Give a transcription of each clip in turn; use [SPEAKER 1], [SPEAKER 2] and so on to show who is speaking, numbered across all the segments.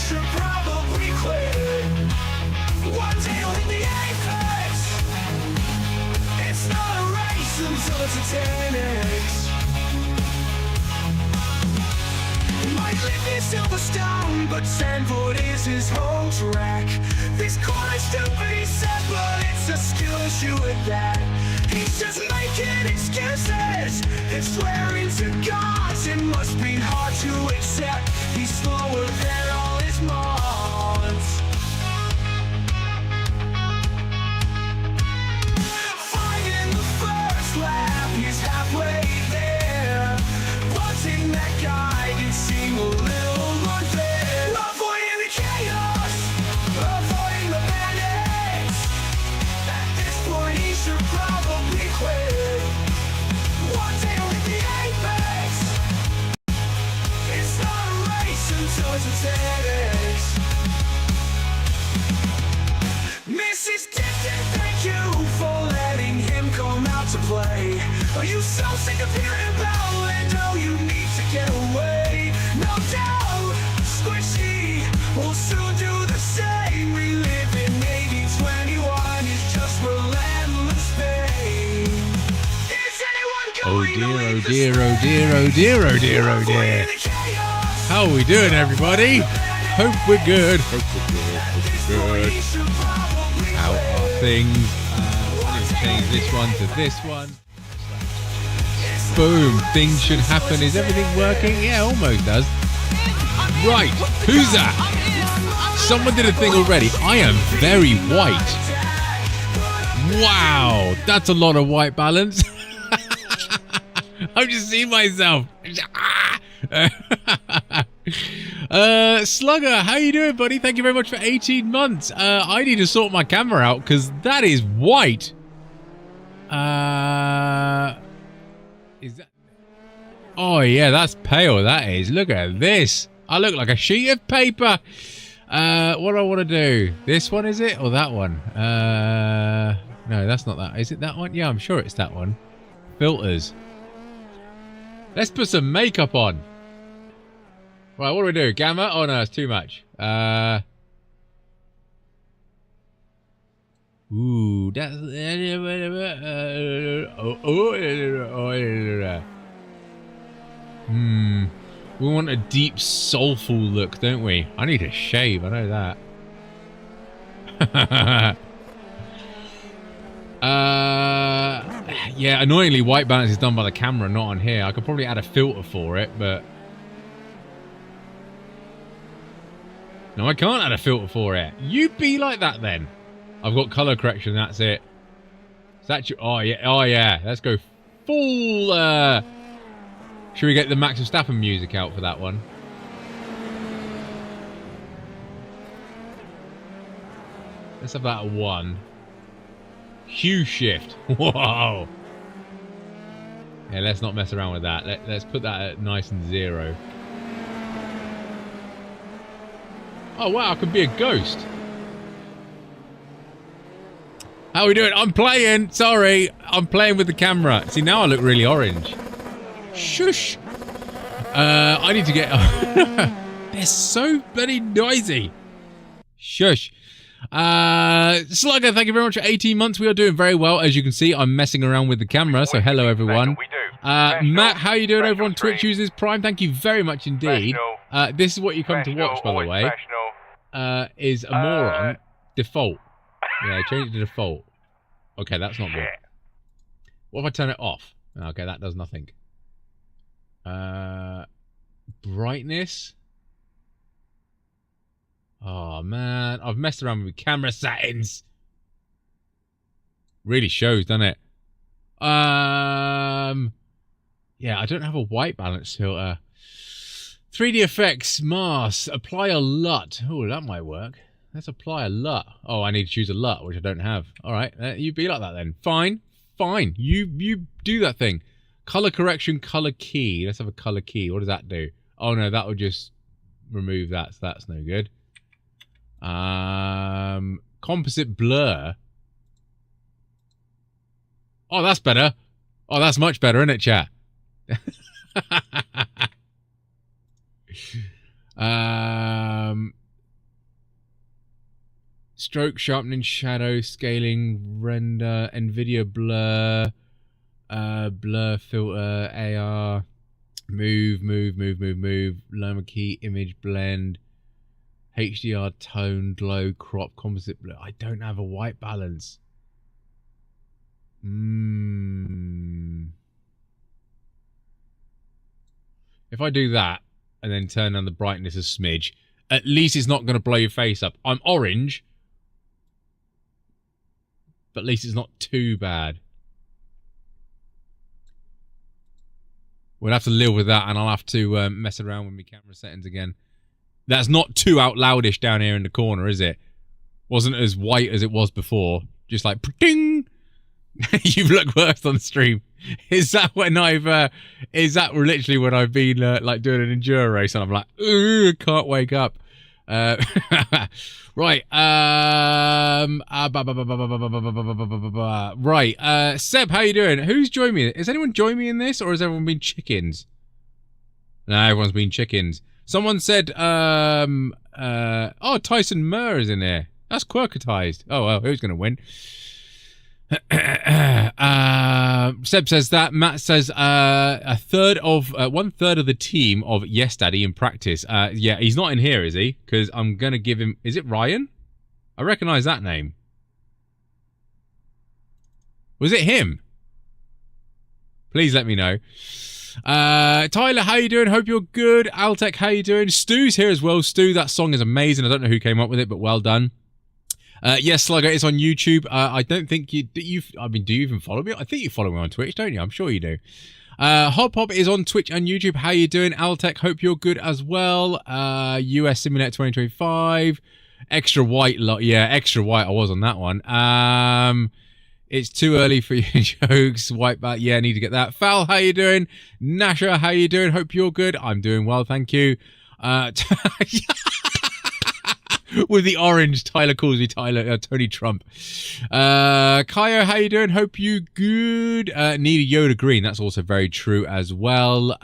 [SPEAKER 1] should probably quit. One day you'll hit the apex. It's not a race until it's a 10x. Might live in Silverstone, but 10-foot is his home track. This corner's still pretty set, but it's a skill issue with that. He's just making excuses and swearing to gods. It must be hard to accept he's slower than all his mods. Finding the first lap, he's halfway there. Butting that guy did seem a little unfair. Avoiding the chaos, avoiding the panics. At this point he should probably quit. One day he'll hit the apex. It's not a race until it's a 10x. Mrs. Tipton, thank you for letting him come out to play. Are you so sick of hearing about it? No, you need to get away. No doubt, Squishy will soon do the same. Reliving 8021 is just relentless pain. Is anyone going to leave the
[SPEAKER 2] dear, oh dear, oh dear, oh dear, oh dear. How are we doing, everybody? Hope we're good. Hope we're good. Hope we're good. How are things? Let's change this one to this one. Boom. Things should happen. Is everything working? Yeah, almost does. Right. Who's that? Someone did a thing already. I am very white. Wow. That's a lot of white balance. I've just seen myself. Slugger, how you doing, buddy? Thank you very much for 18 months. I need to sort my camera out because that is white. Is that? Oh yeah, that's pale. That is. Look at this. I look like a sheet of paper. What do I want to do? This one, is it, or that one? No, that's not that. Is it that one? Yeah, I'm sure it's that one. Filters. Let's put some makeup on. Right, what do we do? Gamma? Oh no, it's too much. Ooh, that's. We want a deep, soulful look, don't we? I need a shave. I know that. Yeah, annoyingly, white balance is done by the camera, not on here. I could probably add a filter for it, but no, I can't add a filter for it. You be like that then. I've got color correction. That's it. Oh yeah. Oh yeah. Let's go full. Should we get the Max Verstappen music out for that one? Let's have that at 1. Hue shift. Whoa. Yeah, let's not mess around with that. Let's put that at nice and 0. Oh wow, I could be a ghost. How are we doing? I'm playing. Sorry, I'm playing with the camera. See, now I look really orange. Shush. I need to get. They're so bloody noisy. Shush. Slugger, thank you very much for 18 months. We are doing very well. As you can see, I'm messing around with the camera. So hello, everyone. Matt, how are you doing over on Twitch using Prime? Thank you very much indeed. This is what you come to watch, by the way. Is a moron default. Yeah, change it to default. Okay, that's not good. What if I turn it off? Okay, that does nothing. Brightness. Oh man, I've messed around with camera settings. Really shows, doesn't it? Yeah, I don't have a white balance filter. 3D effects, mask, apply a LUT. Oh, that might work. Let's apply a LUT. Oh, I need to choose a LUT, which I don't have. All right, you be like that then. Fine, fine. You do that thing. Color correction, color key. Let's have a color key. What does that do? Oh no, that will just remove that. So that's no good. Composite blur. Oh, that's better. Oh, that's much better, isn't it, chat? Stroke, sharpening, shadow, scaling, render, NVIDIA blur, blur filter, AR, move, loma key, image blend, HDR tone, glow, crop, composite blur. I don't have a white balance. If I do that and then turn down the brightness a smidge, at least it's not going to blow your face up. I'm orange, but at least it's not too bad. We'll have to live with that, and I'll have to mess around with my camera settings again. That's not too out loudish down here in the corner, is it? Wasn't as white as it was before. Just like, ding! You've looked worse on the stream. Is that when I've, is that literally when I've been, like, doing an enduro race, and I'm like, ugh, can't wake up. Right, right, Seb, how you doing? Who's joined me? Has anyone joined me in this, or has everyone been chickens? No, everyone's been chickens. Someone said, oh, Tyson Murr is in there. That's quirkatized. Oh, well, who's going to win? Seb says that. Matt says, 1/3 of the team of Yes Daddy in practice. Yeah, he's not in here, is he? Because I'm going to give him... Is it Ryan? I recognise that name. Was it him? Please let me know. Tyler, how you doing? Hope you're good. Altec, how you doing? Stu's here as well. Stu, that song is amazing. I don't know who came up with it, but well done. Yes, Slugger, it's on YouTube. I don't think I mean, do you even follow me? I think you follow me on Twitch, don't you? I'm sure you do. Hop Hop is on Twitch and YouTube. How you doing? Altec, hope you're good as well. US Simulator 2025. Extra white lot. Yeah, extra white. I was on that one. It's too early for your jokes. White back. Yeah, need to get that. Fal, how you doing? Nasha, how you doing? Hope you're good. I'm doing well, thank you. With the orange, Tyler calls me Tony Trump. Kaio, how you doing? Hope you good. Need a Yoda green. That's also very true as well.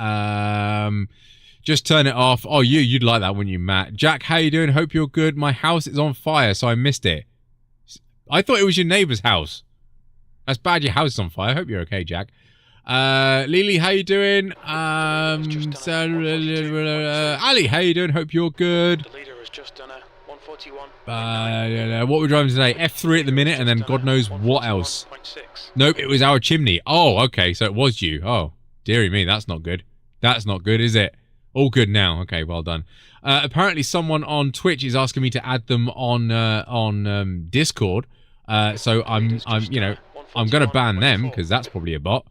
[SPEAKER 2] Just turn it off. Oh, you'd like that, wouldn't you, Matt? Jack, how you doing? Hope you're good. My house is on fire, so I missed it. I thought it was your neighbour's house. That's bad. Your house is on fire. I hope you're okay, Jack. Lily, how you doing? Ali, how you doing? Hope you're good.
[SPEAKER 3] The leader has just done a 141.
[SPEAKER 2] What we're driving today? F3 at the minute, and then God knows what else. Nope, it was our chimney. Oh, okay, so it was you. Oh, dearie me, that's not good. That's not good, is it? All good now. Okay, well done. Apparently, someone on Twitch is asking me to add them on Discord. So I'm gonna ban them because that's probably a bot.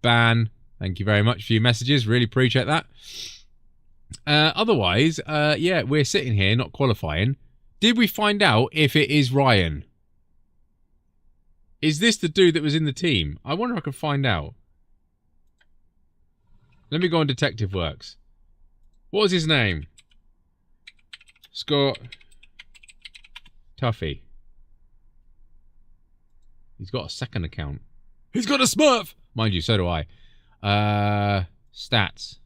[SPEAKER 2] Ban. Thank you very much for your messages. Really appreciate that. Otherwise, yeah, we're sitting here not qualifying. Did we find out if it is Ryan? Is this the dude that was in the team? I wonder if I can find out. Let me go on Detective Works. What was his name? Scott Tuffy. He's got a second account. He's got a Smurf! Mind you, so do I. Stats.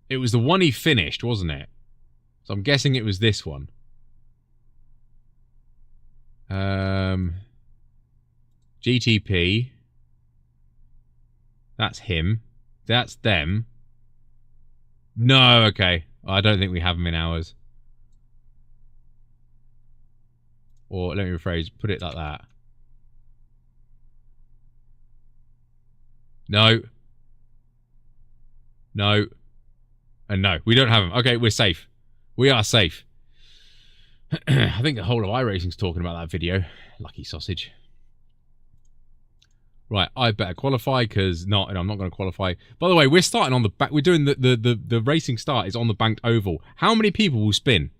[SPEAKER 2] It was the one he finished, wasn't it? So I'm guessing it was this one. GTP. That's him. That's them. No, okay. I don't think we have them in ours. Or let me rephrase, put it like that. No. No. And no, we don't have them. Okay, we're safe. We are safe. I think the whole of iRacing's talking about that video. Lucky sausage. Right, I better qualify because I'm not going to qualify. By the way, we're starting on the back. We're doing the racing start is on the banked oval. How many people will spin?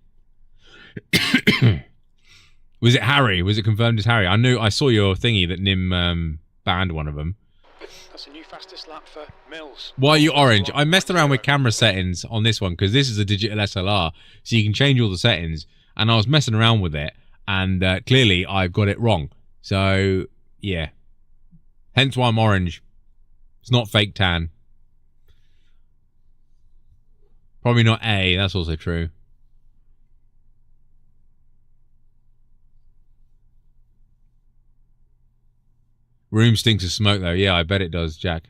[SPEAKER 2] Was it Harry? Was it confirmed as Harry? I saw your thingy that Nim banned one of them.
[SPEAKER 3] That's a new fastest lap for Mills.
[SPEAKER 2] Why are you orange? I messed around with camera settings on this one because this is a digital SLR, so you can change all the settings. And I was messing around with it, and clearly I've got it wrong. So yeah, hence why I'm orange. It's not fake tan. Probably not A. That's also true. Room stinks of smoke, though. Yeah, I bet it does, Jack.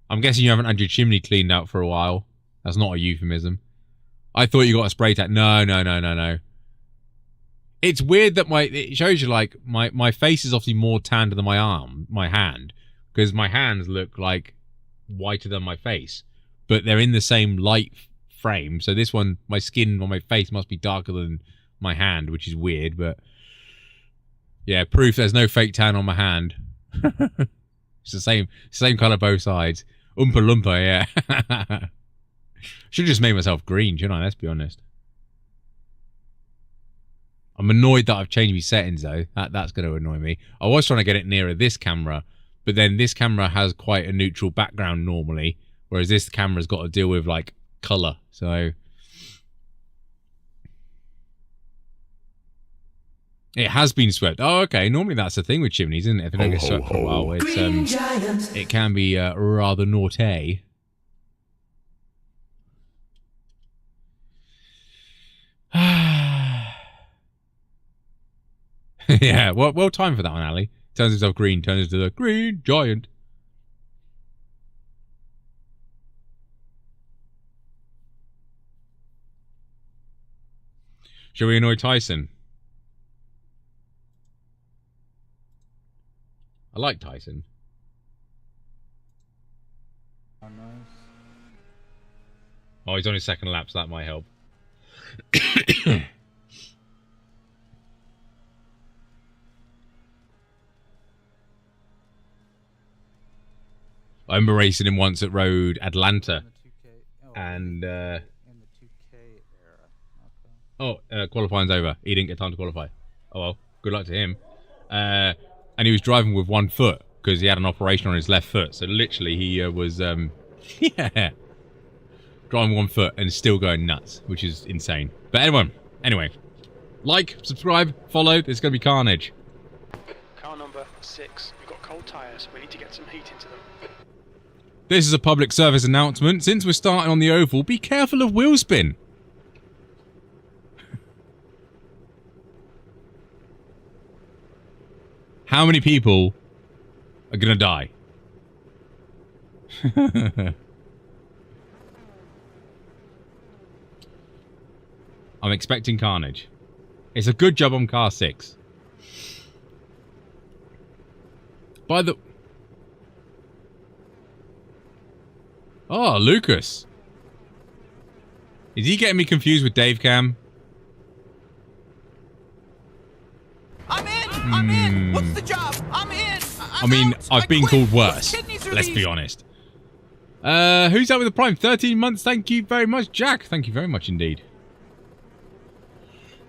[SPEAKER 2] I'm guessing you haven't had your chimney cleaned out for a while. That's not a euphemism. I thought you got a spray tan. No. It's weird that it shows you, like, my face is obviously more tanned than my hand. Because my hands look, like, whiter than my face. But they're in the same light frame. So this one, my skin on my face must be darker than my hand, which is weird, but... Yeah, proof there's no fake tan on my hand. It's the same colour both sides. Oompa Loompa, yeah. Should have just made myself green, shouldn't I? Let's be honest. I'm annoyed that I've changed my settings, though. That's going to annoy me. I was trying to get it nearer this camera, but then this camera has quite a neutral background normally, whereas this camera's got to deal with, like, colour. So... It has been swept. Oh, okay. Normally that's the thing with chimneys, isn't it? If they don't get swept for a while, it can be rather naughty. Yeah, well timed for that one, Ali. Turns himself green, turns into the green giant. Shall we annoy Tyson? I like Tyson.
[SPEAKER 4] Oh, nice.
[SPEAKER 2] Oh, he's on his second lap, so that might help. I remember racing him once at Road Atlanta. And,
[SPEAKER 4] in the 2K era. Okay.
[SPEAKER 2] Oh, qualifying's over. He didn't get time to qualify. Oh well, good luck to him. And he was driving with 1 foot because he had an operation on his left foot. So literally he was, yeah, driving 1 foot and still going nuts, which is insane. But anyway, like, subscribe, follow. There's going to be carnage.
[SPEAKER 3] Car number 6. We've got cold tyres. We need to get some heat into them.
[SPEAKER 2] This is a public service announcement. Since we're starting on the oval, be careful of wheel spin. How many people are going to die? I'm expecting carnage. It's a good job on car 6. By the... Oh, Lucas. Is he getting me confused with Dave Cam?
[SPEAKER 5] I'm in! What's the job? I'm in!
[SPEAKER 2] I mean, I've been called worse. Let's be honest. Who's out with the Prime? 13 months. Thank you very much, Jack. Thank you very much indeed.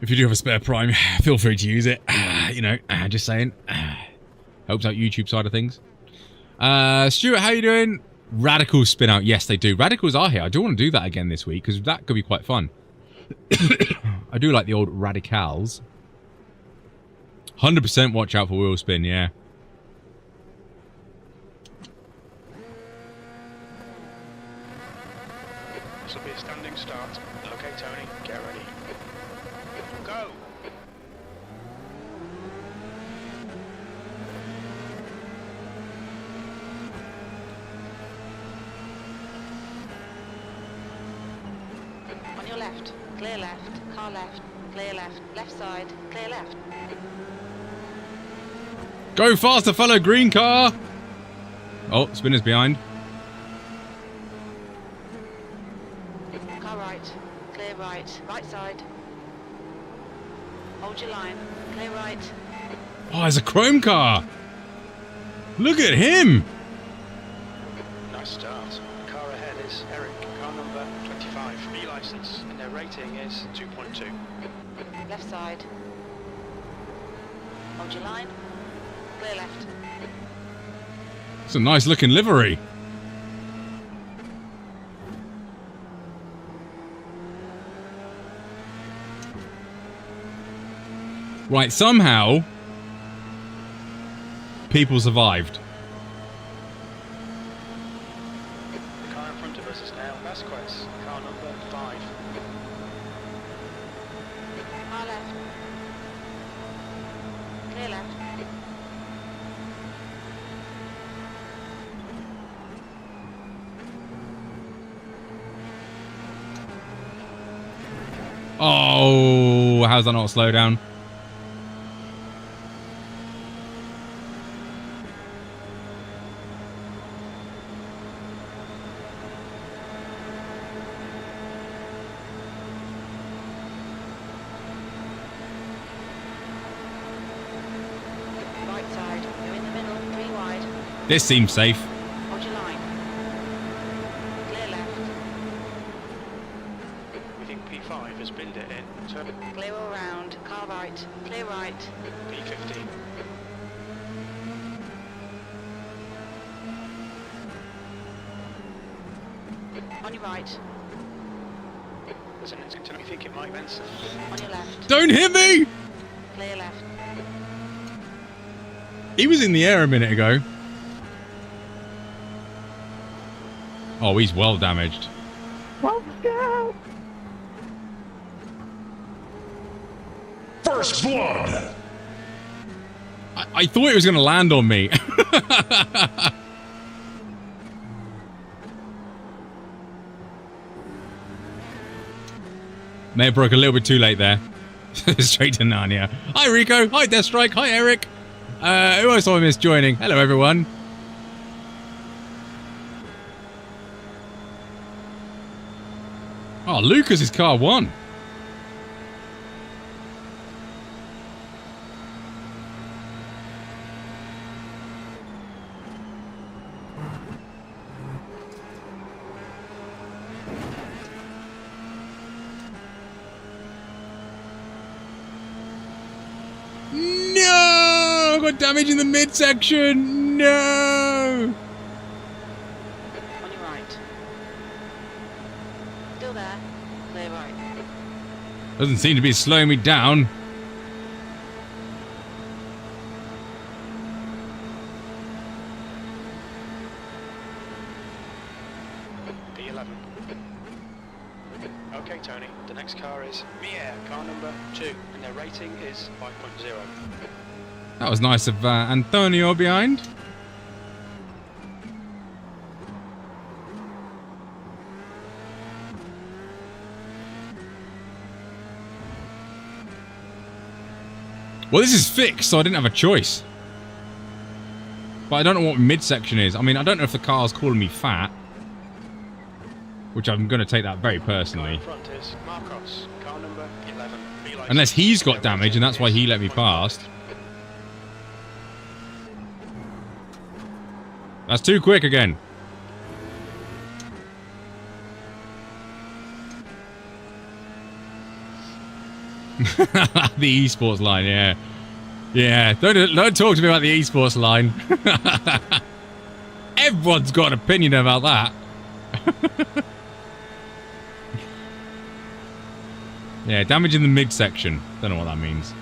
[SPEAKER 2] If you do have a spare Prime, feel free to use it. You know, just saying. Helps out YouTube side of things. Stuart, how you doing? Radicals spin out. Yes, they do. Radicals are here. I do want to do that again this week because that could be quite fun. I do like the old radicals. 100% watch out for wheel spin, yeah.
[SPEAKER 3] This will be a standing start. Okay, Tony, get ready. Go!
[SPEAKER 6] On your left, clear left, car left, clear left, left side, clear left.
[SPEAKER 2] Go faster, fellow green car! Oh, spinner's behind.
[SPEAKER 6] Car right, clear right, right side. Hold your line, clear right.
[SPEAKER 2] Oh, there's a chrome car! Look at him!
[SPEAKER 3] Nice start. The car ahead is Eric, car number 25, B licence, and their rating is 2.2.
[SPEAKER 6] Left side. Hold your line. Clear left.
[SPEAKER 2] It's a nice looking livery. Right, somehow people survived.
[SPEAKER 3] The car in front of us is now Vasquez,
[SPEAKER 2] Oh, how's that not a slowdown?
[SPEAKER 6] Right side. You're in the middle. 3 wide.
[SPEAKER 2] This seems safe.
[SPEAKER 6] Hold your line. Clear left.
[SPEAKER 3] We think P5 has binned it in. Turn
[SPEAKER 6] Clear all round. Car right. Clear right.
[SPEAKER 3] P15.
[SPEAKER 6] On your right.
[SPEAKER 3] Listen, it's going to think it might Benson.
[SPEAKER 6] On your left.
[SPEAKER 2] Don't hit me!
[SPEAKER 6] Clear left.
[SPEAKER 2] He was in the air a minute ago. Oh, he's well damaged.
[SPEAKER 1] First blood.
[SPEAKER 2] I thought it was going to land on me. May have broke a little bit too late there. Straight to Narnia. Hi Rico. Hi Deathstrike. Hi Eric. Who else I missed joining? Hello everyone. Oh, Lucas's car won. No! I got damage in the midsection. No!
[SPEAKER 6] On your right. Still there. Clear right.
[SPEAKER 2] Doesn't seem to be slowing me down.
[SPEAKER 3] P11. Okay, Tony. The next car is Mier, car number 2, and their rating is 5.0.
[SPEAKER 2] That was nice of Antonio behind. Well, this is fixed, so I didn't have a choice. But I don't know what midsection is. I mean, I don't know if the car's calling me fat. Which I'm going to take that very personally.
[SPEAKER 3] In front is Marcos, car number 11.
[SPEAKER 2] Unless he's got damage and that's why he let me past. That's too quick again. The esports line, yeah. Yeah, don't talk to me about the esports line. Everyone's got an opinion about that. Yeah, damage in the midsection. Don't know what that means.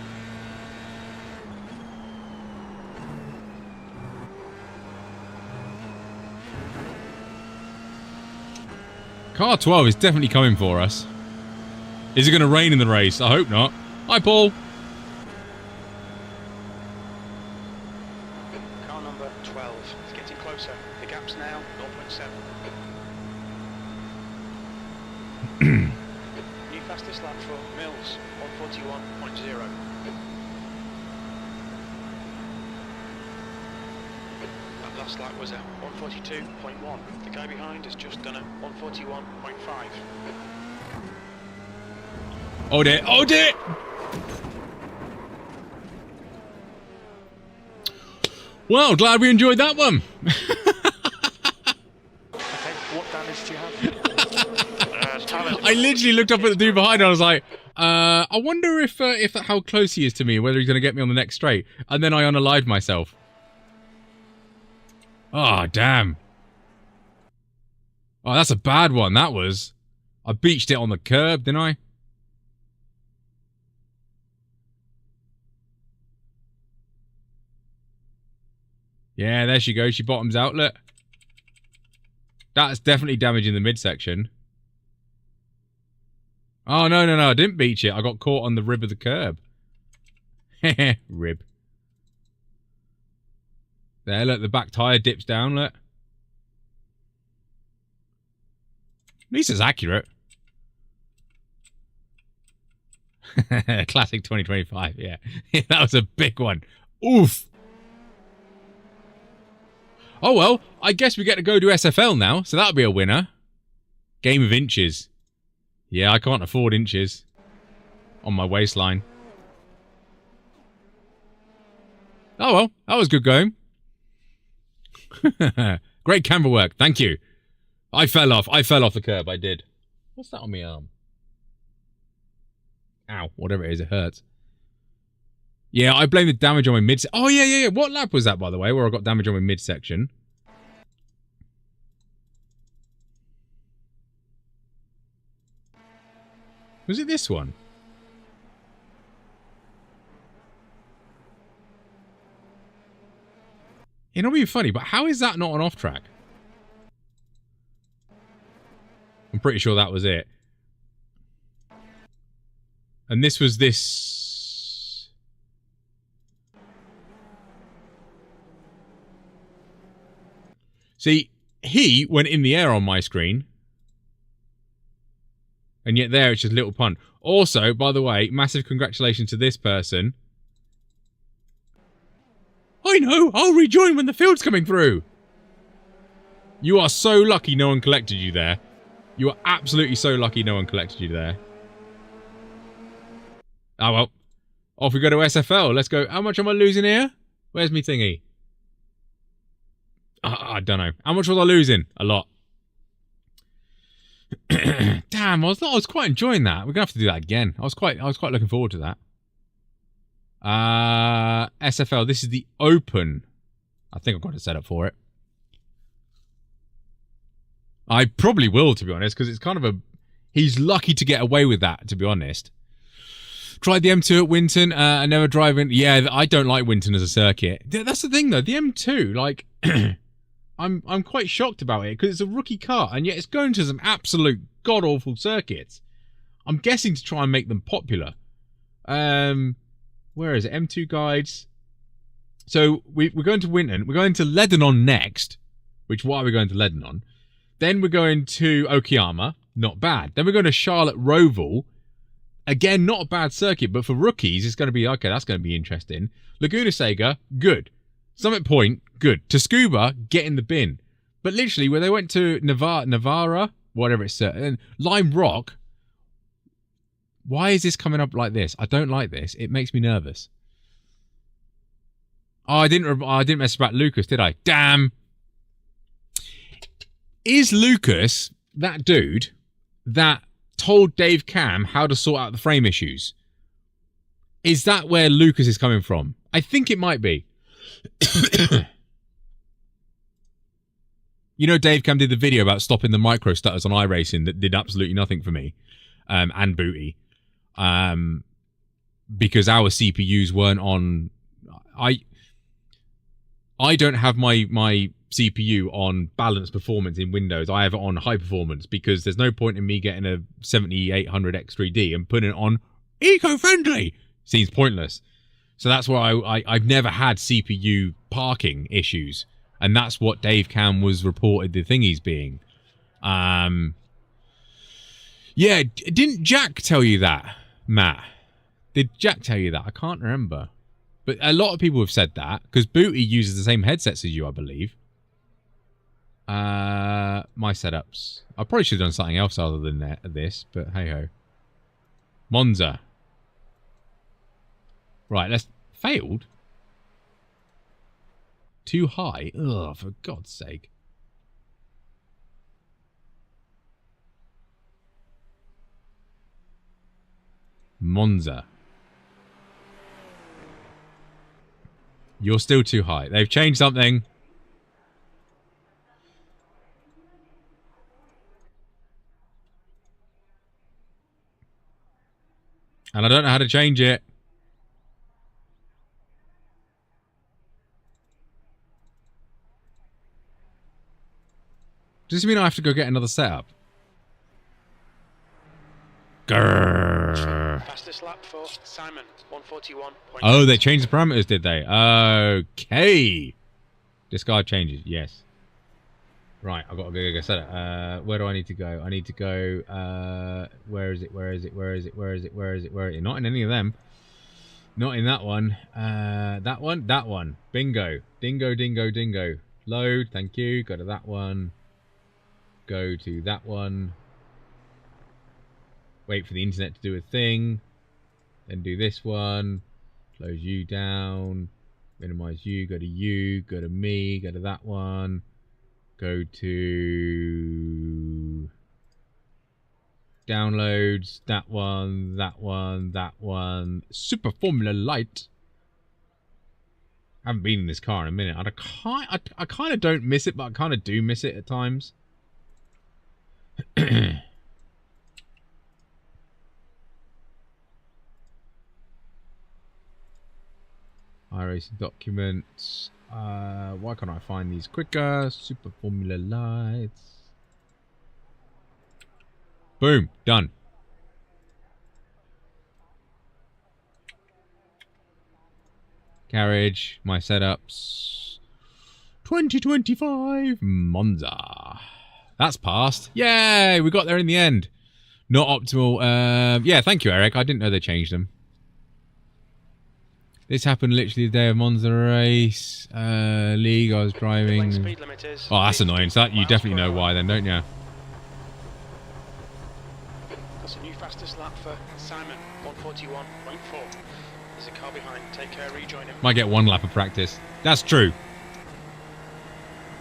[SPEAKER 2] Car 12 is definitely coming for us. Is it going to rain in the race? I hope not. Hi, Paul.
[SPEAKER 3] Car number 12 is getting closer. The gap's now 0.7. New fastest lap for Mills, 141.0. That last lap was at 142.1. The guy behind has just done a 141.5.
[SPEAKER 2] Oh dear, oh dear! Well, glad we enjoyed that one.
[SPEAKER 3] Okay, what damage do you have?
[SPEAKER 2] I literally looked up at the dude behind and I was like, I wonder if how close he is to me, whether he's going to get me on the next straight. And then I unalived myself. Oh, damn. Oh, that's a bad one, that was. I beached it on the curb, didn't I? Yeah, there she goes. She bottoms out, look. That's definitely damaging the midsection. Oh, no, no, no. I didn't beach it. I got caught on the rib of the curb. Rib. There, look. The back tyre dips down, look. At least it's accurate. Classic 2025, yeah. That was a big one. Oof. Oh, well, I guess we get to go to SFL now, so that'll be a winner. Game of inches. Yeah, I can't afford inches on my waistline. Oh, well, that was good going. Great camera work, thank you. I fell off the curb, I did. What's that on my arm? Ow, whatever it is, it hurts. Yeah, I blame the damage on my mid... Oh, yeah. What lap was that, by the way, where I got damage on my midsection? Was it this one? It'll be funny, but how is that not an off track? I'm pretty sure that was it. And this was this... See, he went in the air on my screen. And yet there it's just a little pun. Also, by the way, massive congratulations to this person. I know! I'll rejoin when the field's coming through! You are so lucky no one collected you there. You are absolutely so lucky no one collected you there. Oh well. Off we go to SFL. Let's go. How much am I losing here? Where's me thingy? I don't know. How much was I losing? A lot. Damn, I was quite enjoying that. We're gonna have to do that again. I was quite looking forward to that. SFL, this is the Open. I think I've got it set up for it. I probably will, to be honest, because it's kind of a... He's lucky to get away with that, to be honest. Tried the M2 at Winton, I never drive in... Yeah, I don't like Winton as a circuit. That's the thing, though. The M2, like... I'm quite shocked about it, because it's a rookie car, and yet it's going to some absolute god-awful circuits. I'm guessing to try and make them popular. Where is it? M2 guides. So, we're going to Winton. We're going to Lebanon next. Why are we going to Lebanon? Then we're going to Okayama. Not bad. Then we're going to Charlotte Roval. Again, not a bad circuit, but for rookies, it's going to be... Okay, that's going to be interesting. Laguna Seca, good. Summit Point, good. Tsukuba, get in the bin. But literally, where they went to Navarra, whatever it's... and Lime Rock... Why is this coming up like this? I don't like this. It makes me nervous. Oh, I didn't mess about Lucas, did I? Damn! Is Lucas that dude that told Dave Cam how to sort out the frame issues? Is that where Lucas is coming from? I think it might be. You know, Dave Cam did the video about stopping the micro stutters on iRacing that did absolutely nothing for me and Booty. Because our CPUs weren't on... I don't have my CPU on balanced performance in Windows. I have it on high performance because there's no point in me getting a 7800 X3D and putting it on eco-friendly. Seems pointless. So that's why I've never had CPU parking issues. And that's what Dave Cam was reported the thingies being. Yeah, didn't Jack tell you that, Matt? Did Jack tell you that? I can't remember. But a lot of people have said that, because Booty uses the same headsets as you, I believe. My setups. I probably should have done something else other than this, but hey-ho. Monza. Right, let's... Failed? Too high? Ugh, for God's sake. Monza. You're still too high. They've changed something. And I don't know how to change it. Does this mean I have to go get another setup? Grrr.
[SPEAKER 3] Fastest lap for Simon, 141.
[SPEAKER 2] Oh, they changed the parameters, did they? Okay. Discard changes, yes. Right, I've got to go set it. Where do I need to go? I need to go. Where is it? Where is it? Where is it? Where is it? Where is it? Where is it? Not in any of them. Not in that one. That one. That one. Bingo. Dingo, dingo, dingo. Load. Thank you. Go to that one. Go to that one. Wait for the internet to do a thing. Then do this one. Close you down. Minimize you. Go to you. Go to me. Go to that one. Go to downloads, that one, that one, that one. Super Formula Light. I haven't been in this car in a minute. I kind of don't miss it, but I kind of do miss it at times. iRacing documents. Why can't I find these quicker? Super Formula Lights. Boom. Done. Carriage. My setups. 2025 Monza. That's passed. Yay! We got there in the end. Not optimal. Yeah, thank you, Eric. I didn't know they changed them. This happened literally the day of Monza race. League, I was driving. Oh, that's annoying. So that, you definitely know why then, don't you?
[SPEAKER 3] That's a new fastest lap for Simon, 141.4. There's a car behind. Take care, rejoin him.
[SPEAKER 2] Might get one lap of practice. That's true.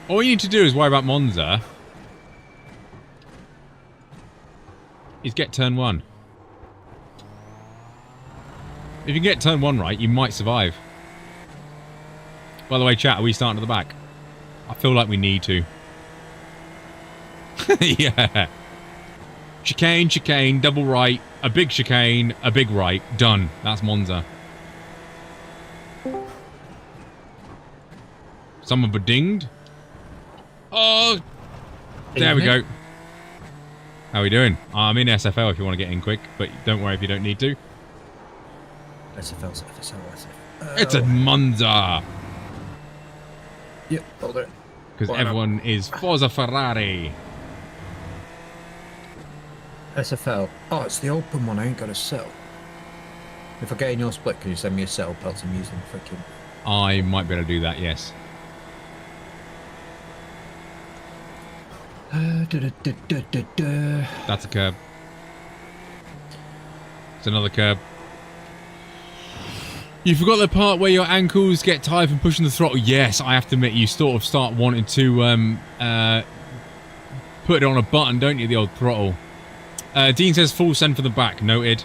[SPEAKER 2] All you need to do is worry about Monza. Is get turn 1. If you get turn 1 right, you might survive. By the way, chat, are we starting at the back? I feel like we need to. Yeah. Chicane, chicane, double right, a big chicane, a big right. Done. That's Monza. Someone bedinged. Oh, there we go. How are we doing? I'm in SFL if you want to get in quick, but don't worry if you don't need to.
[SPEAKER 7] SFL, SFL, SFL.
[SPEAKER 2] It's a Monza.
[SPEAKER 7] Yep, hold it.
[SPEAKER 2] Because everyone is Forza Ferrari.
[SPEAKER 7] SFL. Oh, it's the open one. I ain't got a cell. If I get in your split, can you send me a cell pelt? I'm using freaking.
[SPEAKER 2] I might be able to do that, yes. That's a curb. It's another curb. You forgot the part where your ankles get tired from pushing the throttle. Yes, I have to admit, you sort of start wanting to put it on a button, don't you, the old throttle. Dean says full send from the back. Noted.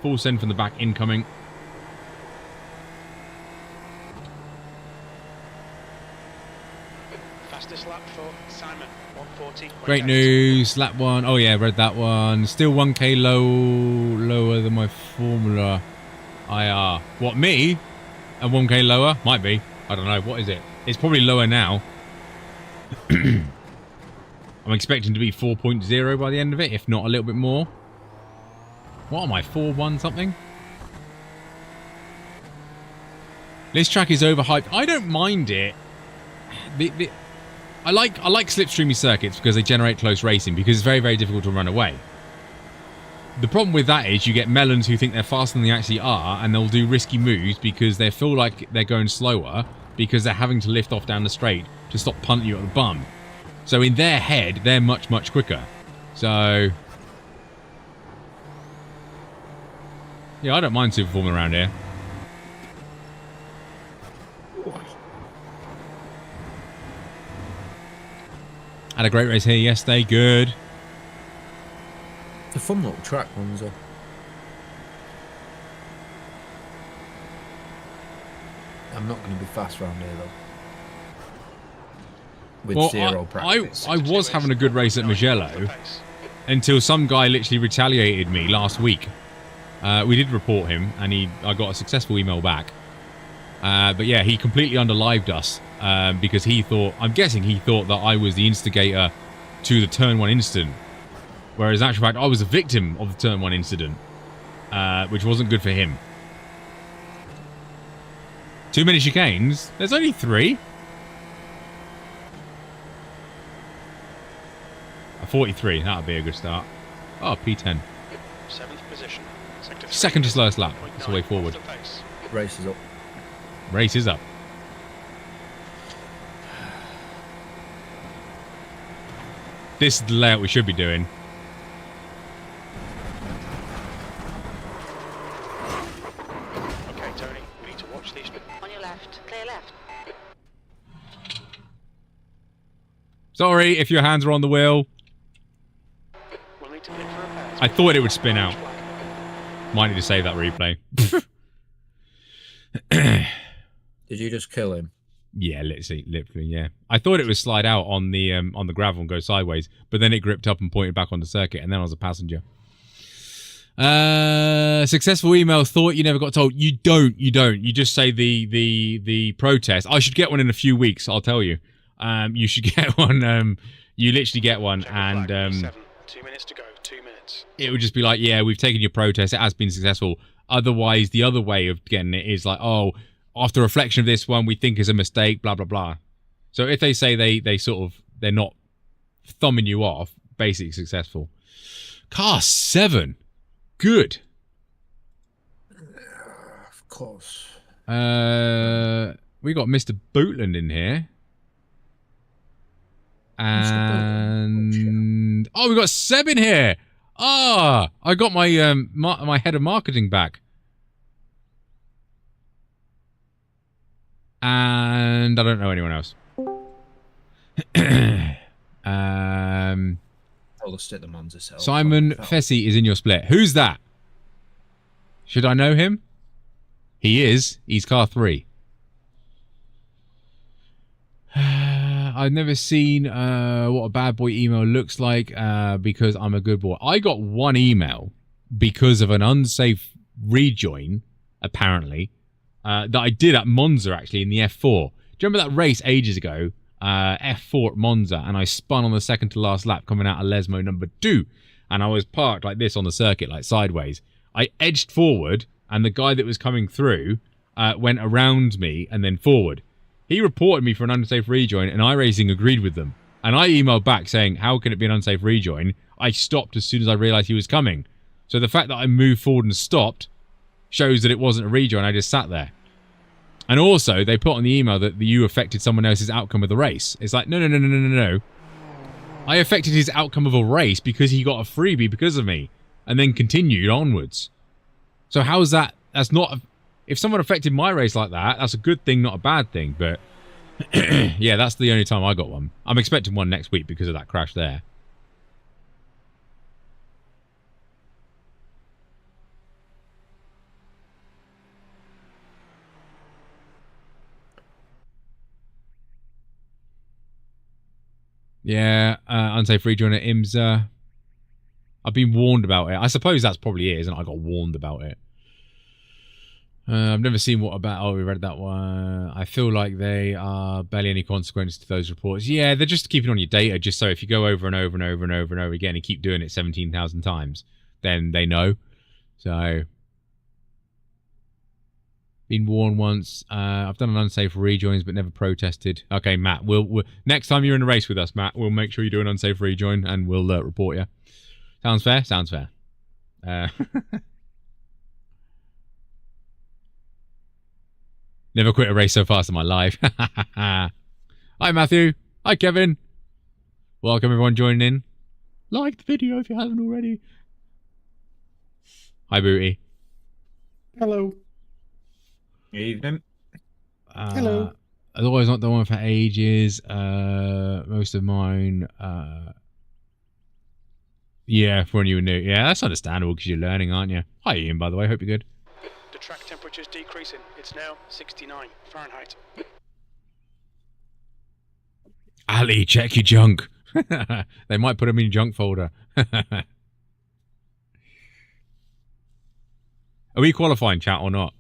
[SPEAKER 2] Full send from the back incoming.
[SPEAKER 3] Fastest lap for Simon, 140.
[SPEAKER 2] Great news. Lap 1. Oh yeah, read that one. Still 1k lower than my Formula IR. What, me? And 1k lower? Might be. I don't know. What is it? It's probably lower now. I'm expecting to be 4.0 by the end of it, if not a little bit more. What am I, 4.1 something? This track is overhyped. I don't mind it. I like slipstreamy circuits because they generate close racing, because it's very, very difficult to run away. The problem with that is you get melons who think they're faster than they actually are, and they'll do risky moves because they feel like they're going slower because they're having to lift off down the straight to stop punting you at the bum. So in their head, they're much, much quicker. So yeah, I don't mind superforming around here. Had a great race here yesterday. Good.
[SPEAKER 7] It's a fun little track, Monza. I'm not going to be fast around here though. With zero practice.
[SPEAKER 2] I was having a good race at Mugello until some guy literally retaliated me last week. We did report him, and I got a successful email back. But yeah, he completely underlived us because he thought, I'm guessing he thought that I was the instigator to the turn 1 incident. Whereas in actual fact, I was a victim of the turn 1 incident, which wasn't good for him. Too many chicanes? There's only 3. 43. That'll be a good start. Oh, P10.
[SPEAKER 3] 7th position.
[SPEAKER 2] Second to slowest lap. That's the way forward.
[SPEAKER 7] Race is up.
[SPEAKER 2] Race is up. This is the layout we should be doing.
[SPEAKER 3] Okay, Tony, we need to watch these.
[SPEAKER 6] On your left. Clear left.
[SPEAKER 2] Sorry if your hands are on the wheel.
[SPEAKER 3] We'll need to pit for repairs.
[SPEAKER 2] I thought it would spin out. Might need to save that replay.
[SPEAKER 7] Did you just kill him?
[SPEAKER 2] Yeah, literally, yeah. I thought it would slide out on the gravel and go sideways, but then it gripped up and pointed back on the circuit, and then I was a passenger. Successful email. Thought you never got told. You don't. You just say the protest. I should get one in a few weeks. I'll tell you. You should get one. You literally get one, and
[SPEAKER 3] 2 minutes to go. 2 minutes.
[SPEAKER 2] it would just be like, yeah, we've taken your protest. It has been successful. Otherwise, the other way of getting it is like, oh, after reflection of this one, we think is a mistake, blah, blah, blah. So if they say they're not thumbing you off, basically successful. Car 7. Good.
[SPEAKER 7] Of course.
[SPEAKER 2] We got Mr. Bootland in here. And oh, we got Seb in here. Ah, I got my my head of marketing back. And I don't know anyone else.
[SPEAKER 7] I'll just stick the Monza cell.
[SPEAKER 2] Simon Fessy is in your split. Who's that? Should I know him? He is. He's car 3. I've never seen what a bad boy email looks like because I'm a good boy. I got one email because of an unsafe rejoin, apparently, that I did at Monza, actually, in the F4. Do you remember that race ages ago? F4 at Monza, and I spun on the second to last lap coming out of Lesmo number 2, and I was parked like this on the circuit, like sideways. I edged forward, and the guy that was coming through went around me and then forward. He reported me for an unsafe rejoin, and iRacing agreed with them. And I emailed back saying, how can it be an unsafe rejoin? I stopped as soon as I realised he was coming. So the fact that I moved forward and stopped shows that it wasn't a rejoin, I just sat there. And also, they put on the email that you affected someone else's outcome of the race. It's like, no. I affected his outcome of a race because he got a freebie because of me, and then continued onwards. So how is that? That's not... If someone affected my race like that, that's a good thing, not a bad thing. But yeah, that's the only time I got one. I'm expecting one next week because of that crash there. Yeah, unsafe rejoin at IMSA. I've been warned about it. I suppose that's probably it, isn't it? I got warned about it. I've never seen what about... Oh, we read that one. I feel like they are barely any consequence to those reports. Yeah, they're just keeping on your data, just so if you go over and over and over and over and over again and keep doing it 17,000 times, then they know. So... Been warned once. I've done an unsafe rejoins, but never protested. Okay, Matt. We'll next time you're in a race with us, Matt, we'll make sure you do an unsafe rejoin, and we'll report you. Sounds fair? Sounds fair. Never quit a race so fast in my life. Hi, Matthew. Hi, Kevin. Welcome, everyone joining in. Like the video if you haven't already. Hi, Booty.
[SPEAKER 8] Hello.
[SPEAKER 7] Evening.
[SPEAKER 8] Hello.
[SPEAKER 2] Otherwise, not the one for ages. Most of mine. Yeah, for when you were new. Yeah, that's understandable because you're learning, aren't you? Hi, Ian, by the way. Hope you're good.
[SPEAKER 3] The track temperature is decreasing. It's now 69 Fahrenheit.
[SPEAKER 2] Ali, check your junk. They might put them in your junk folder. Are we qualifying, chat, or not?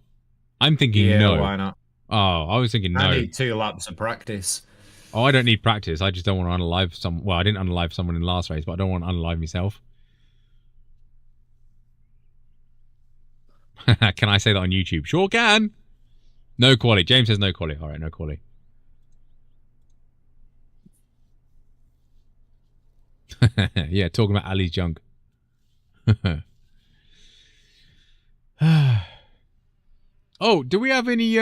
[SPEAKER 2] I'm thinking no.
[SPEAKER 7] Why not?
[SPEAKER 2] Oh, I was thinking no.
[SPEAKER 7] I need 2 laps of practice.
[SPEAKER 2] Oh, I don't need practice. I just don't want to unalive some. Well, I didn't unalive someone in the last race, but I don't want to unalive myself. Can I say that on YouTube? Sure can. No quality. James says no quality. All right, no quality. Yeah, talking about Ali's junk. Oh, do we have any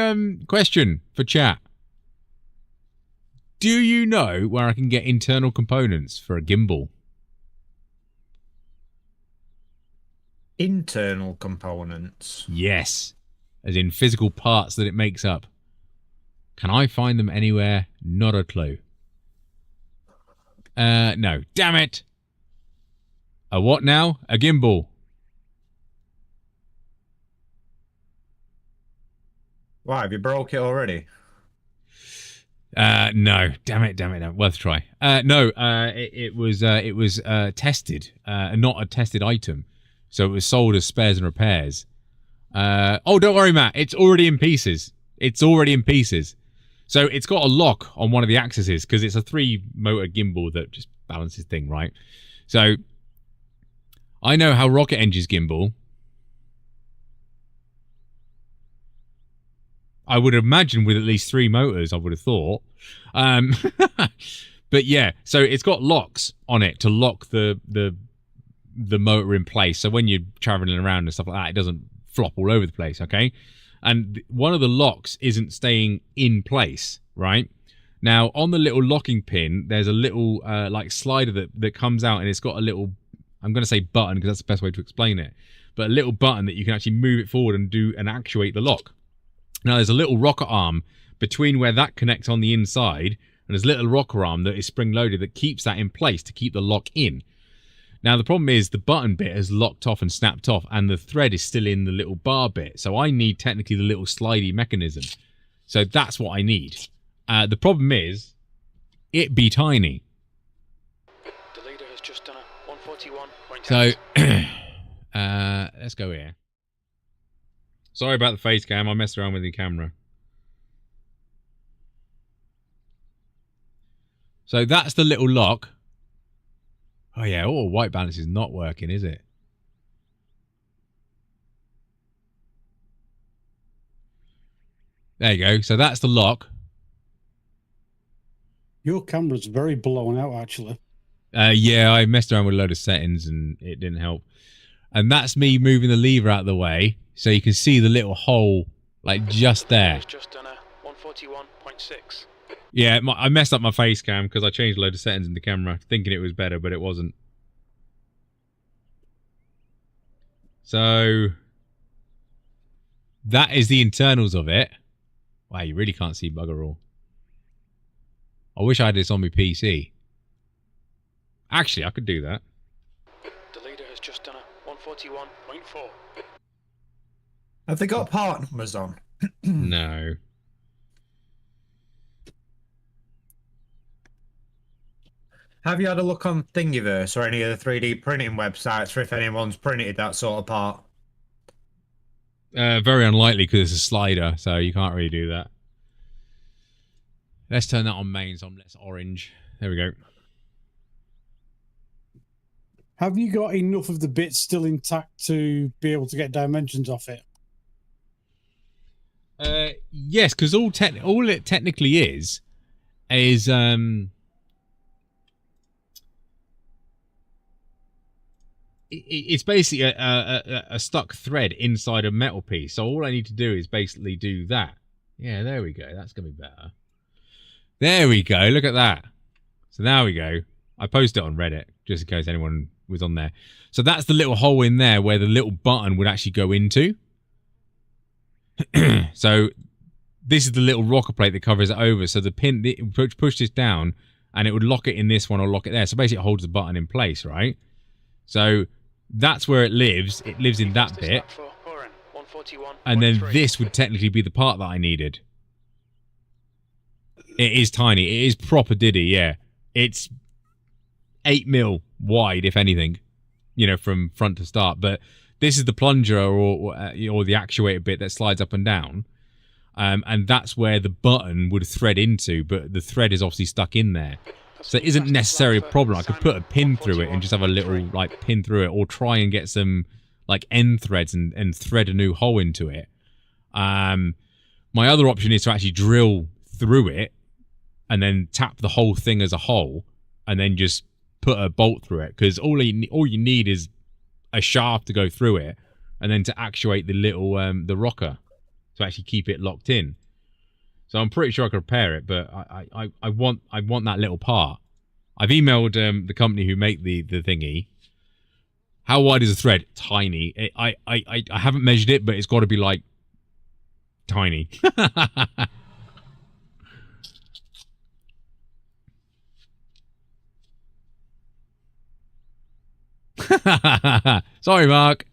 [SPEAKER 2] question for chat? Do you know where I can get internal components for a gimbal?
[SPEAKER 7] Internal components.
[SPEAKER 2] Yes. As in physical parts that it makes up. Can I find them anywhere? Not a clue. No. Damn it! A what now? A gimbal.
[SPEAKER 7] Why, have you broke it already?
[SPEAKER 2] No. Damn it. No. Worth a try. No. It was tested. Not a tested item. So it was sold as spares and repairs. Oh, don't worry, Matt. It's already in pieces. So it's got a lock on one of the axes because it's a 3-motor gimbal that just balances thing, right? So I know how rocket engines gimbal. I would imagine with at least 3 motors, I would have thought. But yeah, so it's got locks on it to lock the motor in place. So when you're traveling around and stuff like that, it doesn't flop all over the place, okay? And one of the locks isn't staying in place, right? Now, on the little locking pin, there's a little like slider that comes out, and it's got a little, I'm going to say button because that's the best way to explain it, but a little button that you can actually move it forward and actuate the lock. Now, there's a little rocker arm between where that connects on the inside, and there's a little rocker arm that is spring-loaded that keeps that in place to keep the lock in. Now, the problem is the button bit has locked off and snapped off, and the thread is still in the little bar bit. So I need technically the little slidey mechanism. So that's what I need. The problem is, it be tiny.
[SPEAKER 3] The leader has just done a 141.8.
[SPEAKER 2] So, let's go here. Sorry about the face cam. I messed around with the camera. So that's the little lock. Oh yeah, oh, white balance is not working, is it? There you go. So that's the lock.
[SPEAKER 8] Your camera's very blown out, actually.
[SPEAKER 2] Yeah, I messed around with a load of settings and it didn't help. And that's me moving the lever out of the way so you can see the little hole, like just there.
[SPEAKER 3] Just done a 141.6.
[SPEAKER 2] Yeah, I messed up my face cam because I changed a load of settings in the camera, thinking it was better, but it wasn't. So that is the internals of it. Wow, you really can't see bugger all. I wish I had this on my PC. Actually, I could do that.
[SPEAKER 3] The leader has just done a 141.4.
[SPEAKER 7] Have they got part numbers on?
[SPEAKER 2] No.
[SPEAKER 7] Have you had a look on Thingiverse or any of the 3D printing websites for if anyone's printed that sort of part?
[SPEAKER 2] Very unlikely because it's a slider, so you can't really do that. Let's turn that on main so I'm less orange. There we go.
[SPEAKER 8] Have you got enough of the bits still intact to be able to get dimensions off it?
[SPEAKER 2] Yes, because all it technically is it's basically a stuck thread inside a metal piece. So all I need to do is basically do that. Yeah, there we go. That's going to be better. There we go. Look at that. So now we go. I posted it on Reddit just in case anyone was on there. So that's the little hole in there where the little button would actually go into. So this is the little rocker plate that covers it over. So the pin, push this down and it would lock it in this one or lock it there. So basically it holds the button in place, right? So that's where it lives. It lives in that bit. And then this would technically be the part that I needed. It is tiny. It is proper diddy, yeah. It's 8 mil wide, if anything, you know, from front to start. But this is the plunger or the actuator bit that slides up and down. And that's where the button would thread into, but the thread is obviously stuck in there. So it isn't necessarily a problem. I could put a pin through it and just have a little, like, pin through it, or try and get some, like, end threads and thread a new hole into it. My other option is to actually drill through it and then tap the whole thing as a hole and then just put a bolt through it, because all you need is a shaft to go through it, and then to actuate the little the rocker to actually keep it locked in. So I'm pretty sure I can repair it, but I want that little part. I've emailed the company who make the thingy. How wide is the thread? Tiny. I haven't measured it, but it's got to be like tiny. Sorry, Mark.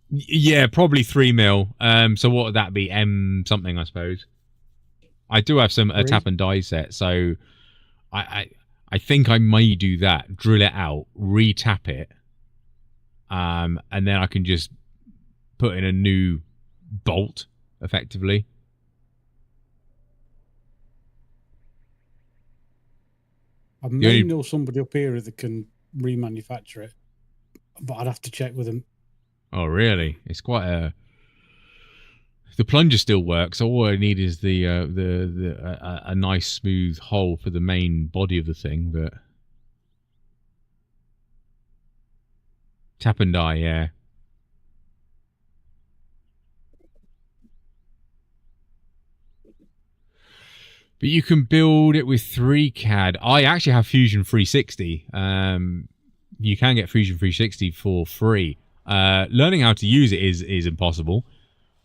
[SPEAKER 2] Yeah, probably 3 mil. So what would that be? M something, I suppose. I do have a tap and die set, so I think I may do that. Drill it out, re-tap it, and then I can just put in a new bolt, effectively.
[SPEAKER 8] I may know somebody up here that can remanufacture it, but I'd have to check with them.
[SPEAKER 2] Oh, really? It's quite a... The plunger still works. All I need is a nice smooth hole for the main body of the thing, but... Tap and die, yeah. But you can build it with 3 CAD. I actually have Fusion 360. You can get Fusion 360 for free. Learning how to use it is impossible.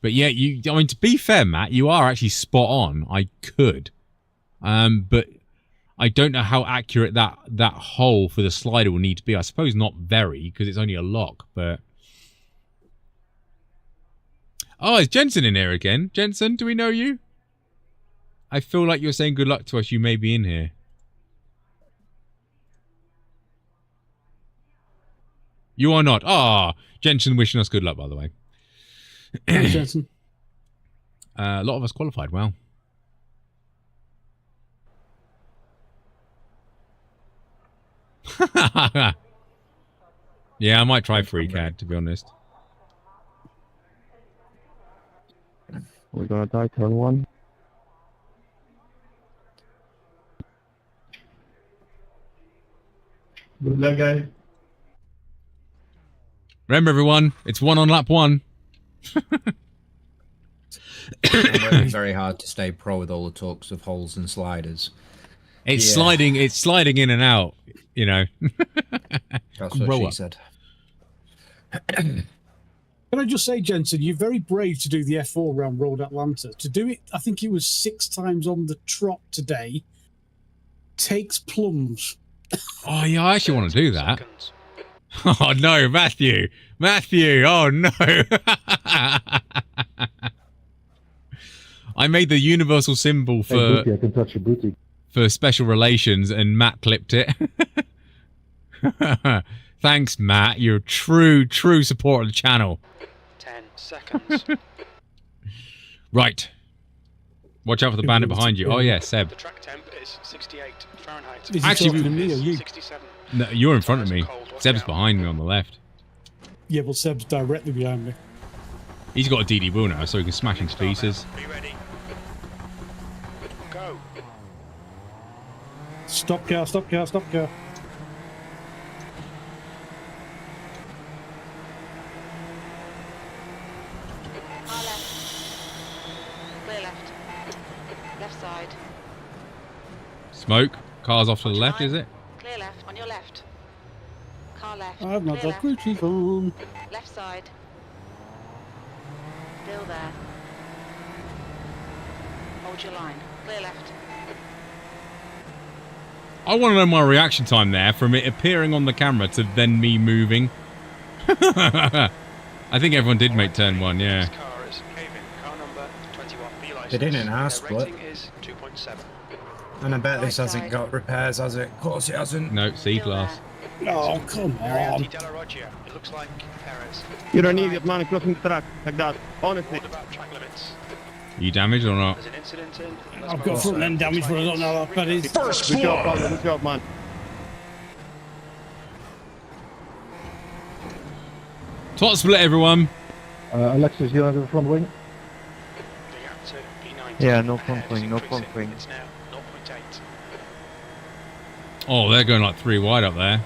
[SPEAKER 2] But yeah, I mean, to be fair, Matt, you are actually spot on. I could. But I don't know how accurate that hole for the slider will need to be. I suppose not very, because it's only a lock, but... Oh, is Jensen in here again? Jensen, do we know you? I feel like you're saying good luck to us. You may be in here. You are not. Ah, Jensen wishing us good luck, by the way.
[SPEAKER 8] Thanks, Jensen.
[SPEAKER 2] A lot of us qualified. Wow. Yeah, I might try FreeCAD, to be honest.
[SPEAKER 9] We're gonna die turn 1.
[SPEAKER 10] Good luck, guys.
[SPEAKER 2] Remember, everyone, it's 1 on lap 1.
[SPEAKER 7] I'm working very hard to stay pro with all the talks of holes and sliders.
[SPEAKER 2] It's sliding in and out, you know.
[SPEAKER 7] That's what she said.
[SPEAKER 8] Can I just say, Jensen, you're very brave to do the F4 around Road Atlanta. To do it, I think it was 6 times on the trot today, takes plums.
[SPEAKER 2] Oh, yeah, I actually want to do that. Oh, no, Matthew. Matthew, oh, no. I made the universal symbol for...
[SPEAKER 9] Hey, Booty, I can touch your booty.
[SPEAKER 2] For special relations, and Matt clipped it. Thanks, Matt. You're a true supporter of the channel.
[SPEAKER 3] 10 seconds.
[SPEAKER 2] Right. Watch out for the bandit behind you. Oh, yeah, Seb.
[SPEAKER 3] The track temp is 68 Fahrenheit.
[SPEAKER 8] Is he talking to me or you?
[SPEAKER 3] 67.
[SPEAKER 2] No, you're in front of me. Seb's behind me on the left.
[SPEAKER 8] Yeah, but Seb's directly behind me.
[SPEAKER 2] He's got a DD wheel now, so he can smash into pieces.
[SPEAKER 3] Be ready. Go.
[SPEAKER 8] Stop car, stop car, stop car.
[SPEAKER 6] Car left. Clear left. Left side.
[SPEAKER 2] Smoke. Car's off to the left, is it?
[SPEAKER 6] Clear left. On your left. Car left.
[SPEAKER 8] I've not
[SPEAKER 6] Clear
[SPEAKER 8] got cruising phone.
[SPEAKER 6] Left side. Still there. Hold your line. Clear left.
[SPEAKER 2] I want to know my reaction time there from it appearing on the camera to then me moving. I think everyone did make turn 1, yeah.
[SPEAKER 3] This car is Kevin, car number 21, B license.
[SPEAKER 7] They didn't ask,
[SPEAKER 3] Their
[SPEAKER 7] but...
[SPEAKER 3] rating is 2.7.
[SPEAKER 7] And I bet this hasn't got repairs, has it? Of course it hasn't.
[SPEAKER 2] No, C-class.
[SPEAKER 8] Oh, come on.
[SPEAKER 3] Della Roggia. It looks like Perez.
[SPEAKER 9] You're an idiot, man, crossing the track like that. Honestly.
[SPEAKER 3] What about track limits?
[SPEAKER 2] Are you damaged or not?
[SPEAKER 3] There's an incident in...
[SPEAKER 8] I've got front end damage, but I don't know what that is.
[SPEAKER 10] First
[SPEAKER 9] Good job,
[SPEAKER 10] blood.
[SPEAKER 9] brother. Good job, man.
[SPEAKER 2] Tot split, everyone.
[SPEAKER 9] Alexis, you have the front wing?
[SPEAKER 3] The gap to P90.
[SPEAKER 9] Yeah, no front
[SPEAKER 3] Ahead
[SPEAKER 9] wing,
[SPEAKER 3] is
[SPEAKER 9] no front
[SPEAKER 3] increasing.
[SPEAKER 9] wing.
[SPEAKER 3] It's now 0.8.
[SPEAKER 2] Oh, they're going like 3 wide up there.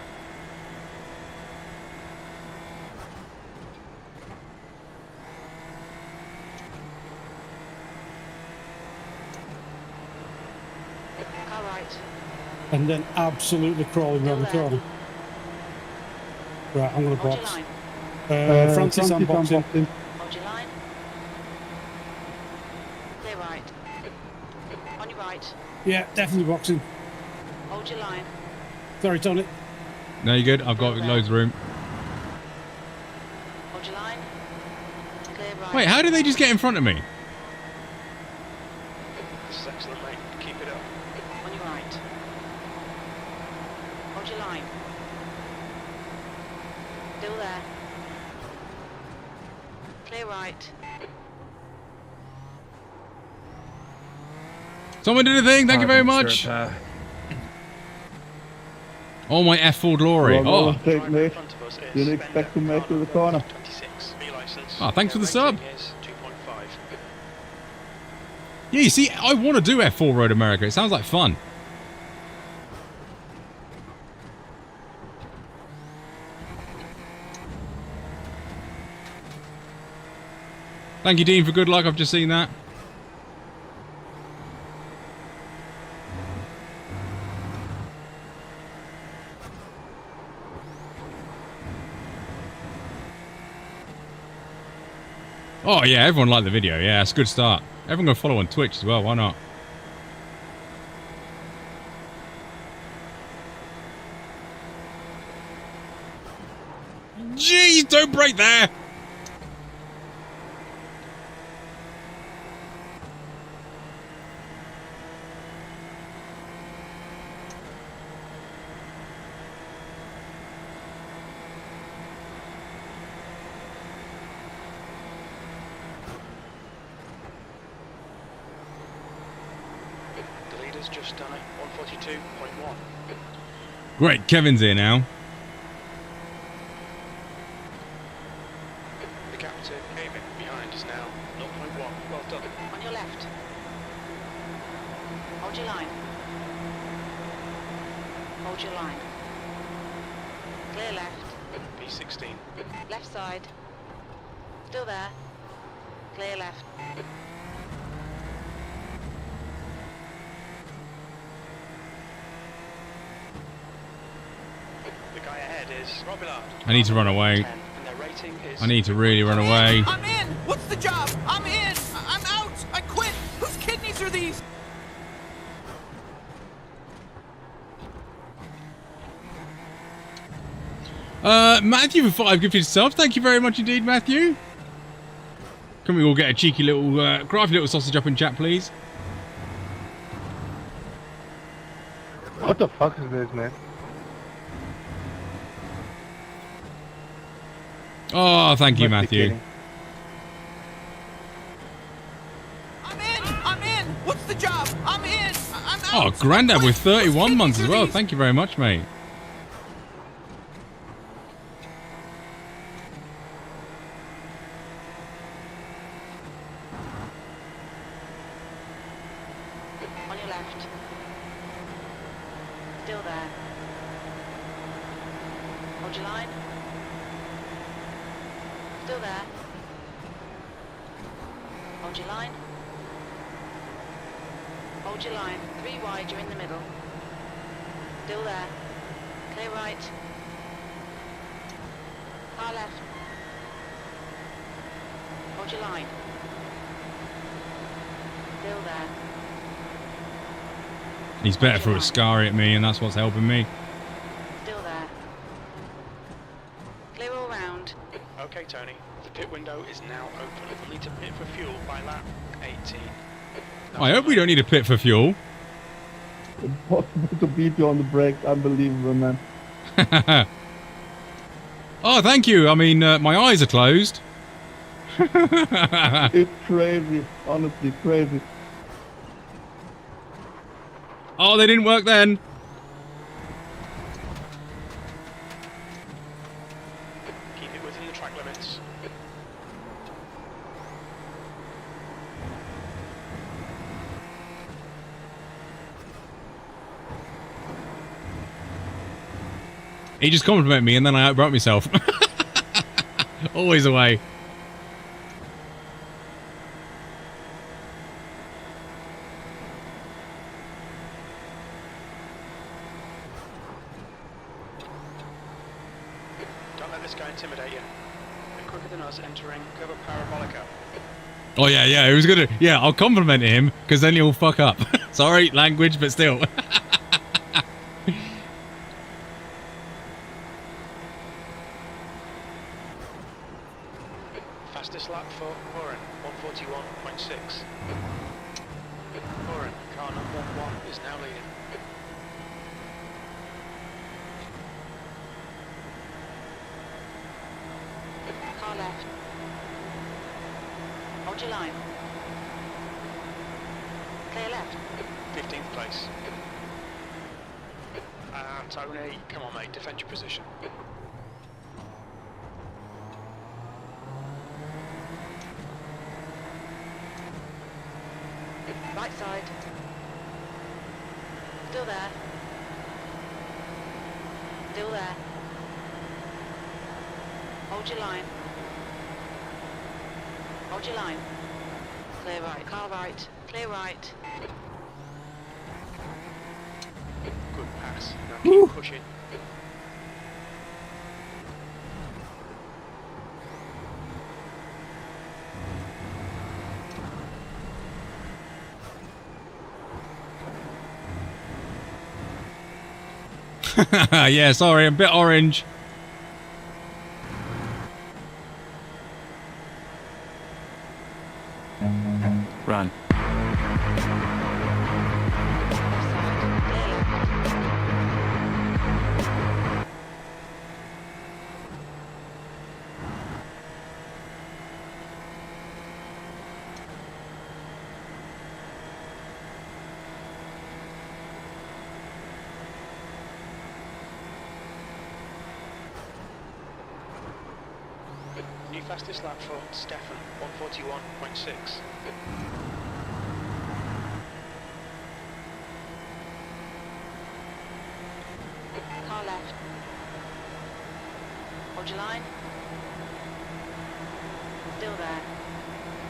[SPEAKER 6] Car right.
[SPEAKER 8] And then absolutely crawling around the corner. Right, I'm going to
[SPEAKER 6] Hold your
[SPEAKER 8] box.
[SPEAKER 6] line.
[SPEAKER 8] Francis, I'm boxing.
[SPEAKER 6] Hold your line. Clear right. On your right.
[SPEAKER 8] Yeah, definitely boxing.
[SPEAKER 6] Hold your line.
[SPEAKER 8] Sorry, Tony.
[SPEAKER 2] No, you're good. I've got loads of room.
[SPEAKER 6] Hold your line. Clear right.
[SPEAKER 2] Wait, how did they just get in front of me?
[SPEAKER 3] This is excellent, mate. Keep it up.
[SPEAKER 6] On your right. Hold your line. Still there. Clear right.
[SPEAKER 2] Someone did a thing. Thank you very much. Oh, my F4 glory. Oh.
[SPEAKER 9] Take me. Didn't expect to make it to the corner.
[SPEAKER 3] 26. B-license.
[SPEAKER 2] Oh, thanks for the sub.
[SPEAKER 3] Rating is 2.5.
[SPEAKER 2] Yeah, you see, I want to do F4 Road America. It sounds like fun. Thank you, Dean, for good luck. I've just seen that. Oh, yeah, everyone liked the video. Yeah, it's a good start. Everyone go follow on Twitch as well. Why not? Jeez, don't break there!
[SPEAKER 3] The leader's just done it. 142.1.
[SPEAKER 2] Great, Kevin's here now.
[SPEAKER 3] The gap to Kevin behind is now 0.1. Well done.
[SPEAKER 6] On your left. Hold your line. Hold your line. Clear left.
[SPEAKER 3] P16.
[SPEAKER 6] Left side. Still there. Clear left.
[SPEAKER 3] The guy ahead is Robillard.
[SPEAKER 2] I need to run away.
[SPEAKER 3] 10, and their rating is
[SPEAKER 2] I need to really run away.
[SPEAKER 5] I'm in. What's the job? I'm in. I'm out. I quit. Whose kidneys are these?
[SPEAKER 2] Matthew for 5 gifted subs. Thank you very much indeed, Matthew. Can we all get a cheeky little, crafty little sausage up in chat, please?
[SPEAKER 9] What the fuck is this, man?
[SPEAKER 2] Oh, thank you,
[SPEAKER 9] Must be
[SPEAKER 2] Matthew.
[SPEAKER 9] kidding.
[SPEAKER 5] I'm in. I'm in. What's the job? I'm in. I'm out.
[SPEAKER 2] Oh, Grandad with 31
[SPEAKER 5] Whose
[SPEAKER 2] months as
[SPEAKER 5] kidneys are
[SPEAKER 2] well.
[SPEAKER 5] these?
[SPEAKER 2] Thank you very much, mate.
[SPEAKER 6] On your left. Still there. Hold your line. Still there. Hold your line. Hold your line. 3 wide, you're in the middle. Still there. Clear right. Car left. Hold your line. Still there.
[SPEAKER 2] He's better for a scary at me, and that's what's helping me.
[SPEAKER 6] Still there. Clear all round.
[SPEAKER 3] Okay, Tony. The pit window is now open. We'll need to pit for fuel by lap 18.
[SPEAKER 2] I hope we don't need a pit for fuel.
[SPEAKER 9] Impossible to beat you on the brakes. Unbelievable, man.
[SPEAKER 2] Oh, thank you. I mean, my eyes are closed.
[SPEAKER 9] It's crazy. Honestly, crazy.
[SPEAKER 2] Oh, they didn't work then.
[SPEAKER 3] Keep it within the track limits.
[SPEAKER 2] He just complimented me and then I outbrought myself. Always away.
[SPEAKER 3] Don't let this guy intimidate you. They're quicker than us entering cover parabolica.
[SPEAKER 2] Oh yeah, yeah, he was gonna, yeah, I'll compliment him, because then he'll fuck up. Sorry, language, but still.
[SPEAKER 3] Fastest lap for Warren, 141.6. Warren, car number 1 is now leading.
[SPEAKER 6] Car left. Hold your line. Clear left.
[SPEAKER 3] 15th place. Tony, come on mate, defend your position.
[SPEAKER 6] Right side. Still there. Still there. Hold your line. Hold your line. Clear right. Car right. Clear right.
[SPEAKER 3] Good pass. Now keep pushing.
[SPEAKER 2] Yeah, sorry, I'm a bit orange.
[SPEAKER 3] Run. New fastest lap for Stefan, 141.6.
[SPEAKER 6] Car left. Hold your line. Still there.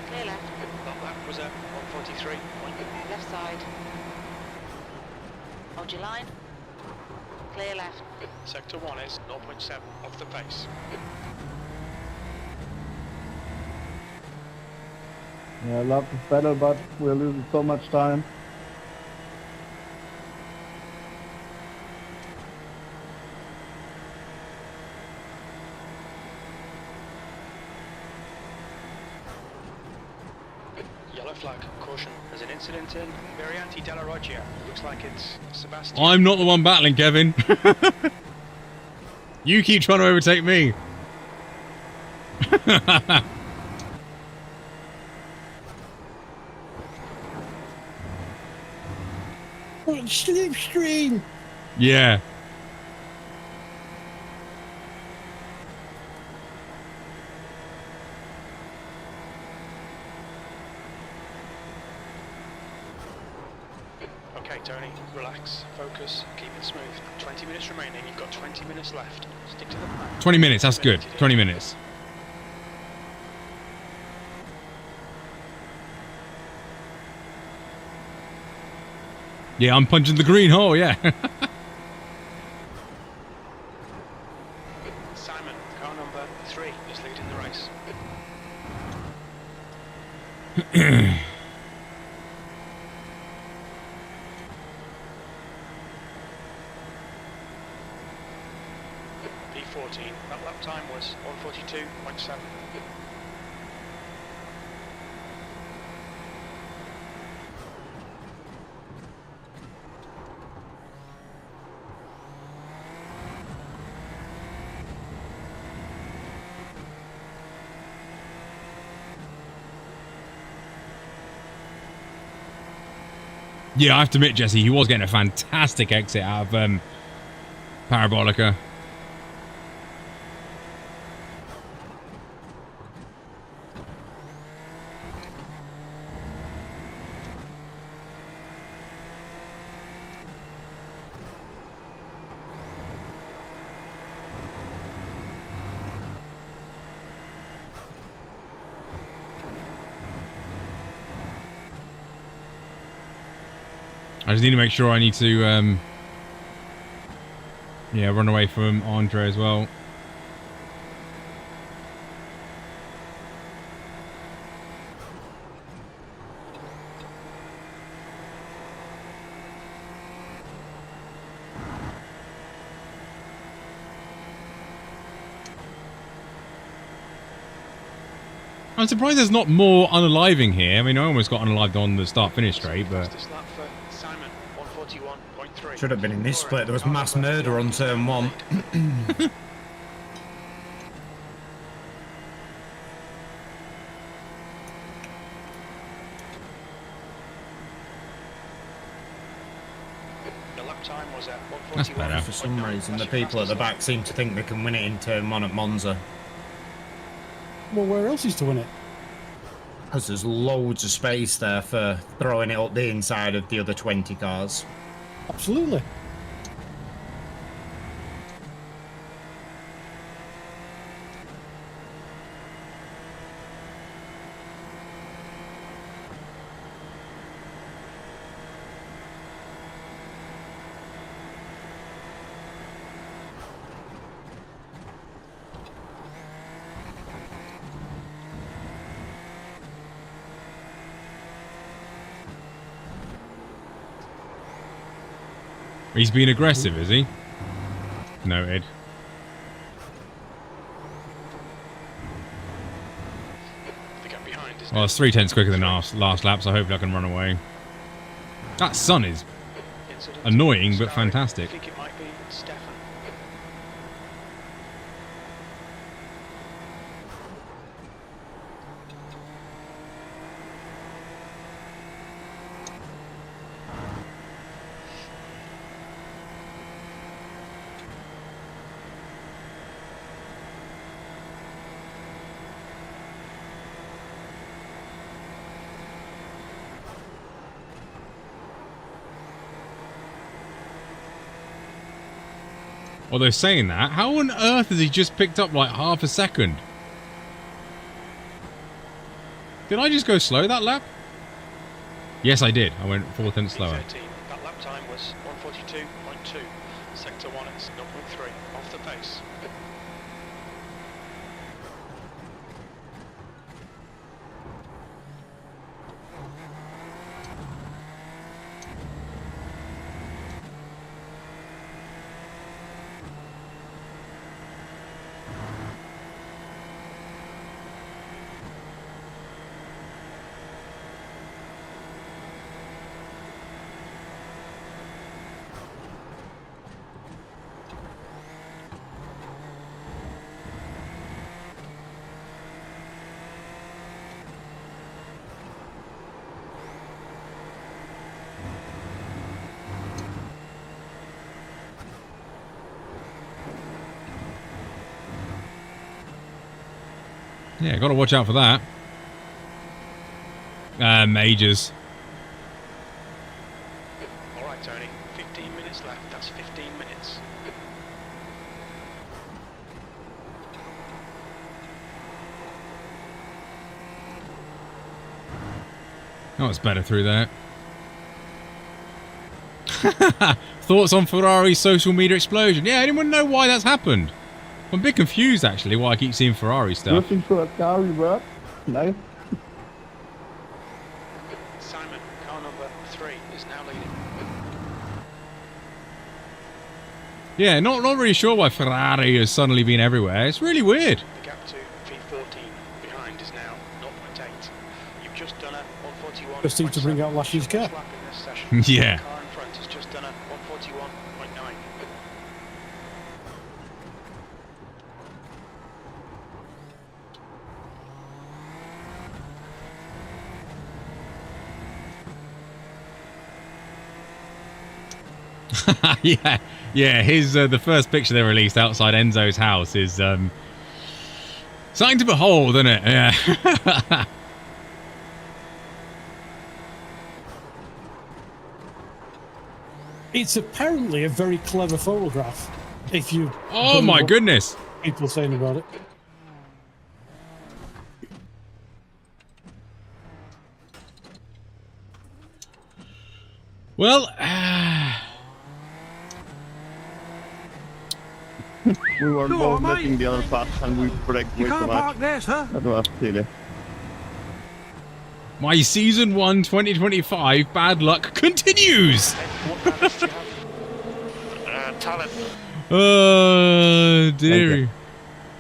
[SPEAKER 6] Clear left.
[SPEAKER 3] That lap was at 143.
[SPEAKER 6] Left side. Hold your line. Clear left.
[SPEAKER 3] Sector 1 is 0.7 off the pace.
[SPEAKER 9] Yeah, I love this battle, but we're losing so much time.
[SPEAKER 3] Yellow flag, caution. There's an incident in Varianti della Roggia. Looks like it's Sebastian.
[SPEAKER 2] I'm not the one battling, Kevin. You keep trying to overtake me.
[SPEAKER 8] Slipstream!
[SPEAKER 2] Yeah.
[SPEAKER 3] Okay, Tony, relax, focus, keep it smooth. 20 minutes remaining, you've got 20 minutes left. Stick to the plan.
[SPEAKER 2] 20 minutes, that's good. 20 minutes. Yeah, I'm punching the green hole, yeah.
[SPEAKER 3] Simon, car number 3 is leading the race. P14, that lap time was 142.7.
[SPEAKER 2] Yeah, I have to admit, Jesse, he was getting a fantastic exit out of Parabolica. I just need to make sure I need to, yeah, run away from Andre as well. I'm surprised there's not more unaliving here. I mean, I almost got unalived on the start-finish straight, but...
[SPEAKER 7] Should have been in this split. There was mass murder on turn 1.
[SPEAKER 2] That's better.
[SPEAKER 7] For some reason, the people at the back seem to think they can win it in turn 1 at Monza.
[SPEAKER 8] Well, where else is to win it?
[SPEAKER 7] Because there's loads of space there for throwing it up the inside of the other 20 cars.
[SPEAKER 8] Absolutely.
[SPEAKER 2] He's being aggressive, is he? Noted. Well, it's 3/10 quicker than last lap, so hopefully I can run away. That sun is annoying, but fantastic. Although saying that, how on earth has he just picked up like half a second? Did I just go slow that lap? Yes, I did. I went 4/10 slower.
[SPEAKER 3] That lap time was 1:42.2. Sector 1 is 0.3 off the pace.
[SPEAKER 2] Yeah, got to watch out for that. Majors.
[SPEAKER 3] All right, Tony. 15 minutes left. That's 15 minutes.
[SPEAKER 2] Oh, it's better through there. Thoughts on Ferrari's social media explosion? Yeah, anyone know why that's happened? I'm a bit confused, actually, why I keep seeing Ferrari stuff.
[SPEAKER 9] Looking for a car revert. Nice.
[SPEAKER 3] Simon, car number 3 is now leading.
[SPEAKER 2] Yeah, not really sure why Ferrari has suddenly been everywhere. It's really weird.
[SPEAKER 3] The gap to V14 behind is now 0.8. You've just done a 141.
[SPEAKER 8] Just need to bring out last year's car.
[SPEAKER 2] Yeah.
[SPEAKER 3] The car in front has just done a 141.9.
[SPEAKER 2] yeah. His the first picture they released outside Enzo's house is something to behold, isn't it? Yeah.
[SPEAKER 8] It's apparently a very clever photograph. If you
[SPEAKER 2] Oh my goodness!
[SPEAKER 8] People saying about it.
[SPEAKER 2] Well,
[SPEAKER 9] We were both letting the other pass and we braked way too much. That was silly.
[SPEAKER 2] my season 1 2025 bad luck continues.
[SPEAKER 3] What balance do you have? Talent.
[SPEAKER 2] Oh, dearie.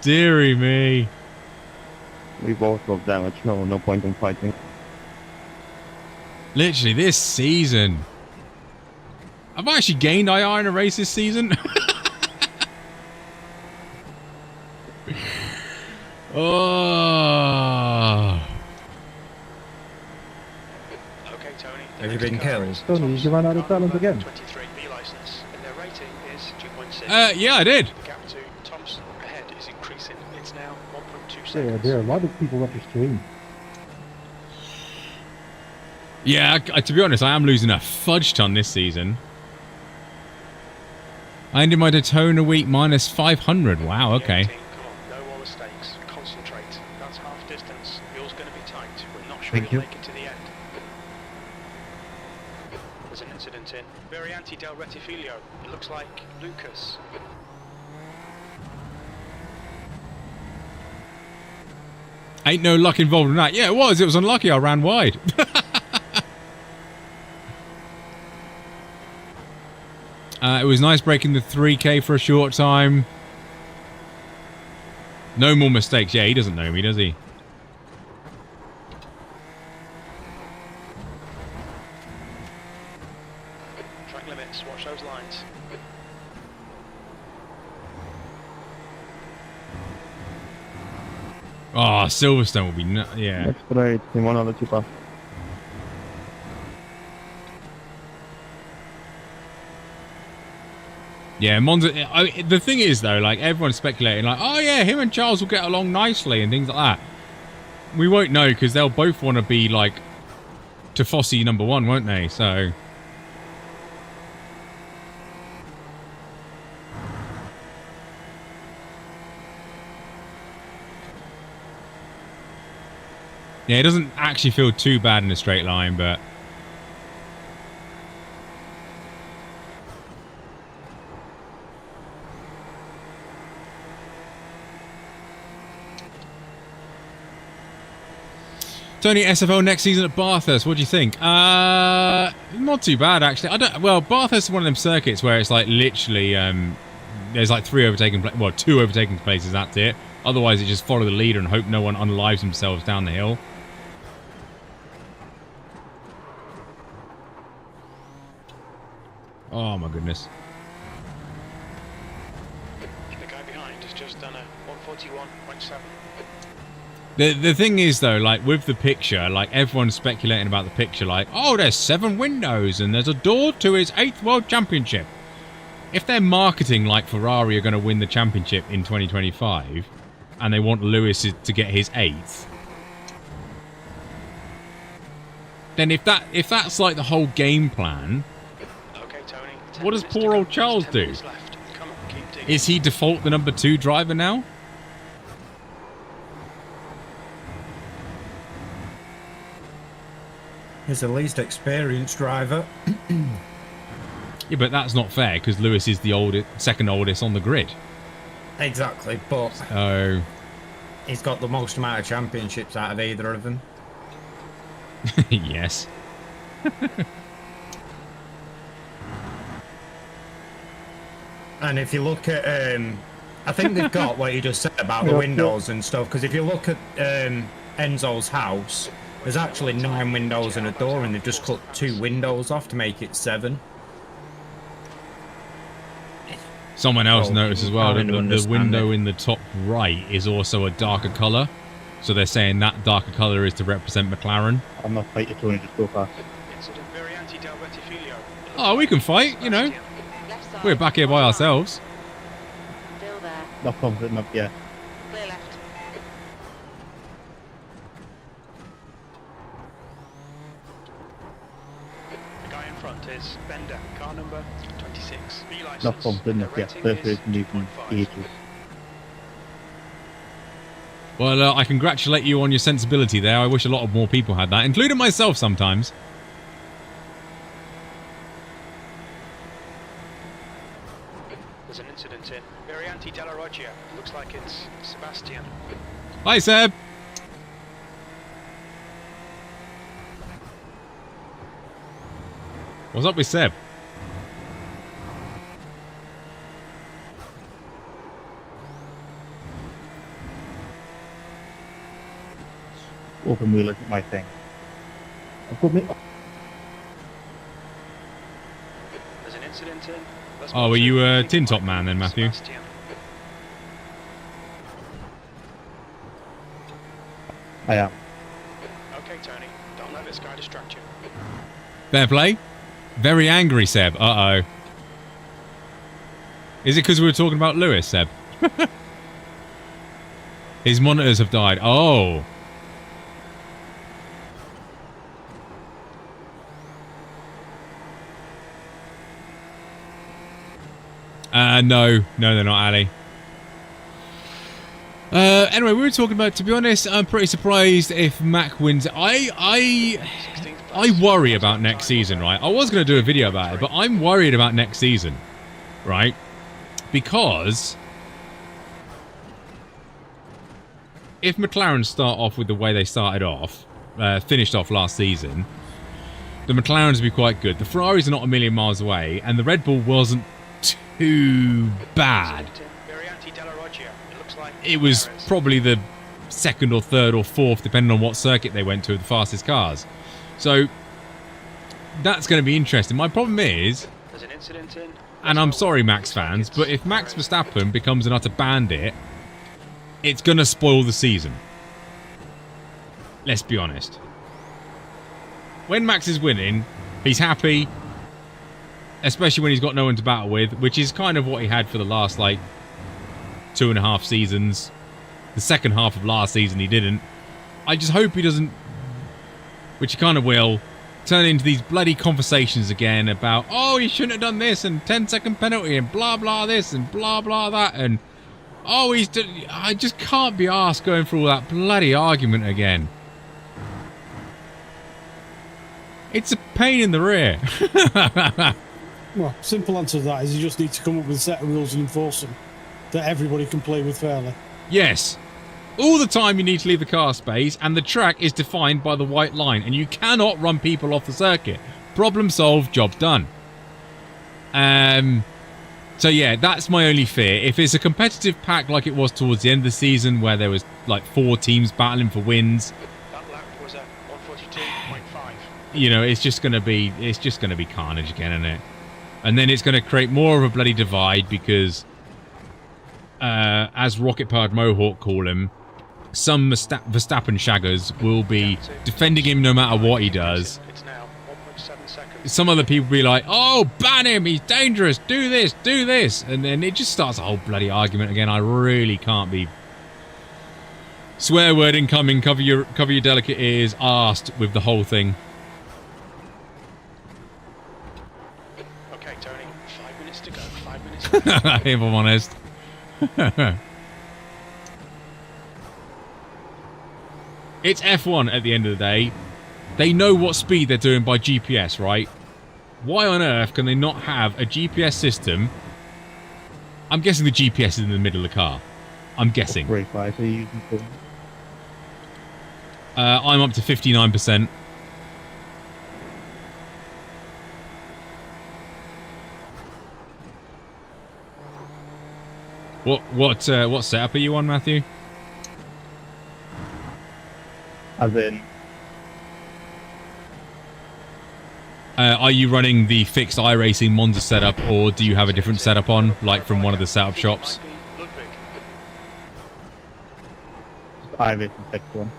[SPEAKER 2] Dearie me.
[SPEAKER 9] We both got damage. No point in fighting.
[SPEAKER 2] Literally, this season. Have I actually gained IR in a race this season? Oh.
[SPEAKER 3] Okay, Tony.
[SPEAKER 7] Have you been killed?
[SPEAKER 9] Tony, did you run out of talent again?
[SPEAKER 3] 23 B license, and their rating is 2.6.
[SPEAKER 2] Yeah, I did.
[SPEAKER 3] The gap to Tom's ahead is increasing. It's now 1.2
[SPEAKER 9] Yeah,
[SPEAKER 3] seconds.
[SPEAKER 9] there are a lot of people up the stream.
[SPEAKER 2] Yeah, to be honest, I am losing a fudge ton this season. I ended my Daytona week minus 500. Wow, okay.
[SPEAKER 3] Come on, no more mistakes. Concentrate. That's half distance. Yours going to be tight. We're not sure you'll make it to the end. There's an incident in Variante del Rettifilio. It looks like Lucas.
[SPEAKER 2] Ain't no luck involved in that. Yeah, it was. It was unlucky. I ran wide. It was nice breaking the 3K for a short time. No more mistakes. Yeah, he doesn't know me, does he?
[SPEAKER 3] Track limits. Watch those lines.
[SPEAKER 2] Oh, Silverstone will be... yeah.
[SPEAKER 9] That's great. In one other chipper.
[SPEAKER 2] Yeah, Monza... the thing is, though, like, everyone's speculating, like, oh, yeah, him and Charles will get along nicely and things like that. We won't know, because they'll both want to be, like, Tifosi number 1, won't they? So... yeah, it doesn't actually feel too bad in a straight line, but... Tony, SFL next season at Bathurst. What do you think? Not too bad actually. Well, Bathurst is one of them circuits where it's like literally there's like 2 overtaking places. That's it. Otherwise, you just follow the leader and hope no one unlives themselves down the hill. Oh my goodness.
[SPEAKER 3] The guy behind has just done a 141.7.
[SPEAKER 2] The thing is, though, like, with the picture, like, everyone's speculating about the picture, like, oh, there's 7 windows and there's a door to his 8th World Championship. If they're marketing like Ferrari are going to win the championship in 2025 and they want Lewis to get his 8th, then if that's like the whole game plan,
[SPEAKER 3] Okay, Tony.
[SPEAKER 2] what does poor old Charles do?
[SPEAKER 3] Come on, keep digging.
[SPEAKER 2] Is he default the number 2 driver now?
[SPEAKER 7] He's the least experienced driver.
[SPEAKER 2] Yeah, but that's not fair because Lewis is the second oldest on the grid.
[SPEAKER 7] Exactly, but
[SPEAKER 2] Oh,
[SPEAKER 7] he's got the most amount of championships out of either of them.
[SPEAKER 2] yes.
[SPEAKER 7] And if you look at, I think they've got what you just said about the windows and stuff, because if you look at Enzo's house, there's actually 9 windows and a door, and they've just cut 2 windows off to make it 7.
[SPEAKER 2] Someone else noticed as well that the window
[SPEAKER 7] it.
[SPEAKER 2] in the top right is also a darker colour. So they're saying that darker colour is to represent McLaren.
[SPEAKER 9] I'm not fighting Tony, just go fast.
[SPEAKER 3] Incident Variante del Rettifilio.
[SPEAKER 2] Oh, we can fight, you know.
[SPEAKER 6] Left side.
[SPEAKER 2] We're back here by ourselves.
[SPEAKER 6] Still there.
[SPEAKER 9] Not confident enough yet.
[SPEAKER 6] Clear left.
[SPEAKER 3] The guy in front is Bender, car number 26. B license.
[SPEAKER 9] Not confident enough yet.
[SPEAKER 3] Their
[SPEAKER 9] First
[SPEAKER 3] rating
[SPEAKER 9] race
[SPEAKER 3] is
[SPEAKER 9] movement
[SPEAKER 3] 2.5.
[SPEAKER 9] 80.
[SPEAKER 2] Well, I congratulate you on your sensibility there. I wish a lot of more people had that, including myself sometimes.
[SPEAKER 3] There's an incident in Variante della Roggia. Looks like it's Sebastian.
[SPEAKER 2] Hi, Seb. What's up with Seb?
[SPEAKER 9] Open me look at my thing. I've got me.
[SPEAKER 3] There's an incident in.
[SPEAKER 2] Oh, were you a tin top man then, Matthew?
[SPEAKER 3] Sebastian.
[SPEAKER 9] I am.
[SPEAKER 3] Okay, Tony. Don't let this guy distract you.
[SPEAKER 2] Fair play. Very angry, Seb. Uh-oh. Is it because we were talking about Lewis, Seb? His monitors have died. Oh. No, they're not, Ali. Anyway, we were talking about, to be honest, I'm pretty surprised if Mac wins. I worry about next season, right? I was going to do a video about it, but I'm worried about next season, right? Because if McLaren start off with the way they started off, finished off last season, the McLarens will be quite good. The Ferraris are not a million miles away, and the Red Bull wasn't too bad. It was probably the second or third or fourth, depending on what circuit they went to, the fastest cars. So that's going to be interesting. My problem is, and I'm sorry, Max fans, but if Max Verstappen becomes an utter bandit, it's going to spoil the season. Let's be honest. When Max is winning, he's happy, especially when he's got no one to battle with, which is kind of what he had for the last, like, 2.5 seasons. The second half of last season he didn't. I just hope he doesn't, which he kind of will, turn into these bloody conversations again about, oh, he shouldn't have done this, and 10-second penalty, and blah blah this, and blah blah that, and oh, I just can't be arsed going through all that bloody argument again. It's a pain in the rear.
[SPEAKER 8] Well, simple answer to that is you just need to come up with a set of rules and enforce them that everybody can play with fairly.
[SPEAKER 2] Yes. All the time you need to leave the car space, and the track is defined by the white line, and you cannot run people off the circuit. Problem solved, job done. So yeah, that's my only fear. If it's a competitive pack like it was towards the end of the season, where there was like 4 teams battling for wins,
[SPEAKER 3] That lap was at 142.5.
[SPEAKER 2] you know, it's just gonna be carnage again, isn't it? And then it's gonna create more of a bloody divide because, as Rocket Powered Mohawk call him, some Verstappen shaggers will be defending him no matter what he does.
[SPEAKER 3] It's now 1.7 seconds.
[SPEAKER 2] Some other people be like, oh, ban him, he's dangerous, do this, do this. And then it just starts a whole bloody argument again. I really can't be... Swear word incoming, cover your delicate ears, arsed with the whole thing.
[SPEAKER 3] Okay, Tony, 5 minutes to go. 5 minutes to go.
[SPEAKER 2] If I'm honest. It's F1 at the end of the day. They know what speed they're doing by GPS, right? Why on earth can they not have a GPS system? I'm guessing the GPS is in the middle of the car. I'm guessing. I'm up to 59%. What setup are you on, Matthew?
[SPEAKER 9] As in,
[SPEAKER 2] are you running the fixed iRacing Monza setup, or do you have a different setup on, like from one of the setup shops?
[SPEAKER 9] iRacing fixed one.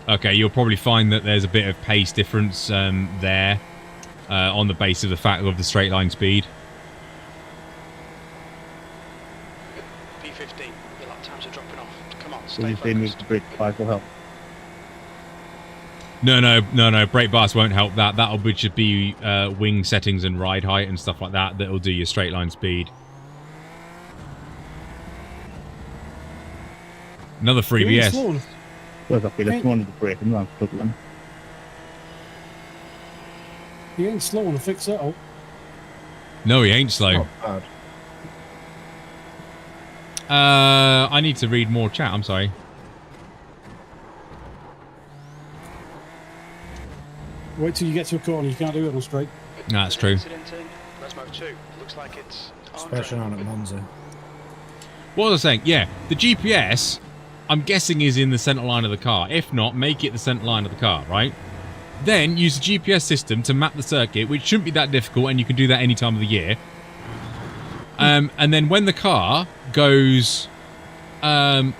[SPEAKER 2] Okay, you'll probably find that there's a bit of pace difference there on the basis of the fact of the straight line speed.
[SPEAKER 3] P15, your lap times are dropping off. Come on,
[SPEAKER 9] So
[SPEAKER 3] stay
[SPEAKER 9] you say move
[SPEAKER 3] focused.
[SPEAKER 9] to brake bias will help.
[SPEAKER 2] No. Brake bias won't help that. That'll just be wing settings and ride height and stuff like that. That'll do your straight line speed. Another free BS.
[SPEAKER 9] Well, okay, let's go on to the brake and I'm struggling.
[SPEAKER 8] You ain't slow on to fix that up.
[SPEAKER 2] No, he ain't slow.
[SPEAKER 7] Not bad.
[SPEAKER 2] I need to read more chat. I'm sorry.
[SPEAKER 8] Wait till you get to a corner. You can't do it on straight.
[SPEAKER 2] No, that's true.
[SPEAKER 3] Incident in Resmo 2. Looks like it's Andre.
[SPEAKER 7] Especially on at Monza.
[SPEAKER 2] What was I saying? Yeah, the GPS, I'm guessing, is in the centre line of the car. If not, make it the centre line of the car, right? Then use the GPS system to map the circuit, which shouldn't be that difficult, and you can do that any time of the year. And then when the car goes,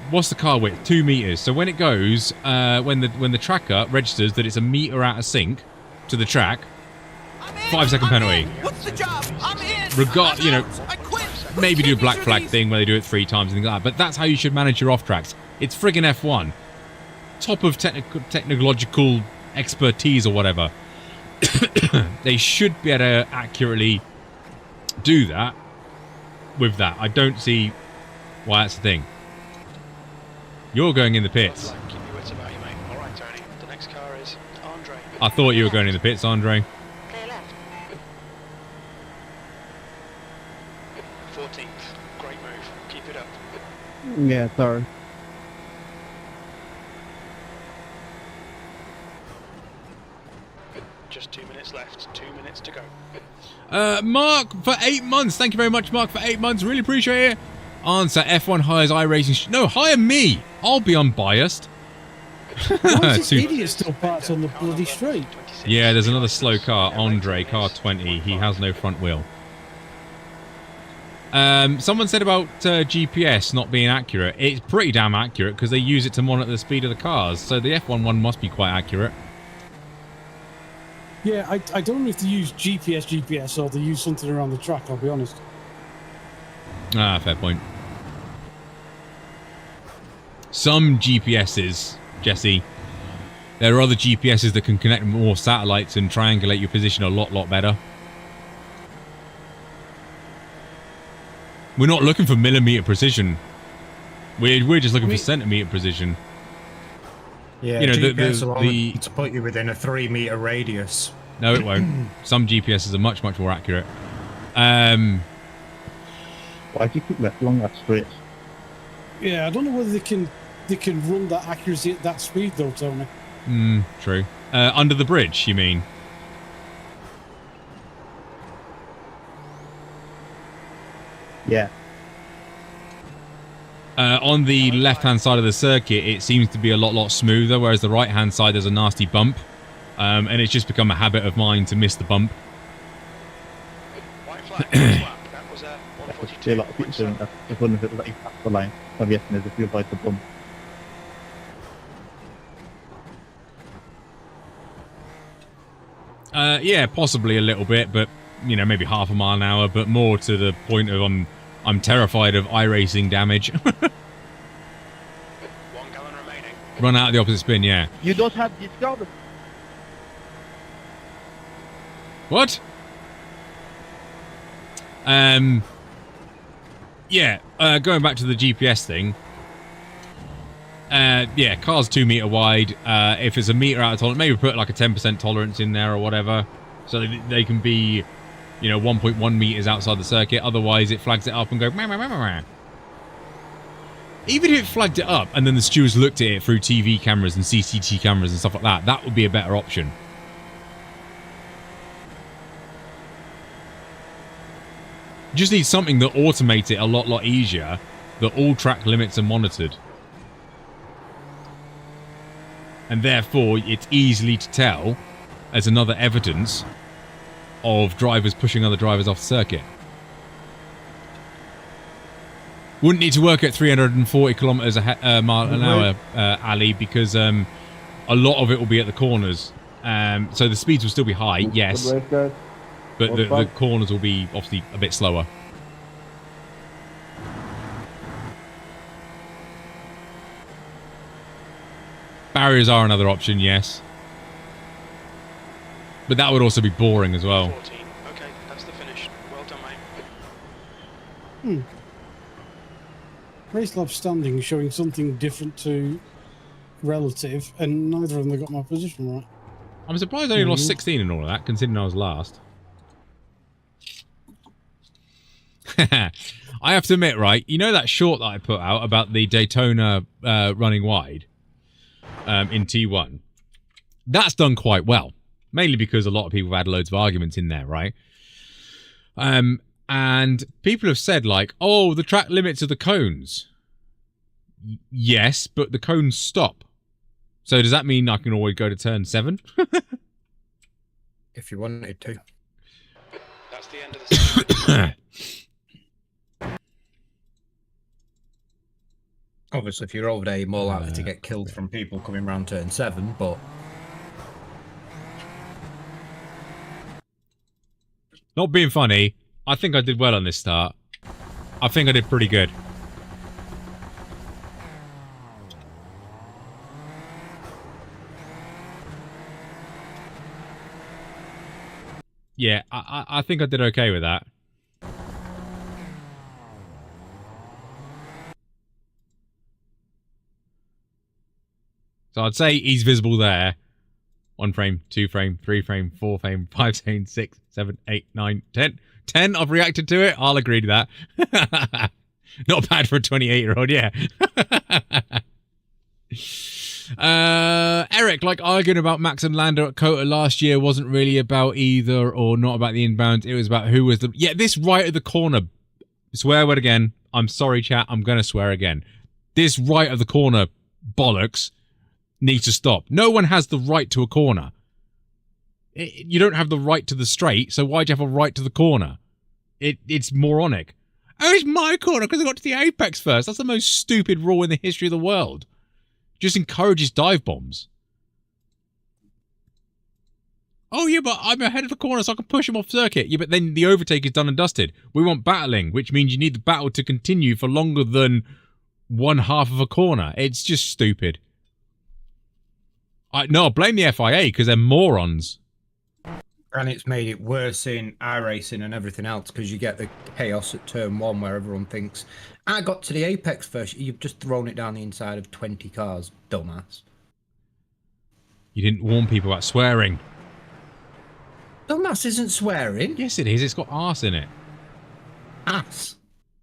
[SPEAKER 2] what's the car width? 2 meters. So when it goes, when the tracker registers that it's a meter out of sync to the track, 5 second penalty.
[SPEAKER 5] What's the job? I'm in.
[SPEAKER 2] You know,
[SPEAKER 5] I quit.
[SPEAKER 2] maybe do a black
[SPEAKER 5] Continue
[SPEAKER 2] flag
[SPEAKER 5] these.
[SPEAKER 2] thing where they do it 3 times and things like that. But that's how you should manage your off tracks. It's friggin' F1. Top of technological expertise or whatever. They should be able to accurately do that with that. I don't see why that's the thing. You're going in the pits.
[SPEAKER 3] Keep your wits about you, mate. All right, Tony. The next car is Andre.
[SPEAKER 2] I thought you were going in the pits, Andre.
[SPEAKER 6] Clear left.
[SPEAKER 3] 14th. Great move. Keep it up.
[SPEAKER 9] Yeah, sorry.
[SPEAKER 3] Just 2 minutes left. 2 minutes to go.
[SPEAKER 2] Mark for 8 months. Thank you very much, Mark, for 8 months. Really appreciate it. Answer: F1 hires iRacing. No, hire me. I'll be unbiased.
[SPEAKER 8] Why is this idiot still parked on the bloody straight?
[SPEAKER 2] Yeah, there's another slow car, Andre, car 20. He has no front wheel. Someone said about GPS not being accurate. It's pretty damn accurate because they use it to monitor the speed of the cars. So the F1 one must be quite accurate.
[SPEAKER 8] Yeah, I don't know if they use GPS or they use something around the track, I'll be honest.
[SPEAKER 2] Ah, fair point. Some GPSs, Jesse. There are other GPSs that can connect more satellites and triangulate your position a lot better. We're not looking for millimeter precision. We're just looking for centimeter precision.
[SPEAKER 7] Yeah,
[SPEAKER 2] You know,
[SPEAKER 7] GPS will only need to put you within a 3 meter radius.
[SPEAKER 2] No, it won't. Some GPSs are much more accurate.
[SPEAKER 9] Why do you keep that long that straight?
[SPEAKER 8] Yeah, I don't know whether they can run that accuracy at that speed though, Tony.
[SPEAKER 2] True. Under the bridge, you mean?
[SPEAKER 9] Yeah.
[SPEAKER 2] On the left-hand side of the circuit, it seems to be a lot smoother, whereas the right-hand side, there's a nasty bump. And it's just become a habit of mine to miss the bump.
[SPEAKER 3] White flag. That was a
[SPEAKER 9] There's a lot of people doing that. I was wondering if it was like past the line. I'm guessing there's a few by the bump.
[SPEAKER 2] Yeah, possibly a little bit, but, you know, maybe half a mile an hour, but more to the point of I'm terrified of iRacing damage.
[SPEAKER 3] 1 gallon remaining.
[SPEAKER 2] Run out of the opposite spin, yeah.
[SPEAKER 9] You don't have this job.
[SPEAKER 2] What? Yeah, going back to the GPS thing. Yeah, car's 2 meter wide. If it's a meter out of tolerance, maybe put like a 10% tolerance in there or whatever. So they can be, you know, 1.1 meters outside the circuit. Otherwise, it flags it up and go, meh, meh, meh, meh, meh. Even if it flagged it up and then the stewards looked at it through TV cameras and CCTV cameras and stuff like that, that would be a better option. Just need something that automates it a lot easier, that all track limits are monitored. And therefore, it's easily to tell as another evidence of drivers pushing other drivers off the circuit. Wouldn't need to work at 340 kilometers a mile an hour, Ali, because a lot of it will be at the corners. So the speeds will still be high, yes. But the corners will be obviously a bit slower. Barriers are another option, yes. But that would also be boring as well.
[SPEAKER 3] 14. Okay, that's the finish. Well done, mate.
[SPEAKER 8] Race lab standing showing something different to relative, and neither of them got my position right.
[SPEAKER 2] I'm surprised I only lost 16 and all of that, considering I was last. I have to admit, right, you know that short that I put out about the Daytona running wide in T1? That's done quite well. Mainly because a lot of people have had loads of arguments in there, right? And people have said, like, oh, the track limits are the cones. Yes, but the cones stop. So does that mean I can always go to turn 7?
[SPEAKER 7] If you wanted to.
[SPEAKER 3] That's the end of the session.
[SPEAKER 7] Obviously, if you're over there, you're more likely to get killed from people coming round turn 7, but...
[SPEAKER 2] Not being funny, I think I did well on this start. I think I did pretty good. Yeah, I think I did okay with that. So I'd say he's visible there. 1 frame, 2 frame, 3 frame, 4 frame, 5 frame, 6, 7, 8, 9, 10. 10, I've reacted to it. I'll agree to that. Not bad for a 28-year-old, yeah. Eric, like arguing about Max and Lando at Kota last year wasn't really about either or not about the inbounds. It was about who was the... Yeah, this right at the corner. Swear word again. I'm sorry, chat. I'm going to swear again. This right of the corner bollocks needs to stop. No one has the right to a corner. You don't have the right to the straight, so why'd you have a right to the corner? It's moronic. Oh, it's my corner because I got to the apex first. That's the most stupid rule in the history of the world. Just encourages dive bombs. Oh, yeah, but I'm ahead of the corner so I can push him off circuit. Yeah, but then the overtake is done and dusted. We want battling, which means you need the battle to continue for longer than 1/2 of a corner. It's just stupid. No, blame the FIA because they're morons.
[SPEAKER 7] And it's made it worse in iRacing and everything else because you get the chaos at turn 1 where everyone thinks, I got to the apex first. You've just thrown it down the inside of 20 cars, dumbass.
[SPEAKER 2] You didn't warn people about swearing.
[SPEAKER 7] Dumbass isn't swearing.
[SPEAKER 2] Yes, it is. It's got arse in it.
[SPEAKER 7] Ass.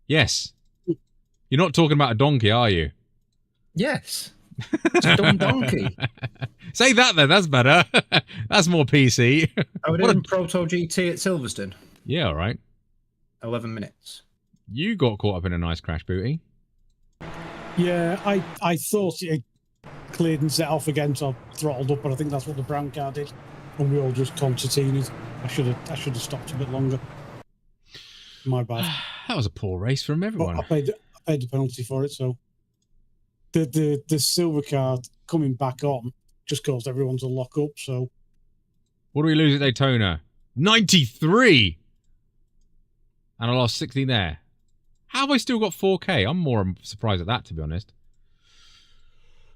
[SPEAKER 2] Yes. You're not talking about a donkey, are you?
[SPEAKER 7] Yes. It's a dumb donkey.
[SPEAKER 2] Say that then, that's better. That's more PC.
[SPEAKER 7] I was in Proto GT at Silverstone.
[SPEAKER 2] Yeah, alright.
[SPEAKER 7] 11 minutes.
[SPEAKER 2] You got caught up in a nice crash, Booty.
[SPEAKER 8] Yeah, I thought it cleared and set off again, so I throttled up, but I think that's what the brown car did. And we all just concertinaed. I should have stopped a bit longer. My bad.
[SPEAKER 2] That was a poor race from everyone.
[SPEAKER 8] But I paid the penalty for it, so the silver car coming back on just caused everyone to lock up, so...
[SPEAKER 2] What do we lose at Daytona? 93! And I lost 60 there. How have I still got 4K? I'm more surprised at that, to be honest.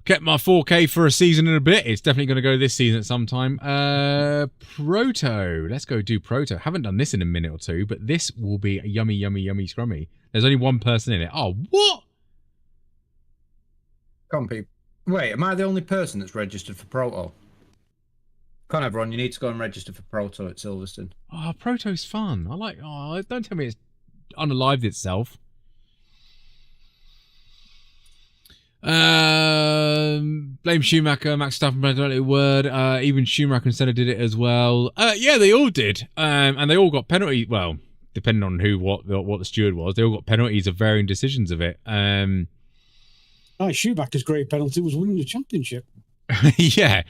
[SPEAKER 2] Kept my 4K for a season and a bit. It's definitely going to go this season at some time. Proto. Let's go do Proto. Haven't done this in a minute or two, but this will be a yummy, yummy, yummy scrummy. There's only one person in it. Oh, what?
[SPEAKER 7] Come on, people. Wait, am I the only person that's registered for Proto? Come on, everyone. You need to go and register for Proto at Silverstone.
[SPEAKER 2] Oh, Proto's fun. I like... Oh, don't tell me it's unalived itself. Blame Schumacher, Max Verstappen, I don't know a word. Even Schumacher and Senna did it as well. Yeah, they all did. And they all got penalties. Well, depending on what the steward was, they all got penalties of varying decisions of it.
[SPEAKER 8] Schumacher's great penalty was winning the championship.
[SPEAKER 2] Yeah.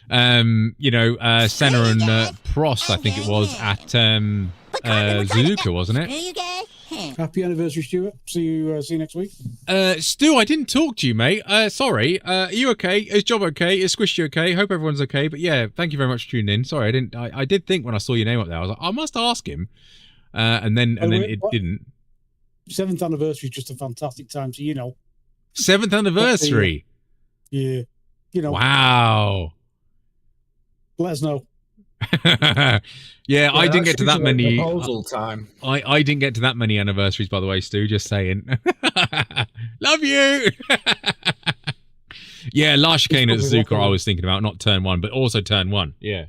[SPEAKER 2] You know, Senna and Prost, I think it was, at Suzuka, wasn't it?
[SPEAKER 8] Happy anniversary, Stuart. See you next week.
[SPEAKER 2] Stu, I didn't talk to you, mate. Sorry. Are you okay? Is Job okay? Is Squishy okay? Hope everyone's okay. But yeah, thank you very much for tuning in. Sorry, I did think when I saw your name up there, I was like, I must ask him. And then it didn't.
[SPEAKER 8] 7th anniversary is just a fantastic time. So, you know.
[SPEAKER 2] 7th anniversary?
[SPEAKER 8] Yeah. You know.
[SPEAKER 2] Wow.
[SPEAKER 8] Let us know.
[SPEAKER 2] Yeah, I didn't get to that many.
[SPEAKER 7] Proposal time.
[SPEAKER 2] I didn't get to that many anniversaries, by the way, Stu. Just saying. Love you. Yeah, last chicane at Suzuka I was thinking about, not turn 1, but also turn 1. Yeah,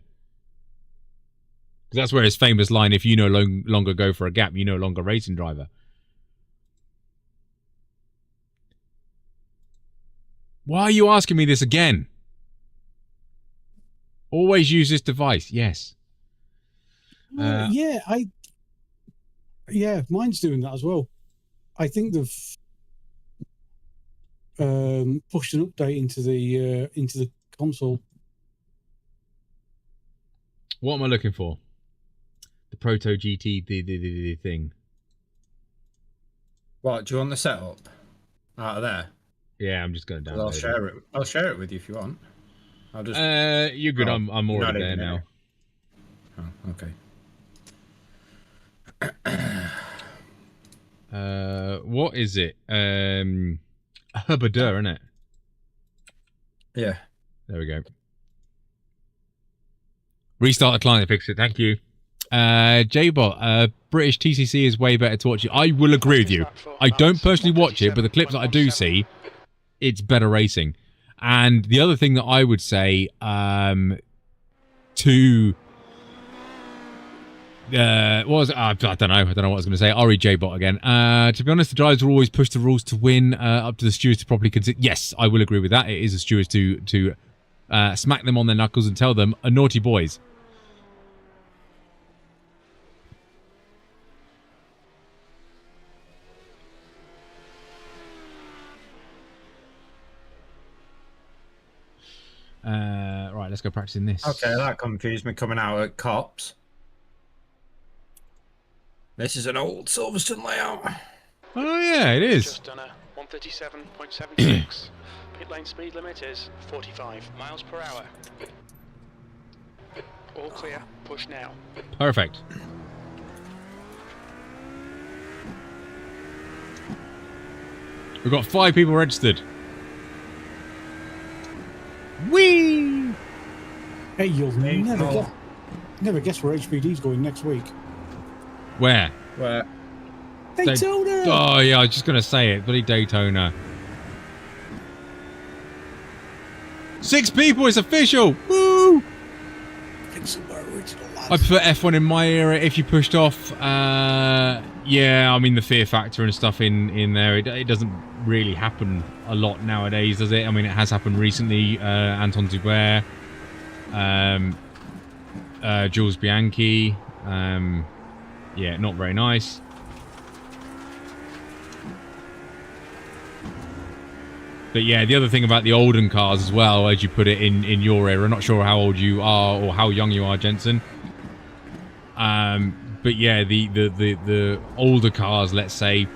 [SPEAKER 2] because that's where his famous line: "If you no longer go for a gap, you no longer racing driver." Why are you asking me this again? Always use this device. Yes.
[SPEAKER 8] Yeah, mine's doing that as well. I think they've pushed an update into the console.
[SPEAKER 2] What am I looking for? The Proto GT the thing.
[SPEAKER 7] What, do you want the setup out of there?
[SPEAKER 2] Yeah, I'm just going to download
[SPEAKER 7] it. I'll share it with you if you want. I'll just.
[SPEAKER 2] You're good. I'm already there now.
[SPEAKER 7] Oh, okay.
[SPEAKER 2] What is it? Hubbadur, isn't it?
[SPEAKER 7] Yeah.
[SPEAKER 2] There we go. Restart the client and fix it. Thank you. J-Bot, British TCC is way better to watch it. I will agree with you. I don't personally watch it, but the clips that I do see, it's better racing. And the other thing that I would say, I don't know what I was going to say. I'll read J-Bot again. To be honest, the drivers will always push the rules to win, up to the stewards to properly consider. Yes, I will agree with that. It is the stewards to smack them on their knuckles and tell them, naughty boys. Right, let's go practicing this.
[SPEAKER 7] Okay, that confused me coming out at cops. This is an old Silverstone layout.
[SPEAKER 2] Oh yeah, it is.
[SPEAKER 3] Just done a 137.76. Pit lane speed limit is 45 miles per hour. All clear. Push now.
[SPEAKER 2] Perfect. We've got 5 people registered. Whee!
[SPEAKER 8] Hey, you'll never guess where HPD's going next week.
[SPEAKER 2] Where?
[SPEAKER 8] Daytona!
[SPEAKER 2] Oh yeah, I was just going to say it. Bloody Daytona. 6 people, it's official! Woo! I prefer F1 in my era. If you pushed off, yeah, I mean the fear factor and stuff in there, it doesn't really happen a lot nowadays, does it? I mean, it has happened recently. Anton Zuber, Jules Bianchi, yeah, not very nice. But yeah, the other thing about the olden cars as well, as you put it in your era, I'm not sure how old you are or how young you are, Jensen. But yeah, the older cars, let's say,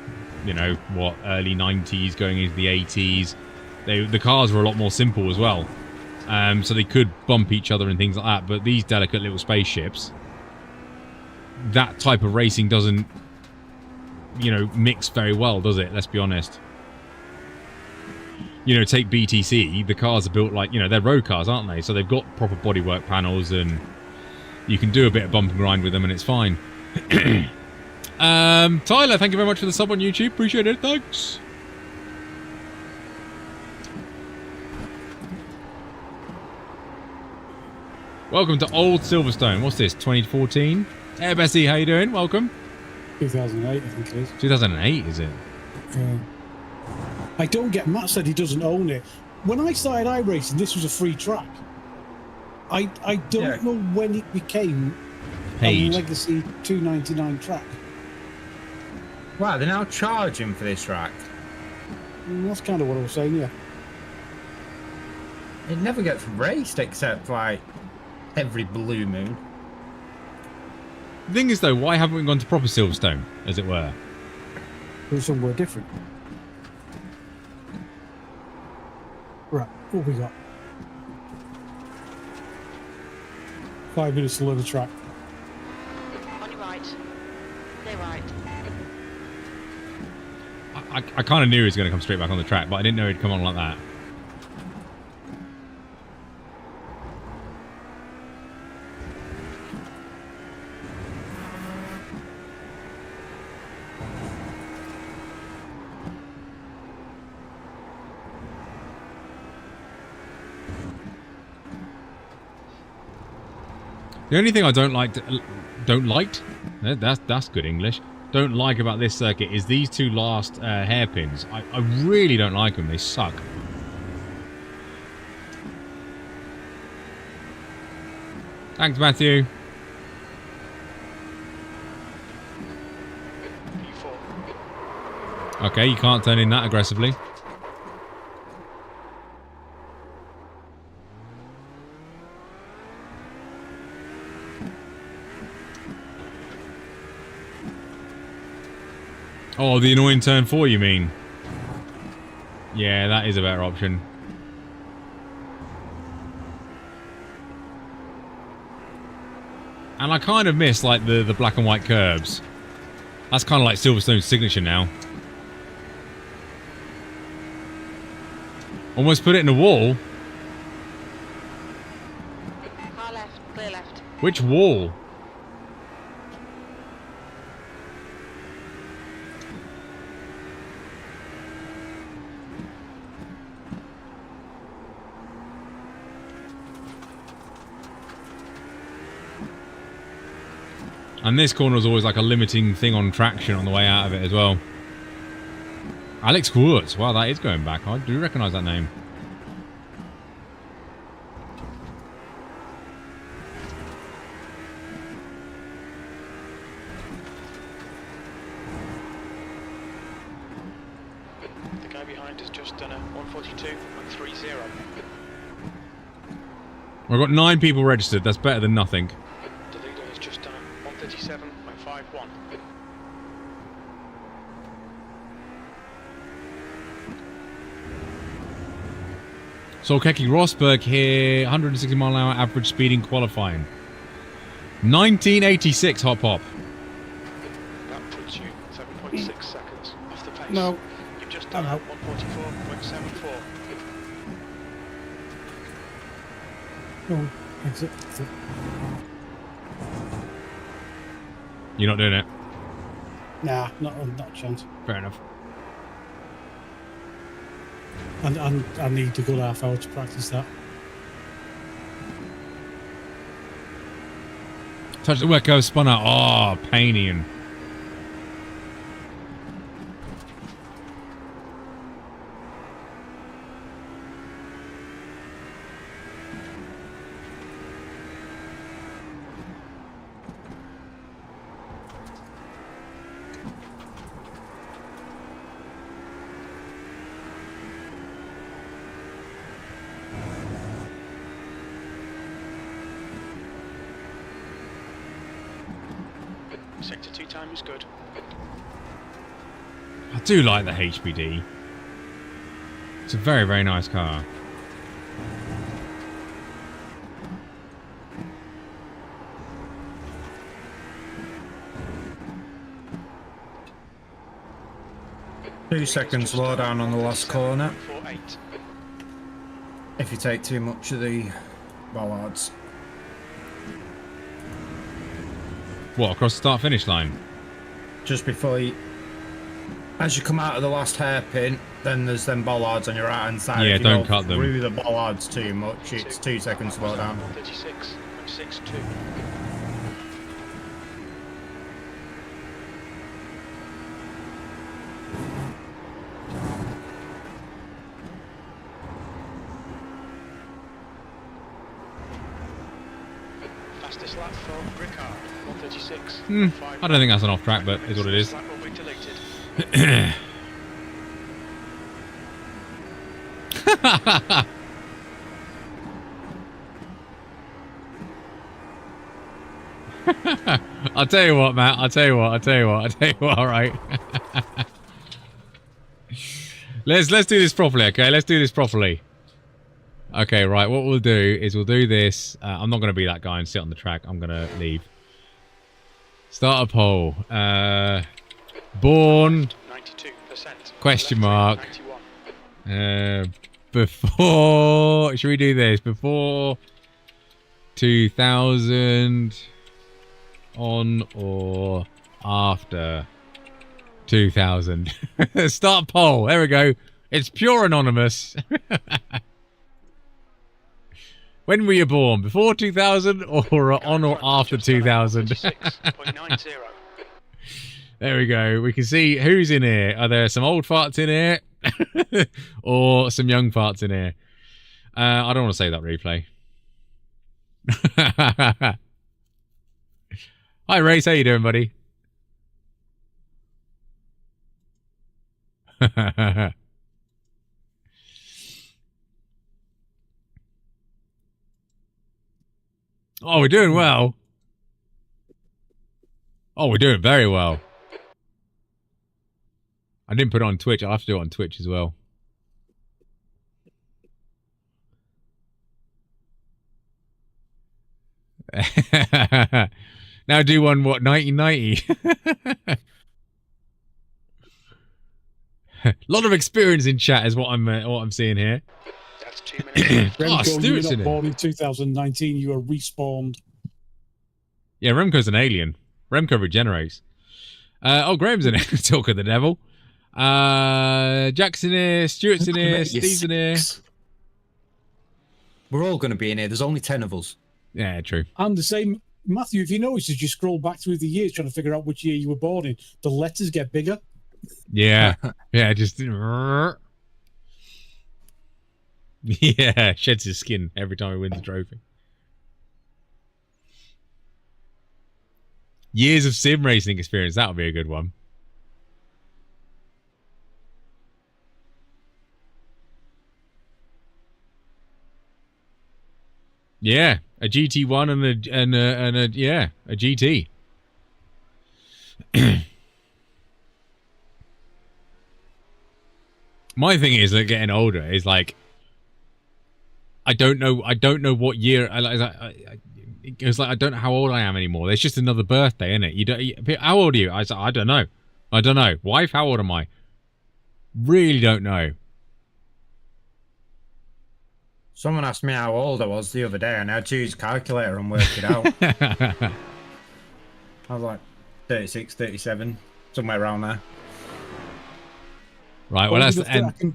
[SPEAKER 2] you know, what, early 90s going into the 80s, the cars were a lot more simple as well. So they could bump each other and things like that. But these delicate little spaceships, that type of racing doesn't, you know, mix very well, does it? Let's be honest. You know, take BTC, the cars are built like, you know, they're road cars, aren't they? So they've got proper bodywork panels and you can do a bit of bump and grind with them and it's fine. Tyler, thank you very much for the sub on YouTube. Appreciate it. Thanks. Welcome to Old Silverstone. What's this, 2014? Hey, Bessie, how you doing? Welcome.
[SPEAKER 8] 2008, I think it is.
[SPEAKER 2] 2008, is it?
[SPEAKER 8] Yeah. I don't get... Matt said he doesn't own it. When I started iRacing, this was a free track. I don't know when it became
[SPEAKER 2] paid.
[SPEAKER 8] A legacy $2.99 track.
[SPEAKER 7] Wow, they're now charging for this track.
[SPEAKER 8] That's kind of what I was saying, yeah.
[SPEAKER 7] It never gets raced except, like, every blue moon.
[SPEAKER 2] The thing is, though, why haven't we gone to proper Silverstone, as it were?
[SPEAKER 8] Or somewhere different. Right, what have we got? 5 minutes to learn the track.
[SPEAKER 6] On your right. Stay right.
[SPEAKER 2] I kind of knew he was going to come straight back on the track, but I didn't know he'd come on like that. The only thing I don't like that's good English. Don't like about this circuit is these 2 last hairpins. I really don't like them. They suck. Thanks, Matthew.
[SPEAKER 3] P4.
[SPEAKER 2] Okay, you can't turn in that aggressively. Oh, the annoying turn 4, you mean? Yeah, that is a better option. And I kind of miss, like, the black and white curbs. That's kind of like Silverstone's signature now. Almost put it in a wall.
[SPEAKER 6] Car left, clear left.
[SPEAKER 2] Which wall? And this corner was always like a limiting thing on traction on the way out of it as well. Alex Woods. Wow, that is going back. I do recognise that name.
[SPEAKER 3] The guy behind has just done a 142.30.
[SPEAKER 2] We've got 9 people registered. That's better than nothing.
[SPEAKER 3] The leader has just done a 137.51.
[SPEAKER 2] So Keki Rosberg here, 160 mile an hour average speed in qualifying. 1986 hot pop.
[SPEAKER 3] That puts you 7.6 seconds off the pace.
[SPEAKER 8] No.
[SPEAKER 3] You've just done
[SPEAKER 8] Hello.
[SPEAKER 3] 144.74.
[SPEAKER 8] Oh, exit.
[SPEAKER 2] You're not doing it.
[SPEAKER 8] Nah, not a chance.
[SPEAKER 2] Fair enough.
[SPEAKER 8] And I need a good half hour to practice that.
[SPEAKER 2] Touch the wet curve, spun out. Oh, Painian.
[SPEAKER 3] Sector 2 time is good.
[SPEAKER 2] I do like the HPD. It's a very, very nice car.
[SPEAKER 7] Two seconds slow down on the last corner.
[SPEAKER 3] 48.
[SPEAKER 7] If you take too much of the bollards.
[SPEAKER 2] What, across the start-finish line?
[SPEAKER 7] Just before you... As you come out of the last hairpin, then there's them bollards on your right hand side.
[SPEAKER 2] Yeah,
[SPEAKER 7] if you
[SPEAKER 2] don't
[SPEAKER 7] go
[SPEAKER 2] cut them.
[SPEAKER 7] through the bollards too much, it's 2 seconds slow down.
[SPEAKER 3] 36.62. Fastest lap for Ricard, 136.
[SPEAKER 2] I don't think that's an off-track, but is what it is.
[SPEAKER 3] Lap will be deleted.
[SPEAKER 2] I'll tell you what, Matt. I'll tell you what. All right. let's do this properly, okay? Let's do this properly. Okay, right. What we'll do is we'll do this. I'm not going to be that guy and sit on the track. I'm going to leave. Start a poll. Born.
[SPEAKER 3] 92%.
[SPEAKER 2] Question mark.
[SPEAKER 3] 91.
[SPEAKER 2] Before. Should we do this? Before 2000. On or after 2000. Start poll. There we go. It's pure anonymous. When were you born? Before 2000 or on or after 2000?
[SPEAKER 3] 6.90.
[SPEAKER 2] There we go. We can see who's in here. Are there some old farts in here? or some young farts in here? I don't want to say that replay. Hi, Race. How you doing, buddy? Oh, we're doing well. Oh, we're doing very well. I didn't put it on Twitch. I'll have to do it on Twitch as well. Now do one, what, 1990? A lot of experience in chat is what I'm seeing here.
[SPEAKER 3] That's 2 minutes.
[SPEAKER 2] Oh,
[SPEAKER 8] Remco, you
[SPEAKER 2] Stuart's
[SPEAKER 8] were
[SPEAKER 2] in
[SPEAKER 8] not
[SPEAKER 2] it.
[SPEAKER 8] born in 2019. You were respawned.
[SPEAKER 2] Yeah, Remco's an alien. Remco regenerates. Oh, Graham's in it. Talk of the devil. Jackson here. Stuart's in here. Steve's in here.
[SPEAKER 7] We're all going to be in here. There's only 10 of us.
[SPEAKER 2] Yeah, true.
[SPEAKER 8] And the same, Matthew, if you notice, as you scroll back through the years trying to figure out which year you were born in, the letters get bigger.
[SPEAKER 2] Yeah. Yeah, just... Yeah, sheds his skin every time he wins a trophy. Years of sim racing experience. That'll be a good one. Yeah, a GT1 and a GT. My thing is that getting older is like I don't know what year. It was like I don't know how old I am anymore. It's just another birthday, isn't it? How old are you? I don't know. I don't know. Wife, how old am I? Really don't know.
[SPEAKER 7] Someone asked me how old I was the other day, and I had to use a calculator and work it out. I was like 36, 37, somewhere around there.
[SPEAKER 2] Right, well, that's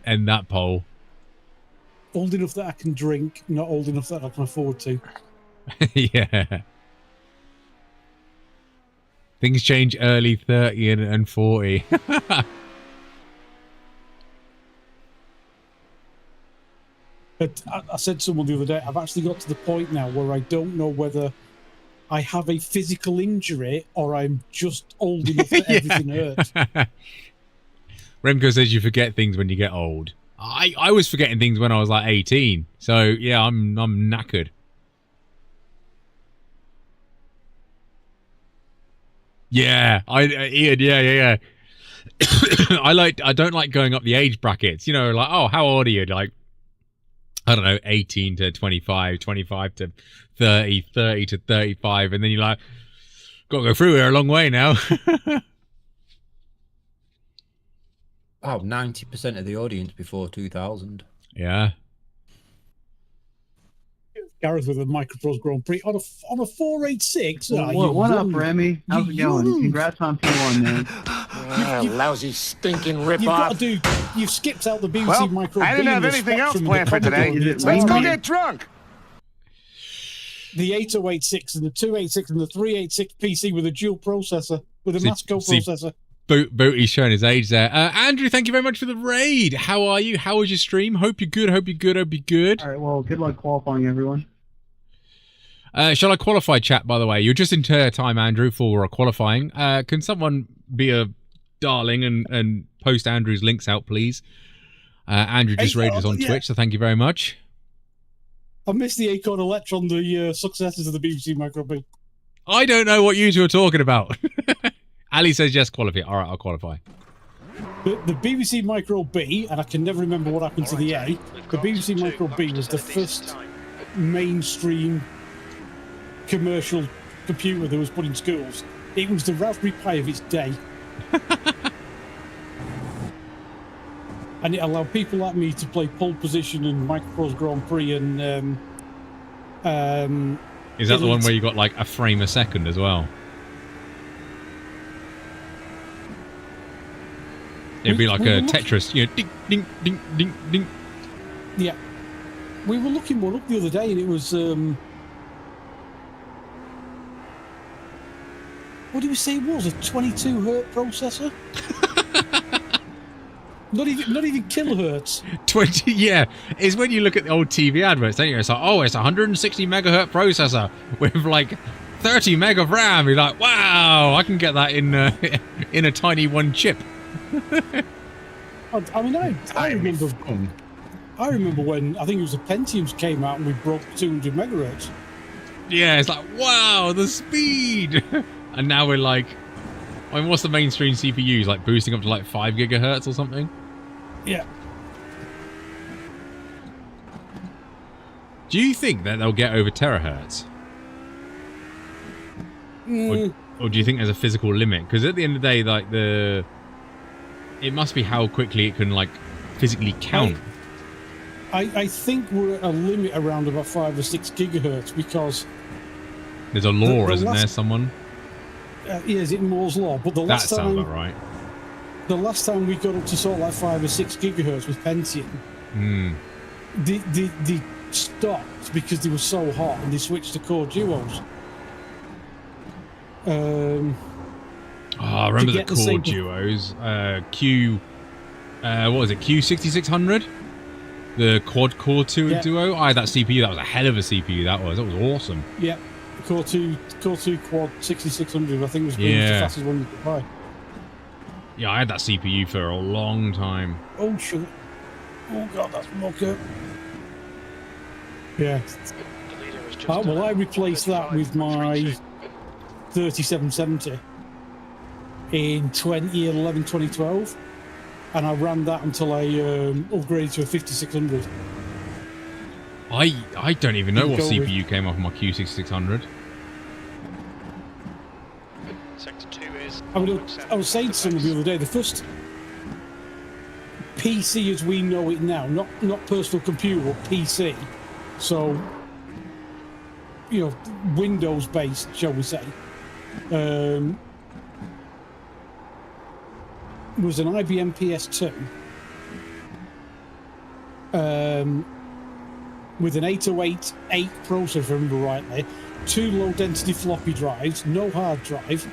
[SPEAKER 2] end that poll.
[SPEAKER 8] Old enough that I can drink, not old enough that I can afford to.
[SPEAKER 2] Yeah. Things change early 30 and 40.
[SPEAKER 8] But I said to someone the other day, I've actually got to the point now where I don't know whether I have a physical injury or I'm just old enough that everything hurts.
[SPEAKER 2] Remco says you forget things when you get old. I was forgetting things when I was like 18. So yeah, I'm knackered. Yeah, Ian, yeah. I don't like going up the age brackets. You know, like, oh, how old are you? Like, I don't know, 18 to 25, 25 to 30, 30 to 35, and then you're like, got to go through here a long way now.
[SPEAKER 7] Oh, 90% of the audience before 2000.
[SPEAKER 2] Yeah.
[SPEAKER 8] Gareth with a Microprose Grand Prix on a 486.
[SPEAKER 9] What up, Remy? How's it going? Congrats on P1, man.
[SPEAKER 5] Lousy, stinking
[SPEAKER 8] You've got
[SPEAKER 5] rip-off.
[SPEAKER 8] to do. You've skipped out the BBC Micro.
[SPEAKER 5] I didn't have anything else planned for today. Let's go get drunk.
[SPEAKER 8] The 8086 and the 286 and the 386 PC with a dual processor, with a Masco processor.
[SPEAKER 2] Booty's showing his age there. Andrew, thank you very much for the raid. How are you? How was your stream? Hope you're good. Hope you're good. Hope you're good.
[SPEAKER 9] All right, well, good luck qualifying, everyone.
[SPEAKER 2] Shall I qualify chat, by the way? You're just in time, Andrew, for qualifying. Can someone be a darling and post Andrew's links out, please? Andrew just raided us on Twitch, so thank you very much.
[SPEAKER 8] I missed the Acorn Electron, the successors of the BBC Micro B.
[SPEAKER 2] I don't know what you two are talking about. Ali says yes, qualify. All right, I'll qualify.
[SPEAKER 8] The BBC Micro B, and I can never remember what happened to the A, the BBC Micro B was the first mainstream commercial computer that was put in schools. It was the Raspberry Pi of its day. And it allowed people like me to play pole position and Microprose Grand Prix and
[SPEAKER 2] is that the one where you got like a frame a second as well? It'd be like a Tetris, you know, ding, ding, ding, ding, ding.
[SPEAKER 8] Yeah. We were looking one up the other day and it was, what did we say it was? A 22 hertz processor? Not even kilohertz.
[SPEAKER 2] 20, yeah. It's when you look at the old TV adverts, don't you? It's like, oh, it's a 160 megahertz processor with like 30 meg of RAM. You're like, wow, I can get that in in a tiny one chip.
[SPEAKER 8] I mean, I remember. I remember when I think it was the Pentiums came out and we broke 200 megahertz.
[SPEAKER 2] Yeah, it's like, wow, the speed. And now we're like, I mean, what's the mainstream CPUs like boosting up to like 5 gigahertz or something?
[SPEAKER 8] Yeah.
[SPEAKER 2] Do you think that they'll get over terahertz? Or do you think there's a physical limit? Because at the end of the day, like it must be how quickly it can like physically count.
[SPEAKER 8] I think we're at a limit around about 5 or 6 gigahertz because
[SPEAKER 2] there's a law, isn't there? Someone.
[SPEAKER 8] Yeah, is it Moore's law? But
[SPEAKER 2] that sounds about right.
[SPEAKER 8] The last time we got up to sort of like 5 or 6 gigahertz with Pentium, they stopped because they were so hot and they switched to core duos.
[SPEAKER 2] I remember the core duos. What was it? Q6600. The quad core duo. I had that CPU. That was a hell of a CPU. That was awesome.
[SPEAKER 8] Yeah, Core 2 quad 6600. I think was the fastest one you could buy.
[SPEAKER 2] Yeah, I had that CPU for a long time.
[SPEAKER 8] Oh shit! Oh god, that's mocha. Yeah. Well, I replaced that with my 3770 in 2011, 2012. And I ran that until I upgraded to a 5600.
[SPEAKER 2] I don't even know what CPU came off my Q6600.
[SPEAKER 3] Sector 2 is...
[SPEAKER 8] I was saying to someone the other day, the first PC as we know it now, not personal computer, but PC. So, you know, Windows based, shall we say. Was an IBM PS2 with an 808.8 processor, if I remember rightly, 2 low-density floppy drives, no hard drive.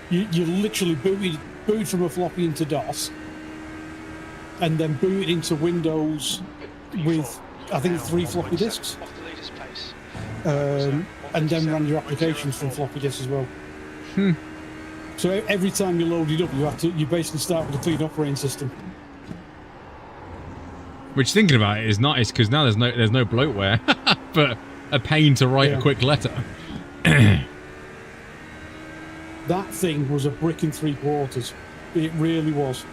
[SPEAKER 8] You literally booted from a floppy into DOS, and then booted into Windows with, I think, 3 floppy disks, and then ran your applications from floppy disks as well. So every time you load it up, you basically start with a clean operating system.
[SPEAKER 2] Which, thinking about it, is nice because now there's no bloatware, but a pain to write a quick letter.
[SPEAKER 8] That thing was a brick and 3/4. It really was.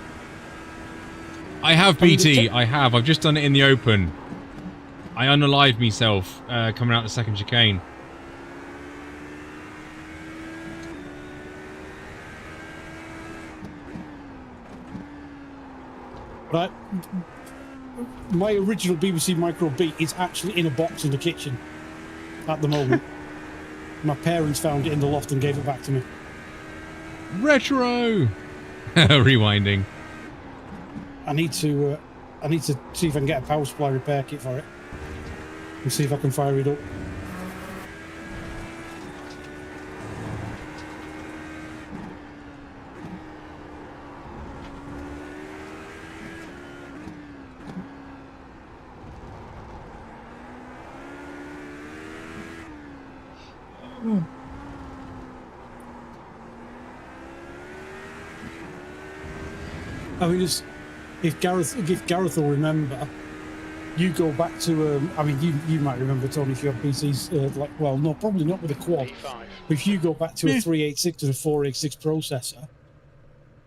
[SPEAKER 2] I have BT. I've just done it in the open. I unalived myself coming out the second chicane.
[SPEAKER 8] But my original BBC Micro B is actually in a box in the kitchen at the moment. My parents found it in the loft and gave it back to me.
[SPEAKER 2] Retro! Rewinding.
[SPEAKER 8] I need to see if I can get a power supply repair kit for it and see if I can fire it up. I mean, if Gareth will remember, you go back to I mean, you might remember, Tony, if you have PCs like, well, no, probably not with a quad. But if you go back to a 386 and a 486 processor,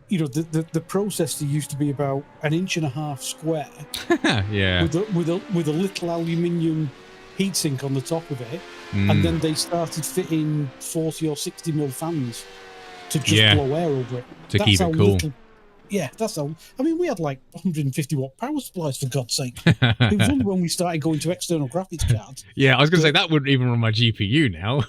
[SPEAKER 8] you know, the processor used to be about 1.5 inches square.
[SPEAKER 2] Yeah.
[SPEAKER 8] With a little aluminium heatsink on the top of it, and then they started fitting 40 or 60 mil fans to just blow air over it.
[SPEAKER 2] To keep it cool.
[SPEAKER 8] Yeah, that's how. I mean, we had like 150 watt power supplies, for God's sake. It was only when we started going to external graphics cards.
[SPEAKER 2] Yeah, I was going to say that wouldn't even run my GPU now.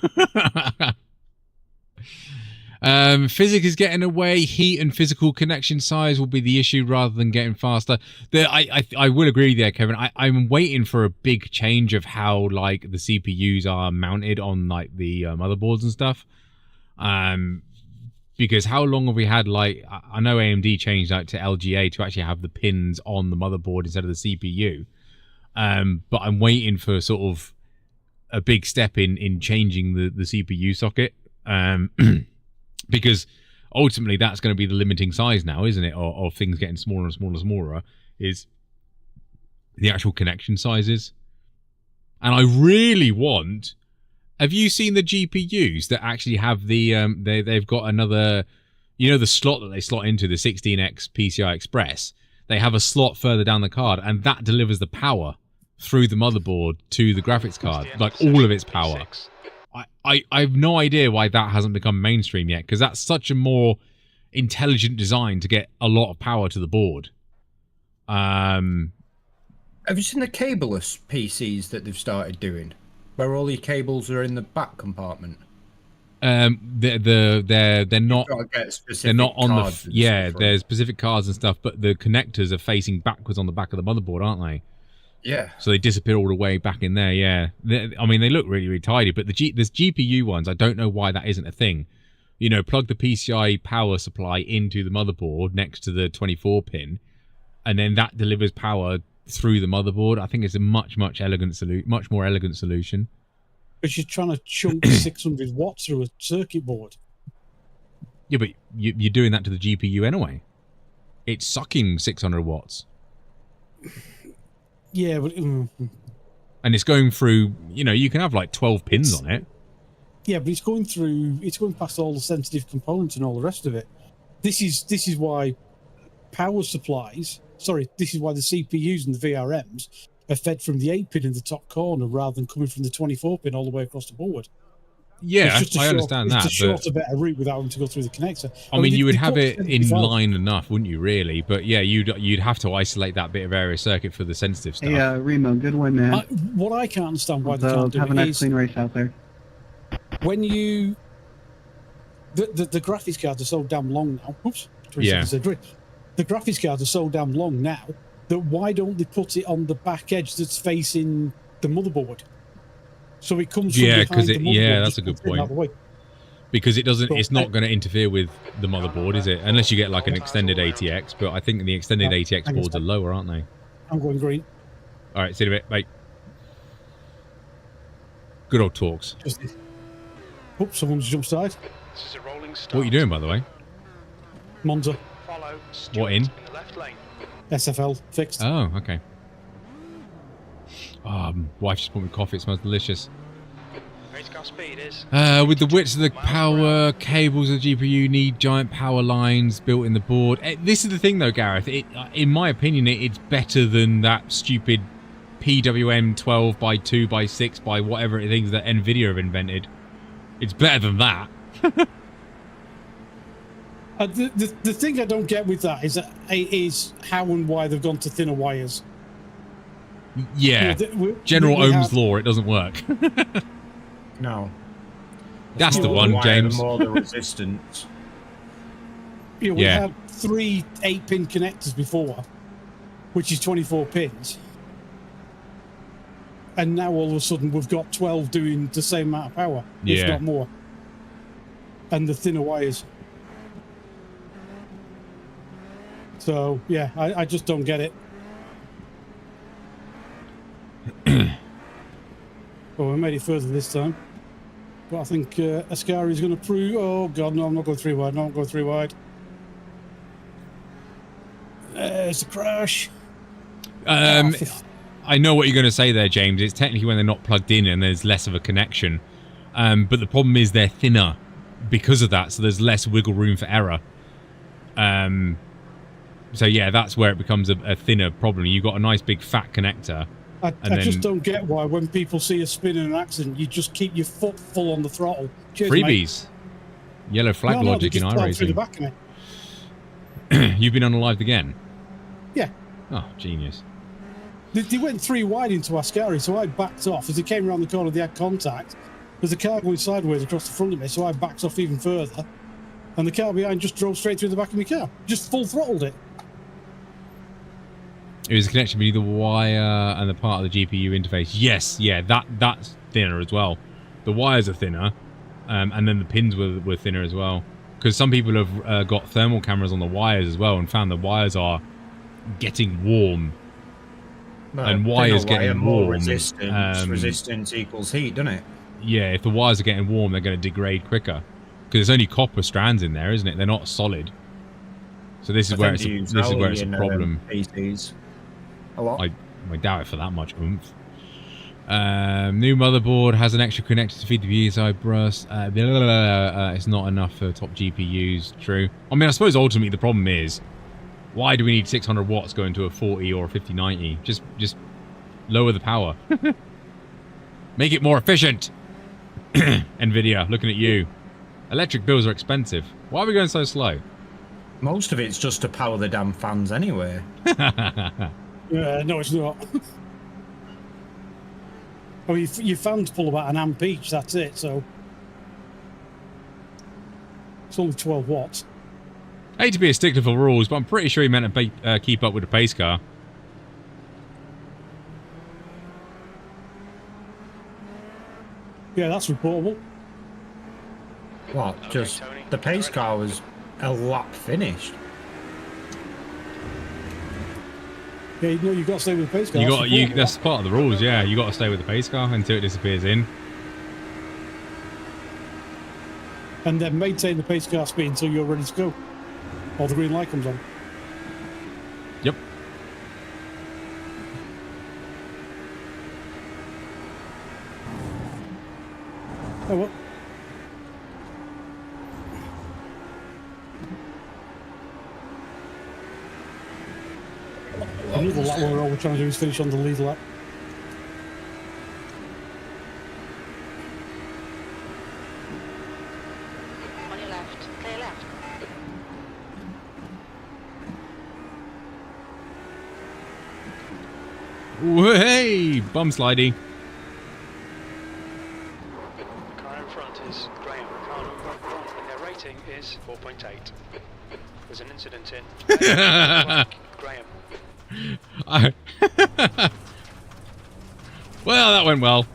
[SPEAKER 2] Physics is getting away. Heat and physical connection size will be the issue rather than getting faster. I will agree there, Kevin. I'm waiting for a big change of how like the CPUs are mounted on like the motherboards and stuff. Because how long have we had, like, I know AMD changed out to LGA to actually have the pins on the motherboard instead of the CPU. But I'm waiting for sort of a big step in changing the CPU socket. Because ultimately that's going to be the limiting size now, isn't it? Of things getting smaller and smaller and smaller, is the actual connection sizes. And I really want... Have you seen the GPUs that actually have the... they've got another... You know the slot that they slot into, the 16X PCI Express? They have a slot further down the card, and that delivers the power through the motherboard to the graphics card. Like, all of its power. I have no idea why that hasn't become mainstream yet, because that's such a more intelligent design to get a lot of power to the board.
[SPEAKER 7] Have you seen the cableless PCs that they've started doing? Where all your cables are in the back compartment.
[SPEAKER 2] They're not on the there's specific cards and stuff, but the connectors are facing backwards on the back of the motherboard, aren't they?
[SPEAKER 7] Yeah.
[SPEAKER 2] So they disappear all the way back in there. Yeah. I mean, they look really, really tidy, but there's GPU ones. I don't know why that isn't a thing. You know, plug the PCI power supply into the motherboard next to the 24 pin, and then that delivers power through the motherboard. I think it's a much more elegant solution.
[SPEAKER 8] Because you're trying to chunk 600 watts through a circuit board.
[SPEAKER 2] Yeah, but you're doing that to the GPU anyway. It's sucking 600 watts.
[SPEAKER 8] Yeah, but...
[SPEAKER 2] And it's going through, you know, you can have like 12 pins on it.
[SPEAKER 8] Yeah, but it's going past all the sensitive components and all the rest of it. This is why power supplies... Sorry, this is why the CPUs and the VRMs are fed from the 8-pin in the top corner rather than coming from the 24-pin all the way across the board.
[SPEAKER 2] Yeah, I understand that.
[SPEAKER 8] It's a shorter, better route without having to go through the connector.
[SPEAKER 2] I mean, you would have it in line enough, wouldn't you, really? But yeah, you'd have to isolate that bit of area circuit for the sensitive stuff.
[SPEAKER 10] Yeah, Remo, good one, man.
[SPEAKER 8] What I can't understand why they can't do
[SPEAKER 10] have a nice clean race out there.
[SPEAKER 8] When you... The graphics cards are so damn long now. Oops.
[SPEAKER 2] Yeah.
[SPEAKER 8] The graphics cards are so damn long now that why don't they put it on the back edge that's facing the motherboard? So it comes from behind the motherboard.
[SPEAKER 2] Yeah, that's a good point. Because it doesn't, it's not going to interfere with the motherboard, is it? Unless you get like an extended ATX, but I think the extended ATX boards are lower, aren't they?
[SPEAKER 8] I'm going green.
[SPEAKER 2] All right, see you in a bit, mate. Good old talks.
[SPEAKER 8] Oh, someone's jump started.
[SPEAKER 2] What are you doing, by the way?
[SPEAKER 8] Monza.
[SPEAKER 2] What in?
[SPEAKER 8] SFL fixed.
[SPEAKER 2] Oh, okay. Wife just bought me coffee. It smells delicious. With the widths of the power cables of the GPU need giant power lines built in the board. This is the thing, though, Gareth. In my opinion, it's better than that stupid PWM 12 by 2 by 6 by whatever it is that NVIDIA have invented. It's better than that.
[SPEAKER 8] The thing I don't get with that is how and why they've gone to thinner wires.
[SPEAKER 2] Yeah, General Ohm's law, it doesn't work.
[SPEAKER 7] No.
[SPEAKER 2] That's the one, James.
[SPEAKER 7] The more the resistance.
[SPEAKER 8] We had 3 8-pin connectors before, which is 24 pins. And now all of a sudden we've got 12 doing the same amount of power, if not more. And the thinner wires. So, yeah, I just don't get it. Well, we made it further this time. But I think Ascari's going to prove... Oh, God, no, I'm not going 3 wide. No, I'm going 3 wide. There's the crash.
[SPEAKER 2] I know what you're going to say there, James. It's technically when they're not plugged in and there's less of a connection. But the problem is they're thinner because of that, so there's less wiggle room for error. So, yeah, that's where it becomes a thinner problem. You've got a nice big fat connector.
[SPEAKER 8] I just don't get why when people see a spin in an accident, you just keep your foot full on the throttle. Cheers,
[SPEAKER 2] freebies.
[SPEAKER 8] Mate.
[SPEAKER 2] Yellow flag logic in iRacing. You've been unalived again?
[SPEAKER 8] Yeah.
[SPEAKER 2] Oh, genius.
[SPEAKER 8] They went 3 wide into Ascari, so I backed off. As they came around the corner, they had contact. There's a car going sideways across the front of me, so I backed off even further. And the car behind just drove straight through the back of my car. Just full throttled it.
[SPEAKER 2] It was a connection between the wire and the part of the GPU interface. Yes, yeah, that's thinner as well. The wires are thinner, and then the pins were thinner as well. because some people have got thermal cameras on the wires as well and found the wires are getting warm.
[SPEAKER 7] No,
[SPEAKER 2] and wires getting warm.
[SPEAKER 7] Resistance equals heat, doesn't it?
[SPEAKER 2] Yeah, if the wires are getting warm, they're going to degrade quicker. Because there's only copper strands in there, isn't it? They're not solid. So this is where it's a problem.
[SPEAKER 7] PCs. A lot.
[SPEAKER 2] I doubt it for that much oomph. New motherboard has an extra connector to feed the VSI bus. It's not enough for top GPUs. True. I mean, I suppose ultimately the problem is, why do we need 600 watts going to a 40 or a 5090? Just lower the power. Make it more efficient. Nvidia, looking at you. Electric bills are expensive. Why are we going so slow?
[SPEAKER 7] Most of it's just to power the damn fans anyway.
[SPEAKER 8] No, it's not. I mean, your fans pull about an amp each, that's it, so... It's only 12 watts.
[SPEAKER 2] I hate to be a stickler for rules, but I'm pretty sure he meant to keep up with the pace car.
[SPEAKER 8] Yeah, that's reportable.
[SPEAKER 7] What? Just the pace car was a lap finished.
[SPEAKER 8] Yeah, you know, you've got to stay with the pace car.
[SPEAKER 2] That's part of the rules, yeah. You got to stay with the pace car until it disappears in.
[SPEAKER 8] And then maintain the pace car speed until you're ready to go. Or the green light comes on.
[SPEAKER 2] Yep.
[SPEAKER 8] Oh, what? Another lap where all we're trying to do is finish on the lead lap.
[SPEAKER 6] On your left. Clear left.
[SPEAKER 2] Hey, bum slidey.
[SPEAKER 3] The car in front is Graham. The car number one in their rating is 4.8. There's an incident in Graham.
[SPEAKER 2] Well, that went well.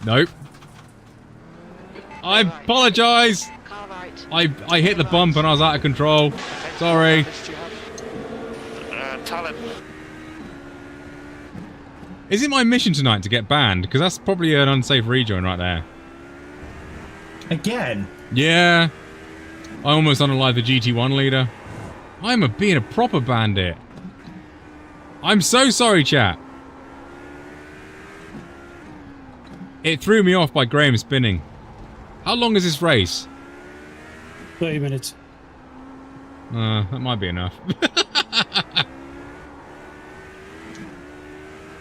[SPEAKER 2] Nope. I apologise.
[SPEAKER 6] Car right.
[SPEAKER 2] I hit the bump and I was out of control. Sorry.
[SPEAKER 3] Talent.
[SPEAKER 2] Is it my mission tonight to get banned? Because that's probably an unsafe rejoin right there.
[SPEAKER 7] Again?
[SPEAKER 2] Yeah. I almost unalived the GT1 leader. I'm being a proper bandit. I'm so sorry, chat. It threw me off by Graham spinning. How long is this race?
[SPEAKER 8] 30 minutes.
[SPEAKER 2] That might be enough.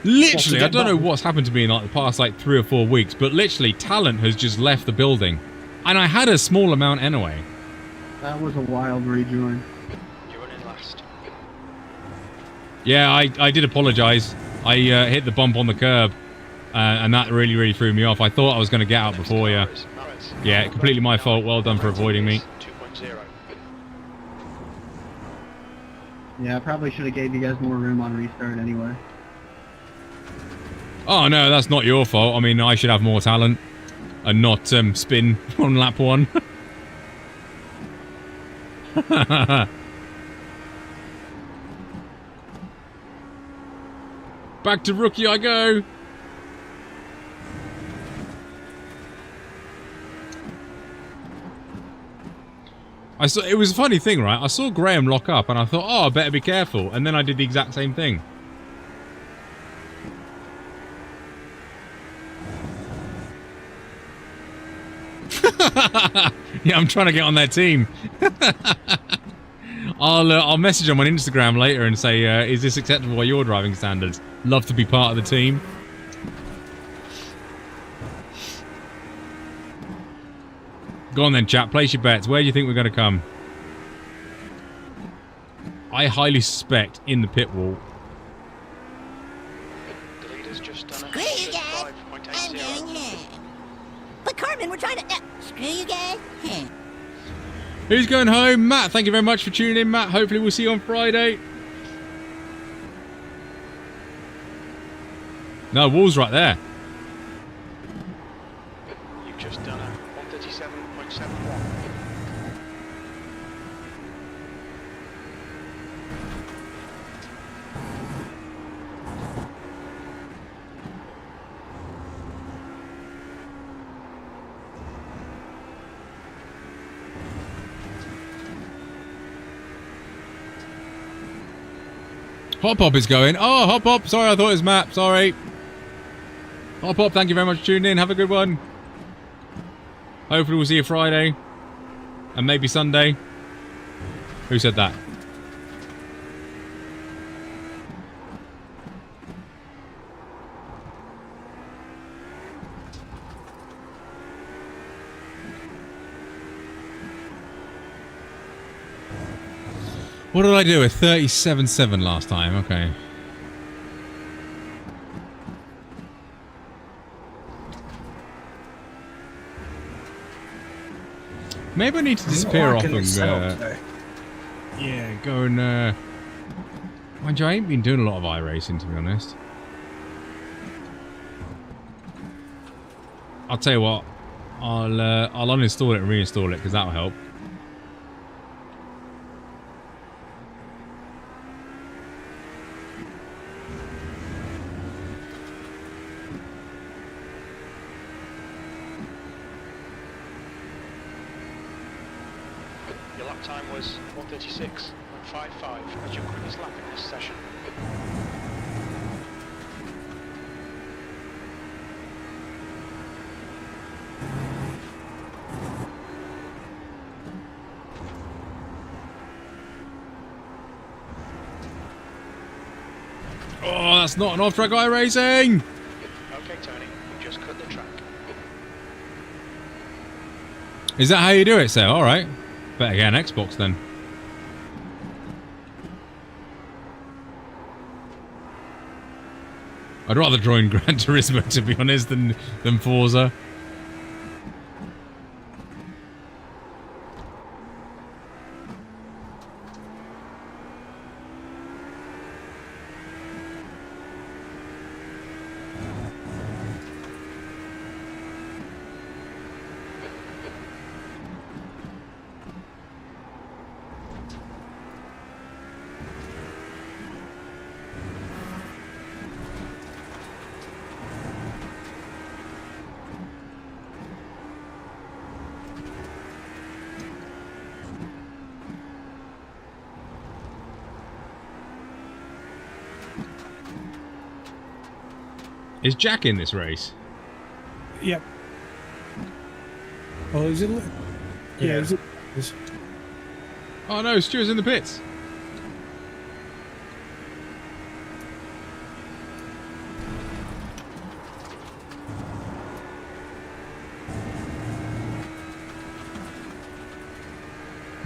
[SPEAKER 2] Literally, I don't know what's happened to me in like the past 3 or 4 weeks, but literally talent has just left the building. And I had a small amount anyway.
[SPEAKER 10] That was a wild rejoin.
[SPEAKER 3] You're running last.
[SPEAKER 2] Yeah, I did apologise. I hit the bump on the curb, and that really threw me off. I thought I was going to get out before you. Yeah, completely my fault. Well done for avoiding me.
[SPEAKER 3] 2.0.
[SPEAKER 10] Yeah, I probably should have gave you guys more room on restart anyway.
[SPEAKER 2] Oh no, that's not your fault. I mean, I should have more talent and not spin on lap 1. Back to rookie I go. It was a funny thing, right? I saw Graham lock up and I thought, oh, I better be careful. And then I did the exact same thing. Yeah, I'm trying to get on their team. I'll message them on Instagram later and say, is this acceptable by your driving standards? Love to be part of the team. Go on then, chat. Place your bets. Where do you think we're going to come? I highly suspect in the pit wall.
[SPEAKER 3] The leader's just done
[SPEAKER 5] Screw you guys. I'm going home. But Carmen, we're trying to... screw you guys.
[SPEAKER 2] Who's going home? Matt, thank you very much for tuning in, Matt. Hopefully we'll see you on Friday. No, wall's right there.
[SPEAKER 3] You've just done a 137.71.
[SPEAKER 2] Hot Pop is going. Oh, Hot Pop. Sorry, I thought it was Map. Sorry. Hot Pop, thank you very much for tuning in. Have a good one. Hopefully we'll see you Friday. And maybe Sunday. Who said that? What did I do? A 37.7 last time. Okay. Maybe I need to disappear off and yeah, go and mind you, I ain't been doing a lot of iRacing, to be honest. I'll tell you what, I'll uninstall it and reinstall it because that'll help.
[SPEAKER 3] Your lap time was 136.55 as your quickest lap in this session.
[SPEAKER 2] Oh, that's not an off-track iRacing!
[SPEAKER 3] Okay, Tony, you just cut the track.
[SPEAKER 2] Is that how you do it, Seb? Alright. Better get an Xbox then. I'd rather join Gran Turismo, to be honest, than Forza. Is Jack in this race?
[SPEAKER 8] Yep. Oh, is it? Yeah. Is it?
[SPEAKER 2] Oh no, Stuart's in the pits.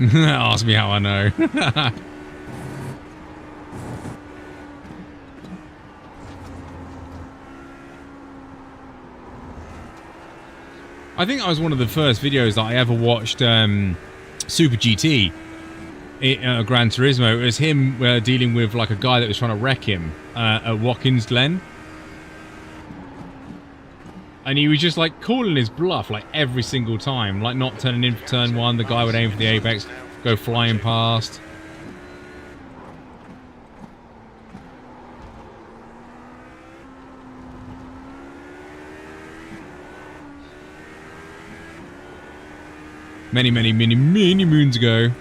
[SPEAKER 2] Ask me how I know. I think that was one of the first videos that I ever watched Super GT Gran Turismo. It was him dealing with like a guy that was trying to wreck him at Watkins Glen. And he was just like calling his bluff like every single time, like not turning in for turn one. The guy would aim for the apex, go flying past. Many moons ago.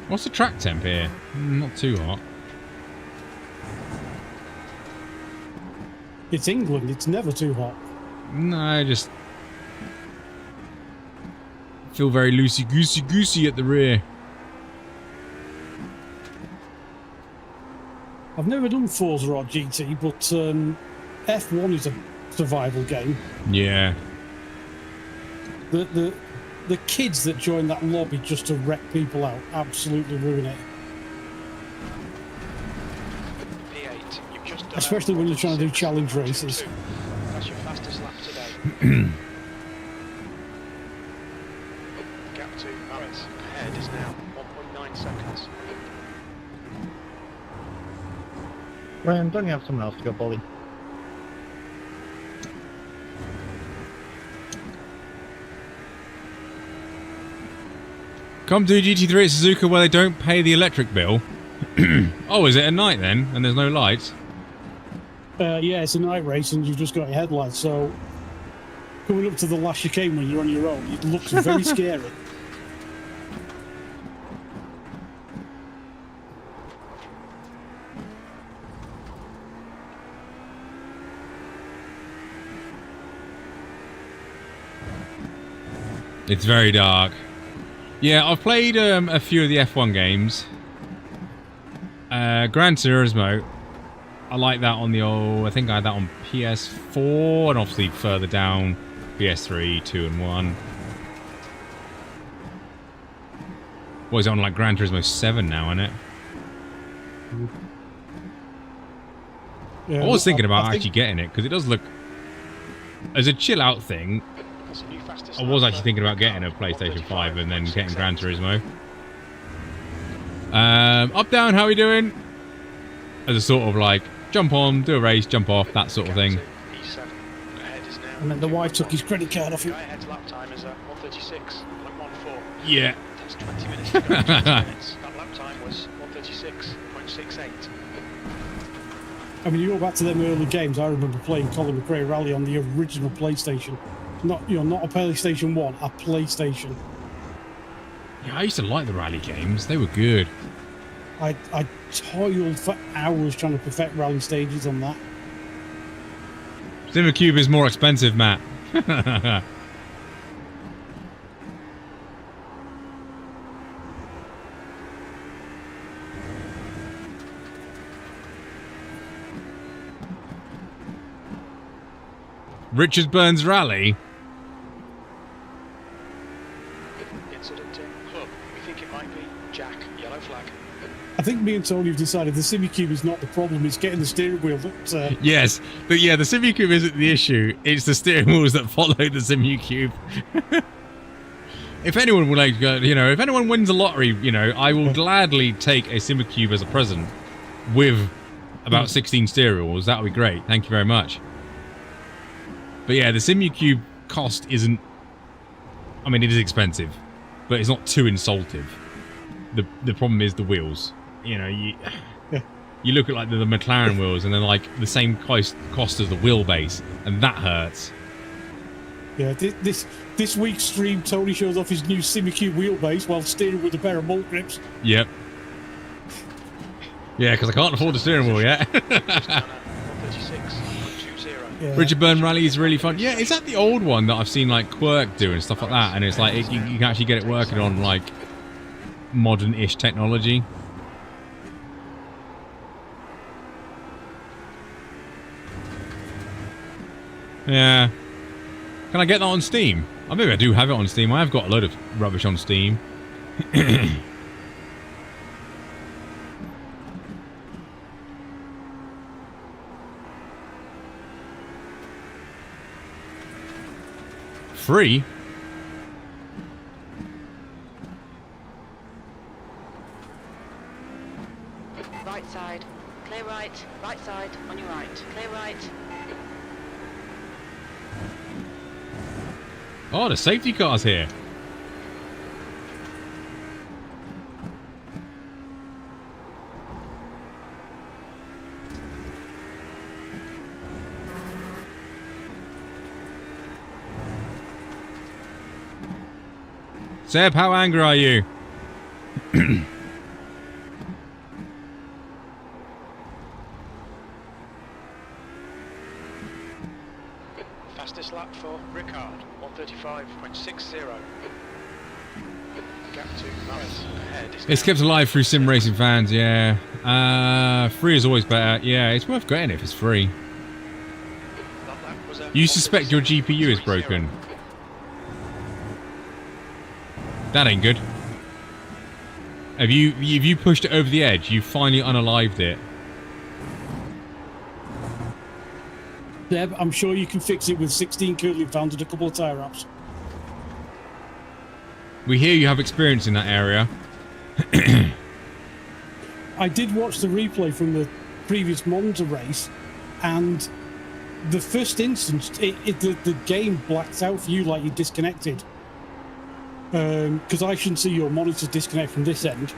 [SPEAKER 2] What's the track temp here? Not too hot.
[SPEAKER 8] It's England. It's never too hot.
[SPEAKER 2] No, I just feel very loosey-goosey at the rear.
[SPEAKER 8] I've never done Forza or GT, but F1 is a survival game.
[SPEAKER 2] Yeah.
[SPEAKER 8] The kids that join that lobby just to wreck people out absolutely ruin it.
[SPEAKER 3] P8, you've just done
[SPEAKER 8] Especially when you're trying to do challenge races.
[SPEAKER 3] That's your fastest lap today. Gap to Paris ahead is now 1.9 seconds.
[SPEAKER 9] Ryan, don't you have someone else to go bowling?
[SPEAKER 2] Come to GT3 at Suzuka where they don't pay the electric bill. Oh, is it at night then? And there's no lights?
[SPEAKER 8] Yeah, it's a night race and you've just got your headlights, so coming up to the last chicane when you're on your own, it looks very scary.
[SPEAKER 2] It's very dark. Yeah, I've played a few of the F1 games. Gran Turismo, I like that on the old... I think I had that on PS4, and obviously further down, PS3, 2 and 1. What is it on, like, Gran Turismo 7 now, isn't it?
[SPEAKER 8] Yeah,
[SPEAKER 2] I was thinking about actually getting it, because it does look... As a chill-out thing, I was actually thinking about getting a PlayStation 5 and then getting Gran Turismo. Up, down, how are we doing? As a sort of like, jump on, do a race, jump off, that sort of thing.
[SPEAKER 8] And then the wife took his credit card off him.
[SPEAKER 3] Ahead's lap time is 1:36.14.
[SPEAKER 2] Yeah.
[SPEAKER 3] That's 20 minutes to go. 20 minutes. That lap time was 1:36.68.
[SPEAKER 8] I mean, you go back to them early games. I remember playing Colin McRae Rally on the original PlayStation. Not, you know, not a PlayStation 1, a PlayStation.
[SPEAKER 2] Yeah, I used to like the rally games. They were good.
[SPEAKER 8] I toiled for hours trying to perfect rally stages on that.
[SPEAKER 2] SimCube is more expensive, Matt. Richard Burns Rally?
[SPEAKER 3] Incident in club. We think it might be Jack. Yellow flag.
[SPEAKER 8] I think me and Tony have decided the SimCube is not the problem, it's getting the steering wheel that...
[SPEAKER 2] Yes, but yeah, the SimCube isn't the issue. It's the steering wheels that follow the SimCube. If anyone would like, you know, if anyone wins a lottery, you know, I will gladly take a SimCube as a present with about 16 steering wheels. That would be great. Thank you very much. But yeah, the SimCube cost isn't... I mean, it is expensive, but it's not too insultive. The problem is the wheels. You know, you look at like the McLaren wheels and they're like the same cost as the wheelbase, and that hurts.
[SPEAKER 8] Yeah, this week's stream, Tony shows off his new SimCube wheelbase while steering with a pair of malt grips.
[SPEAKER 2] Yep. Yeah, because I can't afford the steering wheel yet.
[SPEAKER 8] Yeah.
[SPEAKER 2] Richard Burn Rally is really fun. Yeah, is that the old one that I've seen like Quirk do and stuff like that? And it's like you can actually get it working on like modern-ish technology. Yeah. Can I get that on Steam? Oh, maybe I do have it on Steam. I have got a load of rubbish on Steam. Free?
[SPEAKER 6] Right side. Clear right. Right side. On your right. Clear right.
[SPEAKER 2] Oh, the safety car's here. Seb, how angry are you?
[SPEAKER 3] Fastest lap for Ricard, 1:35.60. Gap to Maris ahead.
[SPEAKER 2] It's kept alive through sim racing fans, yeah. Free is always better. Yeah, it's worth getting it if it's free. You suspect your GPU is broken. That ain't good. Have you pushed it over the edge? You finally unalived it.
[SPEAKER 8] Deb, I'm sure you can fix it with 16 cooling fans and a couple of tyre wraps.
[SPEAKER 2] We hear you have experience in that area.
[SPEAKER 8] I did watch the replay from the previous Monza race, and the first instance, the game blacks out for you like you're disconnected. Because I shouldn't see your monitor disconnect from this end,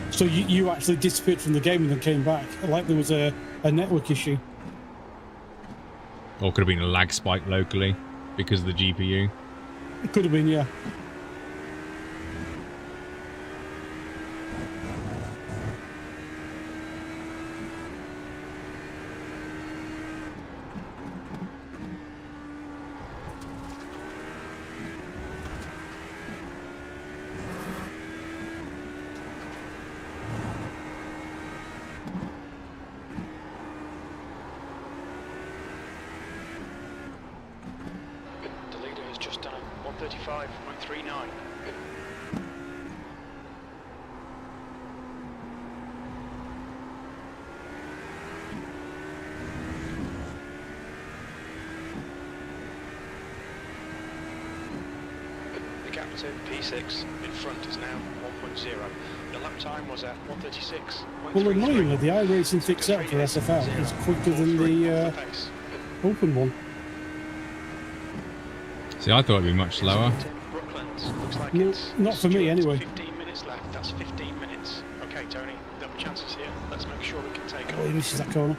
[SPEAKER 8] so you actually disappeared from the game and then came back, like there was a network issue.
[SPEAKER 2] Or could have been a lag spike locally because of the GPU.
[SPEAKER 8] It could have been, yeah.
[SPEAKER 3] The leader has just done a 135.39. The gap to P6 in front is now 1.0. The lap time was at 136.
[SPEAKER 8] Well, annoyingly, the iRacing fix out for SFL is quicker than the open one.
[SPEAKER 2] See, I thought it'd be much slower.
[SPEAKER 8] No, not for me, anyway.
[SPEAKER 3] 15 minutes left. That's 15 minutes. Okay, Tony, double chances here. Let's make sure we can take it.
[SPEAKER 8] Oh, he misses that corner.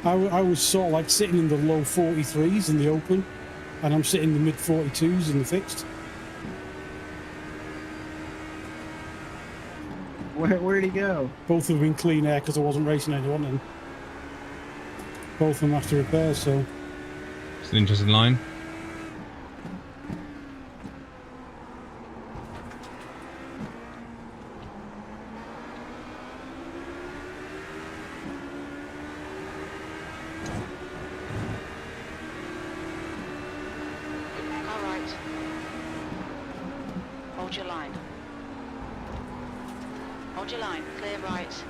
[SPEAKER 8] I was sort of like sitting in the low 43s in the open, and I'm sitting in the mid 42s in the fixed.
[SPEAKER 10] Where'd he go?
[SPEAKER 8] Both of them in clean air because I wasn't racing anyone, and both of them after repairs, so...
[SPEAKER 2] It's an interesting line.
[SPEAKER 6] All right. Hold your line. Hold your line. Clear right.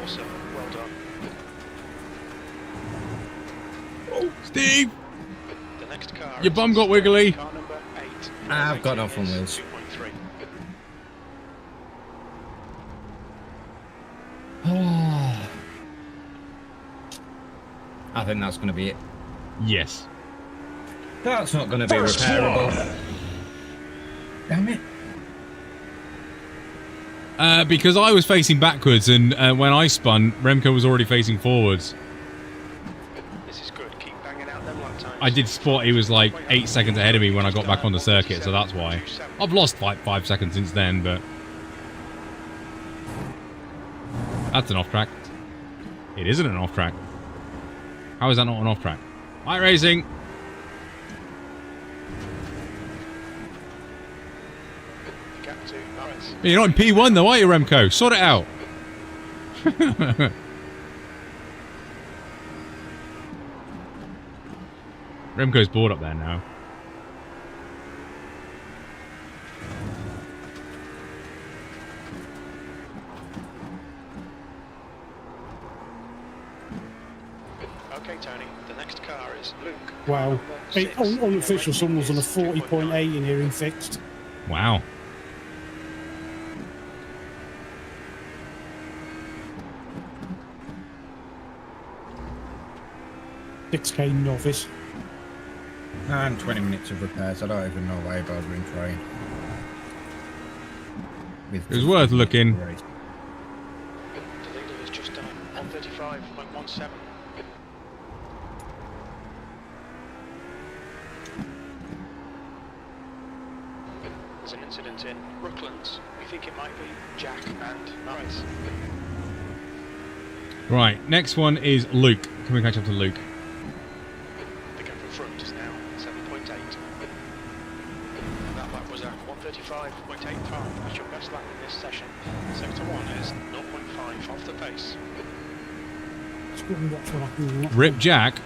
[SPEAKER 3] Awesome. Well done.
[SPEAKER 2] Oh, Steve!
[SPEAKER 3] The next car
[SPEAKER 2] Your bum got wiggly.
[SPEAKER 3] Car number 8.
[SPEAKER 7] I've got off on wheels.
[SPEAKER 3] 2.3.
[SPEAKER 7] I think that's going to be it.
[SPEAKER 2] Yes.
[SPEAKER 7] That's not going to be repairable. Damn it.
[SPEAKER 2] Because I was facing backwards, and when I spun, Remco was already facing forwards.
[SPEAKER 3] This is good. Keep banging out them lap times.
[SPEAKER 2] I did spot he was like 8 seconds ahead of me when I got back on the circuit, so that's why. I've lost like 5 seconds since then, but... That's an off-track. It isn't an off-track. How is that not an off-track? iRacing!
[SPEAKER 3] Gap to Norris.
[SPEAKER 2] You're not in P1 though, are you, Remco? Sort it out. Remco's bored up there now.
[SPEAKER 3] Okay, Tony. The next car is Luke.
[SPEAKER 8] Wow. Hey,
[SPEAKER 3] Car number 6.
[SPEAKER 8] unofficial, someone's on a
[SPEAKER 3] Rating is
[SPEAKER 8] 40.8 in here in fixed.
[SPEAKER 2] Wow.
[SPEAKER 7] $6K novice. And 20 minutes of repairs. I don't even know why I was in train.
[SPEAKER 2] It was worth looking.
[SPEAKER 3] The leader has just done 135.17. There's an incident in Brooklands. We think it might be Jack and Norris.
[SPEAKER 2] Right, next one is Luke. Can we catch up to Luke?
[SPEAKER 3] The gap in front is now 7.8. That lap was at 135.85. That's your best lap in this session. Sector 1 is 0.5 off the pace.
[SPEAKER 2] Rip Jack.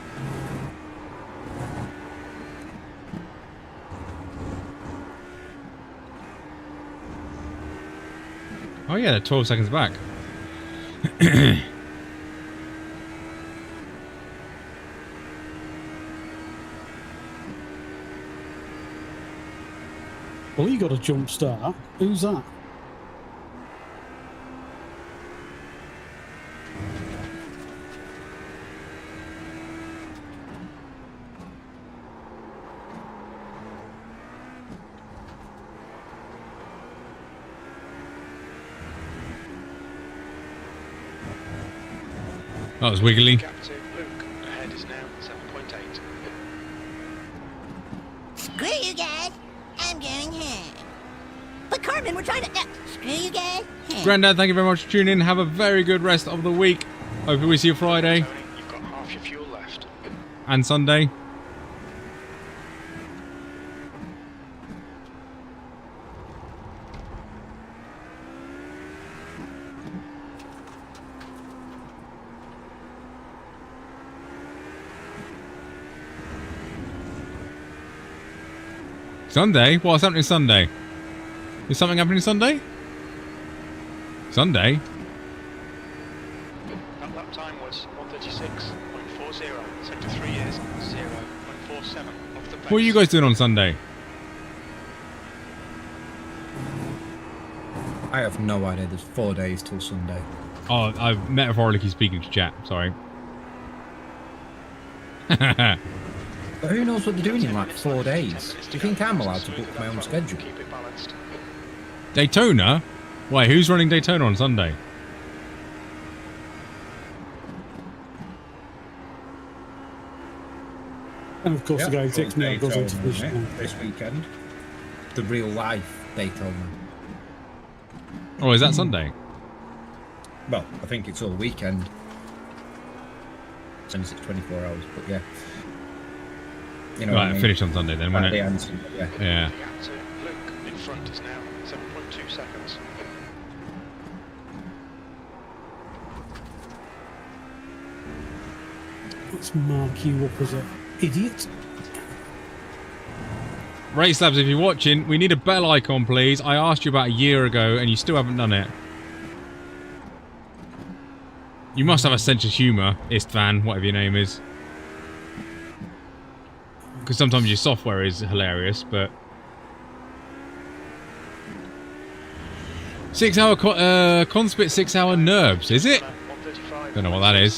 [SPEAKER 2] Oh yeah, they're 12 seconds back.
[SPEAKER 8] Well, he got a jump start. Who's that?
[SPEAKER 2] That was wiggly.
[SPEAKER 3] Captain Luke, ahead is now 7.8.
[SPEAKER 5] Screw you guys. I'm going home. But Carmen, we're trying to... screw you guys.
[SPEAKER 2] Grandad, thank you very much for tuning in. Have a very good rest of the week. Hopefully we see you Friday.
[SPEAKER 3] Tony, you've got half your fuel left.
[SPEAKER 2] And Sunday. Sunday? What's happening Sunday? Is something happening Sunday? Sunday?
[SPEAKER 3] That lap time was 1:36.40. Sector 3 is 0.47 off the pace.
[SPEAKER 2] What are you guys doing on Sunday?
[SPEAKER 7] I have no idea. There's 4 days till Sunday.
[SPEAKER 2] Oh, I'm metaphorically speaking to chat. Sorry.
[SPEAKER 7] But who knows what they're doing in like 4 days? Do you think I'm allowed to book my own schedule?
[SPEAKER 3] Keep it balanced.
[SPEAKER 2] Daytona? Wait, who's running Daytona on Sunday?
[SPEAKER 8] And of course, the guy who takes me out goes into
[SPEAKER 7] this weekend. The real life Daytona.
[SPEAKER 2] Oh, is that Sunday?
[SPEAKER 7] Well, I think it's all weekend. Since it's 24 hours, but yeah. You know
[SPEAKER 2] Right,
[SPEAKER 7] what I mean?
[SPEAKER 2] finished on Sunday then, wasn't it?
[SPEAKER 7] Yeah.
[SPEAKER 2] Yeah.
[SPEAKER 3] Captain Luke in front is now 7.2 seconds.
[SPEAKER 8] Let's mark you up as an idiot.
[SPEAKER 2] Race Labs, if you're watching, we need a bell icon, please. I asked you about a year ago, and you still haven't done it. You must have a sense of humour, Istvan, whatever your name is. Because sometimes your software is hilarious, but... 6 hour Conspit 6 hour NURBS, is it? Don't know what that is.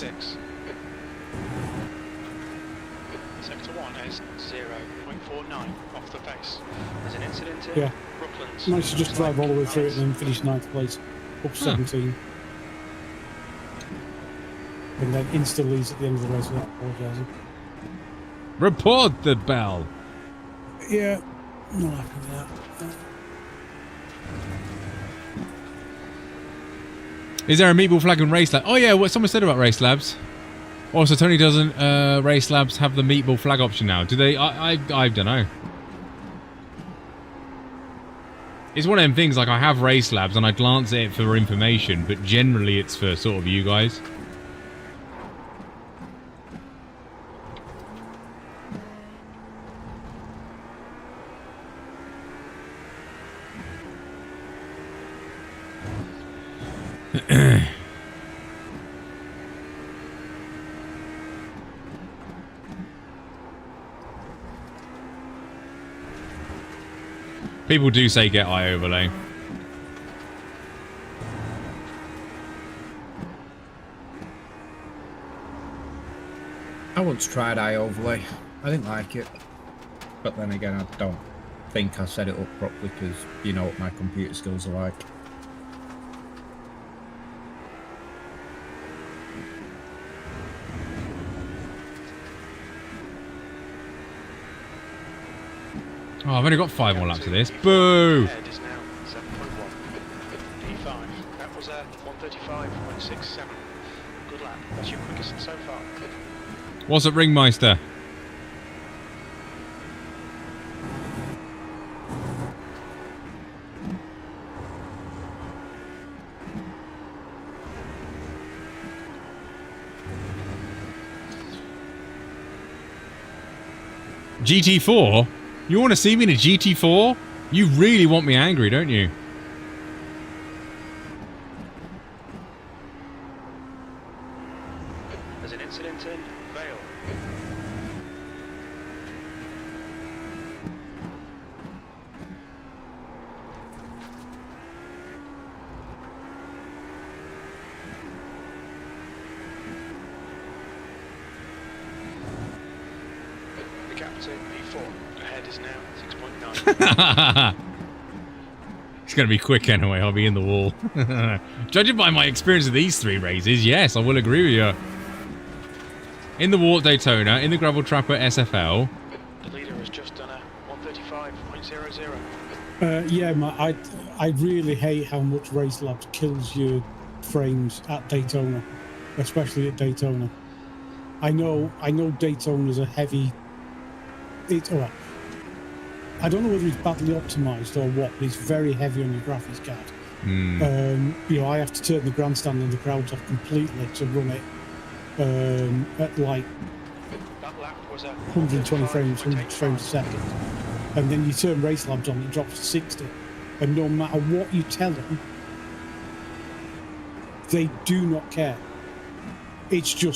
[SPEAKER 3] Sector 1 is 0.49 off the pace. There's an incident in Brooklands.
[SPEAKER 8] Nice to just drive all the way through it and then finish 9th place, up 17. And then insta leads at the end of the race without apologising.
[SPEAKER 2] Report the bell.
[SPEAKER 8] Yeah, not happy with that.
[SPEAKER 2] Is there a meatball flag in Race Labs? Oh yeah, what someone said about Race Labs. Also, Tony doesn't Race Labs have the meatball flag option now? Do they? I don't know. It's one of them things, like I have Race Labs and I glance at it for information, but generally it's for sort of you guys. People do say get eye overlay.
[SPEAKER 7] I once tried eye overlay. I didn't like it. But then again, I don't think I set it up properly because you know what my computer skills are like.
[SPEAKER 2] Oh, I've only got 5 more laps of this. Boo!
[SPEAKER 3] Head is now 7.1. P5. That was 1:35.67. Good lap. That's your quickest so far.
[SPEAKER 2] What's up, Ringmeister? GT4? You want to see me in a GT4? You really want me angry, don't you?
[SPEAKER 3] There's an incident in Vale. The captain, P4. Ahead is now 6.9.
[SPEAKER 2] It's going to be quick anyway. I'll be in the wall. Judging by my experience of these 3 races, yes, I will agree with you. in the Wart Daytona, in the Gravel Trapper SFL.
[SPEAKER 3] The leader has just done a 135.00.
[SPEAKER 8] Yeah, I really hate how much Race Labs kills your frames at Daytona, especially at Daytona. I know Daytona's a heavy. It's all right. I don't know whether it's badly optimized or what, but it's very heavy on your graphics card. You know, I have to turn the grandstand and the crowds off completely to run it at like 120 frames, 100 frames a second. And then you turn Race Labs on, it drops to 60. And no matter what you tell them, they do not care. It's your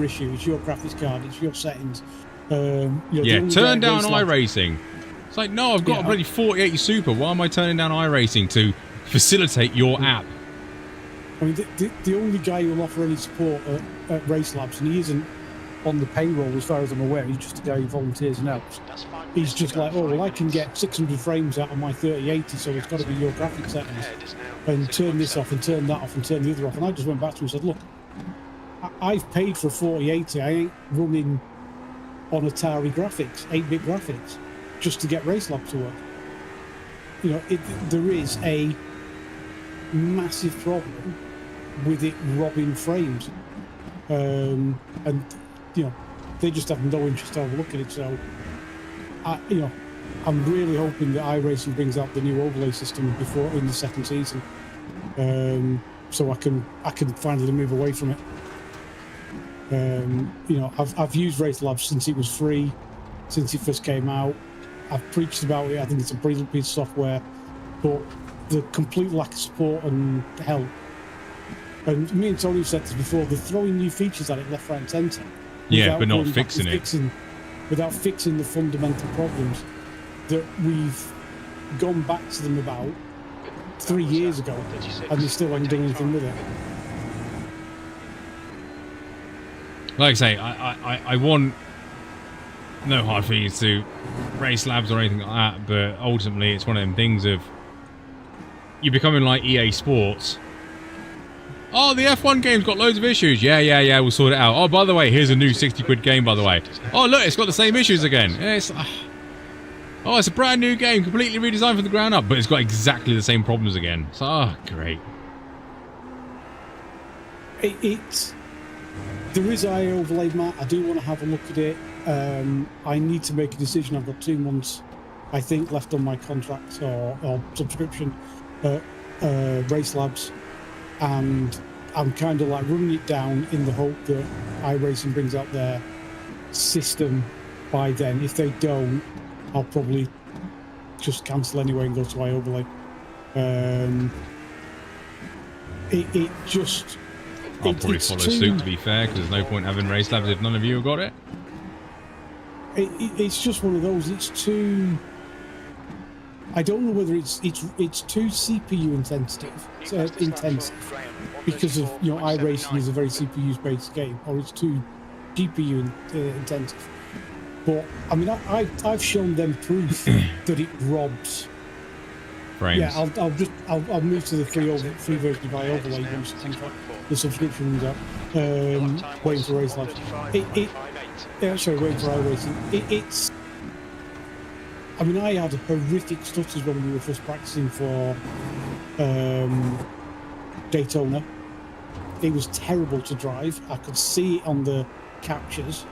[SPEAKER 8] issue, it's your graphics card, it's your settings.
[SPEAKER 2] Yeah, turn down iRacing. It's like, no, I've got a bloody 4080 Super. Why am I turning down iRacing to facilitate your app?
[SPEAKER 8] I mean, the only guy who'll offer any support at Race Labs, and he isn't on the payroll as far as I'm aware, he's just a guy who volunteers and helps. He's just like, oh, well, I can get 600 frames out of my 3080, so it's got to be your graphics settings. And turn this off and turn that off and turn the other off. And I just went back to him and said, look, I've paid for a 4080. I ain't running on Atari graphics, 8-bit graphics, just to get Race Lab to work. You know, there is a massive problem with it robbing frames. And, you know, they just have no interest to have a look at it. So, you know, I'm really hoping that iRacing brings out the new overlay system in the second season, so I can finally move away from it. You know, I've used Race Labs since it was free, since it first came out. I've preached about it. I think it's a brilliant piece of software, but the complete lack of support and help. And me and Tony have said this before, they're throwing new features at it left, right and centre.
[SPEAKER 2] Yeah, but not fixing it.
[SPEAKER 8] Without fixing the fundamental problems that we've gone back to them about 3 years ago, and they still haven't done anything with it.
[SPEAKER 2] Like I say, I want no hard feelings to Race Labs or anything like that, but ultimately it's one of them things of you're becoming like EA Sports. Oh, the F1 game's got loads of issues. Yeah, we'll sort it out. Oh, by the way, here's a new 60-quid game, by the way. Oh, look, it's got the same issues again. It's a brand new game, completely redesigned from the ground up, but it's got exactly the same problems again. So, great.
[SPEAKER 8] There is IA overlay, Matt. I do want to have a look at it. I need to make a decision. I've got 2 months, I think, left on my contract or subscription Race Labs. And I'm kind of like running it down in the hope that iRacing brings out their system by then. If they don't, I'll probably just cancel anyway and go to iOverlay.
[SPEAKER 2] I'll probably follow suit, to be fair, because there's no point having Race Labs if none of you have got it.
[SPEAKER 8] It's just one of those. It's too. I don't know whether it's too CPU intensive because of, you know, iRacing is a very CPU based game, or it's too GPU intensive. But I mean, I've shown them proof that it robs
[SPEAKER 2] frames.
[SPEAKER 8] Yeah, I'll move to the free version of iOverlay once the subscription runs out. Waiting for Race Labs. Sorry, waiting for iRacing. It's. I mean, I had horrific stutters when we were first practicing for Daytona. It was terrible to drive. I could see it on the captures.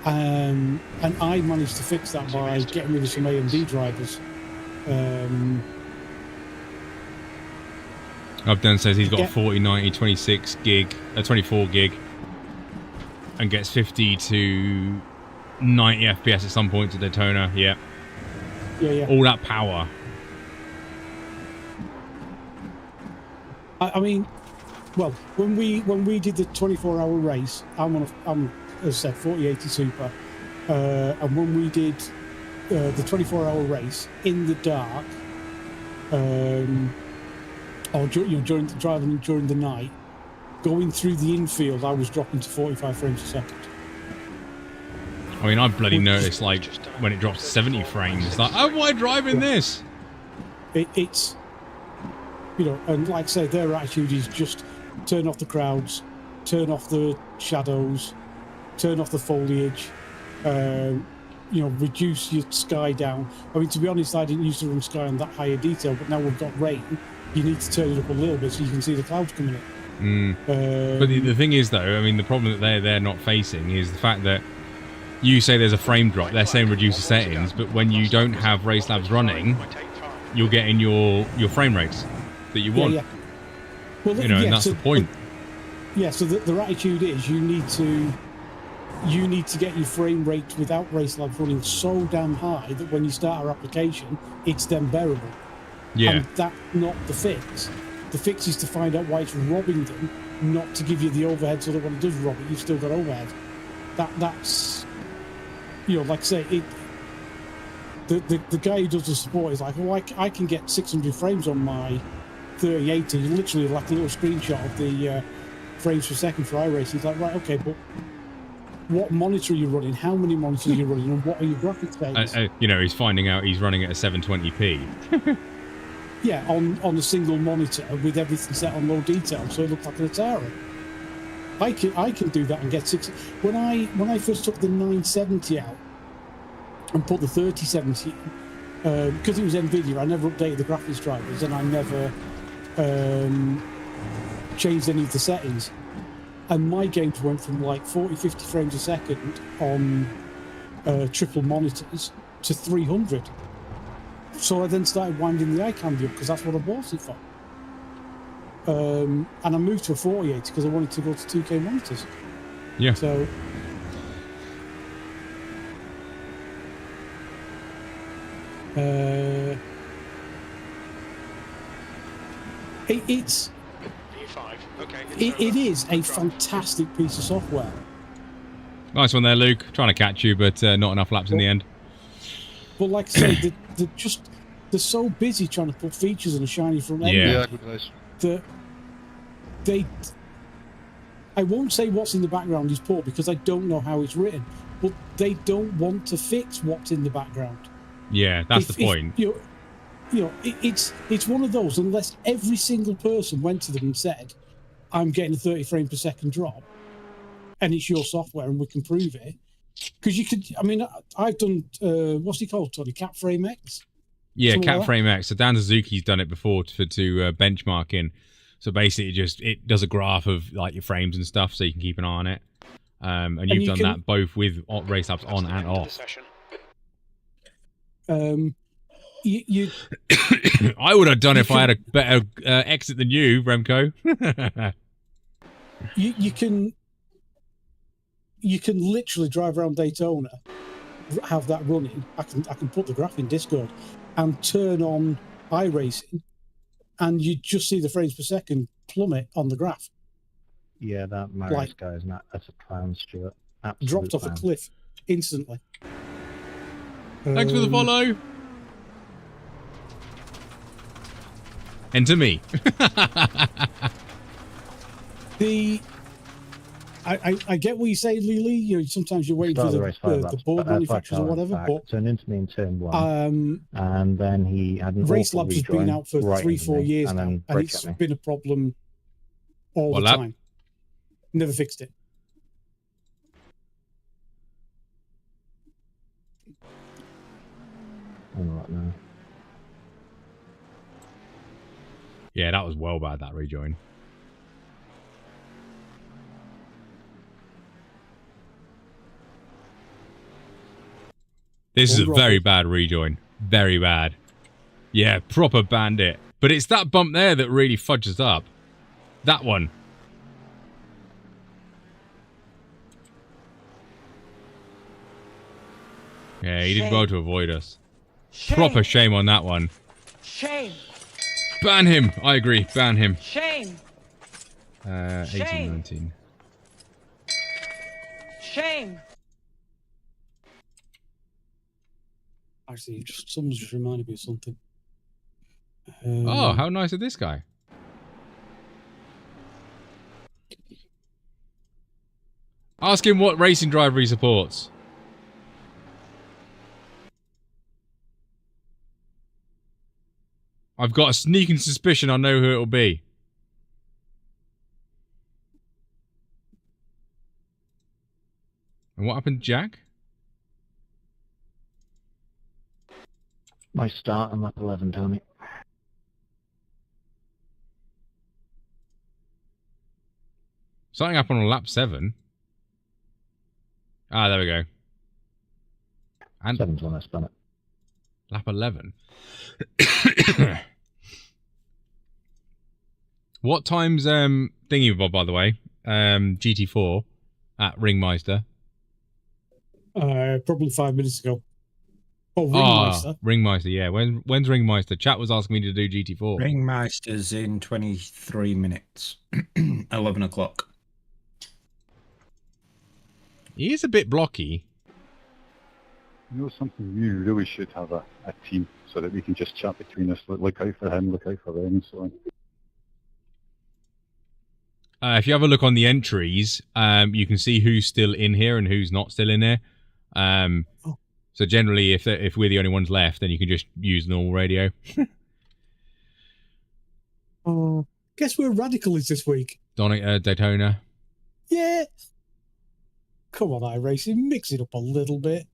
[SPEAKER 8] And I managed to fix that by getting rid of some AMD drivers.
[SPEAKER 2] Abdan says he's got a 4090 26 gig, 24 gig, and gets 50 to 90 FPS at some point to Daytona. Yeah.
[SPEAKER 8] Yeah.
[SPEAKER 2] All that power.
[SPEAKER 8] I mean, well, when we did the 24-hour race, I'm as I said 4080 Super, and when we did the 24-hour race in the dark, or during the night, going through the infield, I was dropping to 45 frames a second.
[SPEAKER 2] I mean, I've bloody noticed, like, when it drops 70 frames, it's like, how am I driving this?
[SPEAKER 8] It's, you know, and like I say, their attitude is just turn off the crowds, turn off the shadows, turn off the foliage, reduce your sky down. I mean, to be honest, I didn't used to run sky on that higher detail, but now we've got rain, you need to turn it up a little bit so you can see the clouds coming in.
[SPEAKER 2] But the thing is, though, I mean, the problem that they're not facing is the fact that you say there's a frame drop. They're saying reduce the settings, but when you don't have race labs running, you're getting your frame rates that you want.
[SPEAKER 8] Yeah. Well,
[SPEAKER 2] and that's the point.
[SPEAKER 8] So their attitude is you need to get your frame rate without race labs running so damn high that when you start our application, it's then bearable.
[SPEAKER 2] Yeah.
[SPEAKER 8] And that's not the fix. The fix is to find out why it's robbing them, not to give you the overhead so that when it does rob it, you've still got overhead. That's, like I say, the guy who does the support is like, oh, I can get 600 frames on my 3080, literally like a little screenshot of the frames per second for iRacing. He's like, right, okay, but what monitor are you running? How many monitors are you running? And what are your graphics settings?
[SPEAKER 2] He's finding out he's running at a 720p.
[SPEAKER 8] Yeah, on a single monitor with everything set on low detail, so it looks like an Atari. I can do that and get 6. When I first took the 970 out and put the 3070 in, because it was NVIDIA, I never updated the graphics drivers and I never changed any of the settings. And my games went from like 40, 50 frames a second on triple monitors to 300. So I then started winding the eye candy up because that's what I bought it for. And I moved to a 4080 because I wanted to go to 2K monitors.
[SPEAKER 2] Yeah.
[SPEAKER 8] So it's it is a fantastic piece of software.
[SPEAKER 2] Nice one there, Luke. Trying to catch you, but not enough laps in the end.
[SPEAKER 8] But like I say, they're so busy trying to put features in a shiny front end.
[SPEAKER 2] Yeah.
[SPEAKER 8] That I won't say what's in the background is poor because I don't know how it's written, but they don't want to fix what's in the background.
[SPEAKER 2] Yeah, that's the point.
[SPEAKER 8] It's one of those, unless every single person went to them and said, I'm getting a 30 frame per second drop, and it's your software and we can prove it. Because you could, I mean, I've done, what's he called, Tony? Cat Frame X?
[SPEAKER 2] Yeah,
[SPEAKER 8] Something
[SPEAKER 2] Cat
[SPEAKER 8] like
[SPEAKER 2] Frame X. So Dan Suzuki's done it before to benchmarking. So basically, it does a graph of like your frames and stuff, so you can keep an eye on it. And you've done that both with race apps on and off. I would have done it if I had a better exit than you, Remco.
[SPEAKER 8] You can literally drive around Daytona, have that running. I can put the graph in Discord and turn on iRacing, and you just see the frames per second plummet on the graph.
[SPEAKER 10] Yeah, that Maris guy is not. That's a clown, Stuart. Absolute
[SPEAKER 8] dropped off
[SPEAKER 10] clown.
[SPEAKER 8] a cliff instantly.
[SPEAKER 2] Thanks for the follow. And to me.
[SPEAKER 8] I get what you say, Lily. Sometimes you're waiting for the board manufacturers or whatever. But
[SPEAKER 10] turned into me in turn one, and then he had an
[SPEAKER 8] Race
[SPEAKER 10] awful
[SPEAKER 8] Labs has been
[SPEAKER 10] rejoin
[SPEAKER 8] out for
[SPEAKER 10] right
[SPEAKER 8] 3-4 years now, and it's been a problem all the time. Never fixed it.
[SPEAKER 10] Right now.
[SPEAKER 2] Yeah, that was well bad, that rejoin. This is a very bad rejoin. Very bad. Yeah, proper bandit. But it's that bump there that really fudges up. That one. Yeah, he did well to avoid us. Proper shame on that one.
[SPEAKER 11] Shame.
[SPEAKER 2] Ban him. I agree. Ban him.
[SPEAKER 11] Shame.
[SPEAKER 2] 18, 19.
[SPEAKER 11] Shame.
[SPEAKER 8] Actually, someone's just reminded me of something.
[SPEAKER 2] Oh, how nice is this guy? Ask him what racing driver he supports. I've got a sneaking suspicion I know who it'll be. And what happened, Jack?
[SPEAKER 10] My start on lap 11, Tony.
[SPEAKER 2] Something happened on lap 7. Ah, there we go. And
[SPEAKER 10] 7's when I spun it.
[SPEAKER 2] lap 11. What time's thingy, Bob, by the way? GT4 at Ringmeister.
[SPEAKER 8] Probably 5 minutes ago. Oh,
[SPEAKER 2] Ringmeister.
[SPEAKER 8] Ringmeister.
[SPEAKER 2] Ringmeister, yeah. When's Ringmeister? Chat was asking me to do GT4.
[SPEAKER 7] Ringmeister's in 23 minutes. 11 o'clock.
[SPEAKER 2] He is a bit blocky.
[SPEAKER 9] You know something, we really should have a team so that we can just chat between us, look out for him, look out for them, and so on.
[SPEAKER 2] If you have a look on the entries, you can see who's still in here and who's not still in here. So generally, if we're the only ones left, then you can just use normal radio.
[SPEAKER 8] Guess where Radical is this week?
[SPEAKER 2] Daytona.
[SPEAKER 8] Yeah. Come on, iRacing, mix it up a little bit.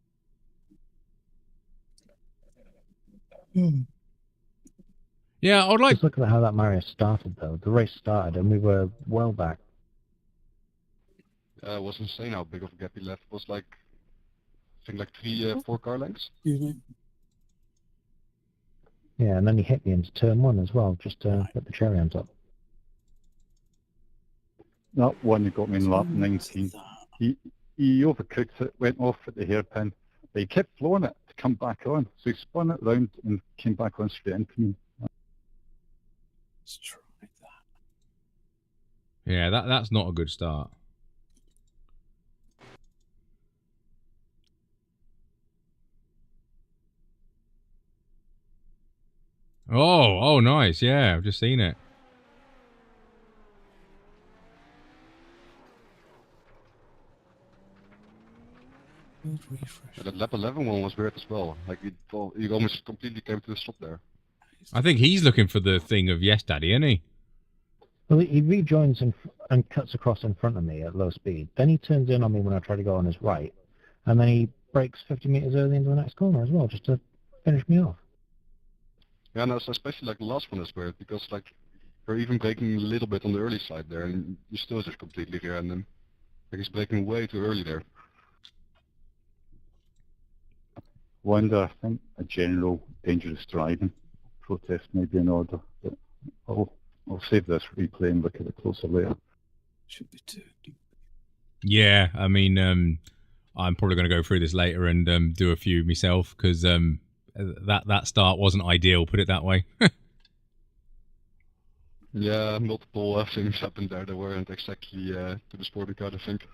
[SPEAKER 2] Yeah, I'd like...
[SPEAKER 10] Just look at how that Mario started, though. The race started, and we were well back.
[SPEAKER 9] It was insane how big of a gap he left. It was like, I think like 4 car lengths.
[SPEAKER 8] Excuse me.
[SPEAKER 10] Yeah, and then he hit me into turn 1 as well, just to put the cherry on top.
[SPEAKER 9] That one that got me in lap 19. He overcooked it, went off at the hairpin, but he kept flowing it to come back on. So he spun it round and came back on straight into me.
[SPEAKER 8] Let's try that.
[SPEAKER 2] Yeah, that's not a good start. Oh, nice. Yeah, I've just seen it.
[SPEAKER 9] Yeah, that lap 11 one was weird as well. Like he almost completely came to a stop there.
[SPEAKER 2] I think he's looking for the thing of Yes Daddy, isn't he?
[SPEAKER 10] Well, he rejoins and cuts across in front of me at low speed. Then he turns in on me when I try to go on his right. And then he brakes 50 metres early into the next corner as well, just to finish me off.
[SPEAKER 9] Yeah, and especially like the last one is weird, because like you're even braking a little bit on the early side there, and you still just completely here, and then like he's braking way too early there. Wonder, I think a general dangerous driving protest may be in order, but I'll save this replay and look at it closer later.
[SPEAKER 8] Should be too.
[SPEAKER 2] Yeah, I mean, I'm probably going to go through this later and do a few myself, because that start wasn't ideal, put it that way.
[SPEAKER 9] Yeah, multiple things happened there that weren't exactly to the sporty car, I think.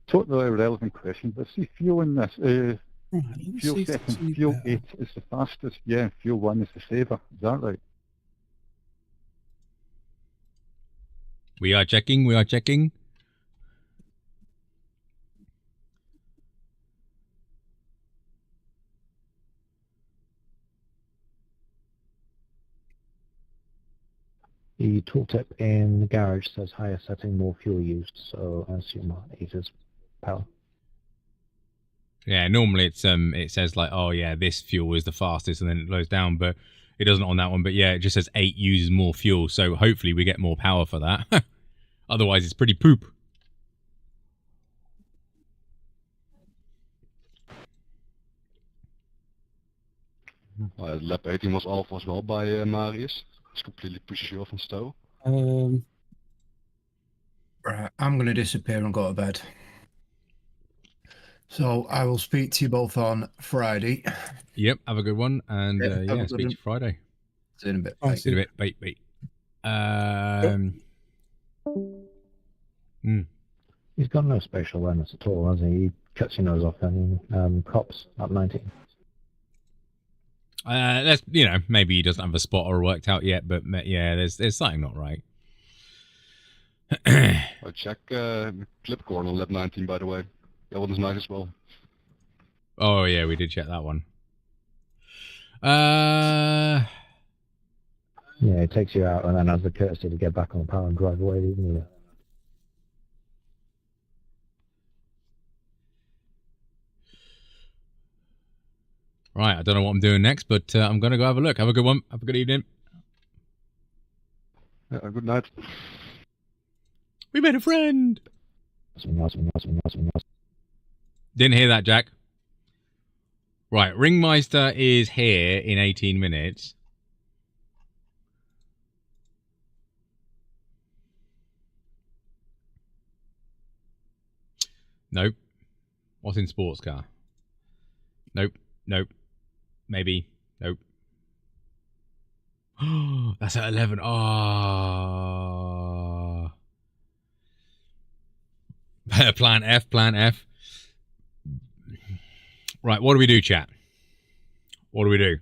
[SPEAKER 9] Totally irrelevant question, but see, fuel in this, fuel setting, fuel 8 is the fastest, yeah, fuel 1 is the saver, is that right?
[SPEAKER 2] We are checking.
[SPEAKER 10] The tooltip in the garage says higher setting, more fuel used, so I assume 8 is power.
[SPEAKER 2] Yeah, normally it's it says like, oh yeah, this fuel is the fastest, and then it goes down, but it doesn't on that one. But yeah, it just says 8 uses more fuel, so hopefully we get more power for that. Otherwise, it's pretty poop.
[SPEAKER 9] Lap 18 was off as well by Marius. It's completely pushes you off on stow.
[SPEAKER 7] Right, I'm going to disappear and go to bed. So I will speak to you both on Friday.
[SPEAKER 2] Yep, have a good one, and
[SPEAKER 7] Yeah,
[SPEAKER 2] speak to you Friday.
[SPEAKER 7] See you in a bit.
[SPEAKER 8] Oh,
[SPEAKER 7] Bye.
[SPEAKER 2] See you in a bit. Bye.
[SPEAKER 10] He's got no spatial awareness at all, has he? He cuts your nose off and cops at 19.
[SPEAKER 2] That's maybe he doesn't have a spotter worked out yet, but yeah, there's something not right.
[SPEAKER 9] I check Clipcorn on lap 19, by the way. That one is nice as well.
[SPEAKER 2] Oh yeah, we did check that one.
[SPEAKER 10] Yeah, it takes you out and then has the courtesy to get back on the power and drive away, even you.
[SPEAKER 2] Right, I don't know what I'm doing next, but I'm going to go have a look. Have a good one. Have a good evening.
[SPEAKER 9] Yeah, good night.
[SPEAKER 2] We made a friend. Didn't hear that, Jack. Right, Ringmeister is here in 18 minutes. Nope. What's in sports car? Nope. Nope. Maybe. Nope. That's at 11. Oh. Plan F, plan F. Right, what do we do, chat? What do we do?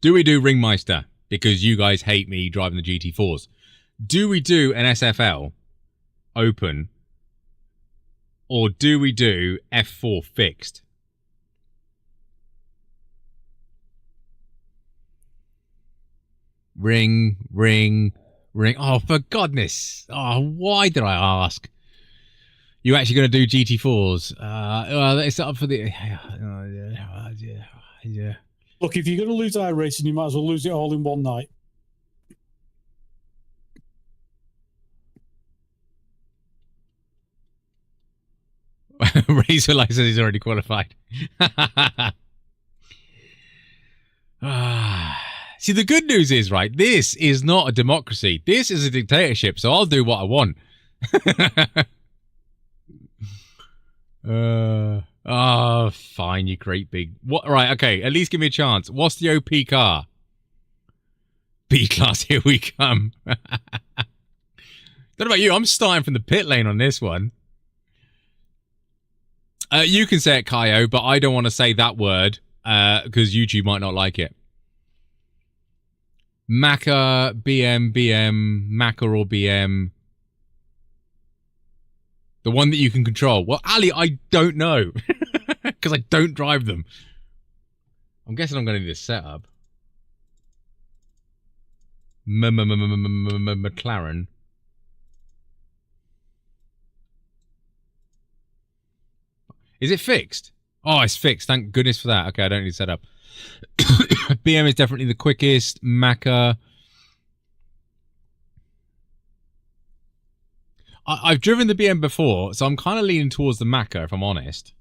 [SPEAKER 2] Do we do Ringmeister? Because you guys hate me driving the GT4s. Do we do an SFL open? Or do we do F4 fixed? Ring. Oh, for goodness. Oh, why did I ask? You actually going to do GT4s? Well, it's up for the... yeah.
[SPEAKER 8] Look, if you're going to lose iRacing, you might as well lose it all in one night.
[SPEAKER 2] Razor license is already qualified. See, the good news is, right, this is not a democracy. This is a dictatorship, so I'll do what I want. Oh, fine, you great big... What? Right, okay, at least give me a chance. What's the OP car? B-class, here we come. Don't know about you, I'm starting from the pit lane on this one. You can say it, Kaio, but I don't want to say that word because YouTube might not like it. Macca, BM, Macca or BM. The one that you can control. Well, Ali, I don't know because I don't drive them. I'm guessing I'm going to need a setup. McLaren. Is it fixed? Oh, it's fixed. Thank goodness for that. Okay, I don't need to set up. BM is definitely the quickest. Macca. I've driven the BM before, so I'm kind of leaning towards the Macca, if I'm honest.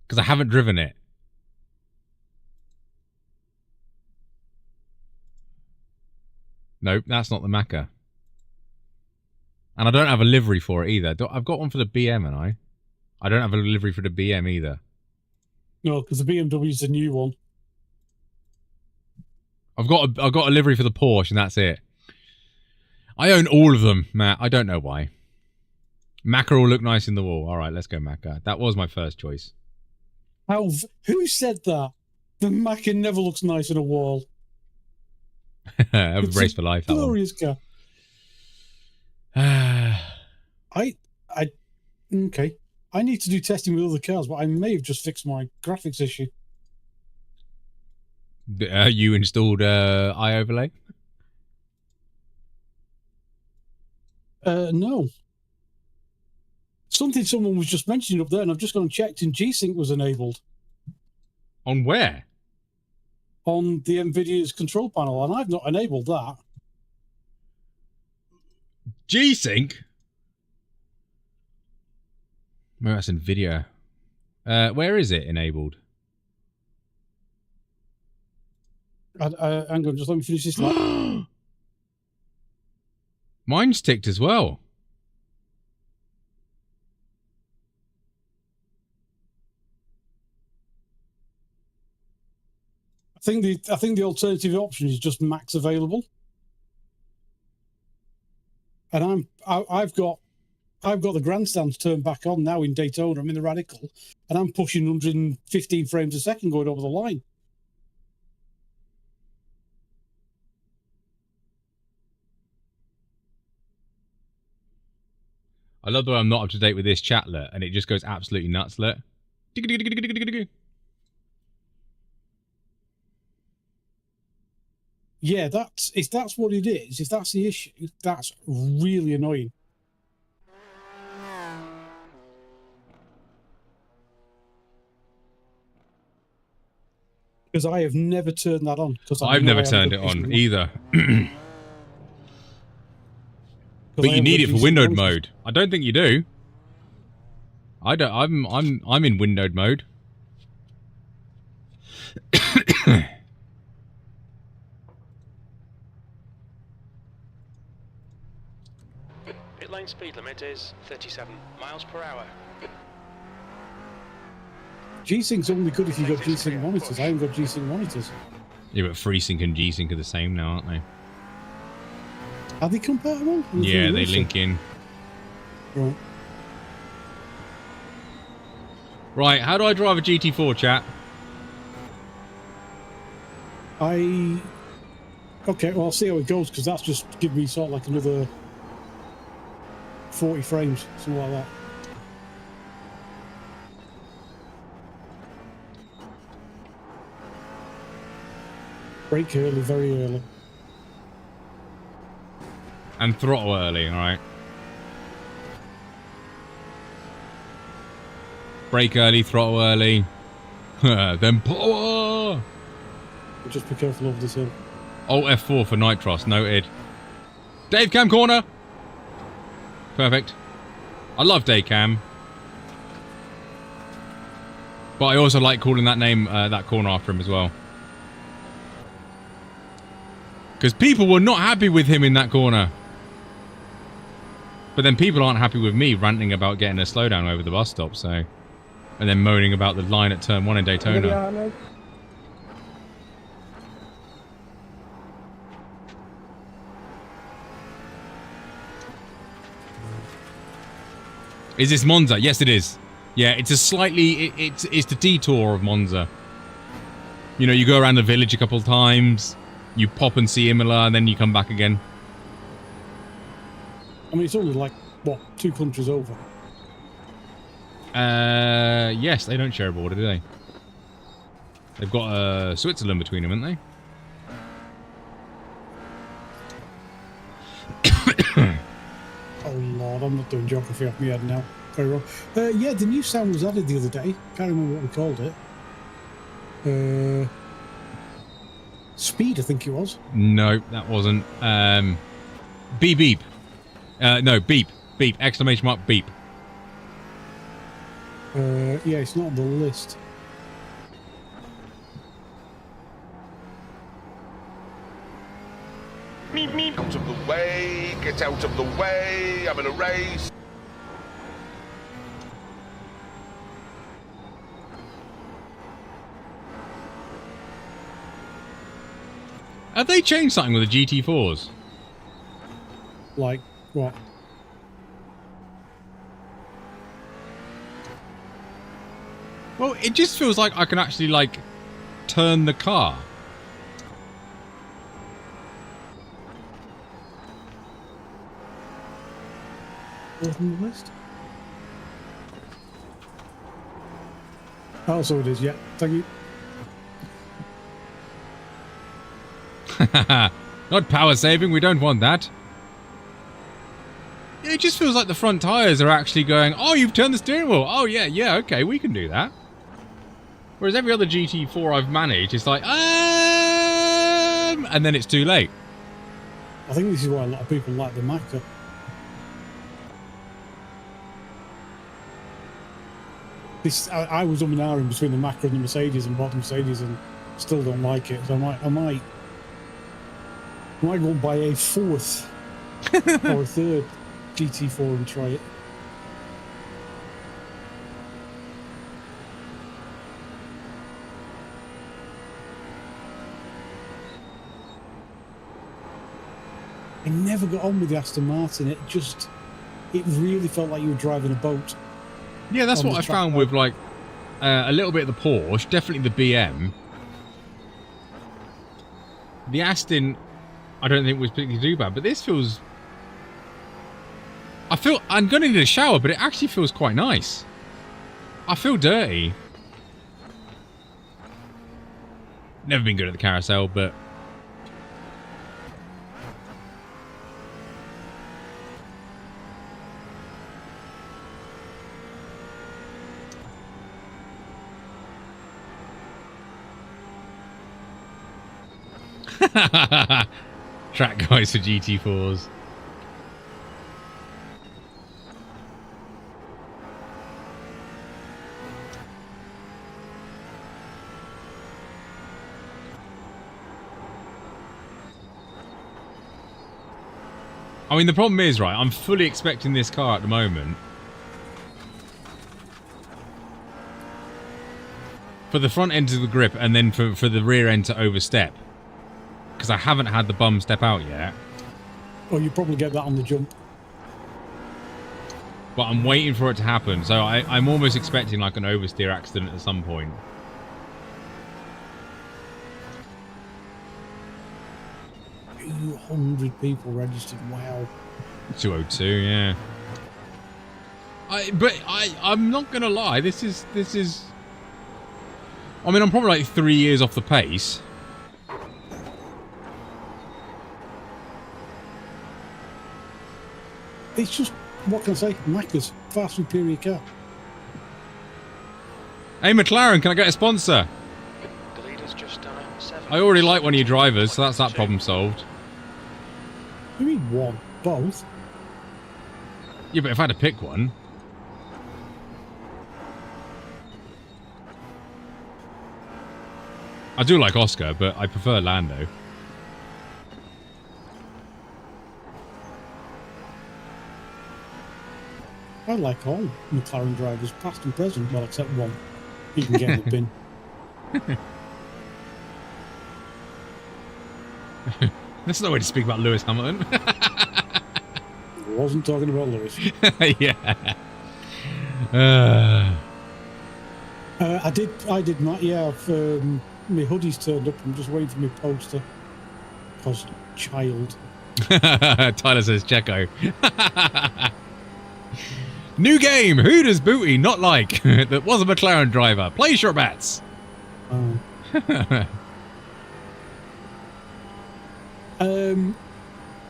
[SPEAKER 2] Because I haven't driven it. Nope, that's not the Macca. And I don't have a livery for it either. I've got one for the BM, and I don't have a livery for the BM either.
[SPEAKER 8] No, because the BMW is a new one.
[SPEAKER 2] I've got a livery for the Porsche, and that's it. I own all of them, Matt. I don't know why. Macca will look nice in the wall. All right, let's go Macca. That was my first choice.
[SPEAKER 8] Who said that? The Macca never looks nice in a wall.
[SPEAKER 2] A race for life. That
[SPEAKER 8] glorious car. Okay. I need to do testing with other cars, but I may have just fixed my graphics issue.
[SPEAKER 2] You installed iOverlay?
[SPEAKER 8] No. Something someone was just mentioning up there, and I've just gone and checked, and G-Sync was enabled.
[SPEAKER 2] On where?
[SPEAKER 8] On the NVIDIA's control panel, and I've not enabled that.
[SPEAKER 2] G-Sync? Maybe that's NVIDIA. Where is it enabled?
[SPEAKER 8] Hang on, just let me finish this line.
[SPEAKER 2] Mine's ticked as well.
[SPEAKER 8] I think the alternative option is just max available. And I've got the grandstands turned back on now in Daytona. I'm in the Radical, and I'm pushing 115 frames a second going over the line.
[SPEAKER 2] I love the way I'm not up to date with this chatlet, and it just goes absolutely nutslet.
[SPEAKER 8] Yeah, if that's what it is, if that's the issue, that's really annoying. Because I have never turned that on.
[SPEAKER 2] I've never turned it on either. But you need it for windowed mode. I don't think you do. I don't. I'm in windowed mode.
[SPEAKER 3] Pit lane speed limit is 37 miles per hour.
[SPEAKER 8] G-Sync's only good if you've got G-Sync monitors. I haven't got G-Sync monitors.
[SPEAKER 2] Yeah, but FreeSync and G-Sync are the same now, aren't they?
[SPEAKER 8] Are they compatible?
[SPEAKER 2] Yeah, they link in.
[SPEAKER 8] Right.
[SPEAKER 2] Right, how do I drive a GT4, chat?
[SPEAKER 8] Okay, well, I'll see how it goes, because that's just give me sort of like another 40 frames, something like that. Brake early, very early.
[SPEAKER 2] And throttle early, alright. Brake early, throttle early. Then power!
[SPEAKER 8] Just be careful over this hill.
[SPEAKER 2] Alt F4 for Nitros, noted. Dave Cam corner! Perfect. I love Dave Cam. But I also like calling that name, that corner after him as well. Because people were not happy with him in that corner. But then people aren't happy with me ranting about getting a slowdown over the bus stop, so... And then moaning about the line at turn 1 in Daytona. Is this Monza? Yes, it is. Yeah, it's a slightly... It's the detour of Monza. You know, you go around the village a couple of times, you pop and see Imola, and then you come back again.
[SPEAKER 8] I mean, it's only like, what, 2 countries over?
[SPEAKER 2] Yes, they don't share a border, do they? They've got Switzerland between them, haven't they?
[SPEAKER 8] Oh lord, I'm not doing geography off my head now. Very wrong. Yeah, the new sound was added the other day. Can't remember what we called it. Speed, I think it was.
[SPEAKER 2] No, that wasn't. Beep beep. No, beep. Beep. Exclamation mark beep.
[SPEAKER 8] Yeah, it's not on the list.
[SPEAKER 1] Meep meep. Out of the way, get out of the way, I'm in a race.
[SPEAKER 2] Have they changed something with the GT4s?
[SPEAKER 8] Like, what?
[SPEAKER 2] Well, it just feels like I can actually, like, turn the car.
[SPEAKER 8] What's on the list? Oh, so it is, yeah. Thank you.
[SPEAKER 2] Not power saving, we don't want that. It just feels like the front tyres are actually going, oh, you've turned the steering wheel. Oh, yeah, okay, we can do that. Whereas every other GT4 I've managed, it's like, and then it's too late.
[SPEAKER 8] I think this is why a lot of people like the Macca. I was umming and ahhing between the Macca and the Mercedes and bought the Mercedes and still don't like it. So I might go and buy a 4th or a 3rd GT4 and try it. I never got on with the Aston Martin. It really felt like you were driving a boat.
[SPEAKER 2] Yeah, that's what I found with, like, a little bit of the Porsche, definitely the BM. The Aston, I don't think was particularly too bad, but this feels... I'm going to need a shower, but it actually feels quite nice. I feel dirty. Never been good at the carousel, but Track guys for GT4s. I mean, the problem is, right, I'm fully expecting this car at the moment for the front end to the grip and then for the rear end to overstep. Because I haven't had the bum step out yet.
[SPEAKER 8] Oh, you probably get that on the jump.
[SPEAKER 2] But I'm waiting for it to happen, so I'm almost expecting like an oversteer accident at some point.
[SPEAKER 8] 200 people registered. Wow.
[SPEAKER 2] 202, yeah. I'm not gonna lie. This is. I mean, I'm probably like 3 years off the pace.
[SPEAKER 8] It's just, what can I say? Macca's far superior car.
[SPEAKER 2] Hey McLaren, can I get a sponsor?
[SPEAKER 3] The leader's just done it. 7.
[SPEAKER 2] I already like one of your drivers, so that's that problem solved.
[SPEAKER 8] You mean one? Both?
[SPEAKER 2] Yeah, but if I had to pick one. I do like Oscar, but I prefer Lando.
[SPEAKER 8] I like all McLaren drivers, past and present, well, except one. He can get in the bin.
[SPEAKER 2] That's no way to speak about Lewis Hamilton.
[SPEAKER 8] Wasn't talking about Lewis.
[SPEAKER 2] Yeah.
[SPEAKER 8] I did not. Yeah, my hoodie's turned up. I'm just waiting for my poster. Because child.
[SPEAKER 2] Tyler says Checo. New game. Who does Booty not like? That was a McLaren driver. Place your bets.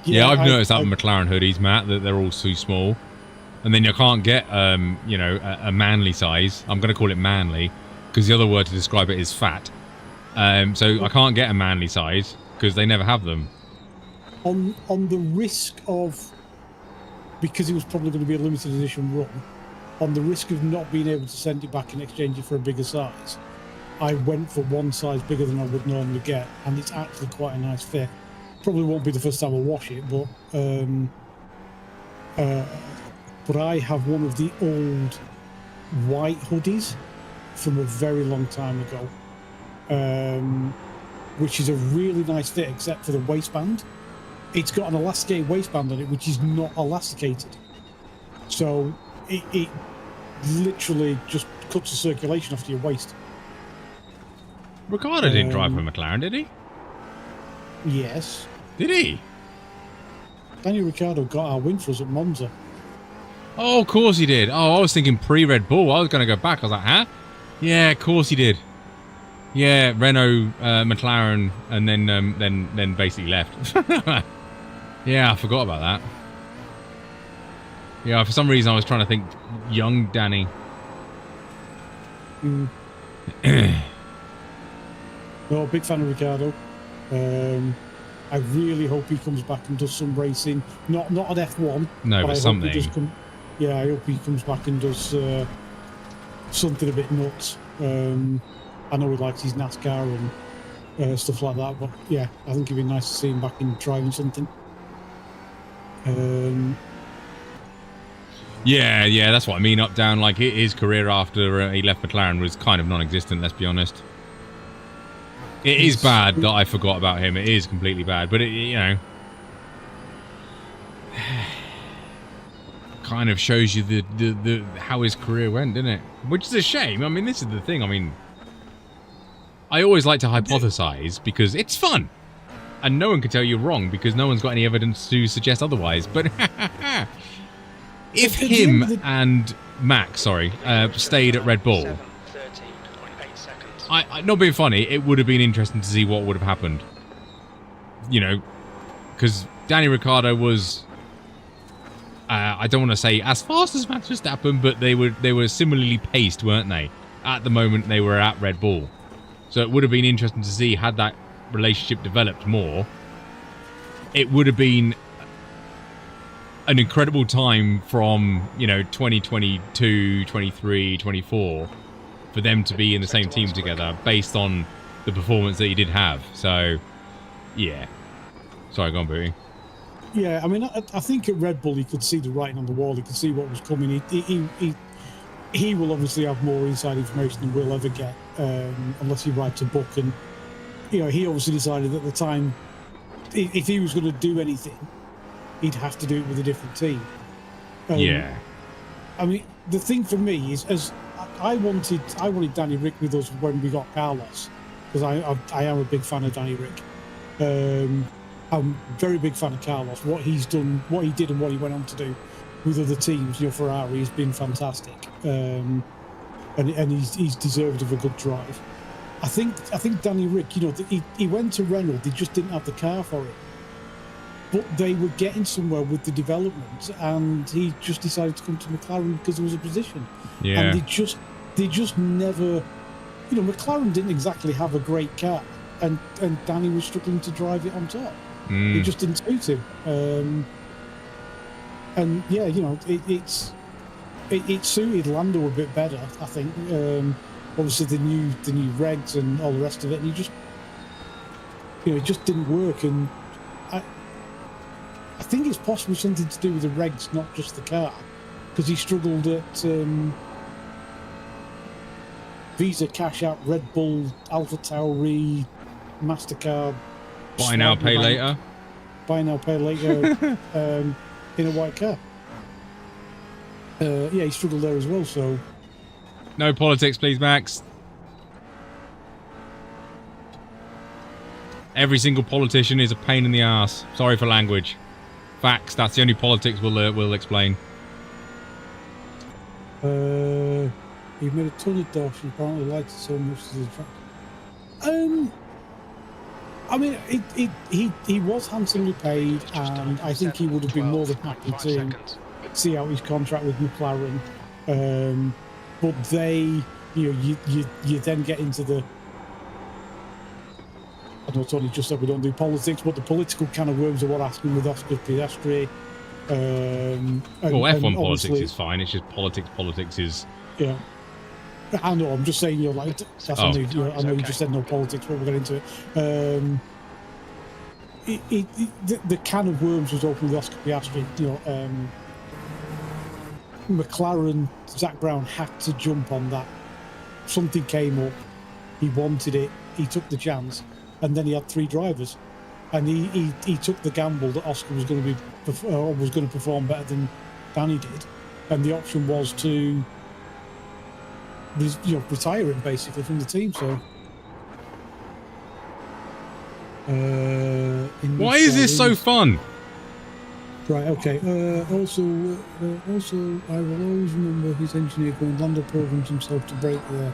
[SPEAKER 2] Yeah, I've noticed that with McLaren hoodies, Matt, that they're all too small. And then you can't get, you know, a manly size. I'm going to call it manly, because the other word to describe it is fat. So I can't get a manly size, because they never have them.
[SPEAKER 8] On the risk of, because it was probably going to be a limited edition run, on the risk of not being able to send it back and exchange it for a bigger size, I went for one size bigger than I would normally get, and it's actually quite a nice fit. Probably won't be the first time I wash it, but I have one of the old white hoodies from a very long time ago, which is a really nice fit except for the waistband. It's got an elasticated waistband on it, which is not elasticated. So it literally just cuts the circulation off to your waist.
[SPEAKER 2] Ricciardo didn't drive for McLaren, did he?
[SPEAKER 8] Yes.
[SPEAKER 2] Did he?
[SPEAKER 8] Daniel Ricciardo got our win for us at Monza.
[SPEAKER 2] Oh, of course he did. Oh, I was thinking pre-Red Bull. I was going to go back. I was like, huh? Yeah, of course he did. Yeah, Renault, McLaren, and then basically left. Yeah, I forgot about that. Yeah, for some reason I was trying to think young Danny.
[SPEAKER 8] No, big fan of Ricciardo. I really hope he comes back and does some racing. Not at F1.
[SPEAKER 2] No, but something.
[SPEAKER 8] I hope he comes back and does something a bit nuts. I know he likes his NASCAR and stuff like that, but yeah, I think it'd be nice to see him back in driving something.
[SPEAKER 2] Yeah, that's what I mean. Up down, like his career after he left McLaren was kind of non-existent. Let's be honest. It is bad that I forgot about him. It is completely bad, but it, you know, kind of shows you the how his career went, didn't it? Which is a shame. I mean, this is the thing. I mean, I always like to hypothesize because it's fun, and no one can tell you wrong because no one's got any evidence to suggest otherwise. But if him and Max, stayed at Red Bull. Not being funny, it would have been interesting to see what would have happened. You know, because Danny Ricciardo was, I don't want to say as fast as Max Verstappen, but they were similarly paced, weren't they? At the moment they were at Red Bull. So it would have been interesting to see had that relationship developed more, it would have been an incredible time from, you know, 2022, 23, 24 for them to be in the same team together based on the performance that he did have. So, yeah. Sorry, go on, Booty.
[SPEAKER 8] Yeah, I mean, I think at Red Bull he could see the writing on the wall. He could see what was coming. He will obviously have more inside information than we'll ever get, unless he writes a book. And you know, he obviously decided at the time, if he was going to do anything, he'd have to do it with a different team.
[SPEAKER 2] Yeah.
[SPEAKER 8] I mean, the thing for me is, as I wanted Danny Rick with us when we got Carlos, because I am a big fan of Danny Rick. I'm a very big fan of Carlos. What he's done, what he did, and what he went on to do with other teams, you know, Ferrari has been fantastic, and he's deserved of a good drive. I think Danny Rick, you know, he went to Renault. They just didn't have the car for it, but they were getting somewhere with the development, and he just decided to come to McLaren because there was a position.
[SPEAKER 2] Yeah.
[SPEAKER 8] And they just never, you know, McLaren didn't exactly have a great car, and Danny was struggling to drive it on top. It just didn't suit him. And yeah, you know, it suited Lando a bit better, I think. Obviously the new regs and all the rest of it, and he just, you know, it just didn't work. And I think it's possibly something to do with the regs, not just the car, because he struggled at Visa, Cash App, Red Bull, Alpha Tauri, MasterCard.
[SPEAKER 2] Buy now, pay later.
[SPEAKER 8] Buy now, pay later in a white car. Yeah, he struggled there as well, so...
[SPEAKER 2] No politics, please, Max. Every single politician is a pain in the ass. Sorry for language. Facts, that's the only politics we'll explain.
[SPEAKER 8] He made a ton of dosh and apparently liked it so much as a track. I mean, he was handsomely paid, and I think he would have been more than happy to see out his contract with McLaren. But they, you know, you then get into the, I know Tony just said we don't do politics, but the political kind of worms of what happened with Oscar Piastri.
[SPEAKER 2] Well, F1 politics is fine. It's just politics is...
[SPEAKER 8] Yeah. I know, I'm just saying, you know, like, that's I know you just said no politics, but we'll get into it. The can of worms was open with Oscar Piastri. You know, McLaren, Zach Brown had to jump on that. Something came up, he wanted it, he took the chance, and then he had 3 drivers, and he took the gamble that Oscar was going to perform better than Danny did, and the option was to, you know, retire him basically from the team. So
[SPEAKER 2] why is this so fun?
[SPEAKER 8] Right, okay. Also, I will always remember his engineer going, Lando programs himself to break there.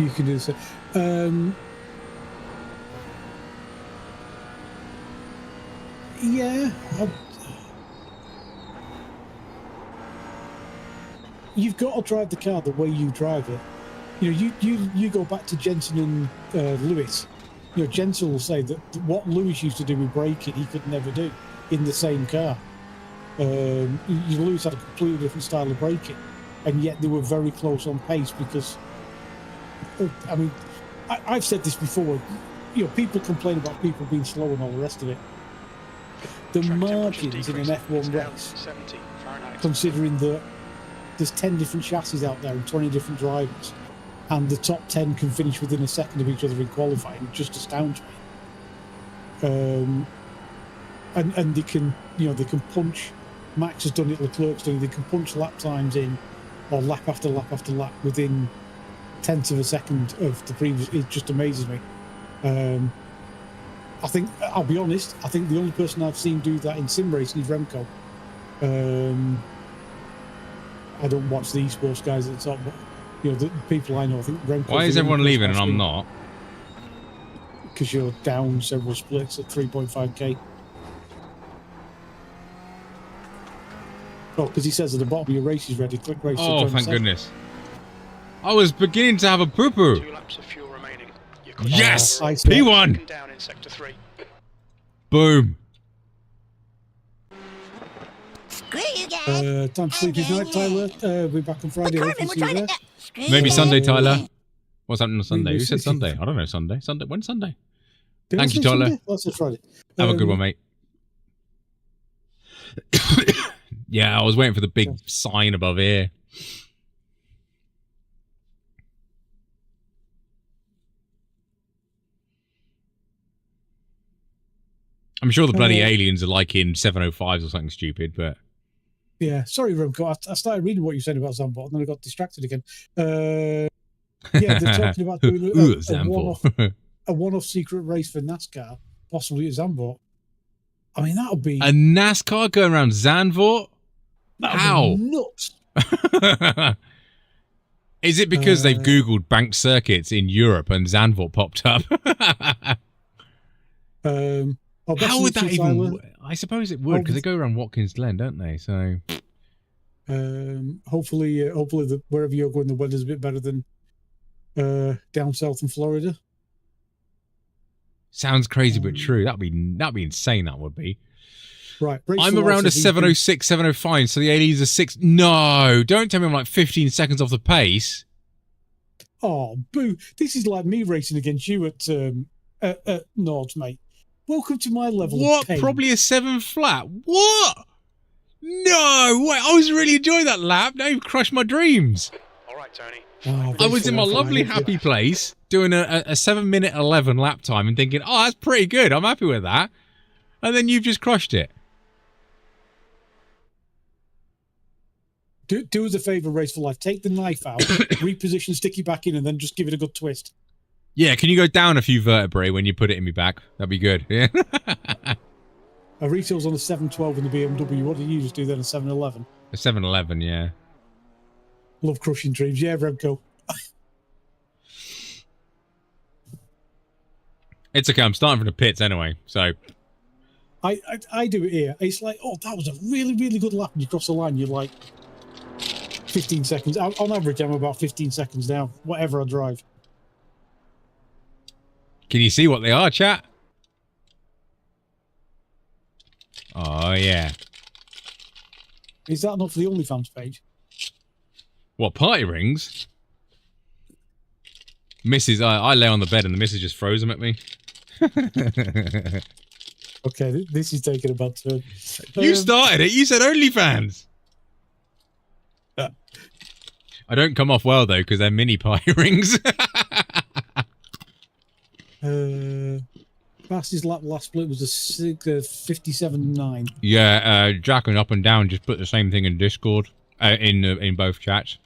[SPEAKER 8] You can do this. Yeah. You've got to drive the car the way you drive it. You know, you go back to Jensen and Lewis. You know, Jensen will say that what Lewis used to do with braking, he could never do in the same car. Lewis had a completely different style of braking, and yet they were very close on pace because, I mean, I've said this before, you know, people complain about people being slow and all the rest of it. The margins in an F1 race, considering that there's 10 different chassis out there and 20 different drivers, and the top 10 can finish within a second of each other in qualifying, just astounds me. And they can, you know, they can punch. Max has done it, Leclerc's done it. They can punch lap times in, or lap after lap after lap, within tenths of a second of the previous. It just amazes me. I think, I'll be honest, I think the only person I've seen do that in sim racing is Remco. I don't watch the esports guys at the top, but you know, the people I know, I think Remco.
[SPEAKER 2] Why is everyone leaving and I'm not?
[SPEAKER 8] Because you're down several splits at 3.5k. Oh, because he says at the bottom, your race is ready. Click race.
[SPEAKER 2] Oh, thank goodness. I was beginning to have a poo-poo.
[SPEAKER 3] 2 laps of fuel remaining. You're
[SPEAKER 2] Yes!
[SPEAKER 8] I see.
[SPEAKER 2] P1!
[SPEAKER 3] Down in sector 3.
[SPEAKER 2] Boom.
[SPEAKER 5] Screw you guys.
[SPEAKER 8] Time to sleep is night, Tyler. We're back on
[SPEAKER 5] But
[SPEAKER 8] Friday.
[SPEAKER 5] Carmen,
[SPEAKER 8] Hopefully
[SPEAKER 5] we're
[SPEAKER 8] see you
[SPEAKER 5] trying
[SPEAKER 8] there.
[SPEAKER 5] to. Screw
[SPEAKER 2] Maybe
[SPEAKER 5] you
[SPEAKER 2] Sunday,
[SPEAKER 5] guys.
[SPEAKER 2] Tyler. What's happening on Sunday?
[SPEAKER 8] Maybe
[SPEAKER 2] Who said
[SPEAKER 8] Sunday.
[SPEAKER 2] Sunday? I don't know. Sunday? Sunday? When's Sunday?
[SPEAKER 8] Did I
[SPEAKER 2] Thank you,
[SPEAKER 8] say
[SPEAKER 2] Tyler.
[SPEAKER 8] Sunday? That's a Friday.
[SPEAKER 2] Have a good one, mate. Yeah, I was waiting for the big sign above here. I'm sure the bloody aliens are like in 705s or something stupid, but...
[SPEAKER 8] Yeah, sorry, Remco. I started reading what you said about Zambot, and then I got distracted again. Yeah, they're talking about doing a one-off secret race for NASCAR, possibly at Zambot. I mean, that'll be...
[SPEAKER 2] A NASCAR going around Zandvoort? How?
[SPEAKER 8] Be nuts.
[SPEAKER 2] Is it because they've Googled banked circuits in Europe and Zandvoort popped up? How would that even... I suppose it would, because they go around Watkins Glen, don't they? So...
[SPEAKER 8] hopefully wherever you're going, the weather's a bit better than down south in Florida.
[SPEAKER 2] Sounds crazy, but true. That'd be insane, that would be.
[SPEAKER 8] Right.
[SPEAKER 2] I'm around a 706, 705, so the aliens are 6... No! Don't tell me I'm like 15 seconds off the pace.
[SPEAKER 8] Oh, boo. This is like me racing against you at Nords, mate. Welcome to my level of pain.
[SPEAKER 2] Probably a 7 flat. What? No! Wait, I was really enjoying that lap. Now you've crushed my dreams.
[SPEAKER 3] All right, Tony.
[SPEAKER 2] I was in my lovely happy place doing a 7-minute 11 lap time and thinking, oh, that's pretty good. I'm happy with that. And then you've just crushed it.
[SPEAKER 8] Do us a favour, Race for Life. Take the knife out, reposition, stick it back in, and then just give it a good twist.
[SPEAKER 2] Yeah, can you go down a few vertebrae when you put it in me back? That'd be good. Yeah.
[SPEAKER 8] A retail's on a 712 in the BMW. What do you just do then? A 711?
[SPEAKER 2] A 711, yeah.
[SPEAKER 8] Love crushing dreams. Yeah, Remco.
[SPEAKER 2] It's okay. I'm starting from the pits anyway, so...
[SPEAKER 8] I do it here. It's like, oh, that was a really, really good lap. And you cross the line, you're like 15 seconds. On average, I'm about 15 seconds down, whatever I drive.
[SPEAKER 2] Can you see what they are, chat? Oh, yeah.
[SPEAKER 8] Is that not for the OnlyFans page?
[SPEAKER 2] What, party rings? Mrs. I lay on the bed and the missus just froze them at me.
[SPEAKER 8] Okay, this is taking a bad turn.
[SPEAKER 2] You started it. You said OnlyFans. I don't come off well, though, because they're mini party rings.
[SPEAKER 8] Fastest lap last split was a 57.9.
[SPEAKER 2] Yeah, Jack and Up and Down just put the same thing in Discord, in both chats.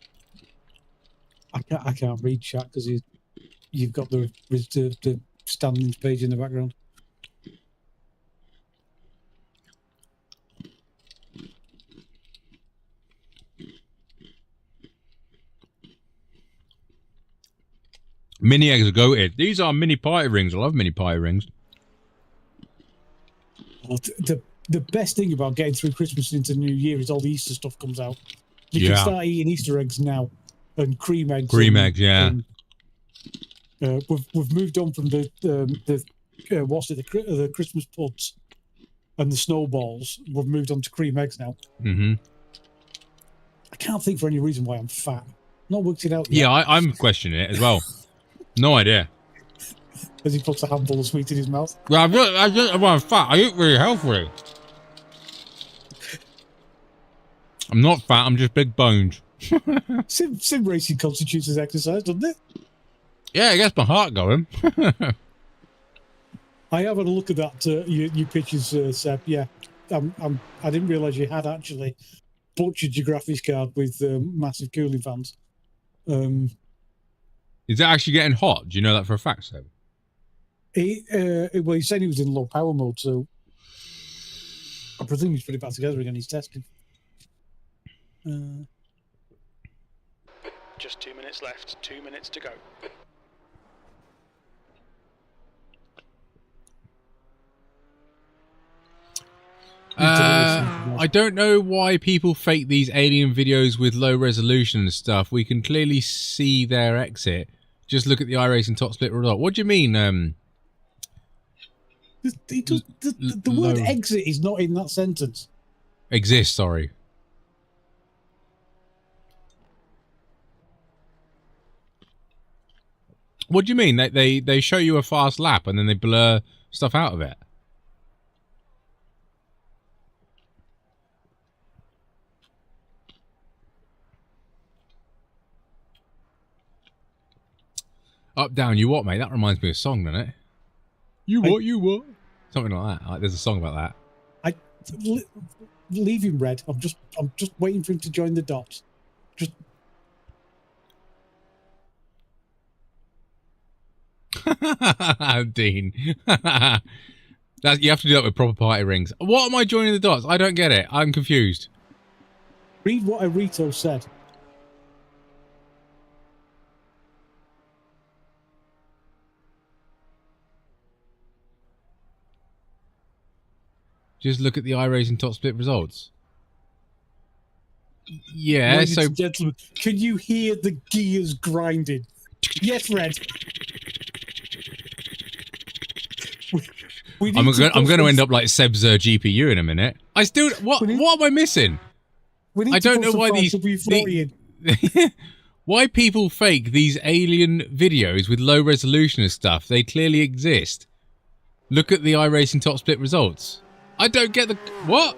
[SPEAKER 8] I can't read chat because you've got the standings page in the background.
[SPEAKER 2] Mini eggs are goated. These are mini party rings. I love mini party rings.
[SPEAKER 8] Well, the best thing about getting through Christmas into New Year is all the Easter stuff comes out. You can start eating Easter eggs now and cream eggs.
[SPEAKER 2] Cream eggs, yeah.
[SPEAKER 8] We've moved on from the Christmas puds and the snowballs. We've moved on to cream eggs now.
[SPEAKER 2] Mm-hmm.
[SPEAKER 8] I can't think for any reason why I'm fat. Not worked it out yet.
[SPEAKER 2] Yeah, I'm questioning it as well. No idea.
[SPEAKER 8] As he puts a handful of sweet in his mouth.
[SPEAKER 2] Well, I'm fat. I eat really healthy. I'm not fat. I'm just big boned.
[SPEAKER 8] Sim racing constitutes as exercise, doesn't it?
[SPEAKER 2] Yeah, it gets my heart going.
[SPEAKER 8] I have had a look at that. Your pictures, Seb. Yeah, I didn't realise you had actually butchered your graphics card with massive cooling fans.
[SPEAKER 2] Is it actually getting hot? Do you know that for a fact, Seb?
[SPEAKER 8] Well, he said he was in low power mode, so I presume he's put it back together again. He's testing.
[SPEAKER 3] Just 2 minutes left. 2 minutes to go.
[SPEAKER 2] I don't know why people fake these alien videos with low resolution and stuff. We can clearly see their exit. Just look at the iRacing top split result. What do you mean?
[SPEAKER 8] The word exit is not in that sentence.
[SPEAKER 2] Exist, sorry. What do you mean? They show you a fast lap and then they blur stuff out of it? Up, down, you what, mate? That reminds me of a song, doesn't it? You what? Something like that. Like, there's a song about that.
[SPEAKER 8] Leave him, Red. I'm just waiting for him to join the dots. Just.
[SPEAKER 2] Dean. You have to do that with proper party rings. What am I joining the dots? I don't get it. I'm confused.
[SPEAKER 8] Read what Arito said.
[SPEAKER 2] Just look at the iRacing top split results. Yeah,
[SPEAKER 8] Ladies
[SPEAKER 2] so...
[SPEAKER 8] and gentlemen, can you hear the gears grinding? Yes, Red.
[SPEAKER 2] I'm going to end up like Seb's GPU in a minute. I still... What am I missing? I don't know why why people fake these alien videos with low resolution and stuff. They clearly exist. Look at the iRacing top split results. I don't get the... What?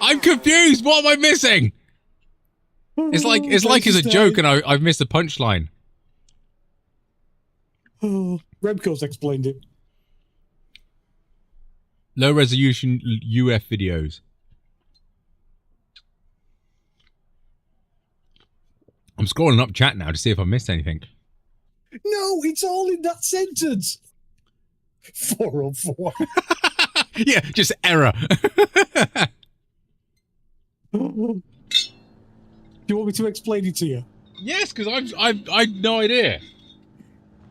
[SPEAKER 2] I'm confused. What am I missing? It's like it's a joke and I've missed a punchline.
[SPEAKER 8] Oh, Remco's explained it.
[SPEAKER 2] Low resolution UF videos. I'm scrolling up chat now to see if I missed anything.
[SPEAKER 8] No, it's all in that sentence. 404.
[SPEAKER 2] Yeah, just error.
[SPEAKER 8] Do you want me to explain it to you?
[SPEAKER 2] Yes, because I've no idea.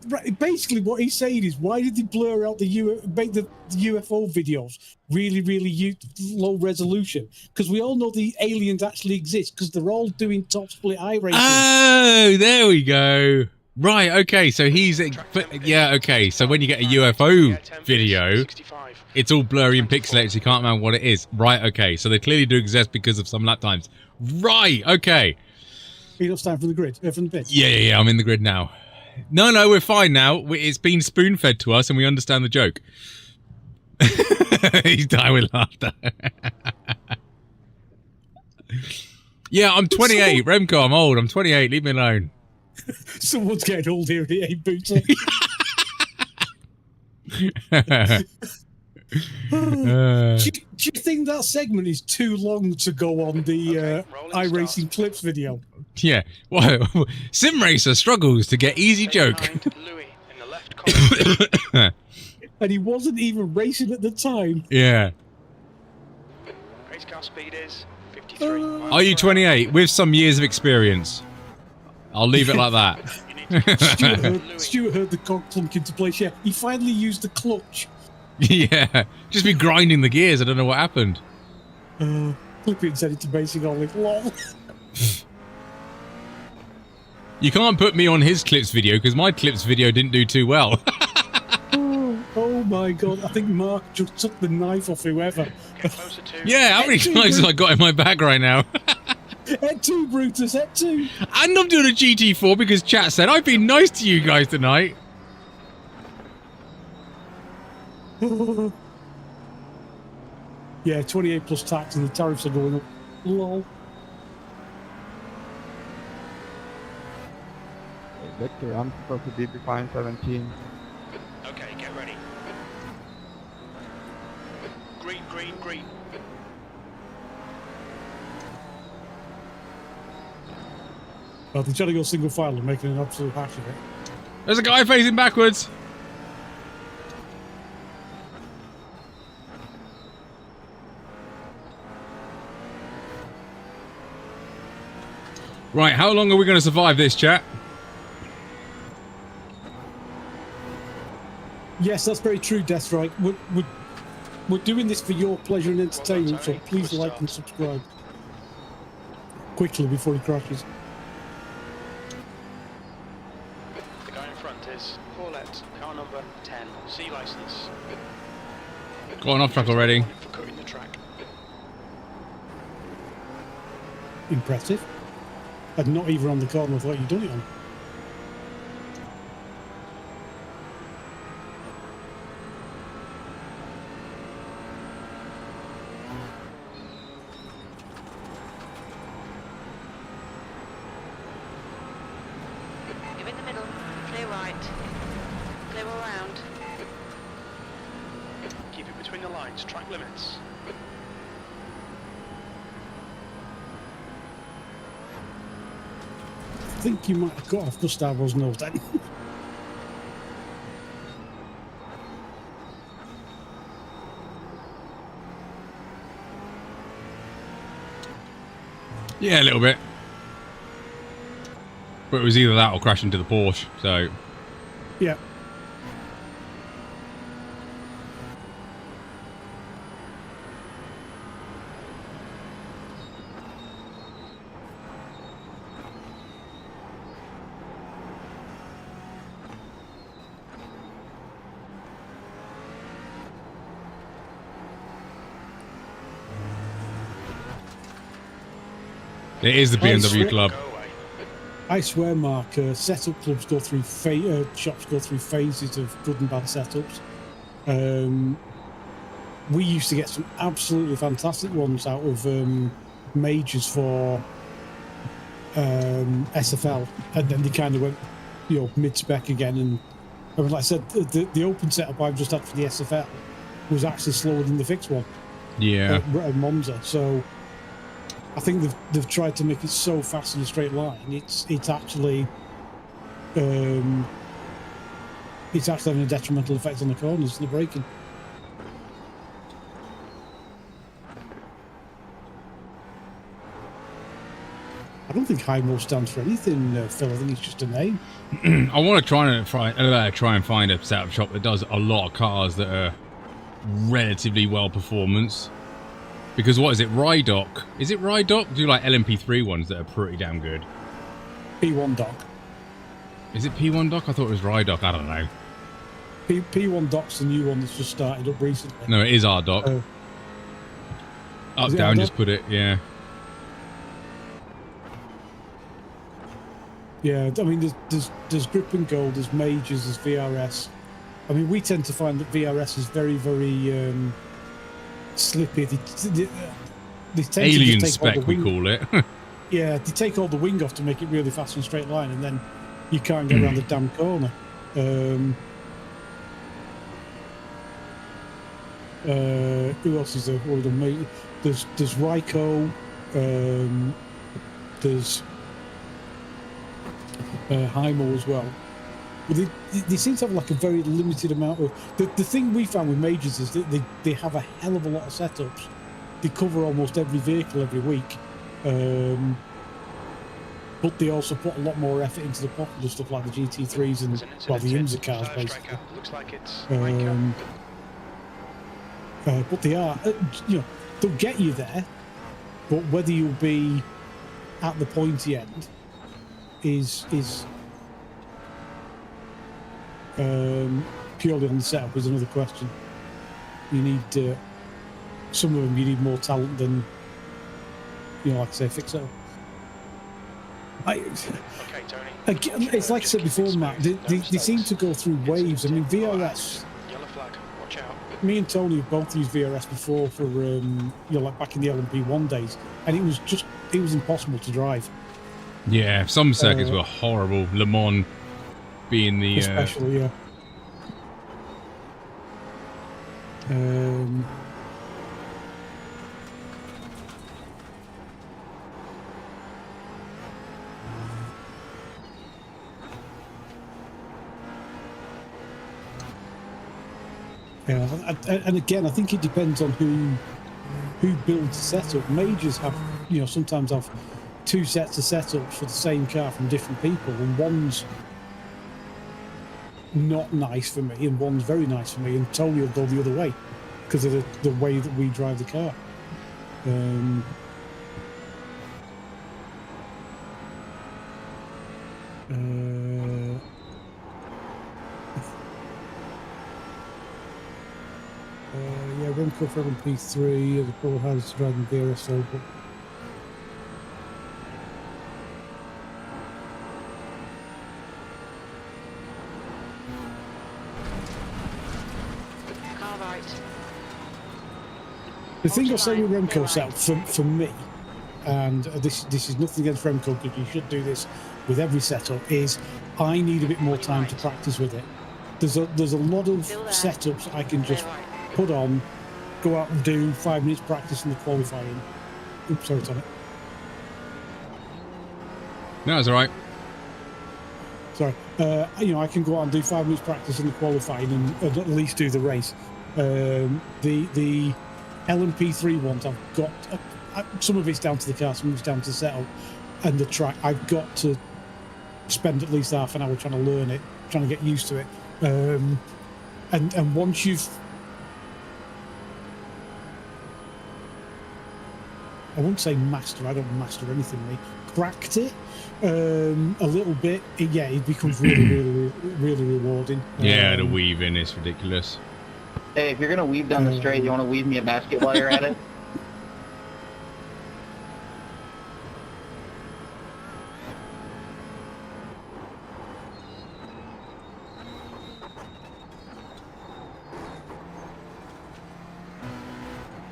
[SPEAKER 8] Right, basically, what he's saying is, why did they blur out make the UFO videos really low resolution? Because we all know the aliens actually exist, because they're all doing top split iRacing.
[SPEAKER 2] Oh, there we go. Right, okay, so he's... Yeah, okay, so when you get a UFO video, it's all blurry and pixelated, so you can't remember what it is. Right, okay, so they clearly do exist because of some lap times. Right, okay.
[SPEAKER 8] You're not starting from the grid, from the pit?
[SPEAKER 2] Yeah, I'm in the grid now. No, we're fine now. It's been spoon-fed to us and we understand the joke. He's dying with laughter. Yeah, I'm 28. Remco, I'm old. I'm 28. Leave me alone.
[SPEAKER 8] Someone's getting old here. It ain't Booty. Do you think that segment is too long to go on the iRacing clips video?
[SPEAKER 2] Yeah. Well, Sim Racer struggles to get easy joke.
[SPEAKER 8] And he wasn't even racing at the time.
[SPEAKER 2] Yeah.
[SPEAKER 3] Race car speed is 53.
[SPEAKER 2] Are you 28 with some years of experience? I'll leave it like that.
[SPEAKER 8] Stuart heard the cog clunk into place. Yeah, he finally used the clutch.
[SPEAKER 2] Yeah, just be grinding the gears. I don't know what happened.
[SPEAKER 8] Flip it and send it to basic on it. Lol.
[SPEAKER 2] You can't put me on his clips video because my clips video didn't do too well.
[SPEAKER 8] Oh my god, I think Mark just took the knife off whoever.
[SPEAKER 2] Yeah, how many knives have I got in my bag right now?
[SPEAKER 8] Head 2, Brutus, head 2.
[SPEAKER 2] And I'm doing a GT4 because chat said I've been nice to you guys tonight.
[SPEAKER 8] Yeah, 28 plus tax and the tariffs are going up. Lol.
[SPEAKER 11] Victor, I'm supposed to be behind 17.
[SPEAKER 3] Okay, get ready. Green.
[SPEAKER 8] Well, they're trying to go single file and making an absolute hash of it.
[SPEAKER 2] There's a guy facing backwards. Right, how long are we going to survive this, chat?
[SPEAKER 8] Yes, that's very true, Deathstrike. We're doing this for your pleasure and entertainment, so please like and subscribe. quickly before he crashes.
[SPEAKER 3] The guy in front is Paulette, car number 10, C license.
[SPEAKER 2] Gone off track already.
[SPEAKER 3] For cutting the track.
[SPEAKER 8] Impressive. And not even on the corner I thought you'd done it on.
[SPEAKER 6] You're in the middle. Clear right. Clear all round.
[SPEAKER 3] Keep it between the lines, track limits.
[SPEAKER 8] I think you might have got off Gustavo's nose then.
[SPEAKER 2] Yeah, a little bit. But it was either that or crash into the Porsche, so...
[SPEAKER 8] Yeah.
[SPEAKER 2] It is the BMW club.
[SPEAKER 8] I swear, Mark, setup clubs go through shops go through phases of good and bad setups. We used to get some absolutely fantastic ones out of majors for SFL, and then they kind of went, mid-spec again. And I mean, like I said, the open setup I've just had for the SFL was actually slower than the fixed one.
[SPEAKER 2] Yeah.
[SPEAKER 8] At Monza, so. I think they've tried to make it so fast in a straight line. It's actually having a detrimental effect on the corners and the braking. I don't think HIMO stands for anything, Phil. I think it's just a name.
[SPEAKER 2] I want to try and find a setup shop that does a lot of cars that are relatively well performance. Because what is it, Rydock? Is it Rydock? Do like LMP3 ones that are pretty damn good.
[SPEAKER 8] P1 Dock.
[SPEAKER 2] Is it P1 Dock? I thought it was Rydock. I don't know.
[SPEAKER 8] P1 Dock's the new one that's just started up recently.
[SPEAKER 2] No, it is our dock. Up, down, just put it, yeah.
[SPEAKER 8] Yeah, I mean, there's Grip and Gold, there's Majors, there's VRS. I mean, we tend to find that VRS is very, very slippy. They tend
[SPEAKER 2] Alien
[SPEAKER 8] to just take
[SPEAKER 2] spec, we call it.
[SPEAKER 8] Yeah, they take all the wing off to make it really fast and straight line, and then you can't get around the damn corner. Who else is there? There's Ryko, there's HIMO as well. But they seem to have like a very limited amount of... The thing we found with majors is that they have a hell of a lot of setups. They cover almost every vehicle every week. But they also put a lot more effort into the popular stuff like the GT3s and, well, the IMSA cars, basically.
[SPEAKER 3] Looks like it's
[SPEAKER 8] but they are, they'll get you there, but whether you'll be at the pointy end is purely on the setup is another question. You need some of them. You need more talent than like I say, fix it up. It's like I said before, Matt. They seem to go through waves. I mean, VRS.
[SPEAKER 3] Yellow flag. Watch out.
[SPEAKER 8] Me and Tony have both used VRS before for like back in the LMP1 days, and it was impossible to drive.
[SPEAKER 2] Yeah, some circuits were horrible. Le Mans being the
[SPEAKER 8] especially, yeah. Yeah, and again, I think it depends on who builds the setup. Majors have, sometimes have two sets of setups for the same car from different people, and one's not nice for me, and one's very nice for me, and Tony will go the other way because of the way that we drive the car. Yeah, Remco for LMP3, the Pro has to drive in VRSO, but
[SPEAKER 6] Car right.
[SPEAKER 8] the thing I'll say with Remco setup for me, and this is nothing against Remco because you should do this with every setup, is I need a bit more time to practice with it. There's a lot of setups I can just put on, go out and do 5 minutes practice in the qualifying. Oops, sorry, Tony.
[SPEAKER 2] No, it's all right.
[SPEAKER 8] Sorry. You know, I can go out and do 5 minutes practice in the qualifying and at least do the race. The LMP3 ones, I've got some of it's down to the car, some of it's down to the setup and the track. I've got to spend at least half an hour trying to learn it, trying to get used to it. And once you've, I won't say master, I don't master anything, mate. Cracked it a little bit, it becomes really rewarding.
[SPEAKER 2] Yeah, the weaving is ridiculous.
[SPEAKER 12] Hey, if you're gonna weave down the straight, you want to weave me a basket while you're at it?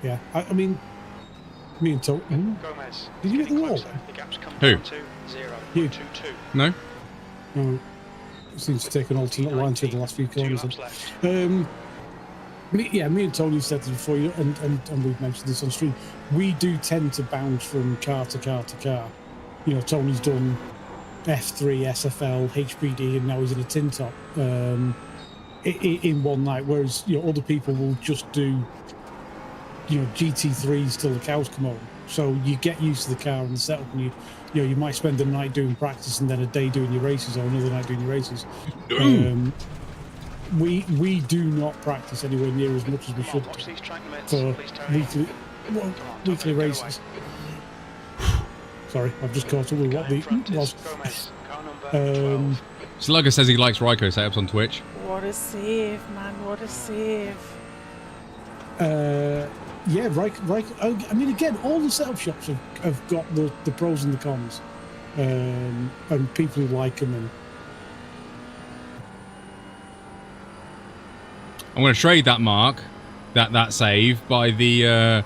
[SPEAKER 8] Yeah, I mean, me and Tony.
[SPEAKER 3] Gomez.
[SPEAKER 8] Did you get the wall?
[SPEAKER 3] The gap's come
[SPEAKER 2] Who?
[SPEAKER 3] down to 0.22.
[SPEAKER 8] You?
[SPEAKER 2] No?
[SPEAKER 8] No. It seems to take an alternate line through the last few corners. Me and Tony said this before, and we've mentioned this on stream. We do tend to bounce from car to car to car. You know, Tony's done F3, SFL, HPD, and now he's in a tin top in one night. Whereas other people will just do GT3s till the cows come home. So you get used to the car and the setup, and you might spend the night doing practice and then a day doing your races, or another night doing your races. We do not practice anywhere near as much as we should for weekly races. Sorry, I've just caught up with what the was.
[SPEAKER 2] Slugger says he likes Ryko setups on Twitch.
[SPEAKER 13] What a save, man! What a save.
[SPEAKER 8] Yeah, right. I mean, again, all the setup shops have got the pros and the cons, and people who like them. And
[SPEAKER 2] I'm going to trade that mark, that save, by the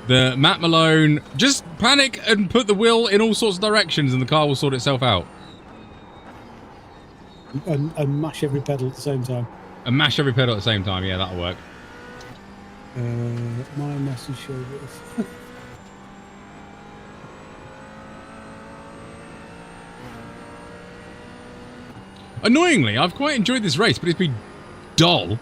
[SPEAKER 2] Matt Malone. Just panic and put the wheel in all sorts of directions, and the car will sort itself out.
[SPEAKER 8] And mash every pedal at the same time.
[SPEAKER 2] And mash every pedal at the same time. Yeah, that'll work.
[SPEAKER 8] My message showed it.
[SPEAKER 2] Annoyingly, I've quite enjoyed this race, but it's been dull.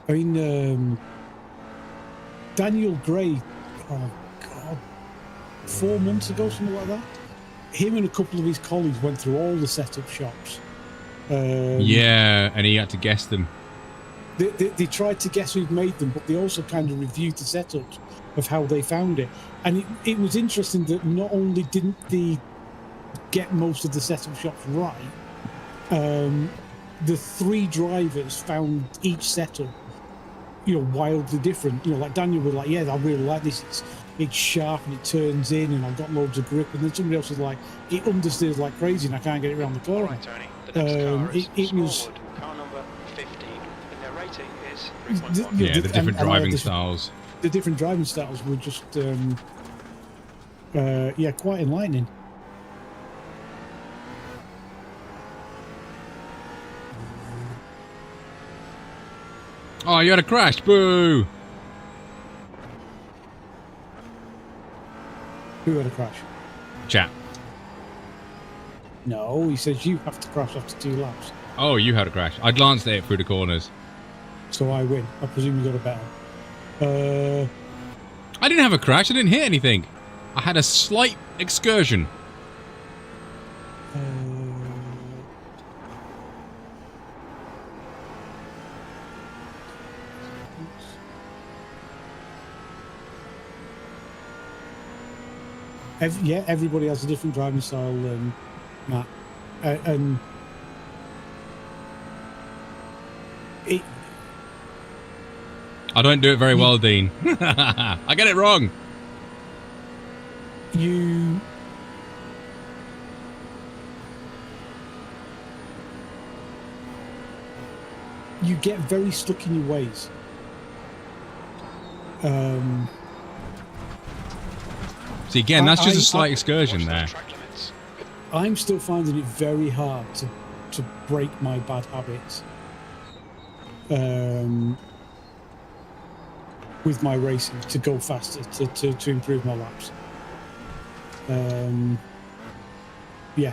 [SPEAKER 8] I mean, Daniel Gray, oh God, 4 months ago, something like that. Him and a couple of his colleagues went through all the setup shops.
[SPEAKER 2] Yeah, and he had to guess them.
[SPEAKER 8] They tried to guess who'd made them, but they also kind of reviewed the setups of how they found it. And it was interesting that not only didn't they get most of the setup shops right, the 3 drivers found each setup, wildly different. Like Daniel was like, yeah, I really like this. It's sharp and it turns in and I've got loads of grip. And then somebody else was like, it understeers like crazy and I can't get it around the corner.
[SPEAKER 3] Right, Tony. The next car is
[SPEAKER 8] it was
[SPEAKER 3] car number 15, and their rating is 3.1.
[SPEAKER 2] Yeah, the different driving styles.
[SPEAKER 8] The different driving styles were just, quite enlightening.
[SPEAKER 2] Oh, you had a crash. Boo!
[SPEAKER 8] Who had a crash?
[SPEAKER 2] Chat.
[SPEAKER 8] No, he says you have to crash after 2 laps.
[SPEAKER 2] Oh, you had a crash. I glanced at it through the corners.
[SPEAKER 8] So I win. I presume you got a battle.
[SPEAKER 2] I didn't have a crash. I didn't hit anything. I had a slight excursion.
[SPEAKER 8] Everybody has a different driving style, Matt, and it.
[SPEAKER 2] I don't do it very well, Dean. I get it wrong.
[SPEAKER 8] You get very stuck in your ways.
[SPEAKER 2] See, again, that's just a slight excursion there.
[SPEAKER 8] I'm still finding it very hard to break my bad habits with my racing, to go faster, to improve my laps. Yeah.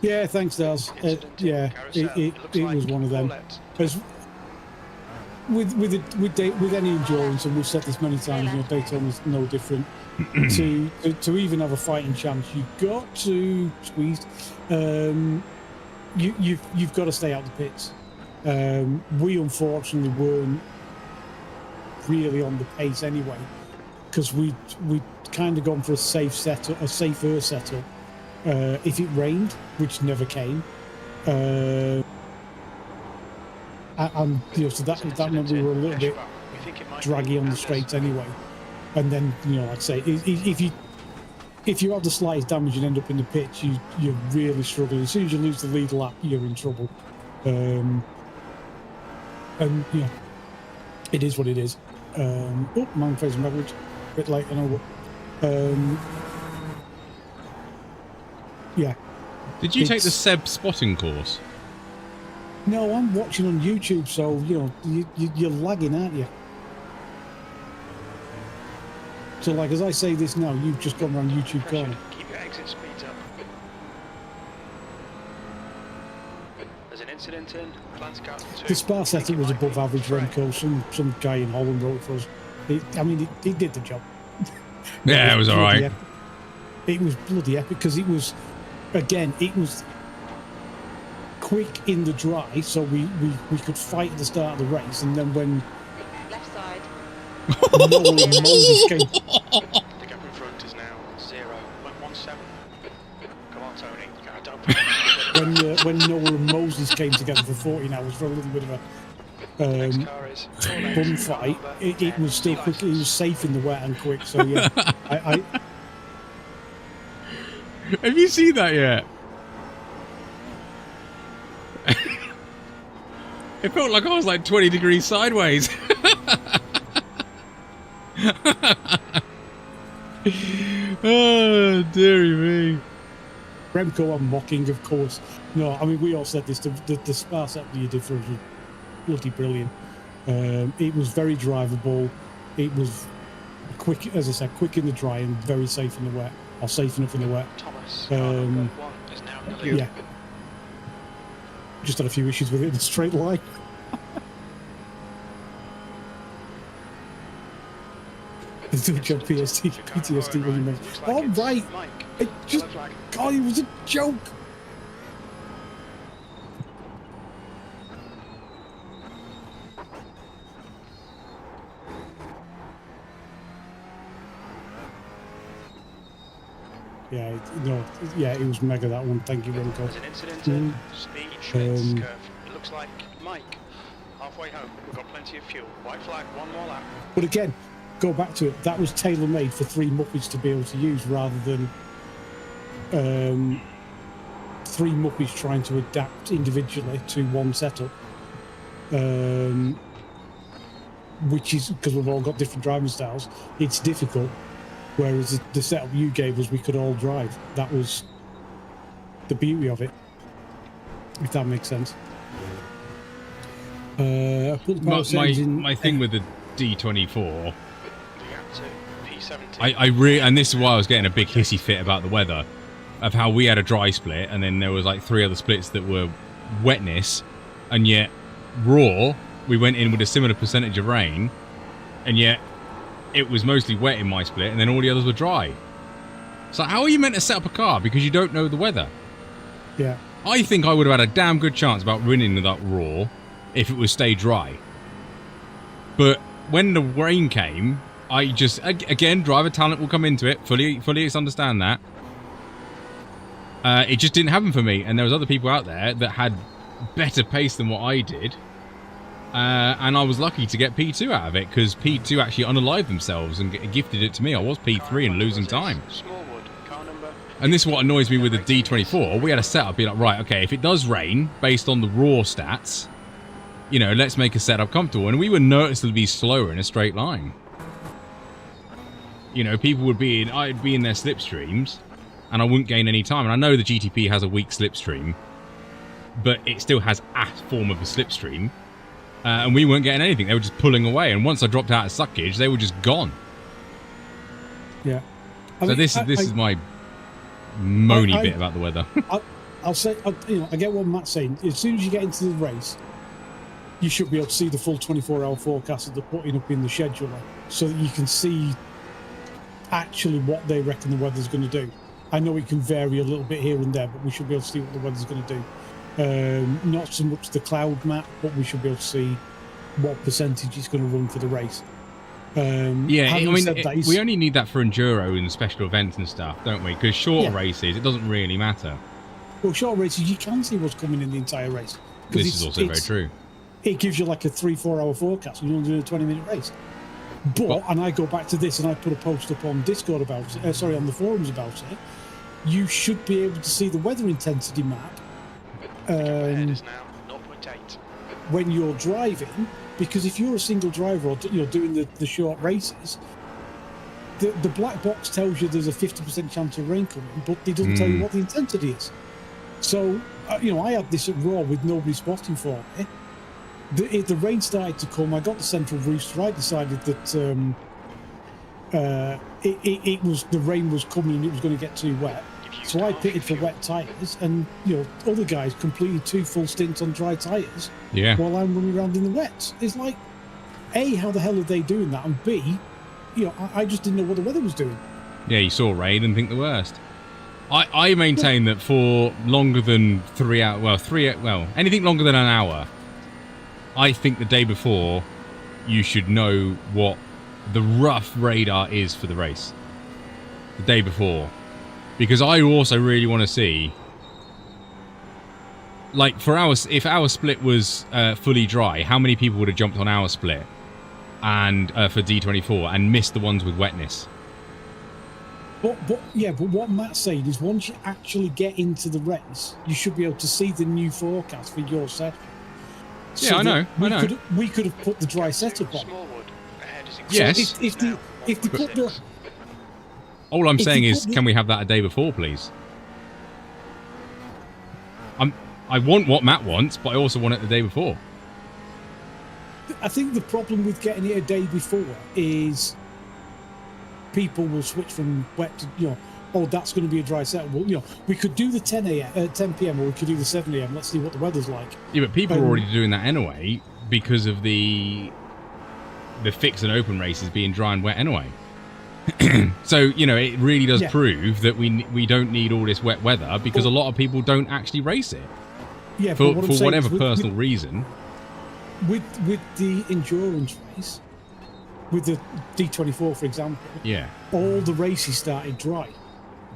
[SPEAKER 8] Yeah, thanks, Daz. Yeah, it was one of them. As with any endurance, and we've said this many times, Daytona's no different. to even have a fighting chance, you've got to squeeze. You've got to stay out the pits. We unfortunately weren't really on the pace anyway, because we kind of gone for a safer setup. If it rained, which never came, and so that meant we were a little bit draggy on the straights anyway. And then, like I say, if you have the slightest damage and end up in the pitch, you're really struggling. As soon as you lose the lead lap, you're in trouble. And it is what it is. Man facing backwards, a bit late, I know. Yeah.
[SPEAKER 2] Did you take the Seb spotting course?
[SPEAKER 8] No, I'm watching on YouTube, so you're lagging, aren't you? So, like, as I say this now, you've just gone around YouTube corner.
[SPEAKER 3] Keep your exit speeds up. There's an incident in. Plan to cut 2.
[SPEAKER 8] The Spa setup was above average, Remco. Some guy in Holland wrote it for us. It did the job.
[SPEAKER 2] Yeah, it was all right.
[SPEAKER 8] It was bloody epic, because it was quick in the dry, so we could fight at the start of the race, and then when
[SPEAKER 6] Left side.
[SPEAKER 8] Noel and Moses came,
[SPEAKER 3] The gap in front is now 0.17. Come on, Tony.
[SPEAKER 8] when Noel and Moses came together for 14 hours for a little bit of a bum fight, it was still quick. It was safe in the wet and quick. So yeah,
[SPEAKER 2] Have you seen that yet? It felt like I was like 20 degrees sideways. Oh, dearie me.
[SPEAKER 8] Remco I'm mocking, of course. No, I mean, we all said this. The Spa setup that you did for us was bloody brilliant. It was very drivable. It was quick, as I said, quick in the dry and very safe in the wet, or safe enough in the wet.
[SPEAKER 3] Thomas,
[SPEAKER 8] yeah. Just had a few issues with it in a straight line. The job PTSD when you mentioned. Oh, right. God, it was a joke. Yeah, it was mega, that one. Thank you, Remco.
[SPEAKER 3] There's an incident in. Speed, Schmitz, curve. It looks like Mike. Halfway home. We've got plenty of fuel. White flag, one more lap.
[SPEAKER 8] But again, go back to it. That was tailor-made for 3 Muppets to be able to use, rather than 3 Muppets trying to adapt individually to one setup. Which is, because we've all got different driving styles, it's difficult. Whereas the setup you gave us, we could all drive. That was the beauty of it, if that makes sense.
[SPEAKER 2] My thing with the D24, and this is why I was getting a big hissy fit about the weather, of how we had a dry split and then there was like 3 other splits that were wetness, and yet raw we went in with a similar percentage of rain, and yet it was mostly wet in my split and then all the others were dry. So how are you meant to set up a car because you don't know the weather?
[SPEAKER 8] Yeah.
[SPEAKER 2] I think I would have had a damn good chance about winning that raw if it was stay dry. But when the rain came, I just, again, driver talent will come into it. Fully understand that. It just didn't happen for me, and there was other people out there that had better pace than what I did. And I was lucky to get P2 out of it, because P2 actually unalived themselves and gifted it to me. I was P3 and losing time. And this is what annoys me with the D24. We had a setup, be like, right, okay, if it does rain, based on the raw stats, you know, let's make a setup comfortable. And we were noticeably slower in a straight line. You know, people would be in, I'd be in their slipstreams, and I wouldn't gain any time. And I know the GTP has a weak slipstream, but it still has a form of a slipstream. And we weren't getting anything. They were just pulling away. And once I dropped out of suckage, they were just gone.
[SPEAKER 8] Yeah.
[SPEAKER 2] This is my moany bit about the weather.
[SPEAKER 8] I'll say, you know, I get what Matt's saying. As soon as you get into the race, you should be able to see the full 24-hour forecast that they're putting up in the scheduler, so that you can see actually what they reckon the weather's going to do. I know it can vary a little bit here and there, but we should be able to see what the weather's going to do. Not so much the cloud map, but we should be able to see what percentage it's going to run for the race.
[SPEAKER 2] Yeah, I mean, we only need that for enduro and special events and stuff, don't we? Because short races, it doesn't really matter.
[SPEAKER 8] Well, short races, you can see what's coming in the entire race.
[SPEAKER 2] This is also very true.
[SPEAKER 8] It gives you like a 3-4 hour forecast, and you're only doing a 20-minute race. But, and I go back to this, and I put a post up on Discord about it, on the forums about it. You should be able to see the weather intensity map when you're driving, because if you're a single driver or you're doing the short races, the black box tells you there's a 50% chance of rain coming, but it doesn't tell you what the intensity is. So, you know, I had this at Raw with nobody spotting for me. The rain started to come. I got the central rooster. I decided that the rain was coming and it was going to get too wet. So I pitted for wet tyres, and you know, other guys completed 2 full stints on dry tyres.
[SPEAKER 2] Yeah.
[SPEAKER 8] While I'm running around in the wet. It's like, A, how the hell are they doing that? And B, you know, I just didn't know what the weather was doing.
[SPEAKER 2] Yeah, you saw rain and think the worst. I maintain that for longer than 3 hours, anything longer than an hour, I think the day before you should know what the rough radar is for the race. The day before. Because I also really want to see, like, if our split was fully dry, how many people would have jumped on our split and for D24 and missed the ones with wetness?
[SPEAKER 8] But what Matt's saying is, once you actually get into the race, you should be able to see the new forecast for your session.
[SPEAKER 2] Yeah, I know.
[SPEAKER 8] We could have put the dry setup on.
[SPEAKER 2] Yes.
[SPEAKER 8] So if they put the...
[SPEAKER 2] All I'm saying is, can we have that a day before, please? I want what Matt wants, but I also want it the day before.
[SPEAKER 8] I think the problem with getting it a day before is people will switch from wet to, you know, oh, that's going to be a dry set. Well, you know, we could do the 10 p.m. or we could do the 7 a.m. Let's see what the weather's like.
[SPEAKER 2] Yeah, but people are already doing that anyway because of the fixed and open races being dry and wet anyway. So, you know, it really does prove that we don't need all this wet weather, because a lot of people don't actually race it.
[SPEAKER 8] Yeah,
[SPEAKER 2] for whatever personal reason.
[SPEAKER 8] With the endurance race, with the D24, for example, all the races started dry.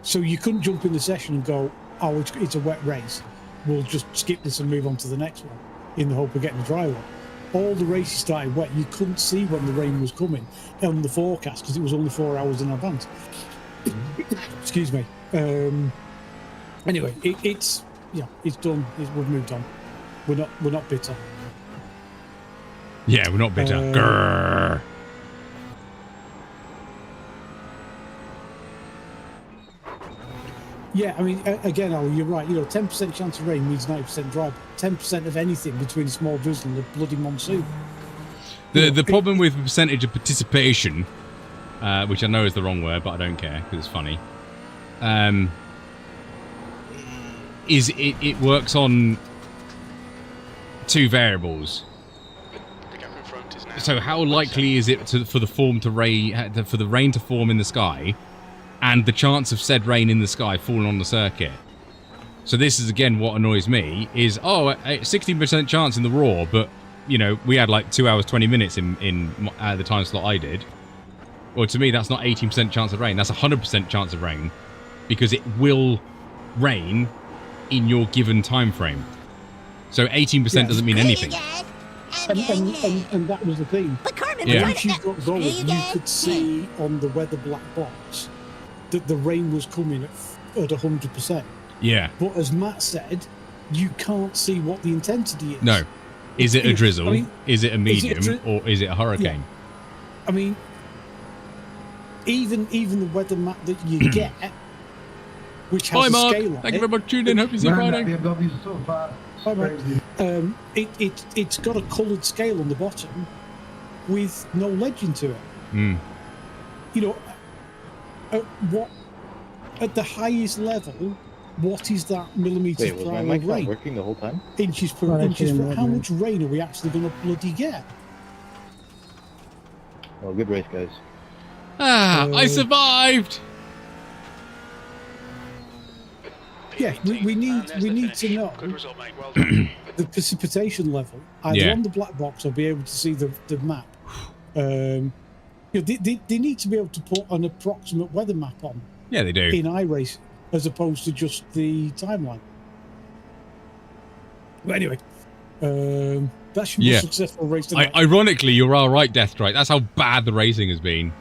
[SPEAKER 8] So you couldn't jump in the session and go, oh, it's a wet race, we'll just skip this and move on to the next one, in the hope of getting a dry one. All the races started wet. You couldn't see when the rain was coming on the forecast because it was only 4 hours in advance. Excuse me. Anyway, it's done. We've moved on. We're not bitter.
[SPEAKER 2] Yeah, we're not bitter. Grrr.
[SPEAKER 8] Yeah, I mean, again, Al, you're right. You know, 10% chance of rain means 90% dry. 10% of anything between a small drizzle and a bloody monsoon.
[SPEAKER 2] The problem with percentage of participation, which I know is the wrong word, but I don't care because it's funny, is it works on 2 variables. So how likely is it for the rain to form in the sky, and the chance of said rain in the sky falling on the circuit? So this is again what annoys me is, a 16% chance in the raw, but you know, we had like 2 hours 20 minutes in the time slot I did. Well, to me, that's not 18% chance of rain. That's 100% chance of rain, because it will rain in your given time frame. So 18% doesn't mean anything.
[SPEAKER 8] And that was the thing.
[SPEAKER 2] Yeah.
[SPEAKER 8] Once you got going, you could see on the weather black box that the rain was coming at 100%.
[SPEAKER 2] Yeah.
[SPEAKER 8] But as Matt said, you can't see what the intensity is.
[SPEAKER 2] No. Is it a drizzle?
[SPEAKER 8] I mean,
[SPEAKER 2] is it a medium? Or is it a hurricane?
[SPEAKER 8] Yeah. I mean, even the weather map that you get, which has
[SPEAKER 2] Hi,
[SPEAKER 8] a
[SPEAKER 2] Mark.
[SPEAKER 8] scale on
[SPEAKER 2] Thank you very much for tuning in. Hope you see you Friday.
[SPEAKER 8] Hi, Mark. It's got a coloured scale on the bottom with no legend to it.
[SPEAKER 2] Mm.
[SPEAKER 8] You know, at the highest level, what is that millimetres per hour rain?
[SPEAKER 14] Working the whole time?
[SPEAKER 8] Inches per inches per. How much rain are we actually going to bloody get?
[SPEAKER 14] Well, good race, guys.
[SPEAKER 2] I survived.
[SPEAKER 8] Yeah, we need to know the precipitation level either on the black box or be able to see the map. You know, they need to be able to put an approximate weather map on.
[SPEAKER 2] Yeah, they do.
[SPEAKER 8] In iRacing, as opposed to just the timeline. But anyway, that should be a successful race tonight.
[SPEAKER 2] Ironically, you're all right, Deathstrike. That's how bad the racing has been.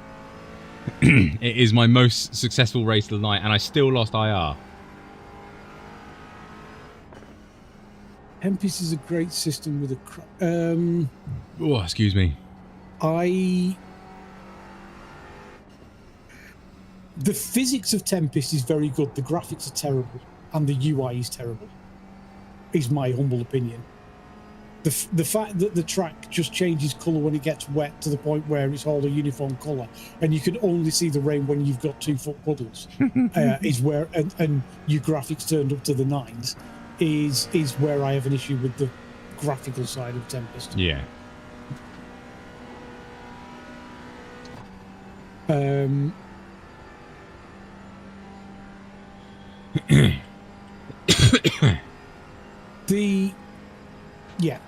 [SPEAKER 2] It is my most successful race of the night, and I still lost IR.
[SPEAKER 8] Tempest is a great system with a...
[SPEAKER 2] oh, excuse me.
[SPEAKER 8] The physics of Tempest is very good. The graphics are terrible, and the UI is terrible. Is my humble opinion. The fact that the track just changes colour when it gets wet to the point where it's all a uniform colour, and you can only see the rain when you've got 2-foot puddles, is where and your graphics turned up to the 9s, is where I have an issue with the graphical side of Tempest.
[SPEAKER 2] Yeah.
[SPEAKER 8] Yeah.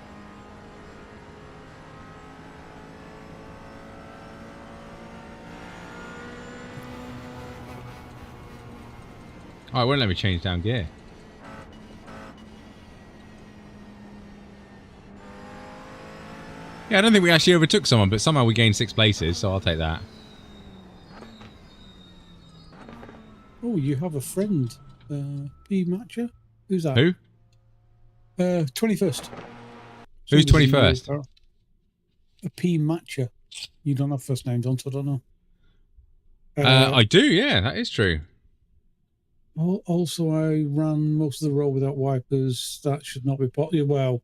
[SPEAKER 2] Oh, it won't let me change down gear. Yeah, I don't think we actually overtook someone, but somehow we gained 6 places, so I'll take that.
[SPEAKER 8] Oh, you have a friend, P Matcher? Who's that?
[SPEAKER 2] Who?
[SPEAKER 8] 21st.
[SPEAKER 2] Who's 21st?
[SPEAKER 8] A P Matcher. You don't have first names on, so I don't know.
[SPEAKER 2] I do, yeah, that is true.
[SPEAKER 8] Also, I ran most of the road without wipers. That should not be popular. Well,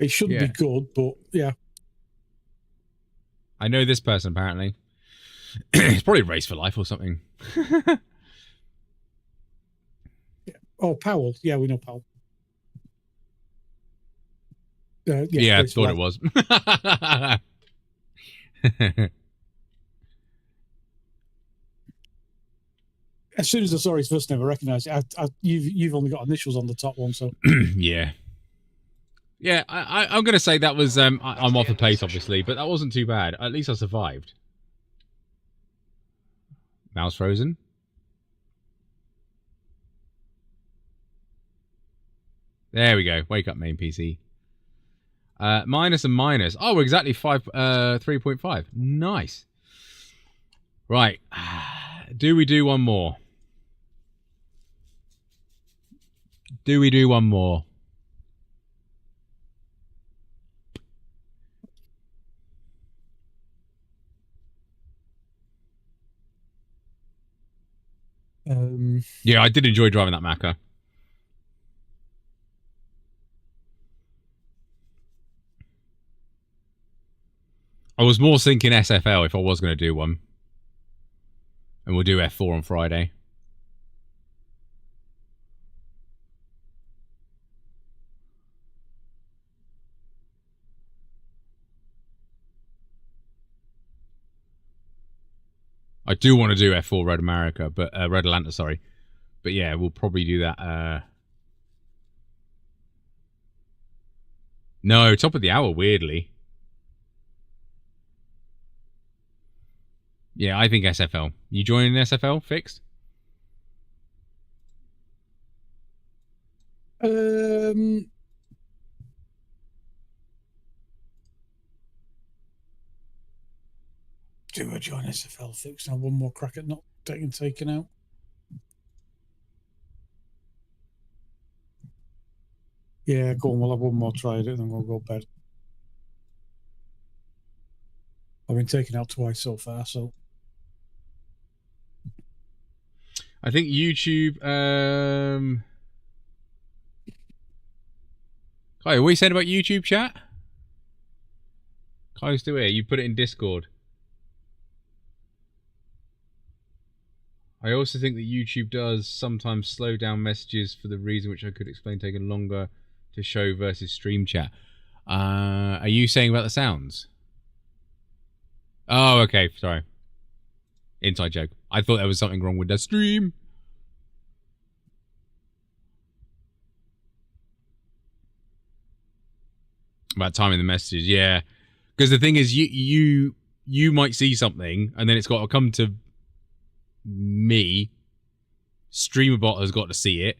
[SPEAKER 8] it shouldn't be good, but yeah.
[SPEAKER 2] I know this person, apparently. It's probably Race for Life or something.
[SPEAKER 8] Yeah. Oh, Powell. Yeah, we know Powell.
[SPEAKER 2] Yeah, I thought it was.
[SPEAKER 8] As soon as I saw his first name, I recognised it. You've only got initials on the top one, so
[SPEAKER 2] yeah. Yeah, I'm going to say that was... I'm off the pace, obviously, but that wasn't too bad. At least I survived. Mouse frozen. There we go. Wake up, main PC. Minus and minus. Oh, we're exactly 3.5. Nice. Right. Do we do one more? Do we do one more? Yeah, I did enjoy driving that Macca. I was more thinking SFL if I was going to do one. And we'll do F4 on Friday. I do want to do F4 Red America, but Red Atlanta, sorry. But yeah, we'll probably do that. No, top of the hour, weirdly. Yeah, I think SFL. You joining SFL? Fixed?
[SPEAKER 8] Do I join SFL fixed? Now one more crack at not getting taken out. Yeah, go on. We'll have one more try at it, then we'll go to bed. I've been taken out twice so far, so.
[SPEAKER 2] I think YouTube. Kai, what are you saying about YouTube chat? Kai's still here. You put it in Discord. I also think that YouTube does sometimes slow down messages for the reason which I could explain, taking longer to show versus stream chat. Are you saying about the sounds? Oh, okay. Sorry. Inside joke. I thought there was something wrong with the stream. About timing the messages, yeah. Because the thing is, you might see something, and then it's got to come to me. StreamerBot has got to see it,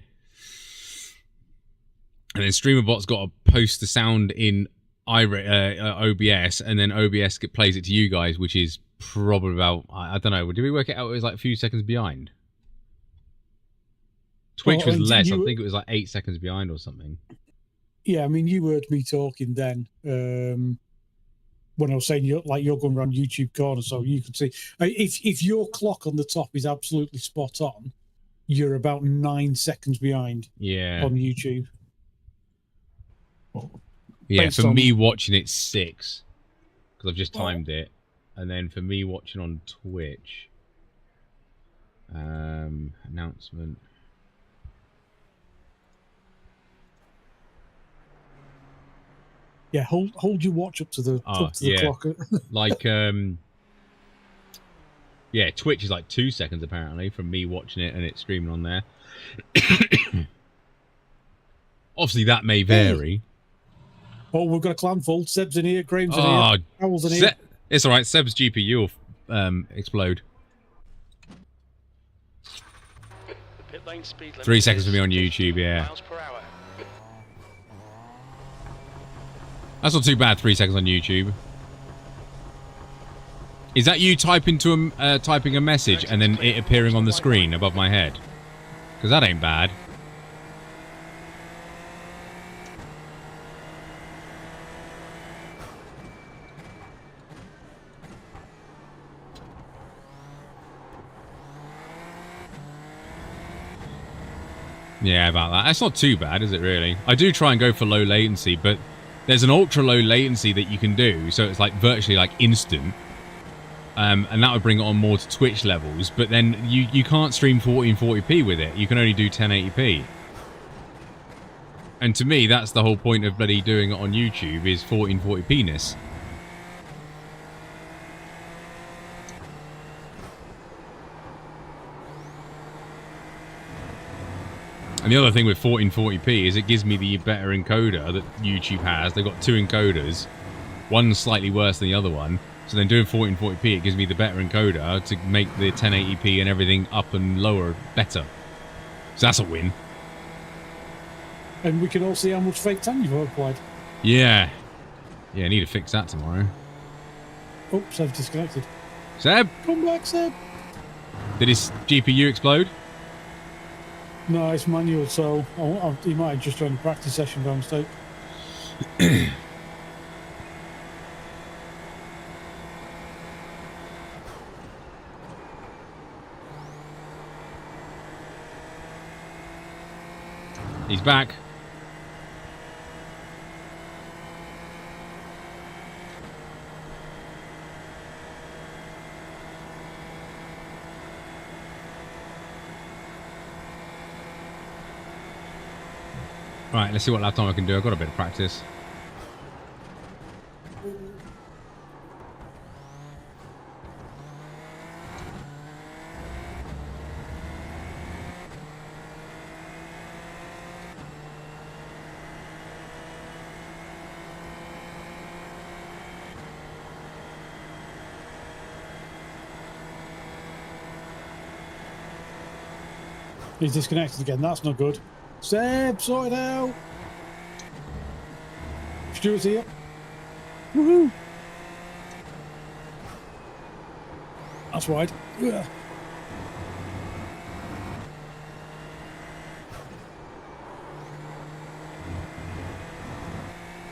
[SPEAKER 2] and then StreamerBot's got to post the sound in OBS, and then OBS plays it to you guys, which is probably about, I don't know. Did we work it out? It was like a few seconds behind. Twitch was less. I think it was like 8 seconds behind or something.
[SPEAKER 8] Yeah, I mean, you heard me talking then when I was saying you're going around YouTube corner, so you could see if your clock on the top is absolutely spot on, you're about 9 seconds behind.
[SPEAKER 2] Yeah.
[SPEAKER 8] On YouTube.
[SPEAKER 2] Yeah, for me watching it's 6 because I've just timed it, and then for me watching on Twitch, announcement.
[SPEAKER 8] Yeah, hold your watch up to the clock.
[SPEAKER 2] Like yeah, Twitch is like 2 seconds apparently from me watching it and it streaming on there. Obviously that may vary.
[SPEAKER 8] Oh, we've got a clan full. Seb's in here, Graham's in here, Howell's in here.
[SPEAKER 2] It's alright, Seb's GPU will explode. 3 seconds for me on YouTube, yeah. That's not too bad, 3 seconds on YouTube. Is that you typing a message and then it appearing on the screen above my head? Because that ain't bad. Yeah, about that. That's not too bad, is it really? I do try and go for low latency, but there's an ultra low latency that you can do, so it's like virtually like instant. And that would bring it on more to Twitch levels, but then you can't stream 1440p with it. You can only do 1080p. And to me, that's the whole point of bloody doing it on YouTube, is 1440p-ness. And the other thing with 1440p is it gives me the better encoder that YouTube has. They've got 2 encoders. One's slightly worse than the other one. So then doing 1440p, it gives me the better encoder to make the 1080p and everything up and lower better. So that's a win.
[SPEAKER 8] And we can all see how much fake tan you've applied.
[SPEAKER 2] Yeah. Yeah, I need to fix that tomorrow.
[SPEAKER 8] Oh, Seb's disconnected.
[SPEAKER 2] Seb?
[SPEAKER 8] Come back, Seb.
[SPEAKER 2] Did his GPU explode?
[SPEAKER 8] No, it's manual, so he might have just joined a practice session by mistake.
[SPEAKER 2] He's back. Right, let's see what lap time I can do. I've got a bit of practice.
[SPEAKER 8] He's disconnected again. That's not good. Seb, sort it out. Stuart's here. Woohoo! That's wide. Ugh.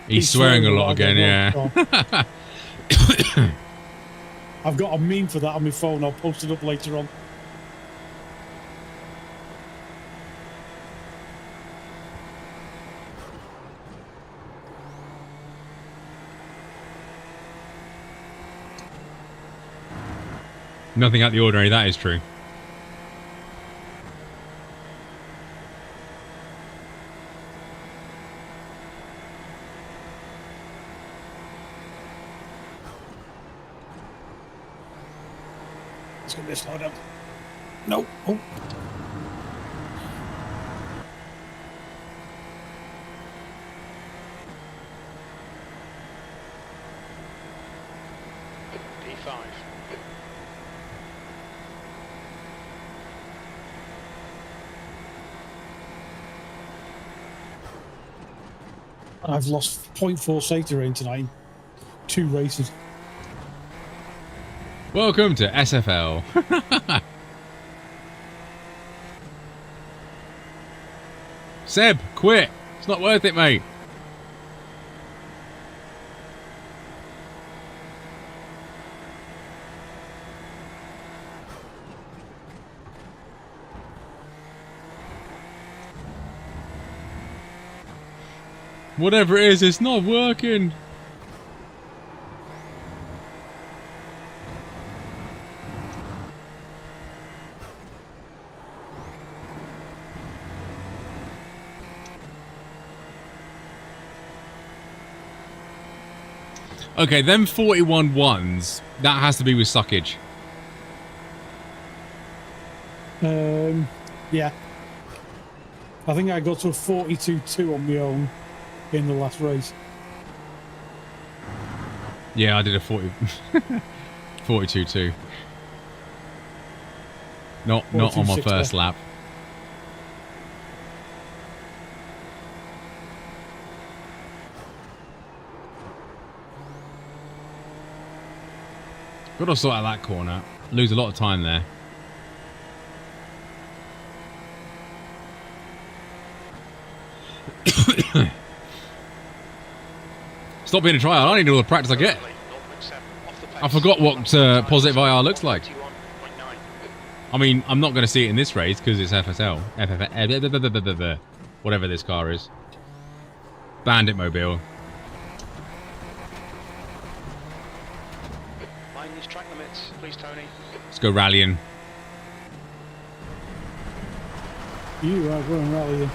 [SPEAKER 2] He's swearing a lot again, yeah.
[SPEAKER 8] I've got a meme for that on my phone. I'll post it up later on.
[SPEAKER 2] Nothing out the ordinary, that is true.
[SPEAKER 8] It's going to be a slow down. No. Oh.
[SPEAKER 3] P5.
[SPEAKER 8] I've lost 0.4 SATA rain tonight. 2 races.
[SPEAKER 2] Welcome to SFL. Seb, quit. It's not worth it, mate. Whatever it is, it's not working. Okay, them 41 ones, that has to be with suckage.
[SPEAKER 8] Yeah. I think I got to a 42.2 on my own in the last race.
[SPEAKER 2] Yeah, I did a 40... 42.2. Not on my first lap. Got to sort out that corner. Lose a lot of time there. Stop being a tryout. I need all the practice I get. I forgot what positive IR looks like. I mean, I'm not going to see it in this race because it's FSL. Whatever this car is. Bandit Mobile.
[SPEAKER 3] Mind these track limits, please, Tony.
[SPEAKER 2] Let's go rallying.
[SPEAKER 8] You are going rallying.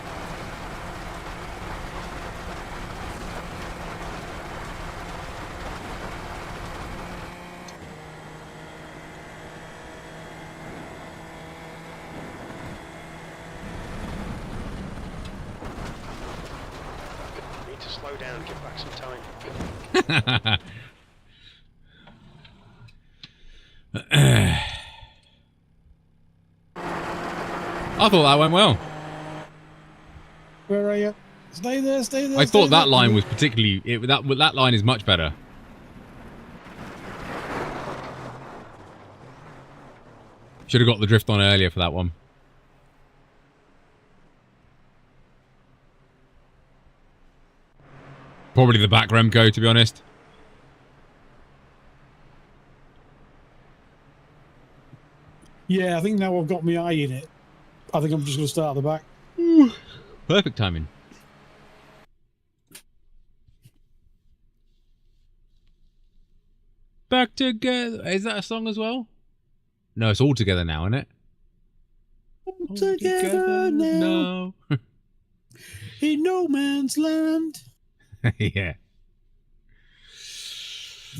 [SPEAKER 3] Need to slow down, give back some time.
[SPEAKER 2] I thought that went well.
[SPEAKER 8] Where are you? Stay there, stay there.
[SPEAKER 2] I
[SPEAKER 8] stay
[SPEAKER 2] thought that
[SPEAKER 8] there.
[SPEAKER 2] line was particularly... that line is much better. Should have got the drift on earlier for that one. Probably the back Remco, to be honest.
[SPEAKER 8] Yeah, I think now I've got my eye in it. I think I'm just going to start at the back.
[SPEAKER 2] Perfect timing. Back together. Is that a song as well? No, it's all together now, isn't it?
[SPEAKER 8] All together now.
[SPEAKER 2] No.
[SPEAKER 8] In no man's land.
[SPEAKER 2] Yeah.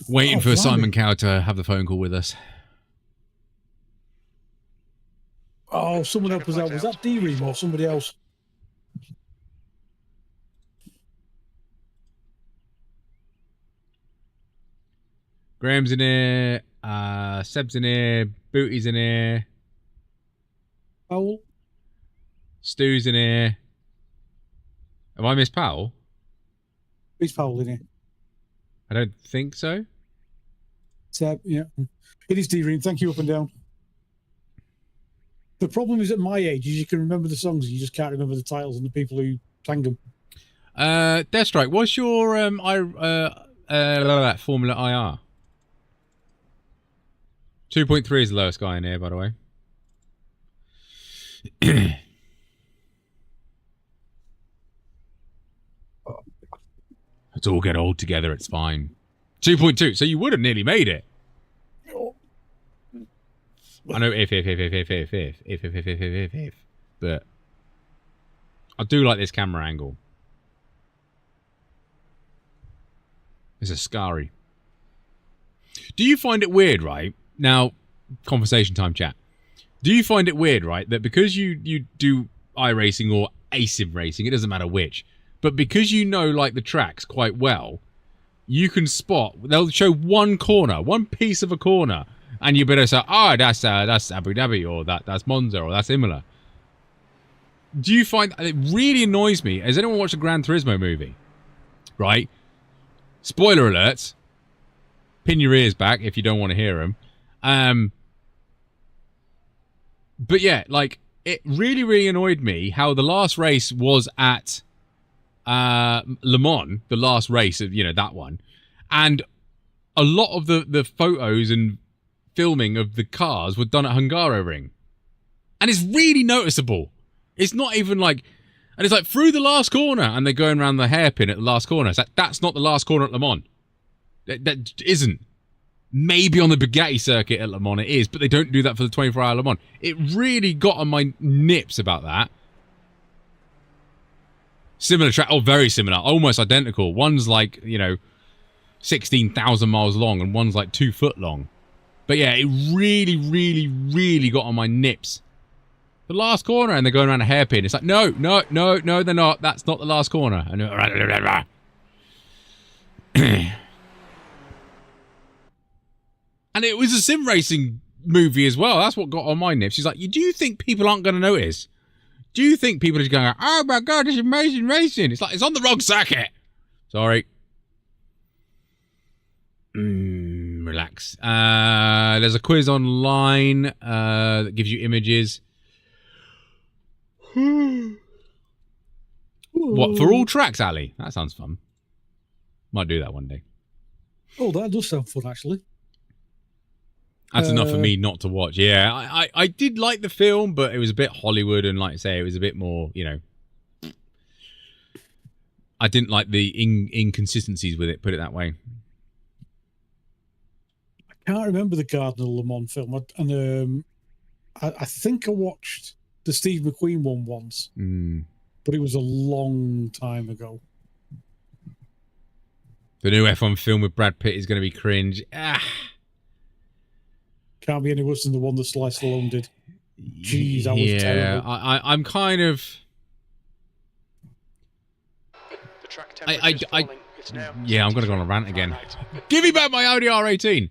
[SPEAKER 2] Waiting for
[SPEAKER 8] blimey.
[SPEAKER 2] Simon Cow to have the phone call with us.
[SPEAKER 8] Oh, someone help us out. Was that D-Ream or somebody else?
[SPEAKER 2] Graham's in here. Seb's in here. Booty's in here.
[SPEAKER 8] Owl?
[SPEAKER 2] Stu's in here. Have I missed Powell?
[SPEAKER 8] Is Powell in here?
[SPEAKER 2] I don't think so.
[SPEAKER 8] So, yeah. It is D-Ream. Thank you, up and down. The problem is at my age is you can remember the songs, you just can't remember the titles and the people who sang them.
[SPEAKER 2] Deathstrike, what's your Formula IR? 2.3 is the lowest guy in here, by the way. Let's all get old together, it's fine. 2.2, so you would have nearly made it. I know if, but I do like this camera angle. It's a scary. Do you find it weird, right? Now, conversation time chat. Do you find it weird, right, that because you do iRacing or asim racing, it doesn't matter which, but because you know like the tracks quite well, you can spot, they'll show one corner, one piece of a corner, and you better say, oh, that's Abu Dhabi, or that's Monza, or that's Imola. Do you find, it really annoys me, has anyone watched a Gran Turismo movie? Right? Spoiler alerts. Pin your ears back if you don't want to hear them. But yeah, like, it really, really annoyed me how the last race was at Le Mans, the last race of, that one. And a lot of the photos and filming of the cars were done at Hungaroring. And it's really noticeable. It's not even like... And it's like, through the last corner, and they're going around the hairpin at the last corner. It's like, that's not the last corner at Le Mans. That isn't. Maybe on the Bugatti circuit at Le Mans it is, but they don't do that for the 24-hour Le Mans. It really got on my nips about that. Similar track, oh, very similar, almost identical. One's like, 16,000 miles long, and one's like 2 foot long. But yeah, it really, really, really got on my nips. The last corner, and they're going around a hairpin. It's like, no, they're not. That's not the last corner. And it was a sim racing movie as well. That's what got on my nips. She's like, do you think people aren't going to notice? Do you think people are just going, oh my God, this is amazing racing? It's like, it's on the wrong circuit. Sorry. Relax. There's a quiz online that gives you images. What, for all tracks, Ali? That sounds fun. Might do that one day.
[SPEAKER 8] Oh, that does sound fun, actually.
[SPEAKER 2] That's enough for me not to watch. Yeah, I did like the film, but it was a bit Hollywood, and like I say, it was a bit more, I didn't like the inconsistencies with it, put it that way.
[SPEAKER 8] I can't remember the Cardinal Le Mans film, and I think I watched the Steve McQueen one once, but it was a long time ago.
[SPEAKER 2] The new F1 film with Brad Pitt is going to be cringe.
[SPEAKER 8] Can't be any worse than the one that Sly Stallone did. Jeez, that was terrible.
[SPEAKER 2] I'm kind of...
[SPEAKER 3] The track temperature's falling. It's now
[SPEAKER 2] I'm going to go on a rant again. Give me back my Audi R18!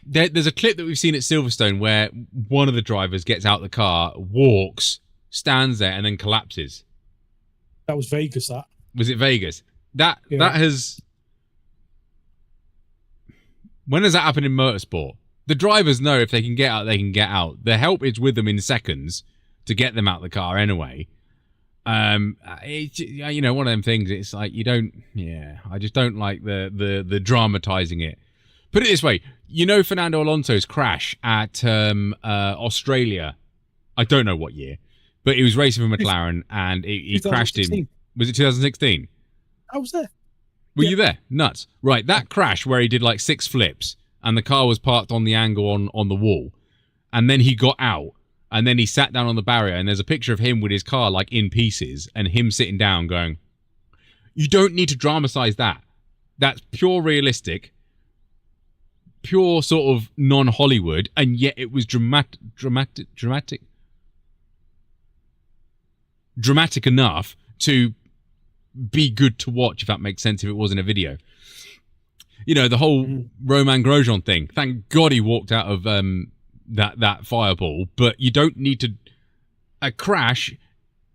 [SPEAKER 2] There's a clip that we've seen at Silverstone where one of the drivers gets out the car, walks, stands there, and then collapses.
[SPEAKER 8] That was Vegas, that.
[SPEAKER 2] Was it Vegas? That has... When does that happen in motorsport? The drivers know if they can get out, they can get out. The help is with them in seconds to get them out of the car anyway. It's, one of them things, it's like, you don't... Yeah, I just don't like the dramatizing it. Put it this way. Fernando Alonso's crash at Australia. I don't know what year. But he was racing for McLaren, and he crashed in... Was it 2016?
[SPEAKER 8] I was there.
[SPEAKER 2] Were you there? Nuts. Right, that crash where he did like 6 flips and the car was parked on the angle on the wall, and then he got out and then he sat down on the barrier, and there's a picture of him with his car like in pieces and him sitting down going, you don't need to dramatize that. That's pure realistic, pure sort of non-Hollywood, and yet it was dramatic enough to be good to watch, if that makes sense, if it wasn't a video. The whole Romain Grosjean thing. Thank God he walked out of that fireball, but you don't need to. A crash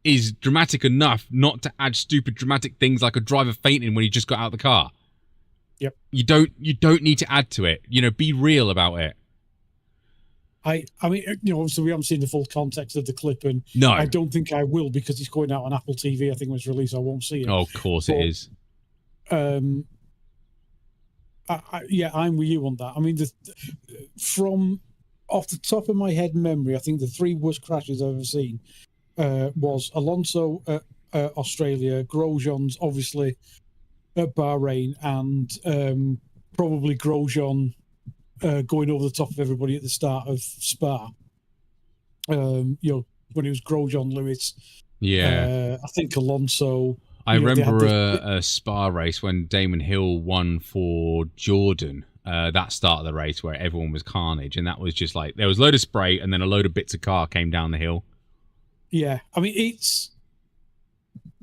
[SPEAKER 2] is dramatic enough not to add stupid dramatic things like a driver fainting when he just got out of the car.
[SPEAKER 8] Yep.
[SPEAKER 2] You don't need to add to it. You know, be real about it.
[SPEAKER 8] I mean, you know, obviously we haven't seen the full context of the clip, and
[SPEAKER 2] No.
[SPEAKER 8] I don't think I will because it's going out on Apple TV. I think when it's released, I won't see it.
[SPEAKER 2] Oh, of course it is.
[SPEAKER 8] Yeah, I'm with you on that. I mean, from off the top of my head memory, I think the 3 worst crashes I've ever seen was Alonso at Australia, Grosjean's obviously at Bahrain, and probably Grosjean going over the top of everybody at the start of Spa. You know, when it was Grosjean, Lewis.
[SPEAKER 2] Yeah.
[SPEAKER 8] I think Alonso.
[SPEAKER 2] I remember a Spa race when Damon Hill won for Jordan. That start of the race where everyone was carnage, and that was just like there was a load of spray and then a load of bits of car came down the hill.
[SPEAKER 8] Yeah, I mean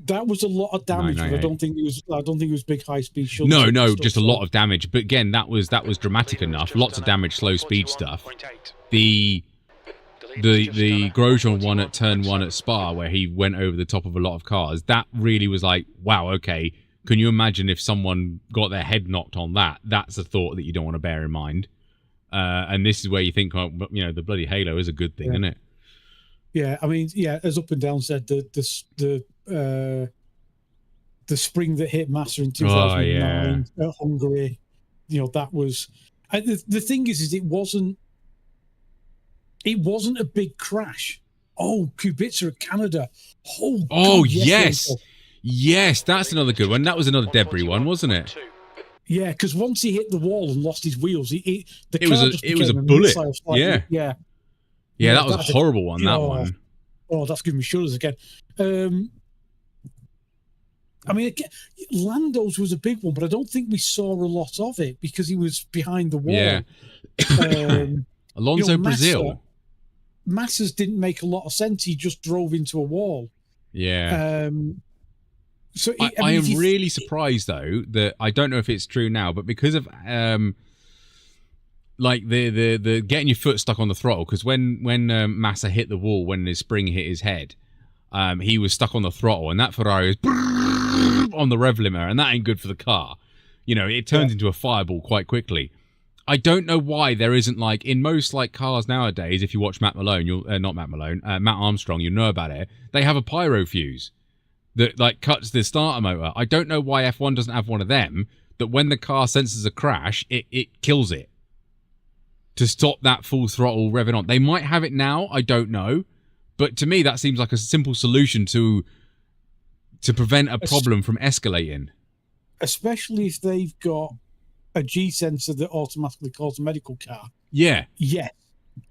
[SPEAKER 8] that was a lot of damage. But I don't think it was big high speed.
[SPEAKER 2] No, just a lot of damage. But again, that was dramatic enough. Lots of damage, slow speed stuff. The Grosjean one at turn 1 at Spa where he went over the top of a lot of cars. That really was like, wow, okay. Can you imagine if someone got their head knocked on that? That's a thought that you don't want to bear in mind. And this is where you think, oh, you know, the bloody halo is a good thing, isn't it?
[SPEAKER 8] Yeah, I mean, yeah, as Up and Down said, the spring that hit Massa in 2009 at Hungary, you know, that was. The thing is it wasn't a big crash. Oh, Kubica at Canada. Oh, God,
[SPEAKER 2] yes, that's another good one. That was another debris one, wasn't it?
[SPEAKER 8] Yeah, because once he hit the wall and lost his wheels, it
[SPEAKER 2] was a bullet.
[SPEAKER 8] Yeah.
[SPEAKER 2] Yeah, that was a horrible one. That one.
[SPEAKER 8] Oh, that's giving me shudders again. I mean, Lando's was a big one, but I don't think we saw a lot of it because he was behind the wall.
[SPEAKER 2] Yeah. Alonso, you know, Brazil.
[SPEAKER 8] Massa's didn't make a lot of sense. He just drove into a wall.
[SPEAKER 2] Yeah.
[SPEAKER 8] So
[SPEAKER 2] I am really surprised though that I don't know if it's true now, but because of like the getting your foot stuck on the throttle, because when Massa hit the wall when his spring hit his head, he was stuck on the throttle, and that Ferrari was on the rev limiter, and that ain't good for the car. You know, it turns into a fireball quite quickly. I don't know why there isn't, like, in most, like, cars nowadays, if you watch Matt Malone, Matt Armstrong, you'll know about it, they have a pyro fuse that, like, cuts the starter motor. I don't know why F1 doesn't have one of them, that when the car senses a crash, it kills it to stop that full throttle revving on. They might have it now, I don't know, but to me that seems like a simple solution to prevent a problem from escalating.
[SPEAKER 8] Especially if they've got a G sensor that automatically calls a medical car.
[SPEAKER 2] Yeah.
[SPEAKER 8] Yeah.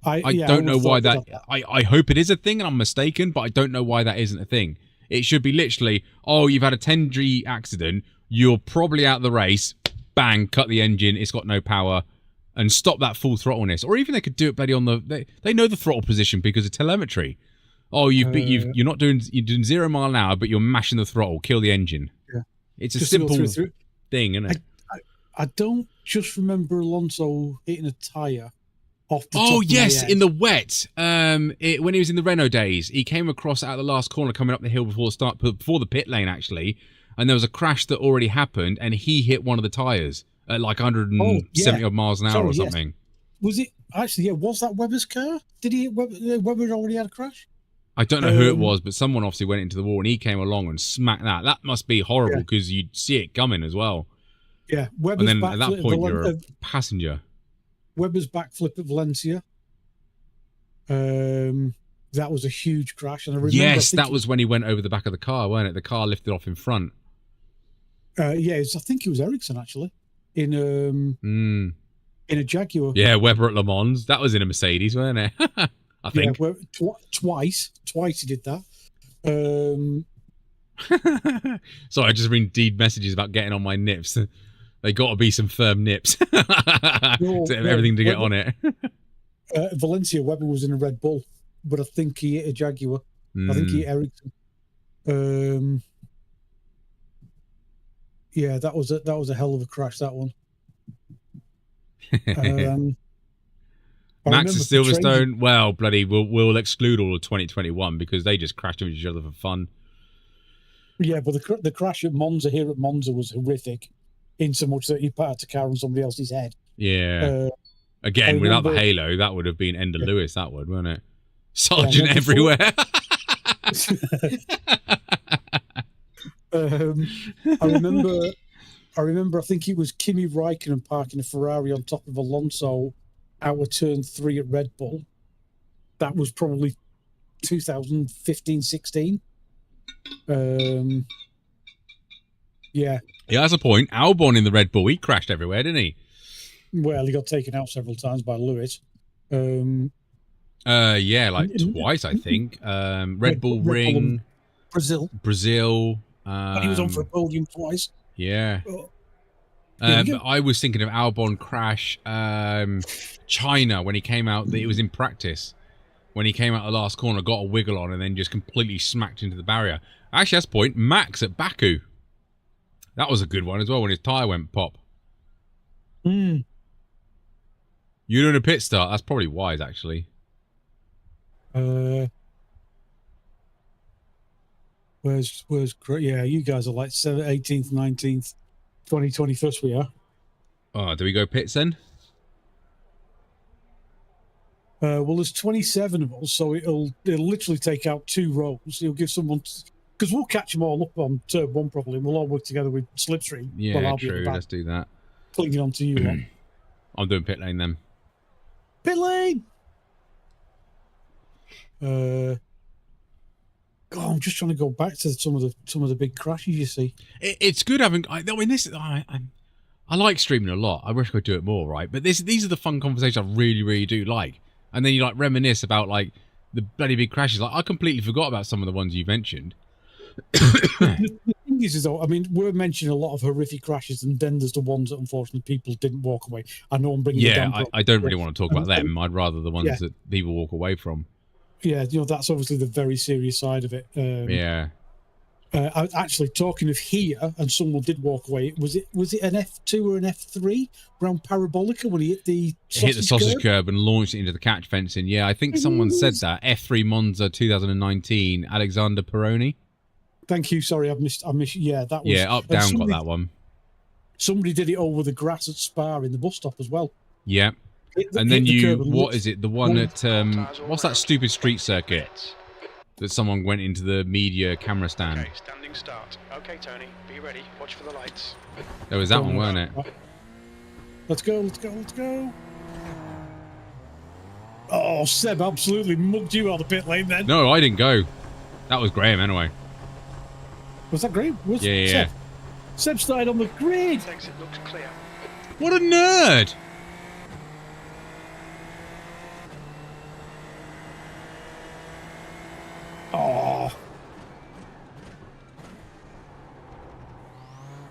[SPEAKER 2] I don't know why that. I hope it is a thing and I'm mistaken, but I don't know why that isn't a thing. It should be literally, oh, you've had a 10G accident, you're probably out of the race, bang, cut the engine, it's got no power, and stop that full throttleness. Or even they could do it, buddy, on the. They know the throttle position because of telemetry. Oh, you're doing 0 mile an hour, but you're mashing the throttle, kill the engine.
[SPEAKER 8] Yeah.
[SPEAKER 2] It's a simple thing, isn't it?
[SPEAKER 8] I don't just remember Alonso hitting a tyre off the top of
[SPEAKER 2] yes,
[SPEAKER 8] my head.
[SPEAKER 2] in the wet. When he was in the Renault days, he came across out the last corner coming up the hill before the pit lane, actually, and there was a crash that already happened, and he hit one of the tyres at like 170 odd miles an hour or something.
[SPEAKER 8] Was it actually? Yeah, was that Webber's car? Did he? Weber already had a crash?
[SPEAKER 2] I don't know who it was, but someone obviously went into the wall, and he came along and smacked that. That must be horrible because you'd see it coming as well.
[SPEAKER 8] Yeah,
[SPEAKER 2] and then at that point you're a passenger.
[SPEAKER 8] Webber's backflip at Valencia. That was a huge crash, and I remember.
[SPEAKER 2] Yes, that was when he went over the back of the car, weren't it? The car lifted off in front.
[SPEAKER 8] I think it was Ericsson actually in a Jaguar.
[SPEAKER 2] Yeah, Webber at Le Mans. That was in a Mercedes, weren't it? I think.
[SPEAKER 8] Yeah, twice he did that.
[SPEAKER 2] Sorry, I just read messages about getting on my nips. They got to be some firm nips to everything to get on it.
[SPEAKER 8] Valencia, Webber was in a Red Bull, but I think he hit a Jaguar. I think he hit Ericsson. Yeah, that was a hell of a crash, that one.
[SPEAKER 2] Max and Silverstone, well, bloody, we'll exclude all of 2021 because they just crashed into each other for fun.
[SPEAKER 8] Yeah, but the crash at Monza here at Monza was horrific, in so much that he parked a car on somebody else's head.
[SPEAKER 2] Yeah. Again, without the halo, that would have been Ender Lewis. That would, wouldn't it? Sergeant everywhere. I remember. I think it was Kimi Räikkönen parking a Ferrari on top of Alonso out of turn 3 at Red Bull. That was probably 2015-16. Yeah. He has a point. Albon in the Red Bull, he crashed everywhere, didn't he?
[SPEAKER 8] Well, he got taken out several times by Lewis.
[SPEAKER 2] Yeah, like twice, I think. Red Bull Ring.
[SPEAKER 8] Brazil.
[SPEAKER 2] And
[SPEAKER 8] he was on for a podium twice.
[SPEAKER 2] Yeah. I was thinking of Albon crash China when he came out. It was in practice. When he came out the last corner, got a wiggle on, and then just completely smacked into the barrier. Actually, that's the point. Max at Baku. That was a good one as well when his tyre went pop.
[SPEAKER 8] Mm.
[SPEAKER 2] You doing a pit start? That's probably wise, actually.
[SPEAKER 8] Where's yeah, you guys are like 18th, 19th, 21st we are.
[SPEAKER 2] Oh, do we go pits then?
[SPEAKER 8] Well, there's 27 of us, so it'll literally take out 2 rows. It'll give someone, because we'll catch them all up on turn 1 probably, and we'll all work together with Slipstream.
[SPEAKER 2] Yeah,
[SPEAKER 8] I'll
[SPEAKER 2] true. Let's do that.
[SPEAKER 8] Clinging on to you lot.
[SPEAKER 2] I'm doing pit lane then.
[SPEAKER 8] Pit lane. God, I'm just trying to go back to some of the big crashes. You see,
[SPEAKER 2] it's good having. I mean, this. I like streaming a lot. I wish I could do it more, right? But these are the fun conversations I really, really do like. And then you like reminisce about like the bloody big crashes. Like I completely forgot about some of the ones you mentioned.
[SPEAKER 8] The thing is, though, I mean, we're mentioning a lot of horrific crashes, and then there's the ones that unfortunately people didn't walk away. I know I'm bringing it down.
[SPEAKER 2] I don't really want to talk about them. I'd rather the ones that people walk away from.
[SPEAKER 8] Yeah, that's obviously the very serious side of it.
[SPEAKER 2] Yeah.
[SPEAKER 8] Actually, talking of here, and someone did walk away. Was it an F2 or an F3 around Parabolica when he hit the
[SPEAKER 2] sausage curb and launched it into the catch fencing? Yeah, I think someone said that. F3 Monza 2019, Alexander Peroni.
[SPEAKER 8] Thank you. Sorry, I missed. Yeah, that was.
[SPEAKER 2] Yeah, up down got that one.
[SPEAKER 8] Somebody did it over the grass at Spa in the bus stop as well.
[SPEAKER 2] Yeah. And then what is it? The one at what's that stupid street circuit that someone went into the media camera stand?
[SPEAKER 3] Okay, standing start. Okay, Tony, be ready. Watch for the lights.
[SPEAKER 2] There was that one, weren't it?
[SPEAKER 8] Let's go! Let's go! Let's go! Oh, Seb absolutely mugged you out of the pit lane then.
[SPEAKER 2] No, I didn't go. That was Graham anyway.
[SPEAKER 8] Was that Graham?
[SPEAKER 2] Yeah.
[SPEAKER 8] Seb started on the grid.
[SPEAKER 3] Exit looks clear.
[SPEAKER 2] What a nerd!
[SPEAKER 8] Oh.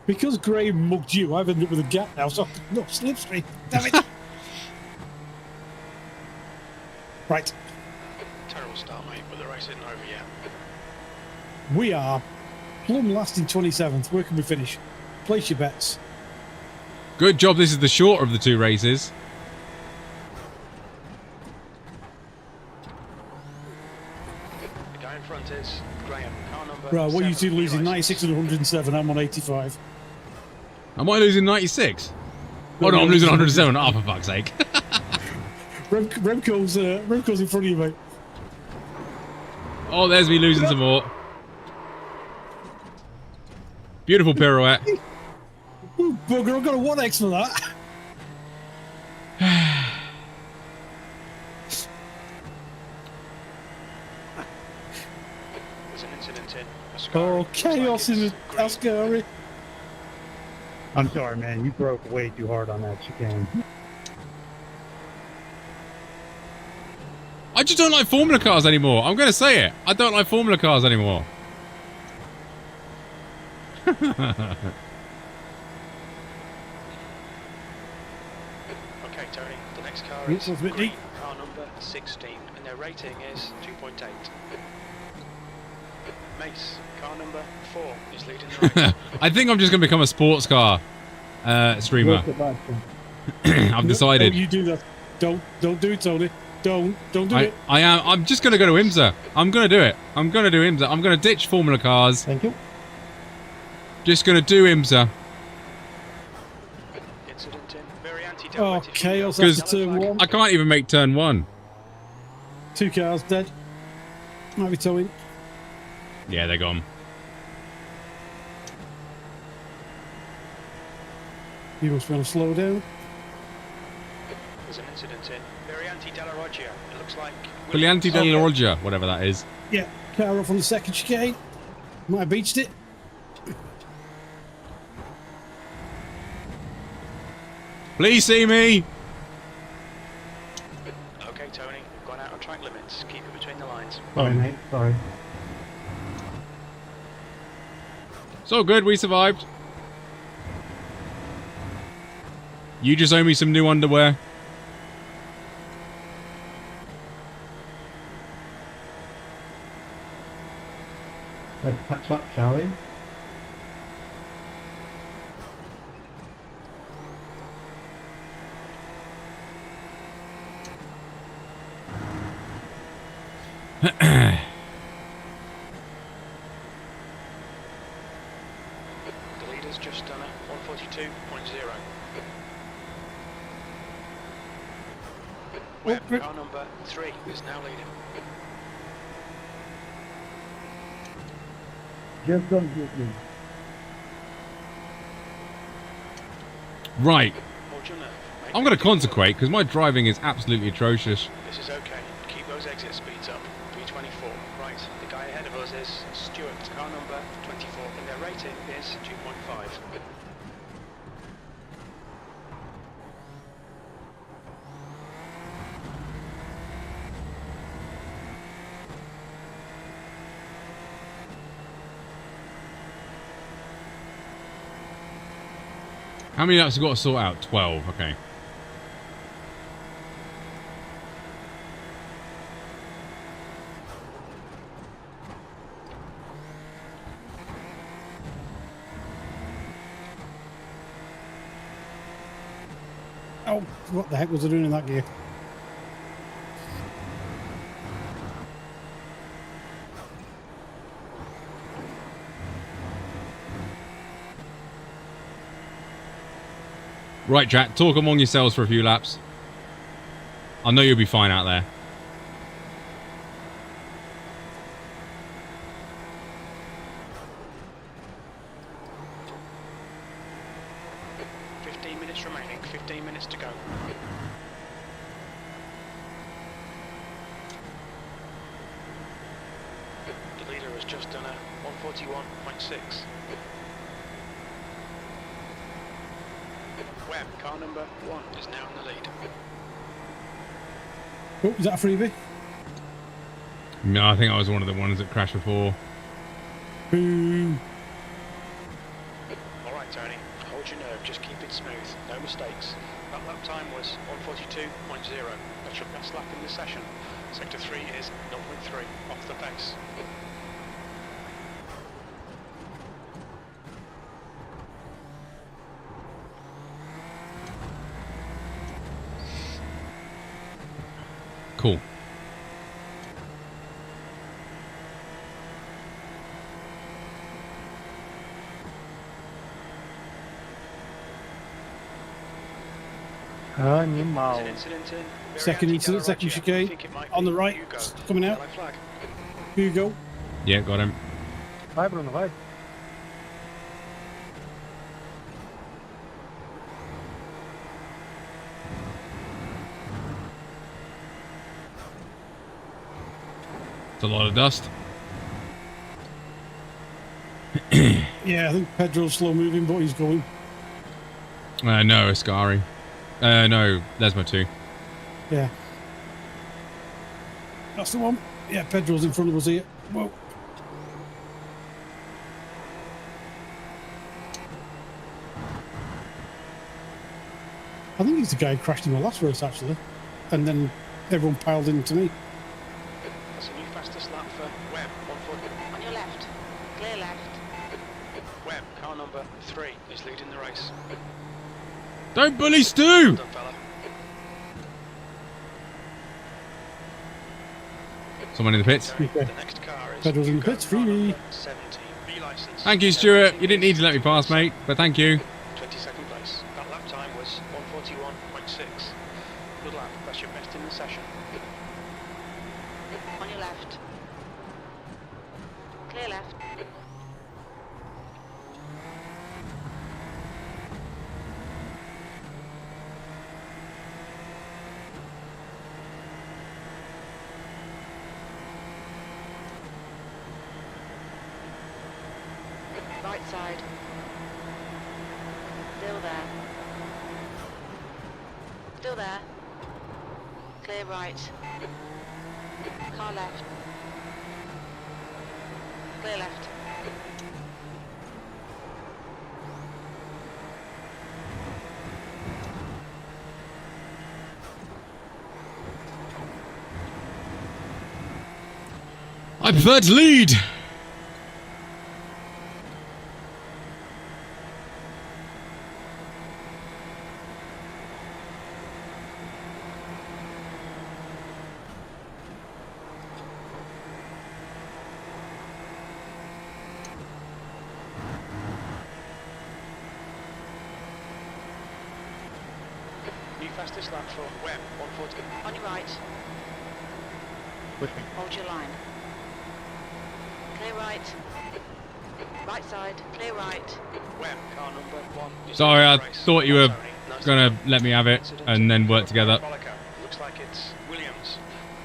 [SPEAKER 8] Because Graham mugged you, I've ended up with a gap now, so no slipstream. Damn it! Right.
[SPEAKER 3] Terrible start, mate, but the race isn't over yet.
[SPEAKER 8] We are plumb last in 27th. Where can we finish? Place your bets.
[SPEAKER 2] Good job. This is the shorter of the 2 races.
[SPEAKER 3] The guy in front is Graham. Car number
[SPEAKER 8] Right, what are you
[SPEAKER 3] 7,
[SPEAKER 8] two losing?
[SPEAKER 3] iRacing.
[SPEAKER 8] 96 and 107. I'm on 85.
[SPEAKER 2] Am I losing 96? Oh no, I'm losing 107. Oh, for fuck's sake.
[SPEAKER 8] Remco's in front of you, mate.
[SPEAKER 2] Oh, there's me losing some more. Beautiful pirouette.
[SPEAKER 8] Ooh, bugger, I've got a 1x for that.
[SPEAKER 3] There's an incident in
[SPEAKER 8] Oh, chaos in the Ascari.
[SPEAKER 10] I'm sorry, man. You broke way too hard on that chicane.
[SPEAKER 2] I just don't like Formula cars anymore. I'm going to say it. I don't like Formula cars anymore.
[SPEAKER 3] Okay, Tony, the next car is green, car number 16, and their rating is 2.8. Mace, car number 4, is leading the race.
[SPEAKER 2] I think I'm just going to become a sports car streamer. I've decided.
[SPEAKER 8] Oh, you do that. Don't do it, Tony. Don't do it.
[SPEAKER 2] I'm just going to go to IMSA. I'm going to do it. I'm going to do IMSA. I'm going to ditch Formula Cars.
[SPEAKER 10] Thank you.
[SPEAKER 2] Just going to do IMSA.
[SPEAKER 3] Incident in. Very
[SPEAKER 8] Oh, chaos after turn 1.
[SPEAKER 2] I can't even make turn 1.
[SPEAKER 8] 2 cars dead. Might be towing.
[SPEAKER 2] Yeah, they're gone.
[SPEAKER 8] You must want to slow down.
[SPEAKER 3] There's an incident in. Variante della Roggia. It looks like.
[SPEAKER 2] Variante della Roggia, whatever that is.
[SPEAKER 8] Yeah, car off on the second chicane. Might have beached it.
[SPEAKER 2] Please see me.
[SPEAKER 3] Okay, Tony, we've gone out on track limits. Keep it between the lines.
[SPEAKER 10] Sorry, mate. Sorry.
[SPEAKER 2] So good, we survived. You just owe me some new underwear.
[SPEAKER 10] Let's catch up, shall we?
[SPEAKER 3] The leader's just done a 142.0. Web, car number 3 is now leading.
[SPEAKER 10] Just don't get me.
[SPEAKER 2] Right.
[SPEAKER 3] Hold your nerve.
[SPEAKER 2] I'm going to consecrate because my driving is absolutely atrocious.
[SPEAKER 3] This is okay. Keep those exit speeds up. 324. Right. The guy ahead of us is Stuart. Car number 24. And their rating is 2.5.
[SPEAKER 2] How many laps have we got to sort out? 12, okay.
[SPEAKER 8] Oh, what the heck was I doing in that gear?
[SPEAKER 2] Right, chat, talk among yourselves for a few laps. I know you'll be fine out there.
[SPEAKER 3] Remaining 15 minutes to go. The leader has just done a 141.6. Webb, car number 1 is now in the lead.
[SPEAKER 8] Oh, is that a freebie?
[SPEAKER 2] No, I think I was one of the ones that crashed before.
[SPEAKER 8] Boom.
[SPEAKER 3] Alright, Tony, hold your nerve, just keep it smooth, no mistakes. That lap time was 142.0. That's your best lap in this session. Sector 3 is 0.3 off the pace.
[SPEAKER 2] Cool.
[SPEAKER 8] Second incident, second chicane. On the right, coming out. Hugo.
[SPEAKER 2] Yeah, got him.
[SPEAKER 10] Vai, Bruno, vai.
[SPEAKER 2] It's a lot of dust.
[SPEAKER 8] Yeah, I think Pedro's slow moving, but he's going.
[SPEAKER 2] No, Ascari. No, there's my 2.
[SPEAKER 8] Yeah. That's the one. Yeah, Pedro's in front of us here. Whoa. I think he's the guy who crashed in the last race, actually. And then everyone piled into me.
[SPEAKER 3] That's a new fastest lap for Webb, 140.
[SPEAKER 6] On your left. Clear left.
[SPEAKER 3] Webb, car number 3 is leading the race.
[SPEAKER 2] Don't bully Stu!
[SPEAKER 3] Well done, fella.
[SPEAKER 2] Someone in the pits.
[SPEAKER 8] Pedals in the pits, freebie.
[SPEAKER 2] Thank you, Stuart. You didn't need to let me pass, mate, but thank you.
[SPEAKER 3] 22nd place. That lap time was 1:41.6. Good lap. That's your best in the session.
[SPEAKER 6] On your left. Clear left. Right side. Still there. Still there. Clear right. Car left. Clear left.
[SPEAKER 2] I prefer to lead.
[SPEAKER 3] New fastest lap for Webb, 140.
[SPEAKER 6] On your right.
[SPEAKER 11] Push me.
[SPEAKER 6] Hold your line. Clear right. Right side. Clear right.
[SPEAKER 3] Webb, car number 1.
[SPEAKER 2] Sorry, I thought you were going to let me have it and then work together.
[SPEAKER 3] Looks like it's Williams.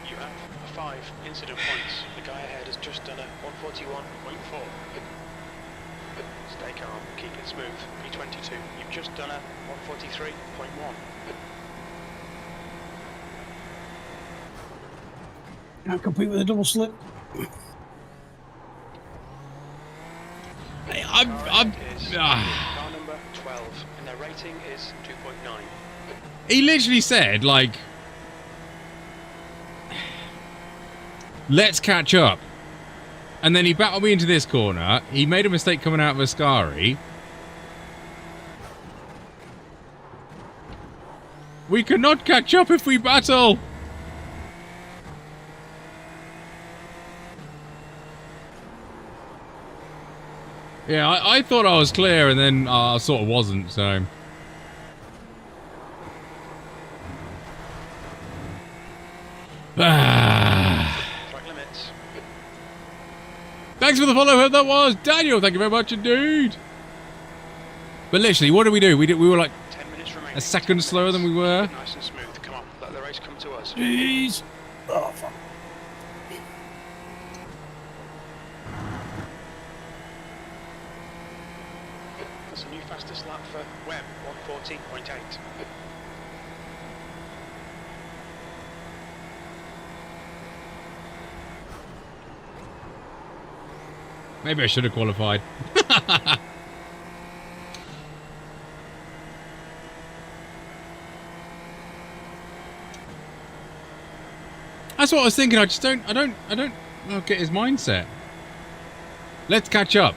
[SPEAKER 3] You have 5 incident points. The guy ahead has just done a 141.4. Stay calm, keep it smooth. P22, you've just done a 143.1.
[SPEAKER 8] Can't compete with a double slip.
[SPEAKER 3] Car number 12, and their rating is 2.9.
[SPEAKER 2] He literally said, like, let's catch up. And then he battled me into this corner. He made a mistake coming out of Ascari. We cannot catch up if we battle. Yeah, I thought I was clear, and then I sort of wasn't, so... Thanks for the follow, whoever that was. Daniel, thank you very much indeed. But literally, what did we do? We were like
[SPEAKER 3] 10 minutes remaining.
[SPEAKER 2] a second slower than we were.
[SPEAKER 3] Nice and smooth. Come on, let the race come to us.
[SPEAKER 8] Jeez. Oh, fuck.
[SPEAKER 3] That's a new fastest lap for Webb, 140.8.
[SPEAKER 2] Maybe I should have qualified. That's what I was thinking. I don't get his mindset. Let's catch up.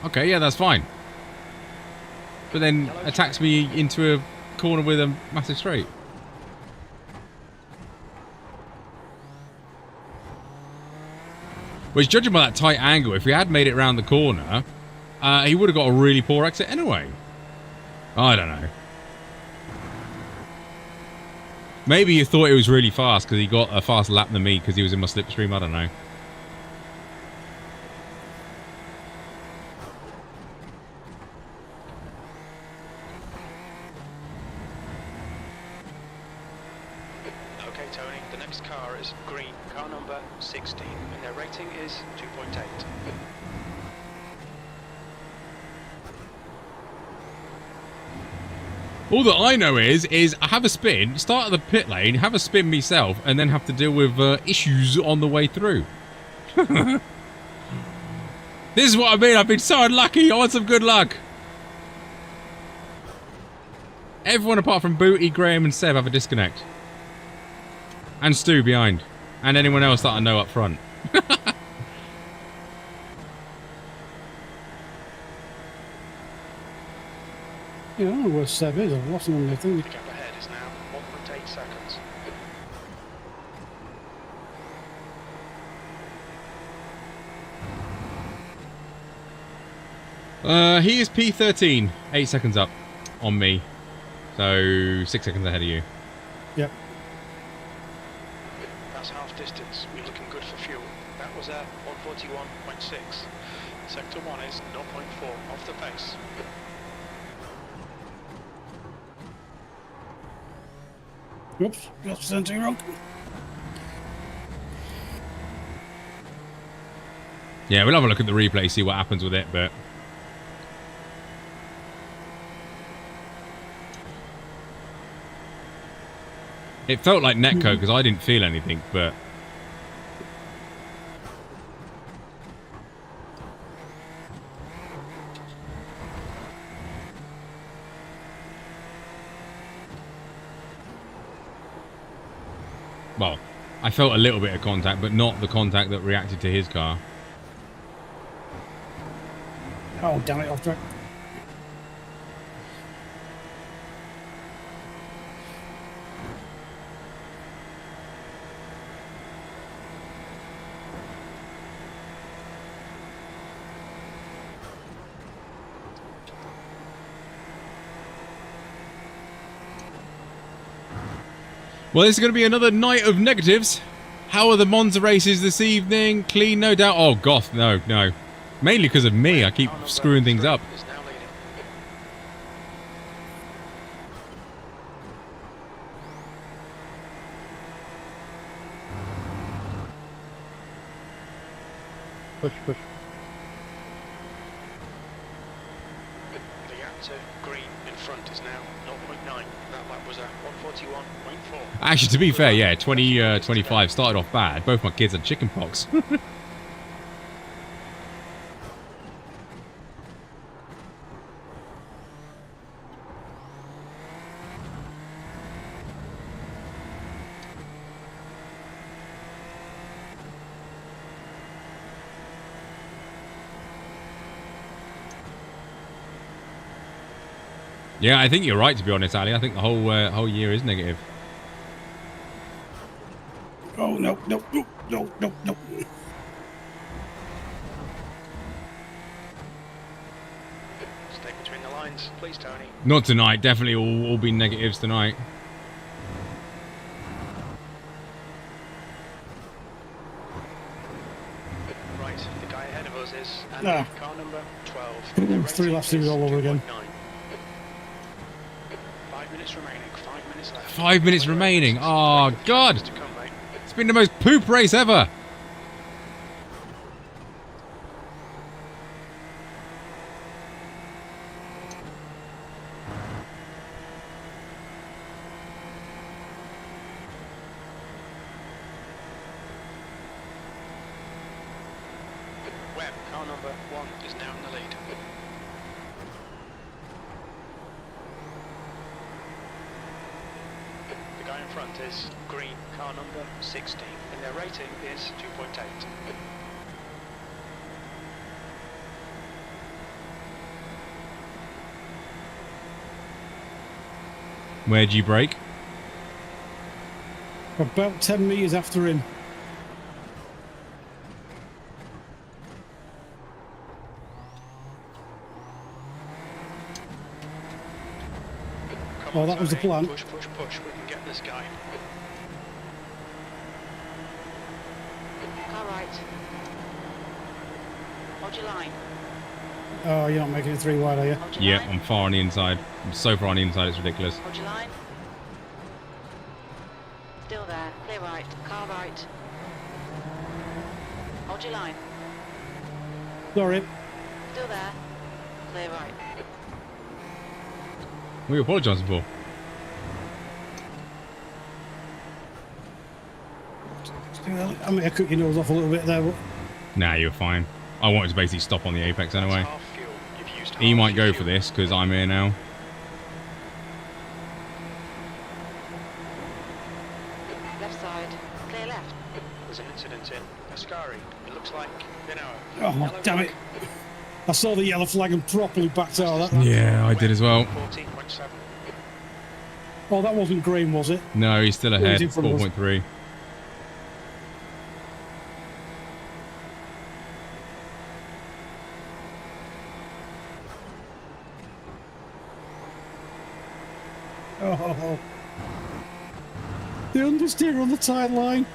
[SPEAKER 2] Okay, yeah, that's fine. But then attacks me into a corner with a massive straight. Which, judging by that tight angle, if we had made it round the corner, he would have got a really poor exit anyway. I don't know. Maybe you thought it was really fast because he got a faster lap than me because he was in my slipstream. I don't know.
[SPEAKER 3] Okay, Tony, the next car is green, car number 16, and their rating is 2.8.
[SPEAKER 2] All that I know is I have a spin, start at the pit lane, have a spin myself, and then have to deal with issues on the way through. This is what I mean. I've been so unlucky. I want some good luck. Everyone apart from Booty, Graham, and Seb have a disconnect. And Stu behind. And anyone else that I know up front.
[SPEAKER 8] Yeah, I don't know where Seb is. I've lost him on the thing.
[SPEAKER 3] The gap ahead is now 1.8 seconds.
[SPEAKER 2] He is P13, 8 seconds up on me. So 6 seconds ahead of you.
[SPEAKER 8] Yep.
[SPEAKER 3] That's half distance. We're looking good for fuel. That was at 141.6. Sector 1 is 0.4 off the pace.
[SPEAKER 8] Oops, got something wrong.
[SPEAKER 2] Yeah, we'll have a look at the replay, see what happens with it, but... It felt like netcode because I didn't feel anything, but... Well, I felt a little bit of contact, but not the contact that reacted to his car.
[SPEAKER 8] Oh, damn it, off track.
[SPEAKER 2] Well, this is going to be another night of negatives. How are the Monza races this evening? Clean, no doubt. Oh, goth, no. Mainly because of me. I keep screwing things up.
[SPEAKER 11] Push.
[SPEAKER 3] The gap to green in front is now 0.9. That lap was at 141.4.
[SPEAKER 2] Actually, to be fair, yeah, 2025 started off bad. Both my kids had chicken pox. Yeah, I think you're right, to be honest, Ali. I think the whole year is negative.
[SPEAKER 8] Oh, no.
[SPEAKER 3] Stay between the lines, please, Tony.
[SPEAKER 2] Not tonight. Definitely all be negatives tonight.
[SPEAKER 3] Right, the guy ahead of us is car number 12.
[SPEAKER 8] 3 laps to go all over again.
[SPEAKER 3] 5 minutes remaining, 5 minutes left.
[SPEAKER 2] 5 minutes remaining. Oh, God. It's been the most poop race ever.
[SPEAKER 3] Webb, car number 1 is now in the lead. The guy in front is green, car number 16, and their rating is 2.8.
[SPEAKER 2] Where'd you break?
[SPEAKER 8] About 10 metres after him.
[SPEAKER 3] Come
[SPEAKER 8] Oh,
[SPEAKER 3] on,
[SPEAKER 8] that was the
[SPEAKER 3] Tony.
[SPEAKER 8] plan.
[SPEAKER 3] Push, we can get this guy.
[SPEAKER 6] Car right. Hold your line.
[SPEAKER 8] Oh, you're not making it 3 wide, are you?
[SPEAKER 6] Hold your
[SPEAKER 2] Yeah,
[SPEAKER 6] line.
[SPEAKER 2] I'm far on the inside. I'm so far on the inside, it's ridiculous.
[SPEAKER 6] Hold your line. Still there. Clear right. Car right. Hold your line.
[SPEAKER 8] Sorry.
[SPEAKER 6] Still there. Clear right.
[SPEAKER 2] What are you apologising for?
[SPEAKER 8] I mean, I cut your nose off a little bit there, but...
[SPEAKER 2] Nah, you're fine. I wanted to basically stop on the apex anyway.
[SPEAKER 3] Half fuel. You've used
[SPEAKER 2] He
[SPEAKER 3] half
[SPEAKER 2] might
[SPEAKER 3] your
[SPEAKER 2] go
[SPEAKER 3] fuel.
[SPEAKER 2] for this because I'm here now.
[SPEAKER 6] Left side. Clear left.
[SPEAKER 3] There's an incident in Ascari. It looks like Pinoa.
[SPEAKER 8] Oh, damn it. I saw the yellow flag and properly backed out of that.
[SPEAKER 2] Yeah, I did as well.
[SPEAKER 3] 14.7.
[SPEAKER 8] Oh, that wasn't green, was it?
[SPEAKER 2] No, he's still ahead.
[SPEAKER 8] he's in front of us.
[SPEAKER 2] 4.3.
[SPEAKER 8] Oh. The understeer on the tight line.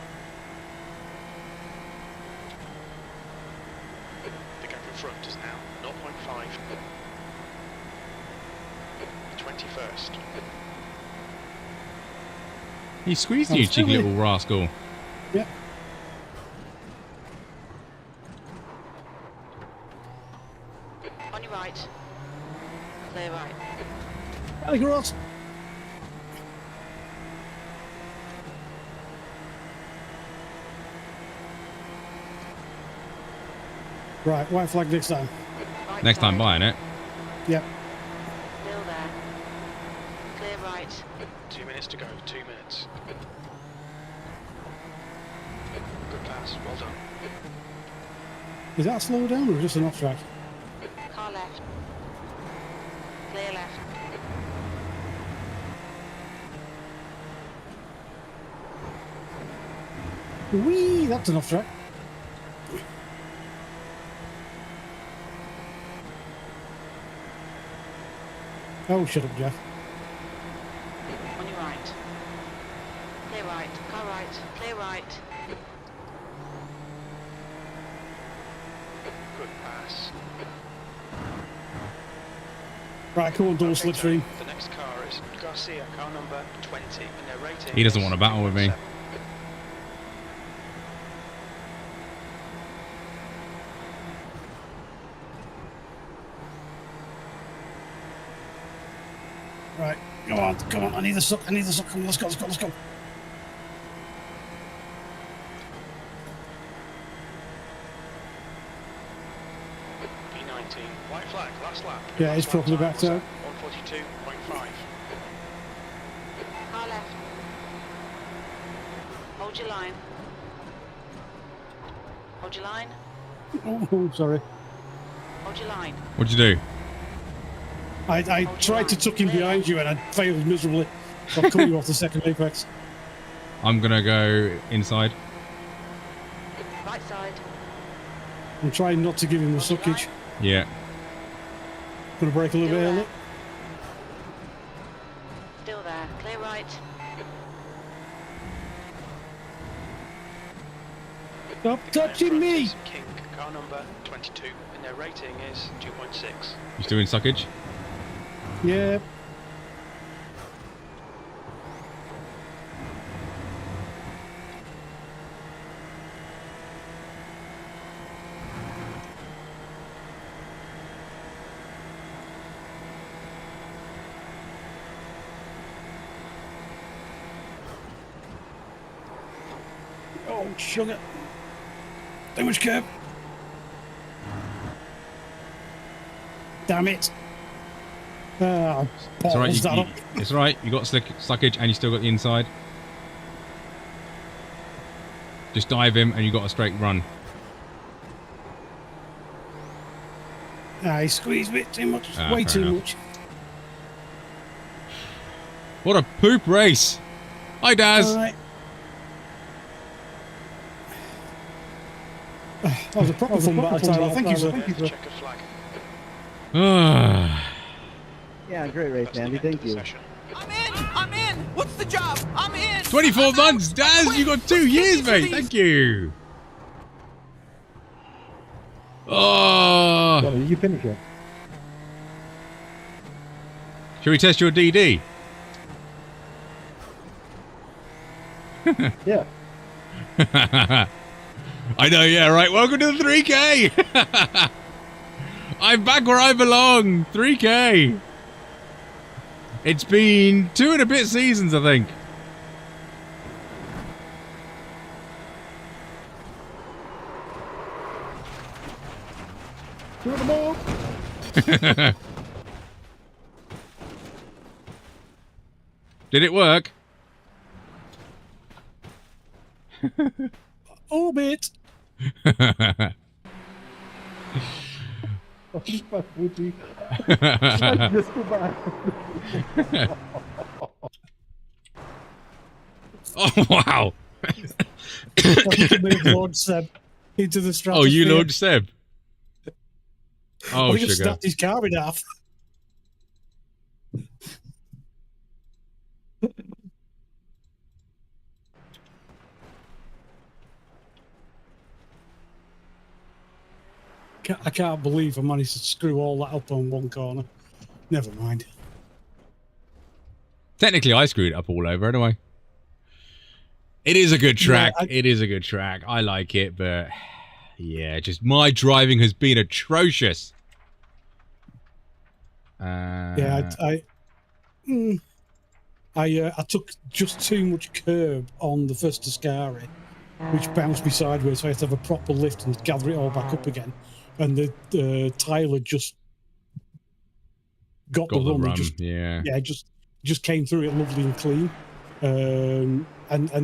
[SPEAKER 3] The gap in front is now 0.5. 21st.
[SPEAKER 2] He squeezed you, cheeky little rascal.
[SPEAKER 8] Yep.
[SPEAKER 6] On your right. Clear right.
[SPEAKER 8] Hey, Gross. Right, white flag next time.
[SPEAKER 6] Right
[SPEAKER 2] Next time
[SPEAKER 6] side.
[SPEAKER 2] by, innit?
[SPEAKER 8] Yep.
[SPEAKER 6] Still there. Clear right.
[SPEAKER 3] 2 minutes to go, 2 minutes. Good pass, well done.
[SPEAKER 8] Is that a slow down or just an off track?
[SPEAKER 6] Car left. Clear left.
[SPEAKER 8] Whee! That's an off track. Oh, shut up, Jeff.
[SPEAKER 6] On your right. Clear right. Car right. Clear right.
[SPEAKER 3] Good pass.
[SPEAKER 8] Right, come on, double slipstream.
[SPEAKER 3] The next car is Garcia, car number 20, and their rating
[SPEAKER 2] He doesn't
[SPEAKER 3] is
[SPEAKER 2] want to battle with me.
[SPEAKER 3] 2.7.
[SPEAKER 8] Right, come on, I need the suck, come on, let's go.
[SPEAKER 3] P19, white flag, last lap.
[SPEAKER 8] Yeah, it's properly backed out.
[SPEAKER 3] 142.5.
[SPEAKER 6] Car left. Hold your line. Hold your line.
[SPEAKER 8] Oh, sorry.
[SPEAKER 6] Hold your line.
[SPEAKER 2] What'd you do?
[SPEAKER 8] I tried to tuck in behind you and I failed miserably. So I cut you off the second apex.
[SPEAKER 2] I'm gonna go inside.
[SPEAKER 6] Right side.
[SPEAKER 8] I'm trying not to give him the suckage.
[SPEAKER 2] Yeah.
[SPEAKER 8] Gonna break a little bit early.
[SPEAKER 6] Still there. Clear right.
[SPEAKER 8] Stop touching me!
[SPEAKER 3] King, car number 22, and their rating is 2.6.
[SPEAKER 2] You still in suckage?
[SPEAKER 8] Yeah. Oh, sugar. Too much curb. Damn it. Ah,
[SPEAKER 2] It's alright,
[SPEAKER 8] that up.
[SPEAKER 2] it's alright, you got suckage and you still got the inside. Just dive him and you got a straight run.
[SPEAKER 8] Ah, he squeezed a bit too much.
[SPEAKER 2] Ah,
[SPEAKER 8] Way
[SPEAKER 2] fair
[SPEAKER 8] too
[SPEAKER 2] enough.
[SPEAKER 8] much.
[SPEAKER 2] What a poop race! Hi Daz!
[SPEAKER 8] Alright. That was a proper fun battle, Tyler. Thank you, sir.
[SPEAKER 3] Checker flag.
[SPEAKER 11] Yeah, great race, Andy. Thank you.
[SPEAKER 1] I'm in! What's the job? I'm in!
[SPEAKER 2] 24 months, Daz! You got 2 years, mate! Thank you! Oh!
[SPEAKER 10] Did you finish it?
[SPEAKER 2] Shall we test your DD?
[SPEAKER 10] Yeah.
[SPEAKER 2] I know, yeah, right. Welcome to the 3K! I'm back where I belong! 3K! It's been 2 and a bit seasons, I think.
[SPEAKER 10] Shoot them all.
[SPEAKER 2] Did it work?
[SPEAKER 8] Orbit!
[SPEAKER 10] Oh, fuck, Woody. Just go back.
[SPEAKER 2] Oh, wow.
[SPEAKER 8] Lord Seb into the stratosphere.
[SPEAKER 2] Oh, you Lord Seb.
[SPEAKER 8] I
[SPEAKER 2] Oh,
[SPEAKER 8] think I've
[SPEAKER 2] sugar.
[SPEAKER 8] snapped his car in half. I can't believe I managed to screw all that up on one corner. Never mind.
[SPEAKER 2] Technically, I screwed it up all over anyway. It is a good track.
[SPEAKER 8] Yeah,
[SPEAKER 2] It is a good track. I like it, but yeah, just my driving has been atrocious.
[SPEAKER 8] I took just too much curb on the first Ascari, which bounced me sideways, so I had to have a proper lift and gather it all back up again. And the Tyler just got the run. Just came through it lovely and clean. And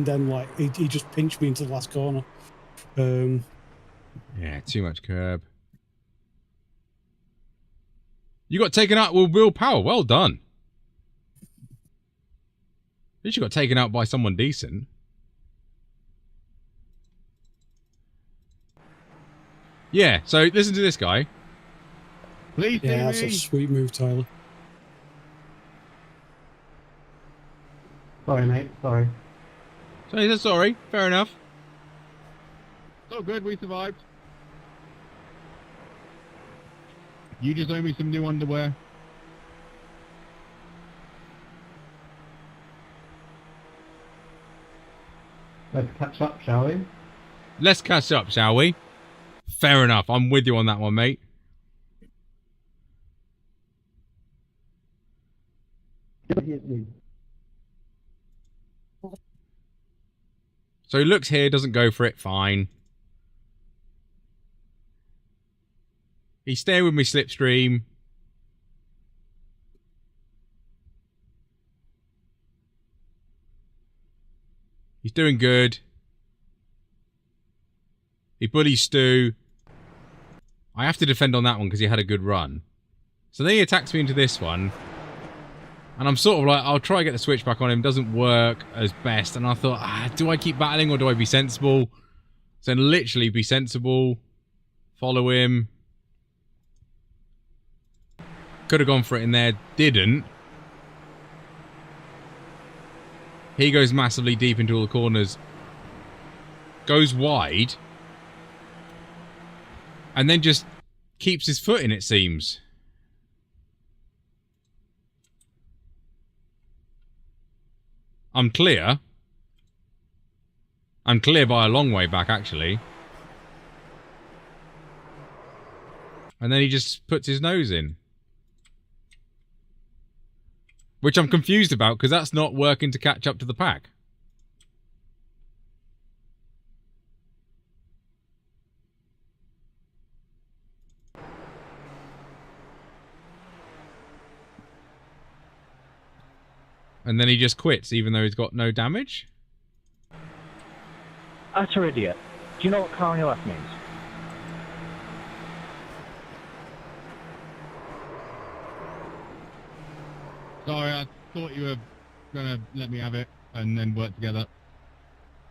[SPEAKER 8] then like he just pinched me into the last corner.
[SPEAKER 2] Yeah, too much curb. You got taken out with willpower. Well done. At least you got taken out by someone decent. Yeah, so listen to this guy.
[SPEAKER 9] Please,
[SPEAKER 8] yeah, that's a sweet move, Tyler.
[SPEAKER 10] Sorry, mate. Sorry.
[SPEAKER 2] So he said sorry. Fair enough.
[SPEAKER 9] So good, we survived. You just owe me some new underwear.
[SPEAKER 10] Let's catch up, shall we?
[SPEAKER 2] Let's catch up, shall we? Fair enough. I'm with you on that one, mate. So he looks here, doesn't go for it. Fine. He's staying with me slipstream. He's doing good. He bullies Stu. I have to defend on that one because he had a good run. So then he attacks me into this one. And I'm sort of like, I'll try to get the switch back on him. Doesn't work as best. And I thought, do I keep battling or do I be sensible? So literally be sensible. Follow him. Could have gone for it in there. Didn't. He goes massively deep into all the corners. Goes wide. And then just keeps his foot in, it seems. I'm clear. I'm clear by a long way back, actually. And then he just puts his nose in. Which I'm confused about, because that's not working to catch up to the pack. And then he just quits, even though he's got no damage?
[SPEAKER 10] Utter idiot. Do you know what car on your left means?
[SPEAKER 9] Sorry, I thought you were gonna let me have it and then work together.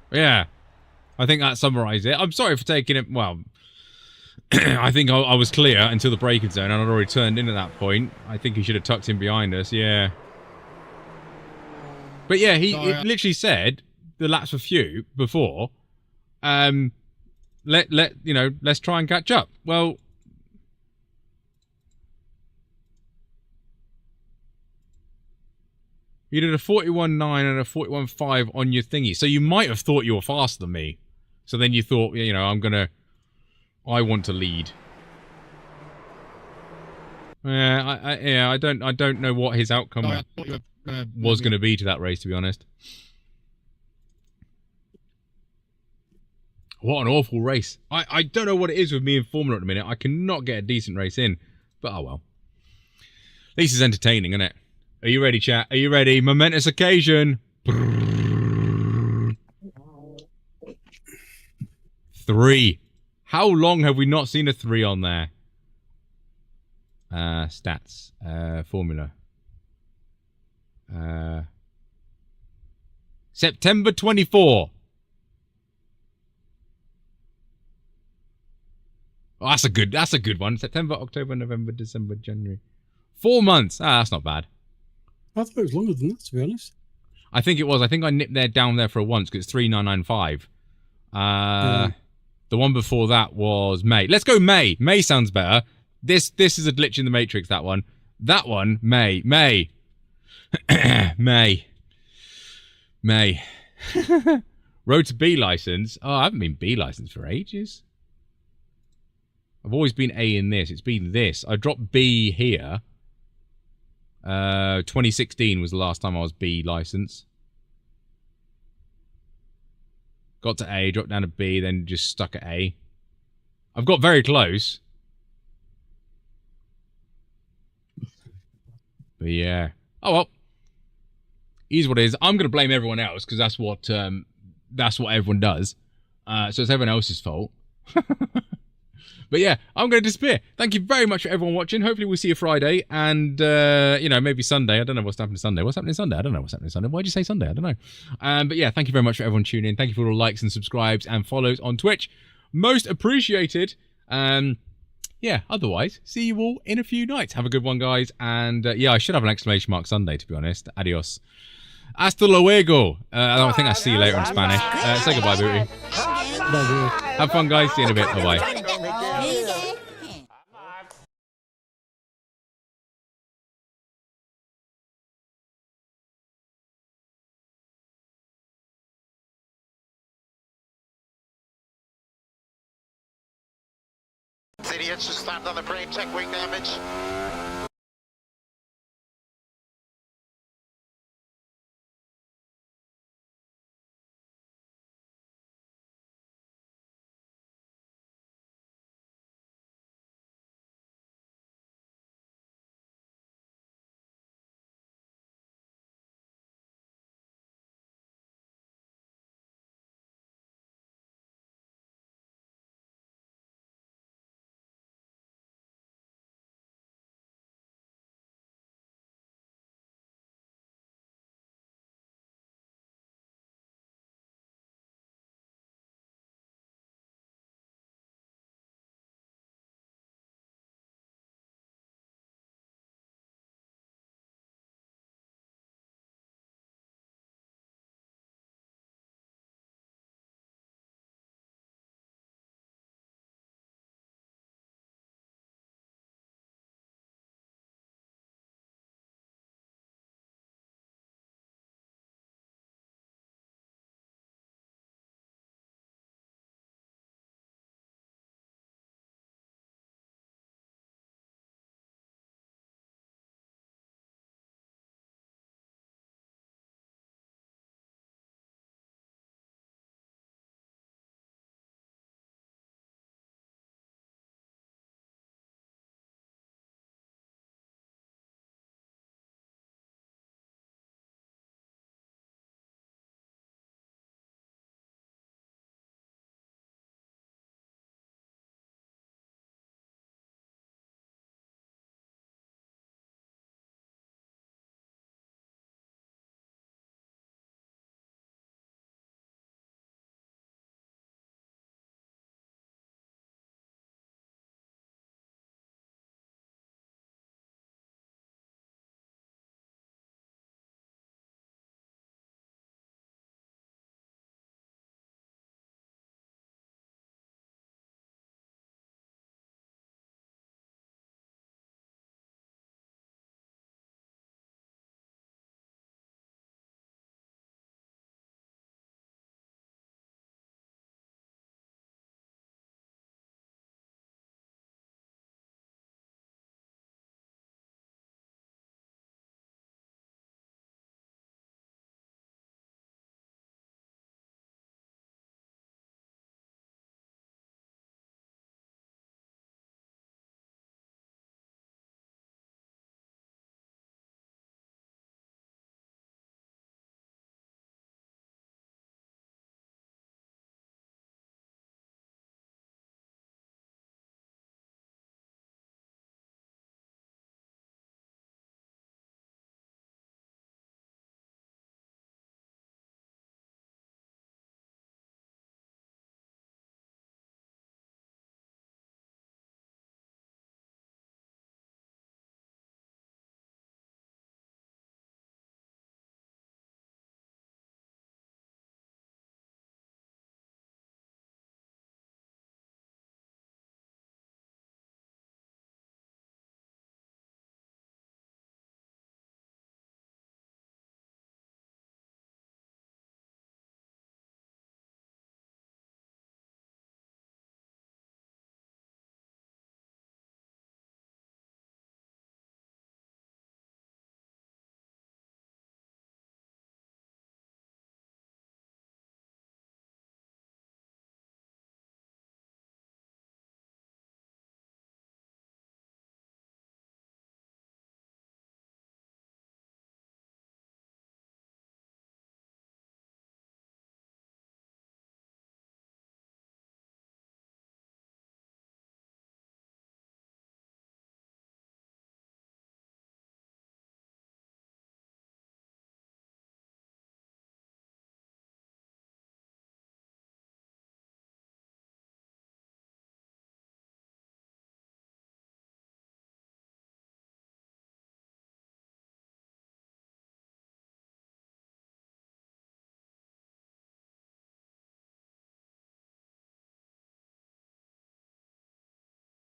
[SPEAKER 2] Yeah. I think that summarised it. I'm sorry for taking it... Well, I think I was clear until the braking zone, and I'd already turned in at that point. I think he should have tucked in behind us, yeah. But yeah, he literally said, the laps were few before, you know, let's try and catch up. Well... You did a 41.9 and a 41.5 on your thingy. So you might have thought you were faster than me. So then you thought, you know, I want to lead. Yeah, I don't know what his outcome was going to be to that race, to be honest. What an awful race. I don't know what it is with me in Formula at the minute. I cannot get a decent race in. But oh well. At least it's entertaining, isn't it? Are you ready, chat? Are you ready? Momentous occasion. 3. How long have we not seen a 3 on there? Stats. Formula. September 24. Oh, that's a good one. September, October, November, December, January. 4 months. That's not bad.
[SPEAKER 8] I thought it was longer than that, to be honest.
[SPEAKER 2] I think it was. I think I nipped there down there for once because it's 3995. The one before that was May. Let's go May. May sounds better. This is a glitch in the Matrix, that one. That one, May. May. May. May. Road to B license. Oh, I haven't been B license for ages. I've always been A in this. It's been this. I dropped B here. 2016 was the last time I was B license. Got to A, dropped down to B, then just stuck at A. I've got very close. But yeah. Oh well. Is what it is. I'm gonna blame everyone else because that's what everyone does. So it's everyone else's fault. But yeah, I'm going to disappear. Thank you very much for everyone watching. Hopefully we'll see you Friday and, you know, maybe Sunday. I don't know what's happening Sunday. What's happening Sunday? I don't know what's happening Sunday. Why'd you say Sunday? I don't know. But yeah, thank you very much for everyone tuning in. Thank you for all the likes and subscribes and follows on Twitch. Most appreciated. Yeah, otherwise, see you all in a few nights. Have a good one, guys. And yeah, I should have an exclamation mark Sunday, to be honest. Adios. Hasta luego. I don't think I'll see you later in Spanish. Say goodbye, Booty. Have fun, guys. See you in a bit. Bye-bye.
[SPEAKER 14] Idiots just slammed on the brake, check wing damage.